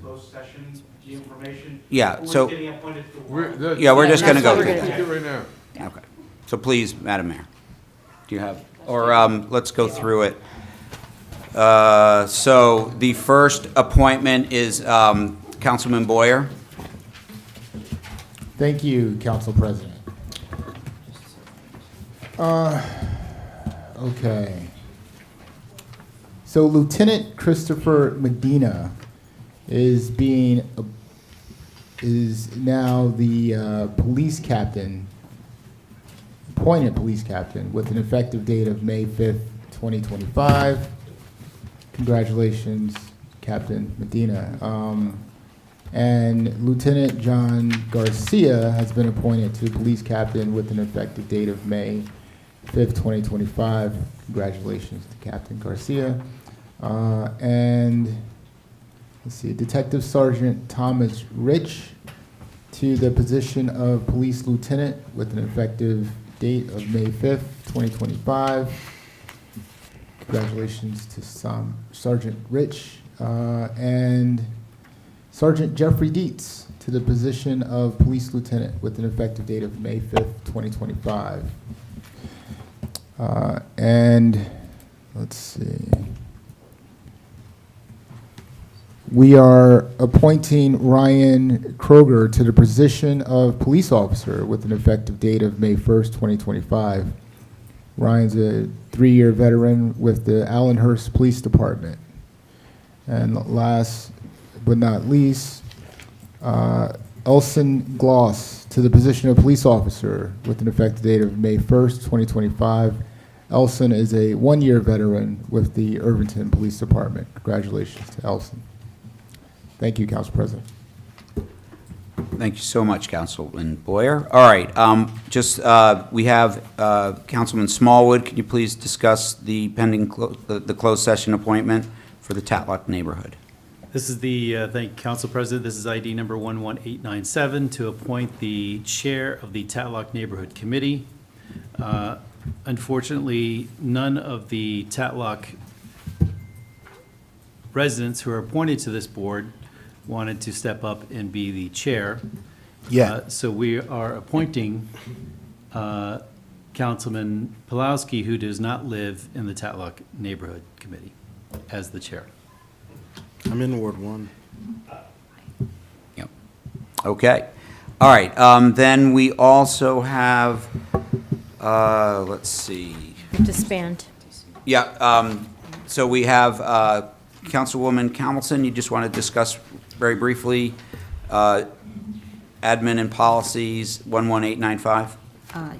closed session, the information? Yeah, Who was so- getting appointed to We're- what? that- Yeah, we're just gonna go that's through what we're that. gonna do right now. Okay, so please, Madam Mayor, do you have, or let's go through it. So the first appointment is Councilman Boyer. Thank you, Council President. Okay. So Lieutenant Christopher Medina is now the police captain, appointed police captain, with an effective date of May 5th, 2025. Congratulations, Captain Medina. And Lieutenant John Garcia has been appointed to police captain with an effective date of May 5th, 2025. Congratulations to Captain Garcia. And let's see, Detective Sergeant Thomas Rich to the position of police lieutenant with an effective date of May 5th, 2025. Congratulations to Sergeant Rich. And Sergeant Jeffrey Dietz to the position of police lieutenant with an effective date of May 5th, 2025. And let's see. We are appointing Ryan Kroger to the position of police officer with an effective date of May 1st, 2025. Ryan's a 3-year veteran with the Allenhurst Police Department. And last but not least, Elson Gloss to the position of police officer with an effective date of May 1st, 2025. Elson is a 1-year veteran with the Irvington Police Department. Congratulations to Elson. Thank you, Council President. Thank you so much, Councilman Boyer. All right, we have Councilman Smallwood. Can you please discuss the pending the closed session appointment for the Tatlock neighborhood? This is the, thank you, Council President. This is ID number 11897 to appoint the chair of the Tatlock Neighborhood Committee. Unfortunately, none of the Tatlock residents who are appointed to this board wanted to step up and be the chair. Yeah. So we are appointing Councilman Pulowski, who does not live in the Tatlock Neighborhood Committee, as the chair. I'm in Ward 1. Yep. Okay. All right. Then we also have, let's see. Disband. Yeah. So we have Councilwoman Camilton. You just want to discuss very briefly admin and policies 11895?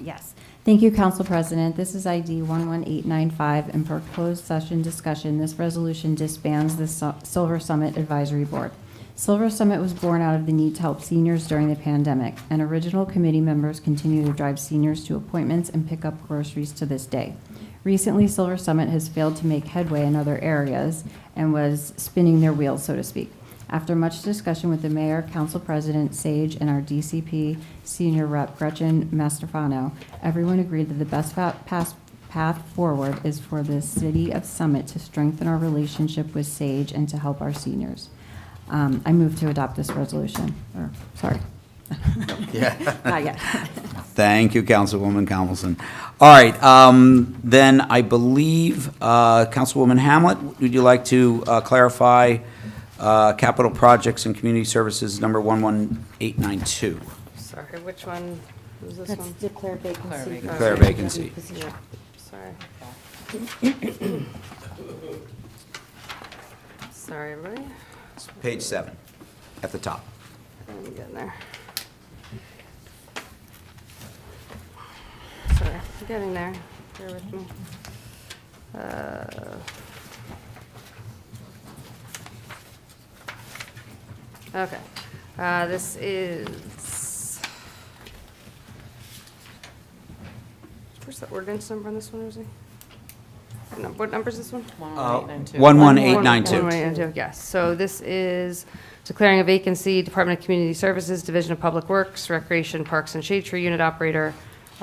Yes. Thank you, Council President. This is ID 11895, and for closed session discussion, this resolution disbands the Silver Summit Advisory Board. Silver Summit was born out of the need to help seniors during the pandemic, and original committee members continue to drive seniors to appointments and pick up groceries to this day. Recently, Silver Summit has failed to make headway in other areas and was spinning their wheels, so to speak. After much discussion with the mayor, council president, Sage, and our DCP senior rep, Gretchen Mastrofano, everyone agreed that the best path forward is for the city of Summit to strengthen our relationship with Sage and to help our seniors. I move to adopt this resolution. Sorry. Yeah. Not yet. Thank you, Councilwoman Camilton. All right, then I believe, Councilwoman Hamlet, would you like to clarify capital projects and community services number 11892? Sorry, which one was this That's one? declare vacancy. Declare vacancy. Yeah, sorry. Sorry, everybody. Page 7, at the top. I'm getting there. Sorry, I'm getting there. Bear with me. Okay. This is. Where's the ordinance number on this one, Rosie? No, what number is this one? 11892. 11892, yes. So this is declaring a vacancy, Department of Community Services, Division of Public Works, Recreation, Parks, and Shade Tree Unit Operator.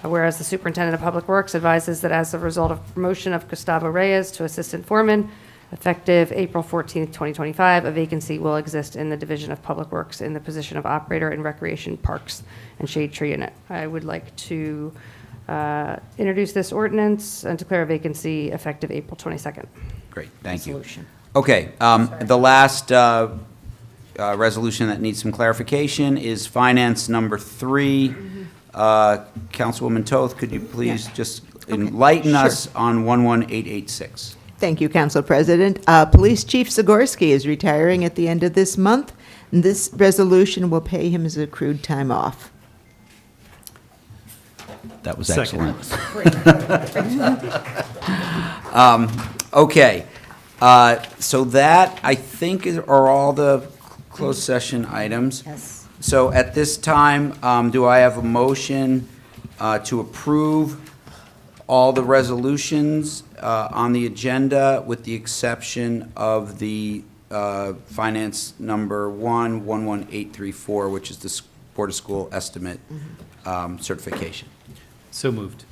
Whereas the Superintendent of Public Works advises that as a result of promotion of Gustavo Reyes to Assistant Foreman, effective April 14th, 2025, a vacancy will exist in the Division of Public Works in the position of Operator in Recreation, Parks, and Shade Tree Unit. I would like to introduce this ordinance and declare a vacancy effective April 22nd. Great, thank you. Resolution. Okay, the last resolution that needs some clarification is finance number 3. Councilwoman Toth, could you please just enlighten us on 11886? Thank you, Council President. Police Chief Zagorski is retiring at the end of this month, and this resolution will pay him his accrued time off. That was Second. excellent. Okay. So that, I think, are all the closed session items. Yes. So at this time, do I have a motion to approve all the resolutions on the agenda with the exception of the finance number 11834, which is the Board of School estimate certification? So moved.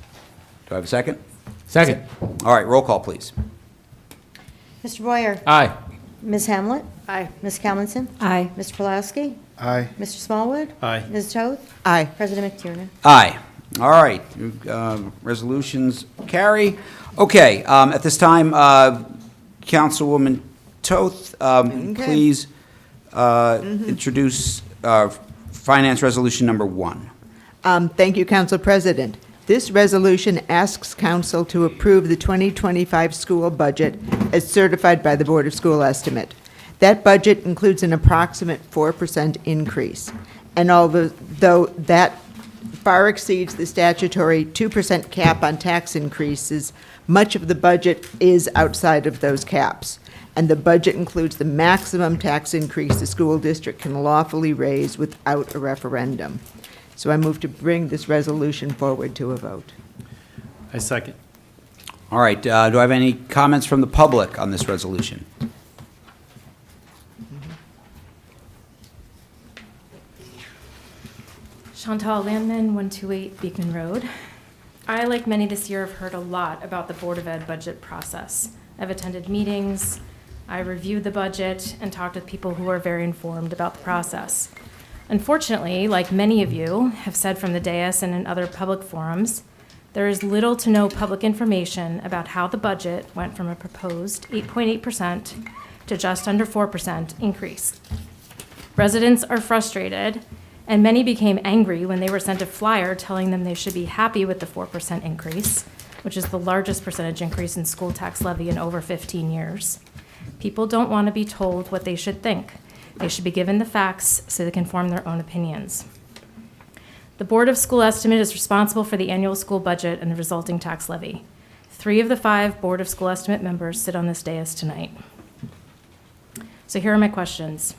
Do I have a second? Second. All right, roll call, please. Mr. Boyer? Aye. Ms. Hamlet? Aye. Ms. Kalmanson? Aye. Mr. Pulaski? Aye. Mr. Smallwood? Aye. Ms. Toth? Aye. President McTiernan? Aye. All right, resolutions carry. Okay, at this time, Councilwoman Toth, please introduce Finance Resolution Number 1. Thank you, Council President. This resolution asks Council to approve the 2025 school budget as certified by the Board of School Estimate. That budget includes an approximate 4% increase. And although that far exceeds the statutory 2% cap on tax increases, much of the budget is outside of those caps. And the budget includes the maximum tax increase the school district can lawfully raise without a referendum. So I move to bring this resolution forward to a vote. I second. All right, do I have any comments from the public on this resolution? Chantal Landman, 128 Beacon Road. I, like many this year, have heard a lot about the Board of Ed budget process. I've attended meetings, I reviewed the budget, and talked with people who are very informed about the process. Unfortunately, like many of you have said from the dais and in other public forums, there is little to no public information about how the budget went from a proposed 8.8% to just under 4% increase. Residents are frustrated, and many became angry when they were sent a flyer telling them they should be happy with the 4% increase, which is the largest percentage increase in school tax levy in over 15 years. People don't want to be told what they should think. They should be given the facts so they can form their own opinions. The Board of School Estimate is responsible for the annual school budget and the resulting tax levy. 3 of the 5 Board of School Estimate members sit on this dais tonight. So here are my questions.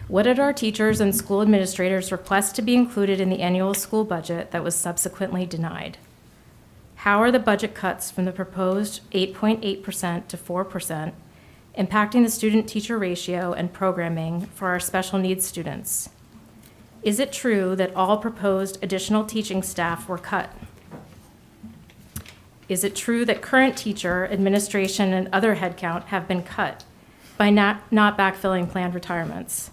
What did our teachers and school administrators request to be included in the annual school budget that was subsequently denied? How are the budget cuts from the proposed 8.8% to 4% impacting the student-teacher ratio and programming for our special needs students? Is it true that all proposed additional teaching staff were cut? Is it true that current teacher, administration, and other headcount have been cut by not backfilling planned retirements?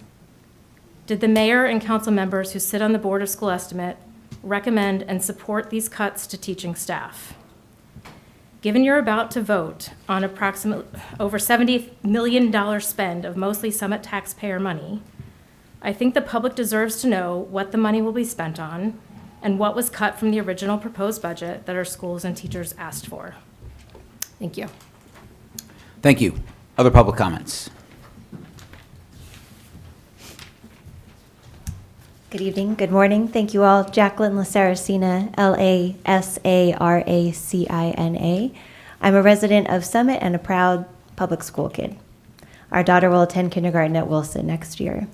Did the mayor and council members who sit on the Board of School Estimate recommend and support these cuts to teaching staff? Given you're about to vote on approximately over $70 million spend of mostly Summit taxpayer money, I think the public deserves to know what the money will be spent on and what was cut from the original proposed budget that our schools and teachers asked for. Thank you. Thank you. Other public comments? Good evening, good morning. Thank you all. Jacqueline Lasaracina, Lasaracina. I'm a resident of Summit and a proud public school kid. Our daughter will attend kindergarten at Wilson next year.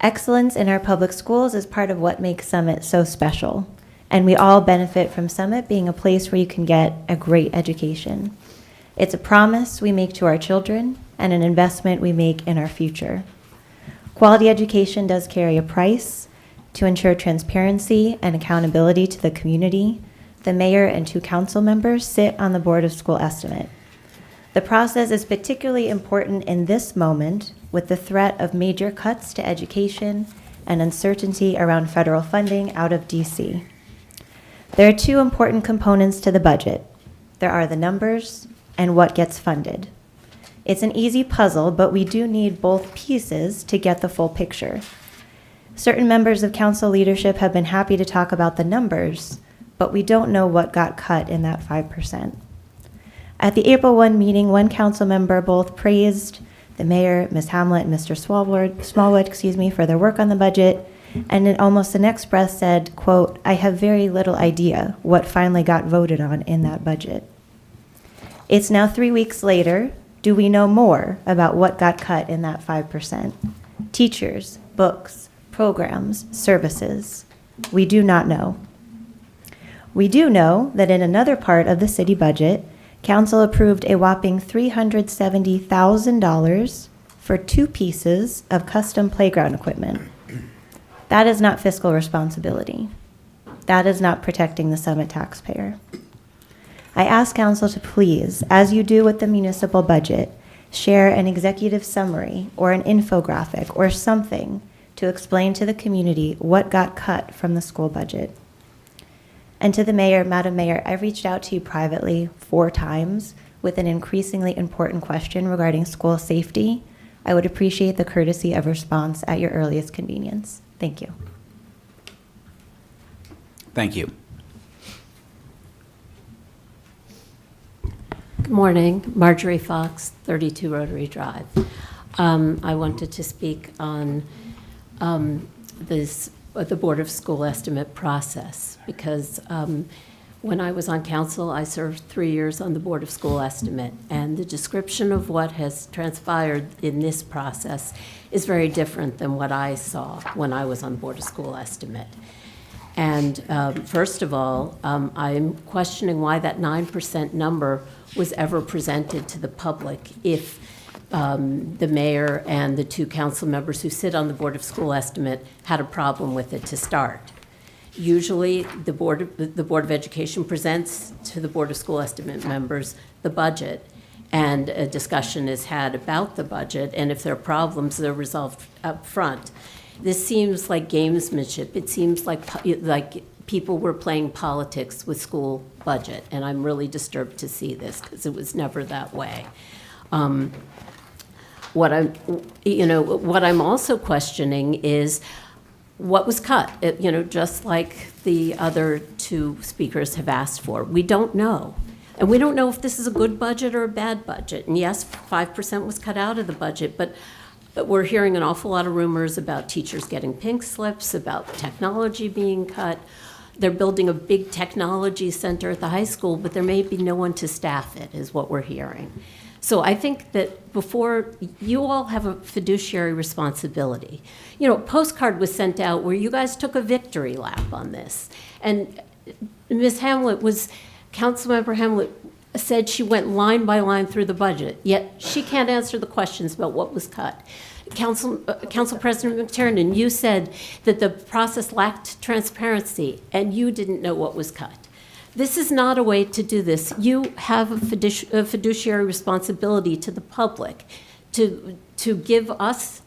Excellence in our public schools is part of what makes Summit so special, and we all benefit from Summit being a place where you can get a great education. It's a promise we make to our children and an investment we make in our future. Quality education does carry a price. To ensure transparency and accountability to the community, the mayor and 2 council members sit on the Board of School Estimate. The process is particularly important in this moment with the threat of major cuts to education and uncertainty around federal funding out of DC. There are 2 important components to the budget. There are the numbers and what gets funded. It's an easy puzzle, but we do need both pieces to get the full picture. Certain members of council leadership have been happy to talk about the numbers, but we don't know what got cut in that 5%. At the April 1 meeting, one council member both praised the mayor, Ms. Hamlet, and Mr. Smallwood, for their work on the budget, and in almost the next breath said, quote, "I have very little idea what finally got voted on in that budget." It's now 3 weeks later. Do we know more about what got cut in that 5%? Teachers, books, programs, services. We do not know. We do know that in another part of the city budget, council approved a whopping $370,000 for 2 pieces of custom playground equipment. That is not fiscal responsibility. That is not protecting the Summit taxpayer. I ask council to please, as you do with the municipal budget, share an executive summary or an infographic or something to explain to the community what got cut from the school budget. And to the mayor, Madam Mayor, I've reached out to you privately 4 times with an increasingly important question regarding school safety. I would appreciate the courtesy of response at your earliest convenience. Thank you. Thank you. Good morning, Marjorie Fox, 32 Rotary Drive. I wanted to speak on the Board of School Estimate process because when I was on council, I served 3 years on the Board of School Estimate, and the description of what has transpired in this process is very different than what I saw when I was on the Board of School Estimate. And first of all, I'm questioning why that 9% number was ever presented to the public if the mayor and the 2 council members who sit on the Board of School Estimate had a problem with it to start. Usually, the Board of Education presents to the Board of School Estimate members the budget, and a discussion is had about the budget, and if there are problems, they're resolved up front. This seems like gamesmanship. It seems like people were playing politics with school budget, and I'm really disturbed to see this because it was never that way. What I'm also questioning is what was cut. Just like the other 2 speakers have asked for. We don't know. And we don't know if this is a good budget or a bad budget. And yes, 5% was cut out of the budget, but we're hearing an awful lot of rumors about teachers getting pink slips, about technology being cut. They're building a big technology center at the high school, but there may be no one to staff it, is what we're hearing. So I think that before, you all have a fiduciary responsibility. A postcard was sent out where you guys took a victory lap on this. And Ms. Councilmember Hamlet said she went line by line through the budget, yet she can't answer the questions about what was cut. Council President McTiernan, you said that the process lacked transparency and you didn't know what was cut. This is not a way to do this. You have a fiduciary responsibility to the public to give us,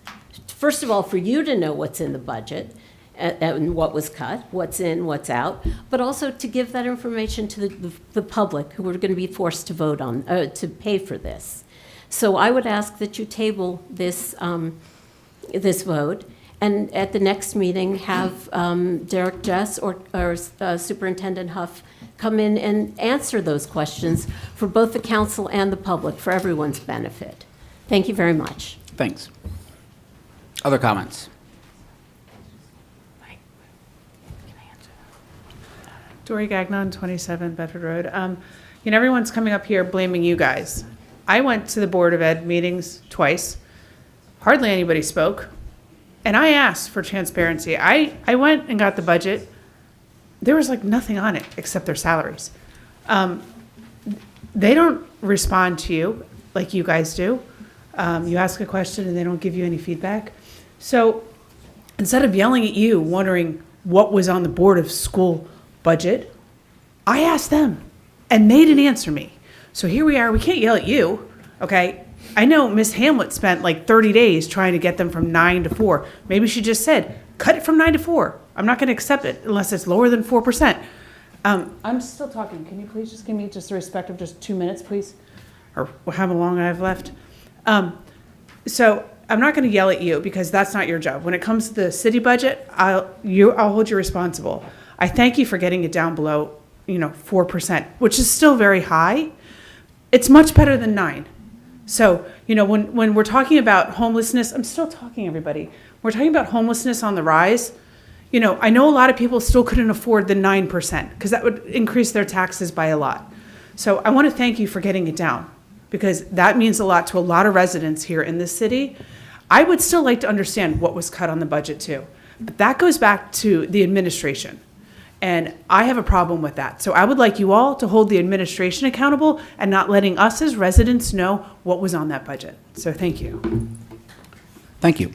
first of all, for you to know what's in the budget and what was cut, what's in, what's out, but also to give that information to the public who are going to be forced to vote on, to pay for this. So I would ask that you table this, this vote, and at the next meeting have Derek Jess or Superintendent Huff come in and answer those questions for both the council and the public, for everyone's benefit. Thank you very much. Thanks. Other comments? Dory Gagnon, 27 Bedford Road. Everyone's coming up here blaming you guys. I went to the Board of Ed meetings twice. Hardly anybody spoke. And I asked for transparency. I went and got the budget. There was nothing on it except their salaries. They don't respond to you like you guys do. You ask a question and they don't give you any feedback. So instead of yelling at you, wondering what was on the Board of School budget, I asked them and they didn't answer me. So here we are. We can't yell at you, okay? I know Miss Hamlet spent 30 days trying to get them from 9 to 4. Maybe she just said, cut it from 9 to 4. I'm not going to accept it unless it's lower than 4%. I'm still talking. Can you please just give me just the respect of just 2 minutes, please? Or how long I have left. So I'm not going to yell at you because that's not your job. When it comes to the city budget, I'll hold you responsible. I thank you for getting it down below, 4%, which is still very high. It's much better than 9. So, when we're talking about homelessness, I'm still talking, everybody. We're talking about homelessness on the rise. I know a lot of people still couldn't afford the 9% because that would increase their taxes by a lot. So I want to thank you for getting it down because that means a lot to a lot of residents here in this city. I would still like to understand what was cut on the budget too. But that goes back to the administration. And I have a problem with that. So I would like you all to hold the administration accountable and not letting us as residents know what was on that budget. So thank you. Thank you.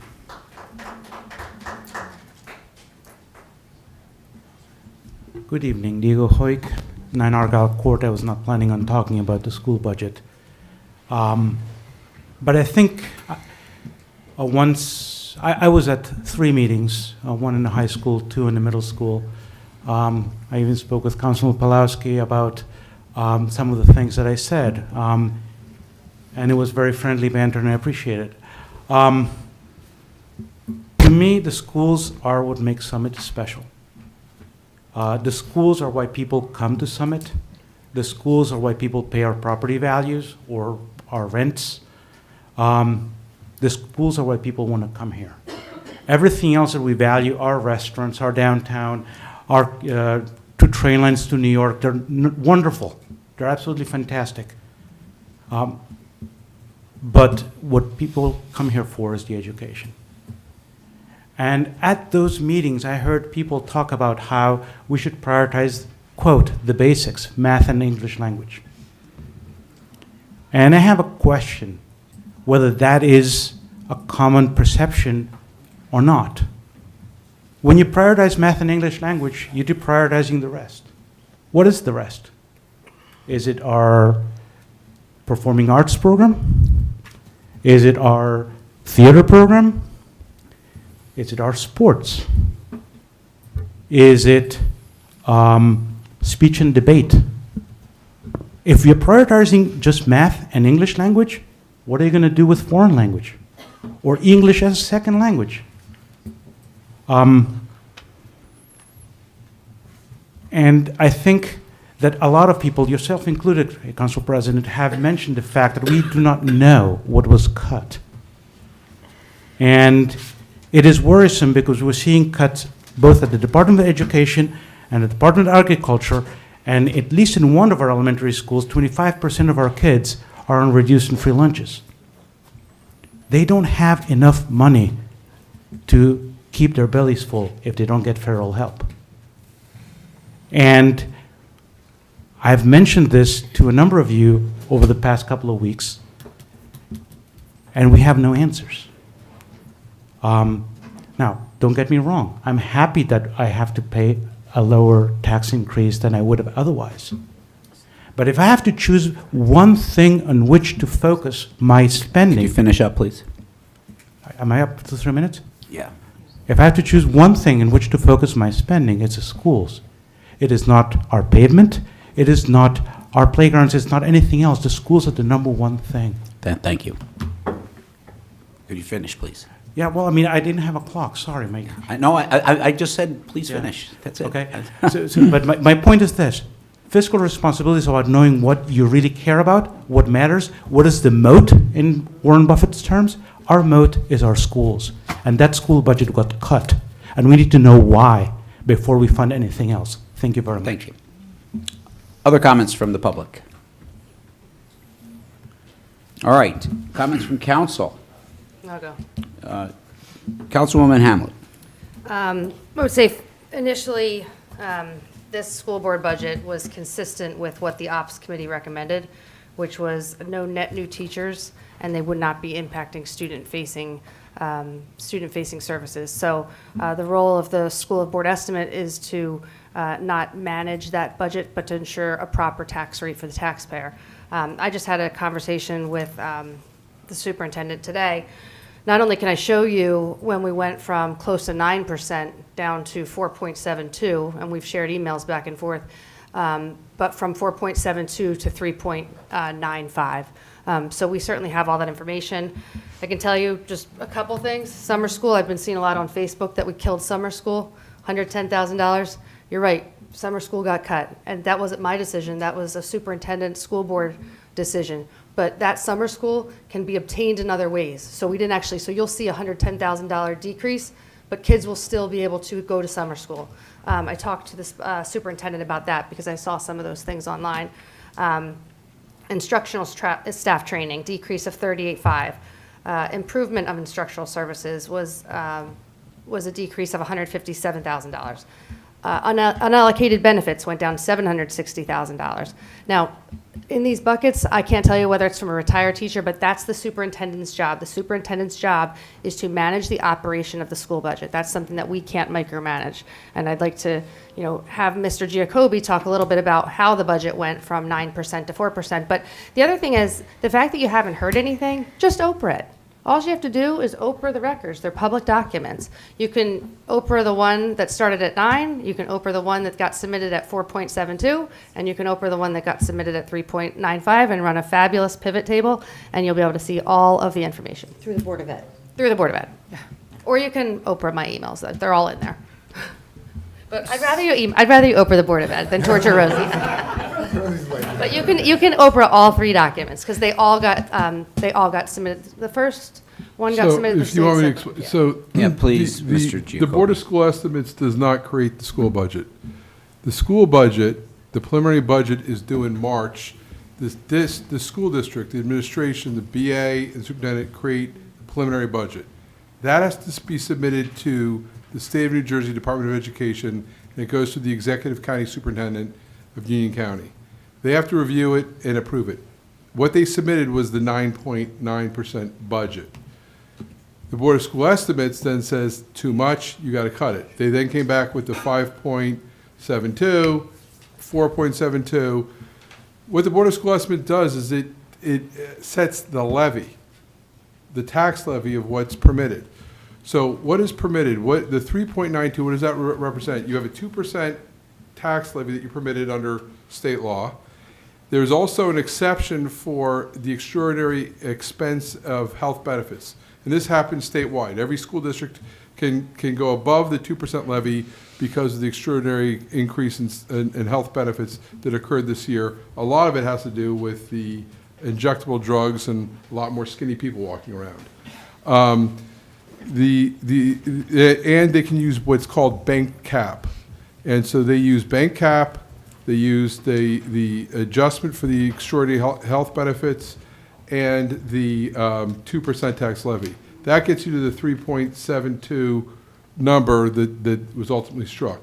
Good evening, Diego Hoyk, 9 Argyle Court. I was not planning on talking about the school budget. But I think once, I was at 3 meetings, 1 in the high school, 2 in the middle school. I even spoke with Councilman Pawlowski about some of the things that I said. And it was very friendly banter, and I appreciate it. To me, the schools are what makes Summit special. The schools are why people come to Summit. The schools are why people pay our property values or our rents. The schools are why people want to come here. Everything else that we value, our restaurants, our downtown, our 2 train lines to New York, they're wonderful. They're absolutely fantastic. But what people come here for is the education. And at those meetings, I heard people talk about how we should prioritize, quote, the basics, math and English language. And I have a question, whether that is a common perception or not. When you prioritize math and English language, you're deprioritizing the rest. What is the rest? Is it our performing arts program? Is it our theater program? Is it our sports? Is it speech and debate? If you're prioritizing just math and English language, what are you going to do with foreign language? Or English as a second language? And I think that a lot of people, yourself included, Council President, have mentioned the fact that we do not know what was cut. And it is worrisome because we're seeing cuts both at the Department of Education and the Department of Agriculture, and at least in one of our elementary schools, 25% of our kids are on reduced and free lunches. They don't have enough money to keep their bellies full if they don't get federal help. And I've mentioned this to a number of you over the past couple of weeks, and we have no answers. Now, don't get me wrong. I'm happy that I have to pay a lower tax increase than I would have otherwise. But if I have to choose one thing on which to focus my spending... Could you finish up, please? Am I up to 3 minutes? Yeah. If I have to choose one thing in which to focus my spending, it's the schools. It is not our pavement. It is not our playgrounds. It's not anything else. The schools are the number one thing. Thank you. Could you finish, please? Yeah, well, I mean, I didn't have a clock. Sorry, Mike. I just said, please finish. That's it. Okay. But my point is this. Fiscal responsibility is about knowing what you really care about, what matters, what is the moat in Warren Buffett's terms. Our moat is our schools. And that school budget got cut. And we need to know why before we fund anything else. Thank you very much. Thank you. Other comments from the public? All right. Comments from council. I'll go. Councilwoman Hamlet. I would say initially, this school board budget was consistent with what the Ops Committee recommended, which was no net new teachers, and they would not be impacting student-facing services. So the role of the School Board Estimate is to not manage that budget, but to ensure a proper tax rate for the taxpayer. I just had a conversation with the superintendent today. Not only can I show you when we went from close to 9% down to 4.72, and we've shared emails back and forth, but from 4.72 to 3.95. So we certainly have all that information. I can tell you just a couple things. Summer school, I've been seeing a lot on Facebook that we killed summer school, $110,000. You're right, summer school got cut, and that wasn't my decision. That was a superintendent school board decision. But that summer school can be obtained in other ways. So we didn't actually, so you'll see a $110,000 decrease, but kids will still be able to go to summer school. I talked to the superintendent about that because I saw some of those things online. Instructional staff training, decrease of 38.5. Improvement of instructional services was a decrease of $157,000. Unallocated benefits went down $760,000. Now, in these buckets, I can't tell you whether it's from a retired teacher, but that's the superintendent's job. The superintendent's job is to manage the operation of the school budget. That's something that we can't micromanage. And I'd like to, have Mr. Giacobbe talk a little bit about how the budget went from 9% to 4%. But the other thing is, the fact that you haven't heard anything, just Oprah it. All you have to do is Oprah the records. They're public documents. You can Oprah the one that started at 9, you can Oprah the one that got submitted at 4.72, and you can Oprah the one that got submitted at 3.95 and run a fabulous pivot table, and you'll be able to see all of the information. Through the Board of Ed. Through the Board of Ed. Yeah. Or you can Oprah my emails. They're all in there. But I'd rather you Oprah the Board of Ed than torture Rosie. But you can Oprah all 3 documents because they all got submitted. The first one got submitted. If you want me to explain, Yeah, please, Mr. The Giacobbe. Board of School Estimates does not create the school budget. The school budget, the preliminary budget is due in March. The school district, the administration, the BA, and superintendent create the preliminary budget. That has to be submitted to the State of New Jersey Department of Education, and it goes to the Executive County Superintendent of Union County. They have to review it and approve it. What they submitted was the 9.9% budget. The Board of School Estimates then says, too much, you got to cut it. They then came back with the 5.72, 4.72. What the Board of School Estimates does is it sets the levy, the tax levy of what's permitted. So what is permitted? What the 3.92, what does that represent? You have a 2% tax levy that you're permitted under state law. There's also an exception for the extraordinary expense of health benefits. And this happens statewide. Every school district can go above the 2% levy because of the extraordinary increase in health benefits that occurred this year. A lot of it has to do with the injectable drugs and a lot more skinny people walking around. And they can use what's called bank cap. And so they use bank cap, they use the adjustment for the extraordinary health benefits, and the 2% tax levy. That gets you to the 3.72 number that was ultimately struck.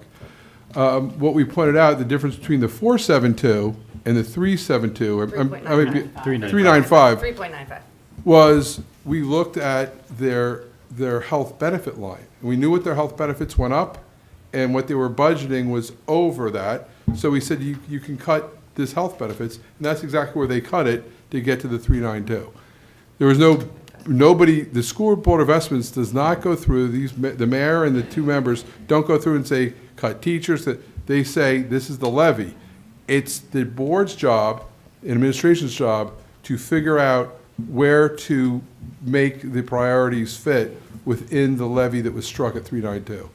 What we pointed out, the difference between the 4.72 and the 3.72, 3.95, was we looked at their health benefit line. And we knew what their health benefits went up, and what they were budgeting was over that. So we said you can cut this health benefits, and that's exactly where they cut it to get to the 392. There was nobody. The school board of estimates does not go through these. The mayor and the 2 members don't go through and say cut teachers. They say this is the levy. It's the board's job, and administration's job, to figure out where to make the priorities fit within the levy that was struck at 392.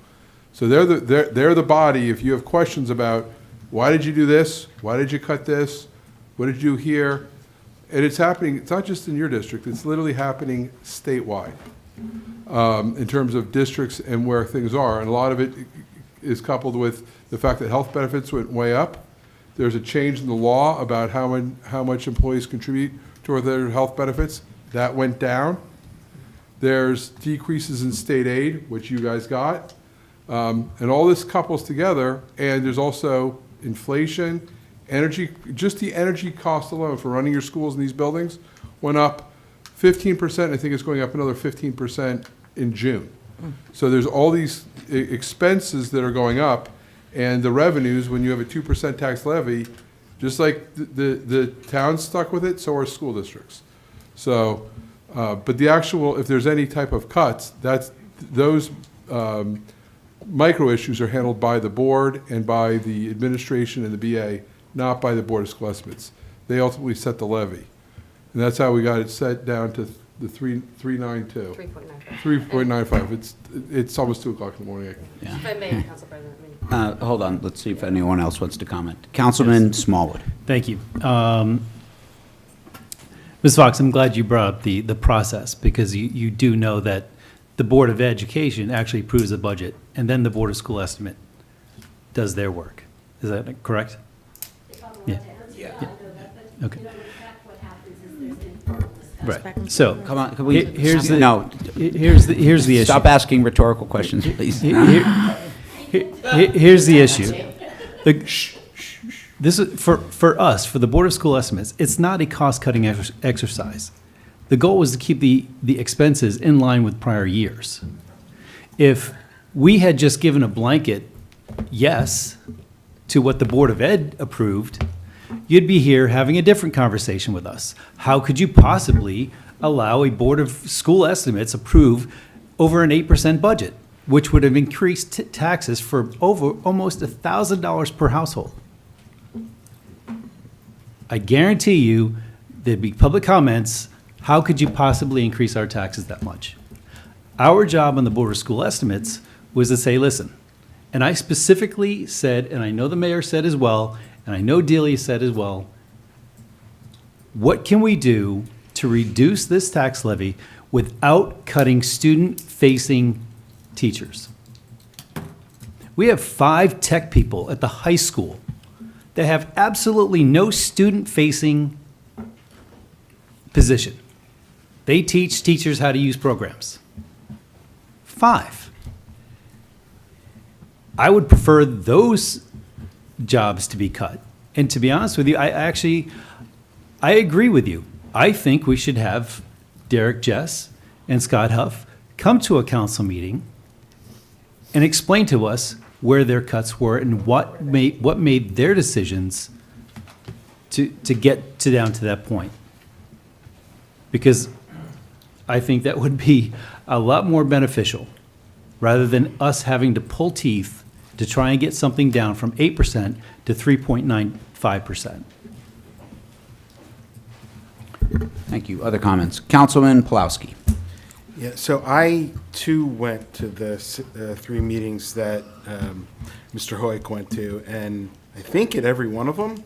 So they're the body. If you have questions about why did you do this, why did you cut this, what did you do here, and it's happening. It's not just in your district. It's literally happening statewide in terms of districts and where things are. And a lot of it is coupled with the fact that health benefits went way up. There's a change in the law about how much employees contribute toward their health benefits. That went down. There's decreases in state aid, which you guys got. And all this couples together, and there's also inflation, energy, just the energy cost alone for running your schools in these buildings went up 15%. I think it's going up another 15% in June. So there's all these expenses that are going up, and the revenues, when you have a 2% tax levy, just like the town's stuck with it, so are school districts. So, but the actual, if there's any type of cuts, those micro issues are handled by the board and by the administration and the BA, not by the Board of School Estimates. They ultimately set the levy. And that's how we got it set down to the 392. 3.95. It's almost 2 o'clock in the morning. Yeah. If I may, Council President. Hold on, let's see if anyone else wants to comment. Councilman Smallwood. Thank you. Ms. Fox, I'm glad you brought up the process, because you do know that the Board of Education actually approves the budget, and then the Board of School Estimate does their work. Is that correct? Yeah. Okay. Right. So, Come on, can we? here's the, No. here's the issue. Stop asking rhetorical questions, please. Here's the issue. This is, for us, for the Board of School Estimates, it's not a cost-cutting exercise. The goal was to keep the expenses in line with prior years. If we had just given a blanket yes to what the Board of Ed approved, you'd be here having a different conversation with us. How could you possibly allow a Board of School Estimates approve over an 8% budget, which would have increased taxes for over almost $1,000 per household? I guarantee you there'd be public comments. How could you possibly increase our taxes that much? Our job on the Board of School Estimates was to say, listen, and I specifically said, and I know the mayor said as well, and I know Delia said as well, what can we do to reduce this tax levy without cutting student-facing teachers? We have 5 tech people at the high school that have absolutely no student-facing position. They teach teachers how to use programs. 5. I would prefer those jobs to be cut. And to be honest with you, I agree with you. I think we should have Derek Jess and Scott Huff come to a council meeting and explain to us where their cuts were and what made their decisions to get down to that point. Because I think that would be a lot more beneficial, rather than us having to pull teeth to try and get something down from 8% to 3.95%. Thank you. Other comments? Councilman Pulowski. Yeah, so I too went to the 3 meetings that Mr. Hoyk went to, and I think at every one of them,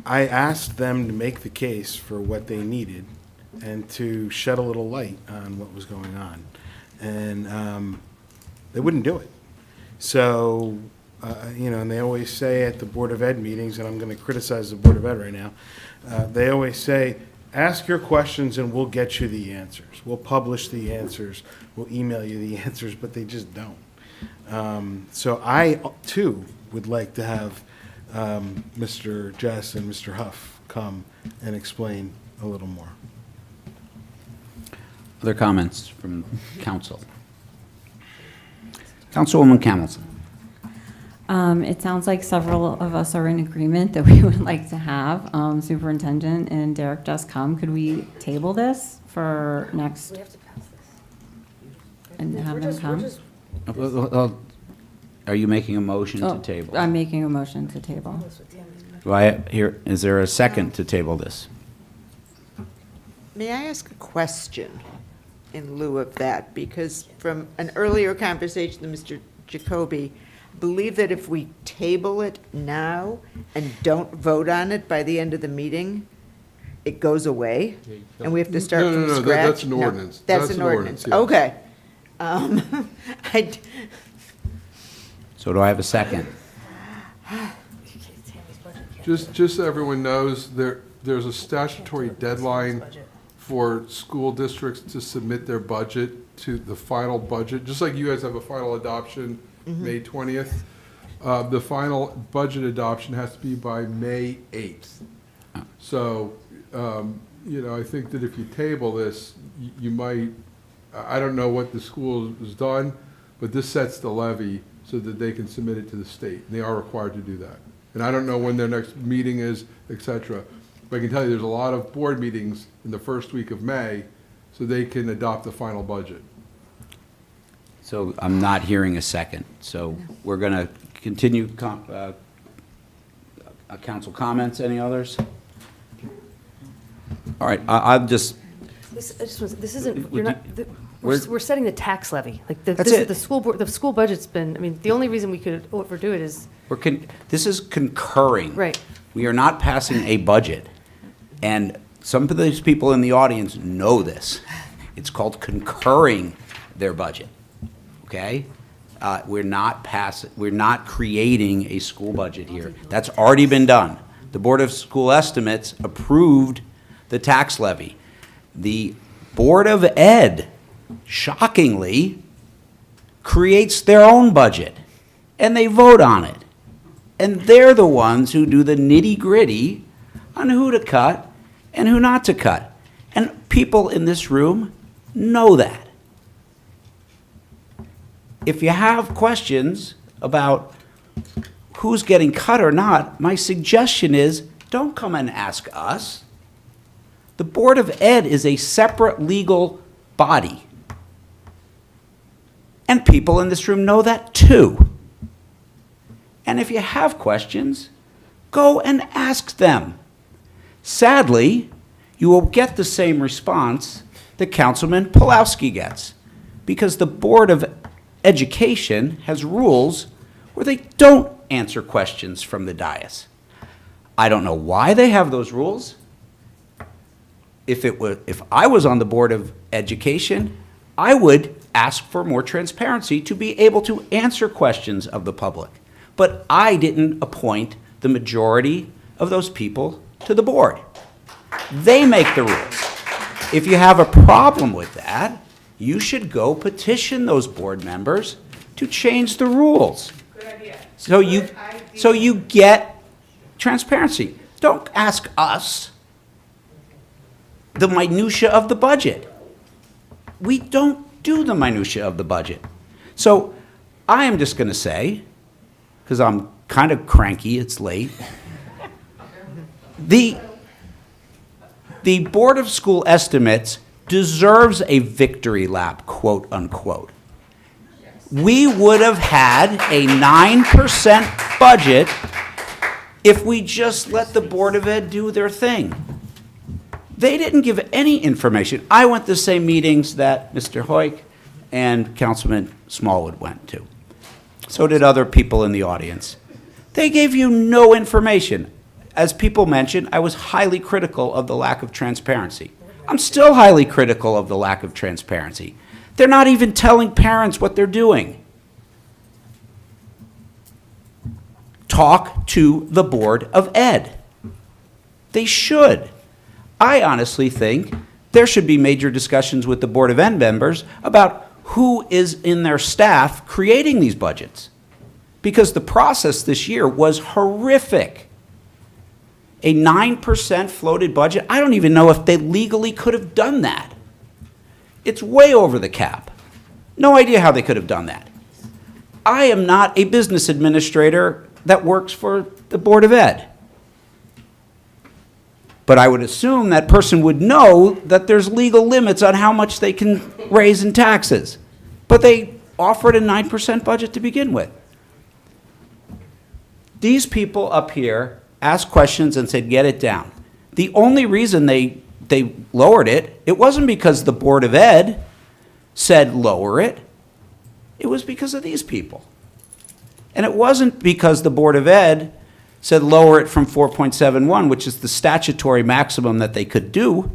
I asked them to make the case for what they needed and to shed a little light on what was going on. And they wouldn't do it. So, and they always say at the Board of Ed meetings, and I'm going to criticize the Board of Ed right now, they always say, ask your questions and we'll get you the answers. We'll publish the answers. We'll email you the answers, but they just don't. So I, too, would like to have Mr. Jess and Mr. Huff come and explain a little more. Other comments from council? Councilwoman Hamilton. It sounds like several of us are in agreement that we would like to have Superintendent and Derek just come. Could we table this for next? We have to pass this. And have them come? Are you making a motion to table? I'm making a motion to table. Is there a second to table this? May I ask a question in lieu of that? Because from an earlier conversation with Mr. Jacoby, I believe that if we table it now and don't vote on it by the end of the meeting, it goes away, and we have to start from scratch? No, that's an ordinance. That's an ordinance, yes. okay. So do I have a second? Just so everyone knows, there's a statutory deadline for school districts to submit their budget to the final budget, just like you guys have a final adoption May 20th. The final budget adoption has to be by May 8th. So, I think that if you table this, you might, I don't know what the school has done, but this sets the levy so that they can submit it to the state. They are required to do that. And I don't know when their next meeting is, et cetera. But I can tell you there's a lot of board meetings in the first week of May so they can adopt the final budget. So I'm not hearing a second. So we're going to continue council comments. Any others? All right, I'll just. This isn't, You're not. we're setting the tax levy. Like That's it. The school budget's been, the only reason we could overdo it is. This is concurring. Right. We are not passing a budget. And some of these people in the audience know this. It's called concurring their budget, okay? We're not creating a school budget here. That's already been done. The Board of School Estimates approved the tax levy. The Board of Ed, shockingly, creates their own budget, and they vote on it. And they're the ones who do the nitty-gritty on who to cut and who not to cut. And people in this room know that. If you have questions about who's getting cut or not, my suggestion is don't come and ask us. The Board of Ed is a separate legal body. And people in this room know that too. And if you have questions, go and ask them. Sadly, you will get the same response that Councilman Pulowski gets, because the Board of Education has rules where they don't answer questions from the dais. I don't know why they have those rules. If I was on the Board of Education, I would ask for more transparency to be able to answer questions of the public. But I didn't appoint the majority of those people to the board. They make the rules. If you have a problem with that, you should go petition those board members to change the rules. Good idea. So you get transparency. Don't ask us the minutia of the budget. We don't do the minutia of the budget. So I am just going to say, because I'm kind of cranky, it's late, the Board of School Estimates deserves a victory lap, quote unquote. We would have had a 9% budget if we just let the Board of Ed do their thing. They didn't give any information. I went to the same meetings that Mr. Hoyk and Councilman Smallwood went to. So did other people in the audience. They gave you no information. As people mentioned, I was highly critical of the lack of transparency. I'm still highly critical of the lack of transparency. They're not even telling parents what they're doing. Talk to the Board of Ed. They should. I honestly think there should be major discussions with the Board of Ed members about who is in their staff creating these budgets. Because the process this year was horrific. A 9% floated budget, I don't even know if they legally could have done that. It's way over the cap. No idea how they could have done that. I am not a business administrator that works for the Board of Ed. But I would assume that person would know that there's legal limits on how much they can raise in taxes. But they offered a 9% budget to begin with. These people up here asked questions and said, get it down. The only reason they lowered it, it wasn't because the Board of Ed said lower it. It was because of these people. And it wasn't because the Board of Ed said lower it from 4.71, which is the statutory maximum that they could do.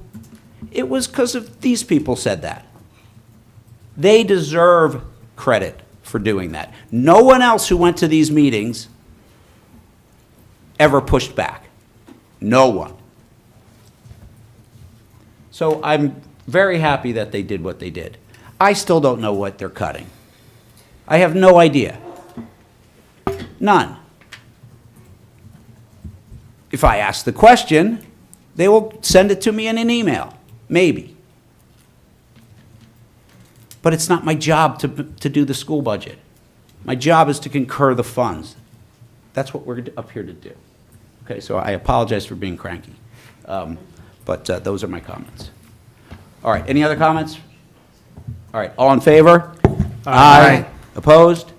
It was because of these people said that. They deserve credit for doing that. No one else who went to these meetings ever pushed back. No one. So I'm very happy that they did what they did. I still don't know what they're cutting. I have no idea. None. If I ask the question, they will send it to me in an email. Maybe. But it's not my job to do the school budget. My job is to concur the funds. That's what we're up here to do. Okay, so I apologize for being cranky. But those are my comments. All right, any other comments? All right, all in favor? Aye. Opposed?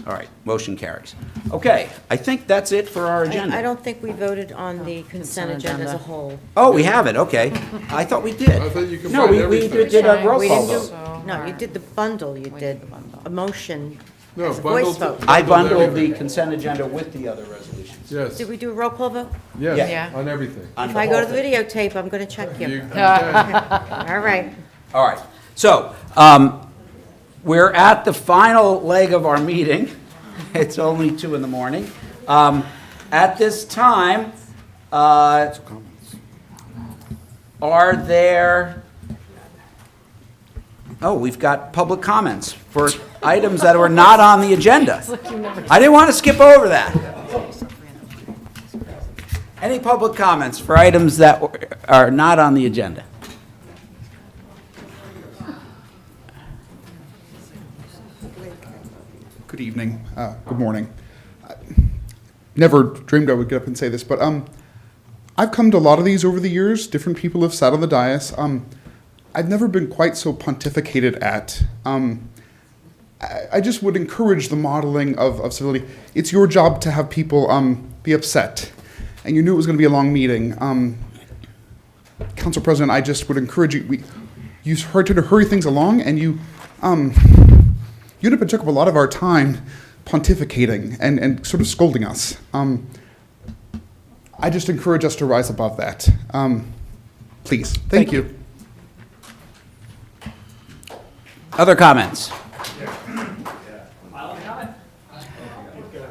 All right, motion carries. Okay, I think that's it for our agenda. I don't think we voted on the consent agenda as a whole. Oh, we have it, okay. I thought we did. I thought you No, combined we everything. did a roll We call didn't vote. do, no, you did the bundle, you did a motion No, It's a voice bundled. vote. I bundled everything. the consent agenda with the other resolutions. Yes, Did we do a roll call vote? yes, Yeah. on everything. On If I go to whole the thing. videotape, I'm going to check You you. can. All right. All right. So, we're at the final leg of our meeting. It's only 2 in the morning. At this time, are there, we've got public comments for items that were not on the agenda. I didn't want to skip over that. Any public comments for items that are not on the agenda? Good evening. Good morning. Never dreamed I would get up and say this, but I've come to a lot of these over the years. Different people have sat on the dais. I've never been quite so pontificated at. I just would encourage the modeling of civility. It's your job to have people be upset, and you knew it was going to be a long meeting. Council President, I just would encourage you. You tried to hurry things along, and you took up a lot of our time pontificating and sort of scolding us. I just encourage us to rise above that. Please. Thank you. Other comments?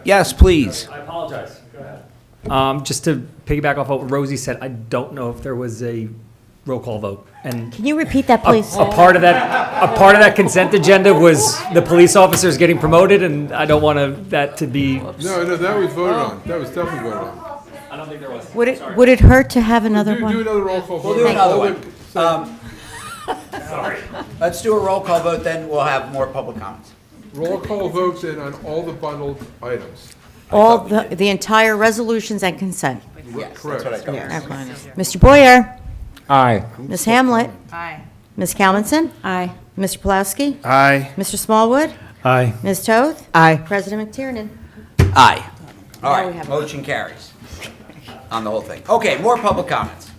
Yes, please. I apologize. Go ahead. Just to piggyback off what Rosie said, I don't know if there was a roll call vote. And Can you repeat that, please? a part of that consent agenda was the police officers getting promoted, and I don't want that to be. No, that was voted on. That was definitely voted on. I don't think there was. Would it hurt to have another Do one? another roll call vote. We'll do another All one. Sorry. Let's do a roll call vote, then we'll have more public comments. Roll call votes in on all the bundled items. All the entire resolutions and consent. Yes, Correct. that's what I thought. Mr. Boyer? Aye. Ms. Hamlet? Aye. Ms. Kalmanson? Aye. Mr. Pulaski? Aye. Mr. Smallwood? Aye. Ms. Toth? Aye. President McTiernan? Aye. All Now we right, have- motion carries on the whole thing. Okay, more public comments.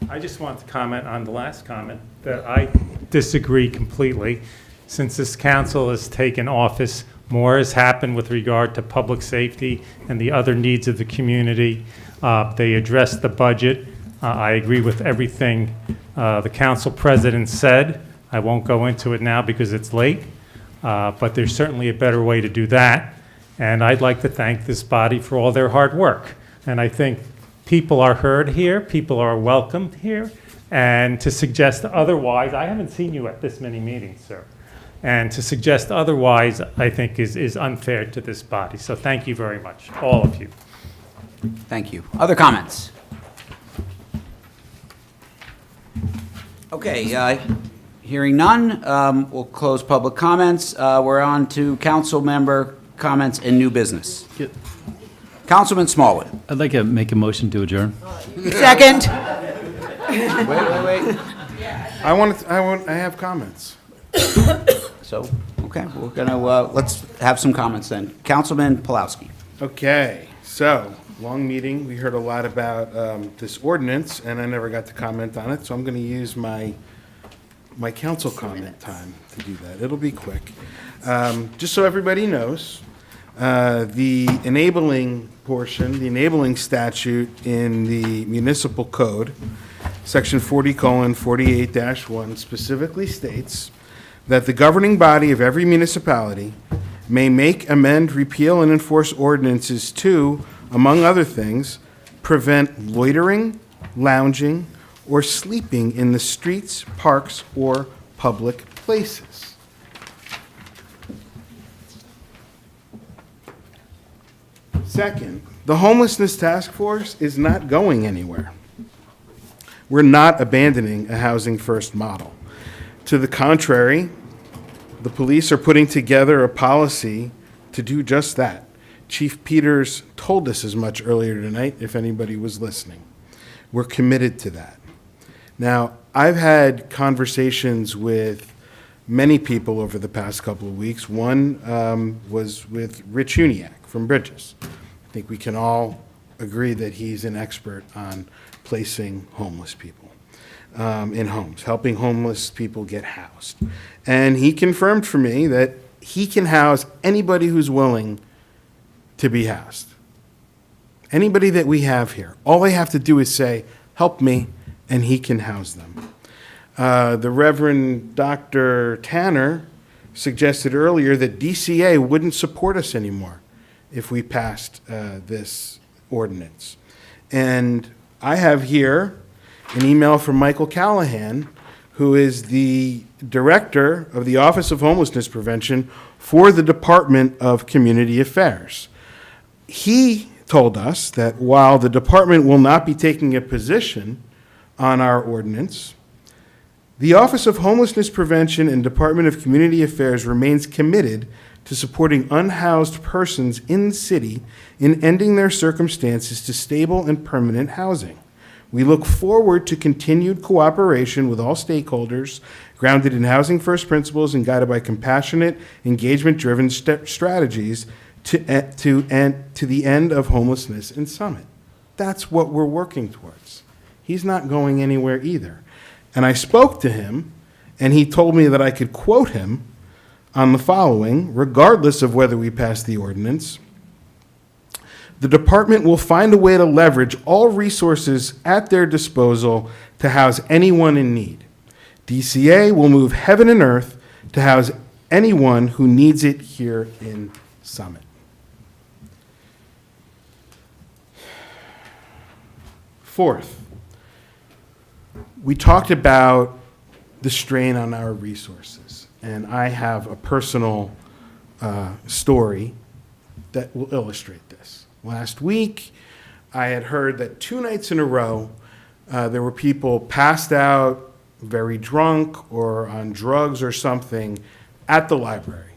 I just want to comment on the last comment that I disagree completely. Since this council has taken office, more has happened with regard to public safety and the other needs of the community. They addressed the budget. I agree with everything the council president said. I won't go into it now because it's late, but there's certainly a better way to do that. And I'd like to thank this body for all their hard work. And I think people are heard here, people are welcomed here, and to suggest otherwise, I haven't seen you at this many meetings, sir. And to suggest otherwise, I think is unfair to this body. So thank you very much, all of you. Thank you. Other comments? Okay, hearing none, we'll close public comments. We're on to council member comments and new business. Councilman Smallwood. I'd like to make a motion to adjourn. Second. Wait. I have comments. So, okay, we're gonna, let's have some comments then. Councilman Pulaski. Okay, so, long meeting. We heard a lot about this ordinance, and I never got to comment on it, so I'm going to use my council comment time to do that. It'll be quick. Just so everybody knows, the enabling portion, the enabling statute in the municipal code, section 40:48-1, specifically states that the governing body of every municipality may make, amend, repeal, and enforce ordinances to, among other things, prevent loitering, lounging, or sleeping in the streets, parks, or public places. Second, the homelessness task force is not going anywhere. We're not abandoning a housing first model. To the contrary, the police are putting together a policy to do just that. Chief Peters told us as much earlier tonight, if anybody was listening. We're committed to that. Now, I've had conversations with many people over the past couple of weeks. One was with Rich Uniac from Bridges. I think we can all agree that he's an expert on placing homeless people in homes, helping homeless people get housed. And he confirmed for me that he can house anybody who's willing to be housed. Anybody that we have here. All they have to do is say, help me, and he can house them. The Reverend Dr. Tanner suggested earlier that DCA wouldn't support us anymore if we passed this ordinance. And I have here an email from Michael Callahan, who is the director of the Office of Homelessness Prevention for the Department of Community Affairs. He told us that while the department will not be taking a position on our ordinance, the Office of Homelessness Prevention and Department of Community Affairs remains committed to supporting unhoused persons in the city in ending their circumstances to stable and permanent housing. We look forward to continued cooperation with all stakeholders grounded in housing first principles and guided by compassionate, engagement-driven strategies to the end of homelessness in Summit. That's what we're working towards. He's not going anywhere either. And I spoke to him, and he told me that I could quote him on the following: regardless of whether we pass the ordinance, the department will find a way to leverage all resources at their disposal to house anyone in need. DCA will move heaven and earth to house anyone who needs it here in Summit. Fourth, we talked about the strain on our resources, and I have a personal story that will illustrate this. Last week, I had heard that 2 nights in a row, there were people passed out, very drunk, or on drugs or something at the library,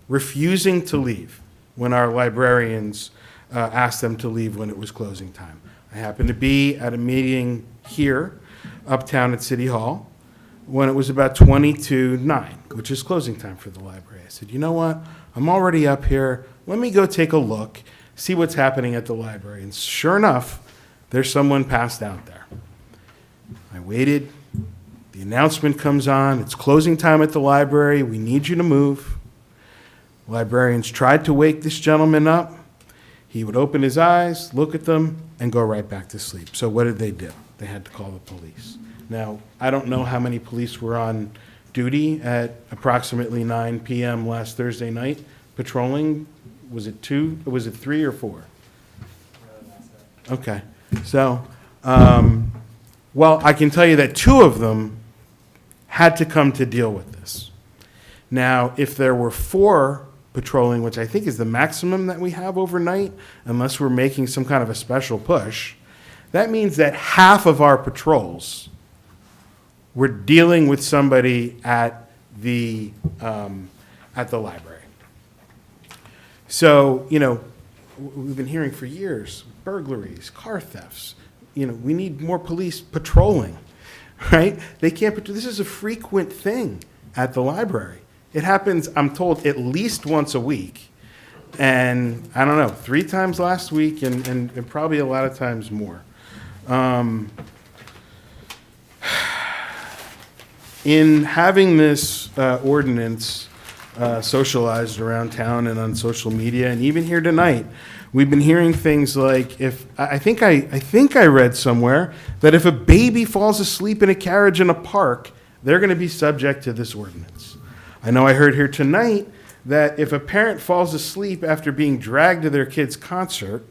refusing to leave when our librarians asked them to leave when it was closing time. I happened to be at a meeting here, uptown at City Hall, when it was about 20 to 9, which is closing time for the library. I said, you know what? I'm already up here. Let me go take a look, see what's happening at the library. And sure enough, there's someone passed out there. I waited. The announcement comes on. It's closing time at the library. We need you to move. Librarians tried to wake this gentleman up. He would open his eyes, look at them, and go right back to sleep. So what did they do? They had to call the police. Now, I don't know how many police were on duty at approximately 9 p.m. last Thursday night patrolling. Was it 2? Was it 3 or 4? Okay. So, well, I can tell you that 2 of them had to come to deal with this. Now, if there were 4 patrolling, which I think is the maximum that we have overnight, unless we're making some kind of a special push, that means that half of our patrols were dealing with somebody at the library. So, you know, we've been hearing for years, burglaries, car thefts. You know, we need more police patrolling, right? They can't, this is a frequent thing at the library. It happens, I'm told, at least once a week. And I don't know, 3 times last week and probably a lot of times more. In having this ordinance socialized around town and on social media, and even here tonight, we've been hearing things like, I think I read somewhere that if a baby falls asleep in a carriage in a park, they're going to be subject to this ordinance. I know I heard here tonight that if a parent falls asleep after being dragged to their kid's concert,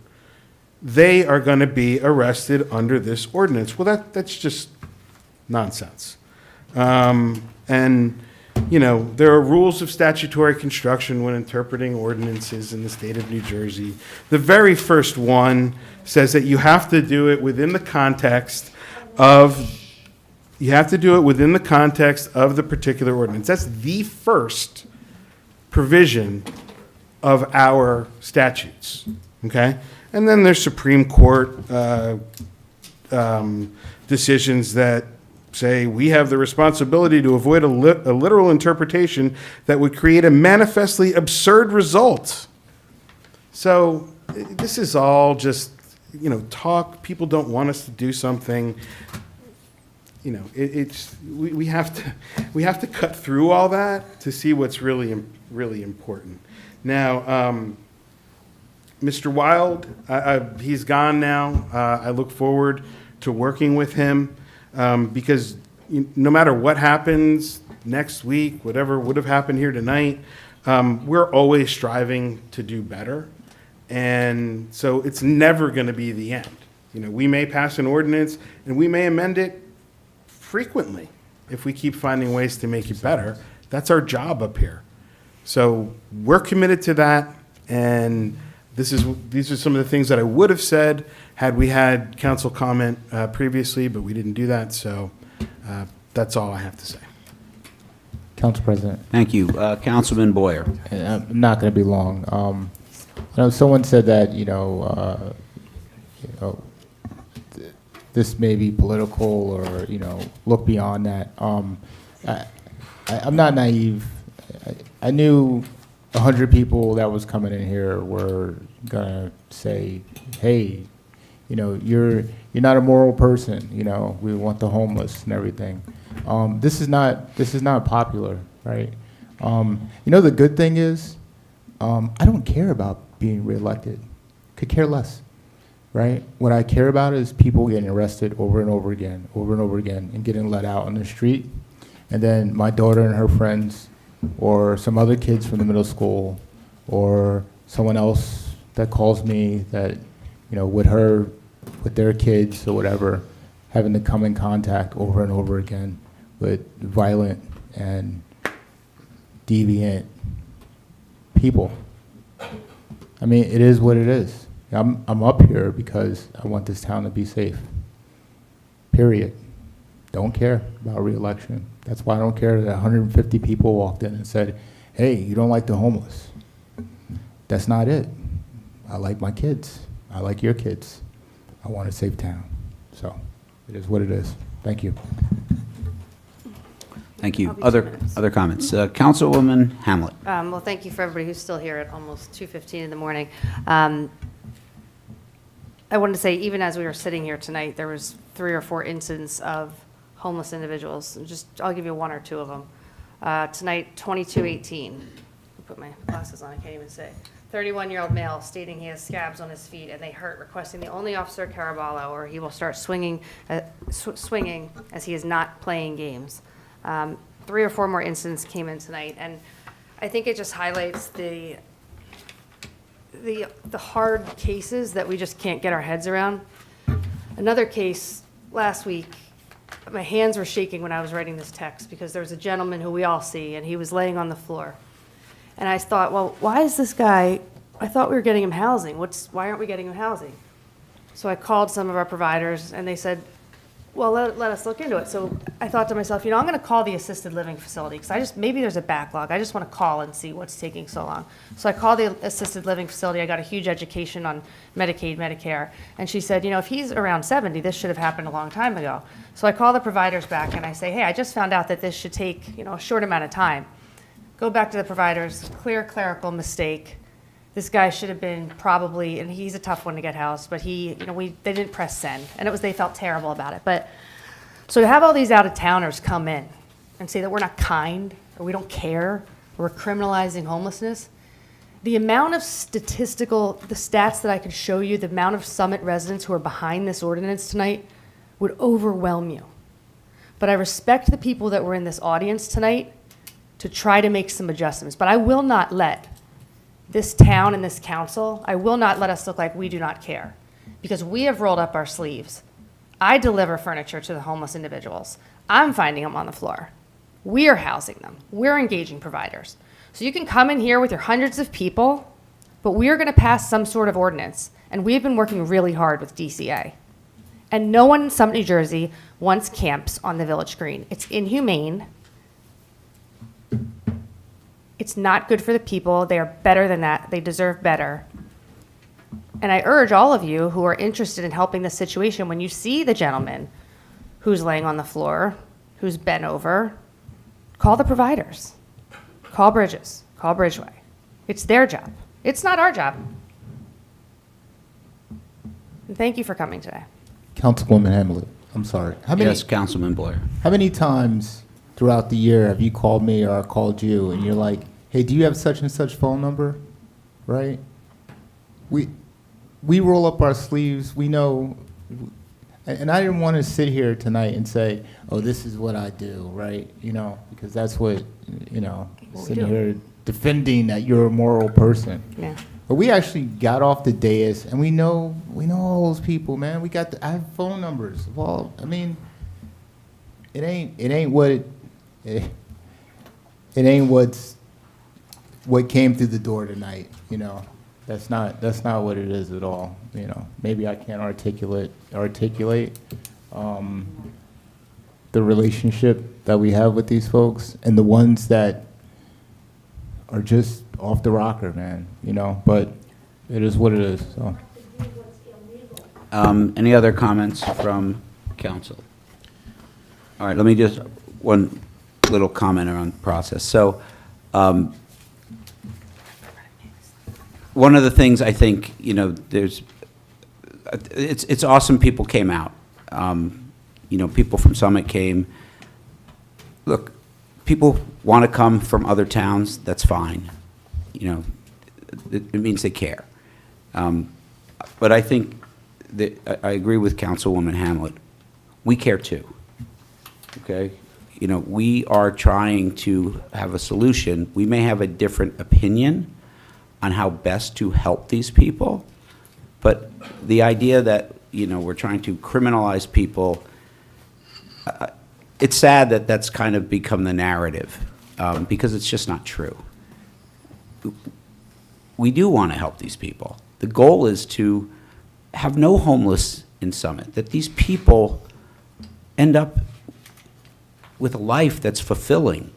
they are going to be arrested under this ordinance. Well, that's just nonsense. And, you know, there are rules of statutory construction when interpreting ordinances in the state of New Jersey. The very first one says that you have to do it within the context of the particular ordinance. That's the first provision of our statutes, okay? And then there's Supreme Court decisions that say we have the responsibility to avoid a literal interpretation that would create a manifestly absurd result. So this is all just, you know, talk. People don't want us to do something. we have to cut through all that to see what's really important. Now, Mr. Wild, he's gone now. I look forward to working with him because no matter what happens next week, whatever would have happened here tonight, we're always striving to do better. And so it's never going to be the end. We may pass an ordinance and we may amend it frequently if we keep finding ways to make it better. That's our job up here. So we're committed to that, and these are some of the things that I would have said had we had council comment previously, but we didn't do that, so that's all I have to say. Council President. Thank you. Councilman Boyer. I'm not going to be long. Someone said that, this may be political or, look beyond that. I'm not naive. I knew 100 people that was coming in here were gonna say, "Hey, you're not a moral person. We want the homeless and everything." This is not popular, right? The good thing is, I don't care about being reelected. Could care less, right? What I care about is people getting arrested over and over again, and getting let out on the street, and then my daughter and her friends, or some other kids from the middle school, or someone else that calls me that, with their kids or whatever, having to come in contact over and over again with violent and deviant people. I mean, it is what it is. I'm up here because I want this town to be safe. Period. Don't care about re-election. That's why I don't care that 150 people walked in and said, "Hey, you don't like the homeless." That's not it. I like my kids. I like your kids. I want a safe town. So it is what it is. Thank you. Thank you. Other comments? Councilwoman Hamlet. Well, thank you for everybody who's still here at almost 2:15 in the morning. I wanted to say, even as we were sitting here tonight, there was 3 or 4 incidents of homeless individuals. I'll give you 1 or 2 of them. Tonight, 2218. Put my glasses on, I can't even say. 31-year-old male stating he has scabs on his feet and they hurt, requesting the only Officer Caraballo, or he will start swinging as he is not playing games. 3 or 4 more incidents came in tonight, and I think it just highlights the hard cases that we just can't get our heads around. Another case last week, my hands were shaking when I was writing this text because there was a gentleman who we all see, and he was laying on the floor. And I thought, well, why is this guy, I thought we were getting him housing. Why aren't we getting him housing? So I called some of our providers, and they said, well, let us look into it. So I thought to myself, I'm going to call the assisted living facility because maybe there's a backlog. I just want to call and see what's taking so long. So I called the assisted living facility. I got a huge education on Medicaid, Medicare. And she said, if he's around 70, this should have happened a long time ago. So I call the providers back and I say, hey, I just found out that this should take, a short amount of time. Go back to the providers, clear clerical mistake. This guy should have been probably, and he's a tough one to get housed, but they didn't press send, and they felt terrible about it. But so to have all these out-of-towners come in and say that we're not kind, or we don't care, or we're criminalizing homelessness, the amount of the stats that I could show you, the amount of Summit residents who are behind this ordinance tonight would overwhelm you. But I respect the people that were in this audience tonight to try to make some adjustments. But I will not let this town and this council, I will not let us look like we do not care, because we have rolled up our sleeves. I deliver furniture to the homeless individuals. I'm finding them on the floor. We're housing them. We're engaging providers. So you can come in here with your hundreds of people, but we are going to pass some sort of ordinance, and we've been working really hard with DCA. And no one in Summit, New Jersey wants camps on the Village Green. It's inhumane. It's not good for the people. They are better than that. They deserve better. And I urge all of you who are interested in helping this situation, when you see the gentleman who's laying on the floor, who's bent over, call the providers. Call Bridges. Call Bridgeway. It's their job. It's not our job. And thank you for coming today. Councilwoman Hamlet. I'm sorry. How many? Yes, Councilman Blair. How many times throughout the year have you called me or I called you and you're like, hey, do you have such and such phone number? Right? We roll up our sleeves. We know. And I didn't want to sit here tonight and say, oh, this is what I do, right? You know, because that's what, you know, sitting here defending that you're a moral person. Yeah. But we actually got off the dais, and we know all those people, man. I have phone numbers of all. I mean, it ain't what came through the door tonight. You know, that's not what it is at all. You know, maybe I can't articulate the relationship that we have with these folks, and the ones that are just off the rocker, man, you know, but it is what it is, so. Any other comments from council? All right, let me just, one little comment around the process. So, one of the things I think, you know, it's awesome people came out. You know, people from Summit came. Look, people want to come from other towns, that's fine. You know, it means they care. But I think that I agree with Councilwoman Hamlet. We care too, okay? You know, we are trying to have a solution. We may have a different opinion on how best to help these people, but the idea that, you know, we're trying to criminalize people, it's sad that that's kind of become the narrative, because it's just not true. We do want to help these people. The goal is to have no homeless in Summit, that these people end up with a life that's fulfilling,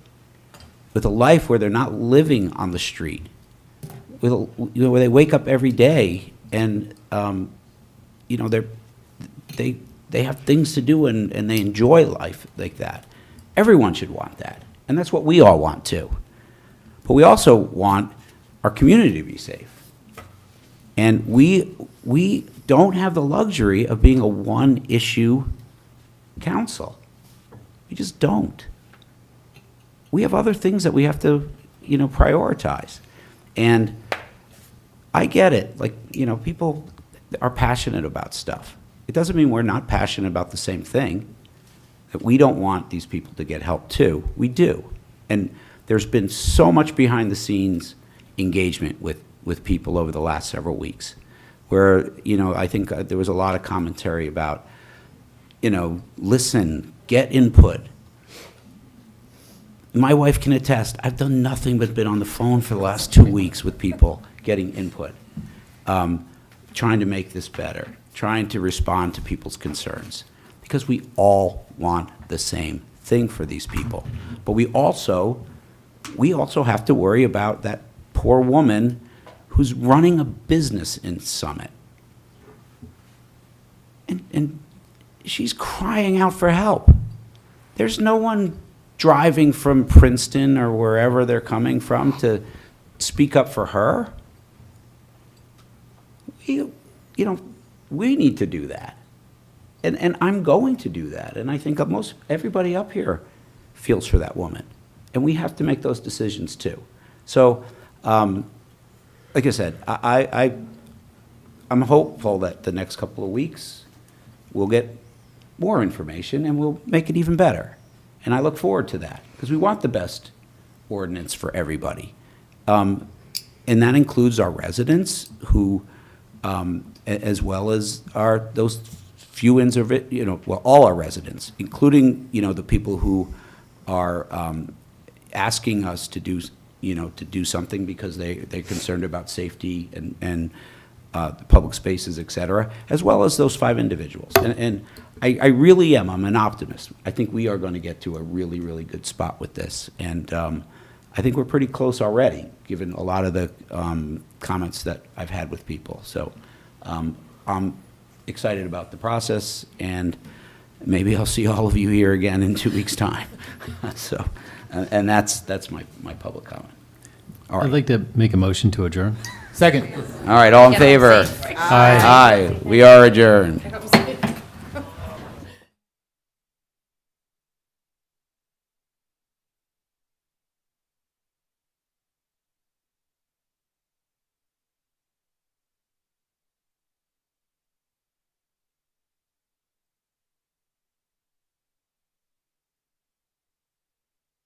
with a life where they're not living on the street, with a, you know, where they wake up every day and you know, they have things to do and they enjoy life like that. Everyone should want that, and that's what we all want too. But we also want our community to be safe. And we don't have the luxury of being a one-issue council. We just don't. We have other things that we have to, you know, prioritize. And I get it. Like, you know, people are passionate about stuff. It doesn't mean we're not passionate about the same thing, that we don't want these people to get help too. We do. And there's been so much behind-the-scenes engagement with people over the last several weeks where, you know, I think there was a lot of commentary about, you know, listen, get input. My wife can attest, I've done nothing but been on the phone for the last 2 weeks with people getting input, trying to make this better, trying to respond to people's concerns, because we all want the same thing for these people. But we also have to worry about that poor woman who's running a business in Summit. And she's crying out for help. There's no one driving from Princeton or wherever they're coming from to speak up for her. You know, we need to do that. And I'm going to do that. And I think most everybody up here feels for that woman. And we have to make those decisions too. So, like I said, I'm hopeful that the next couple of weeks we'll get more information and we'll make it even better. And I look forward to that because we want the best ordinance for everybody. And that includes our residents who, as well as those few you know, well, all our residents, including, you know, the people who are asking us to do, you know, to do something because they're concerned about safety and public spaces, et cetera, as well as those 5 individuals. And I really am. I'm an optimist. I think we are going to get to a really, really good spot with this. And I think we're pretty close already, given a lot of the comments that I've had with people. So I'm excited about the process, and maybe I'll see all of you here again in 2 weeks' time. So, and that's my public comment. All right. I'd like to make a motion to adjourn. Second. All right, all in favor? Aye. Aye. We are adjourned.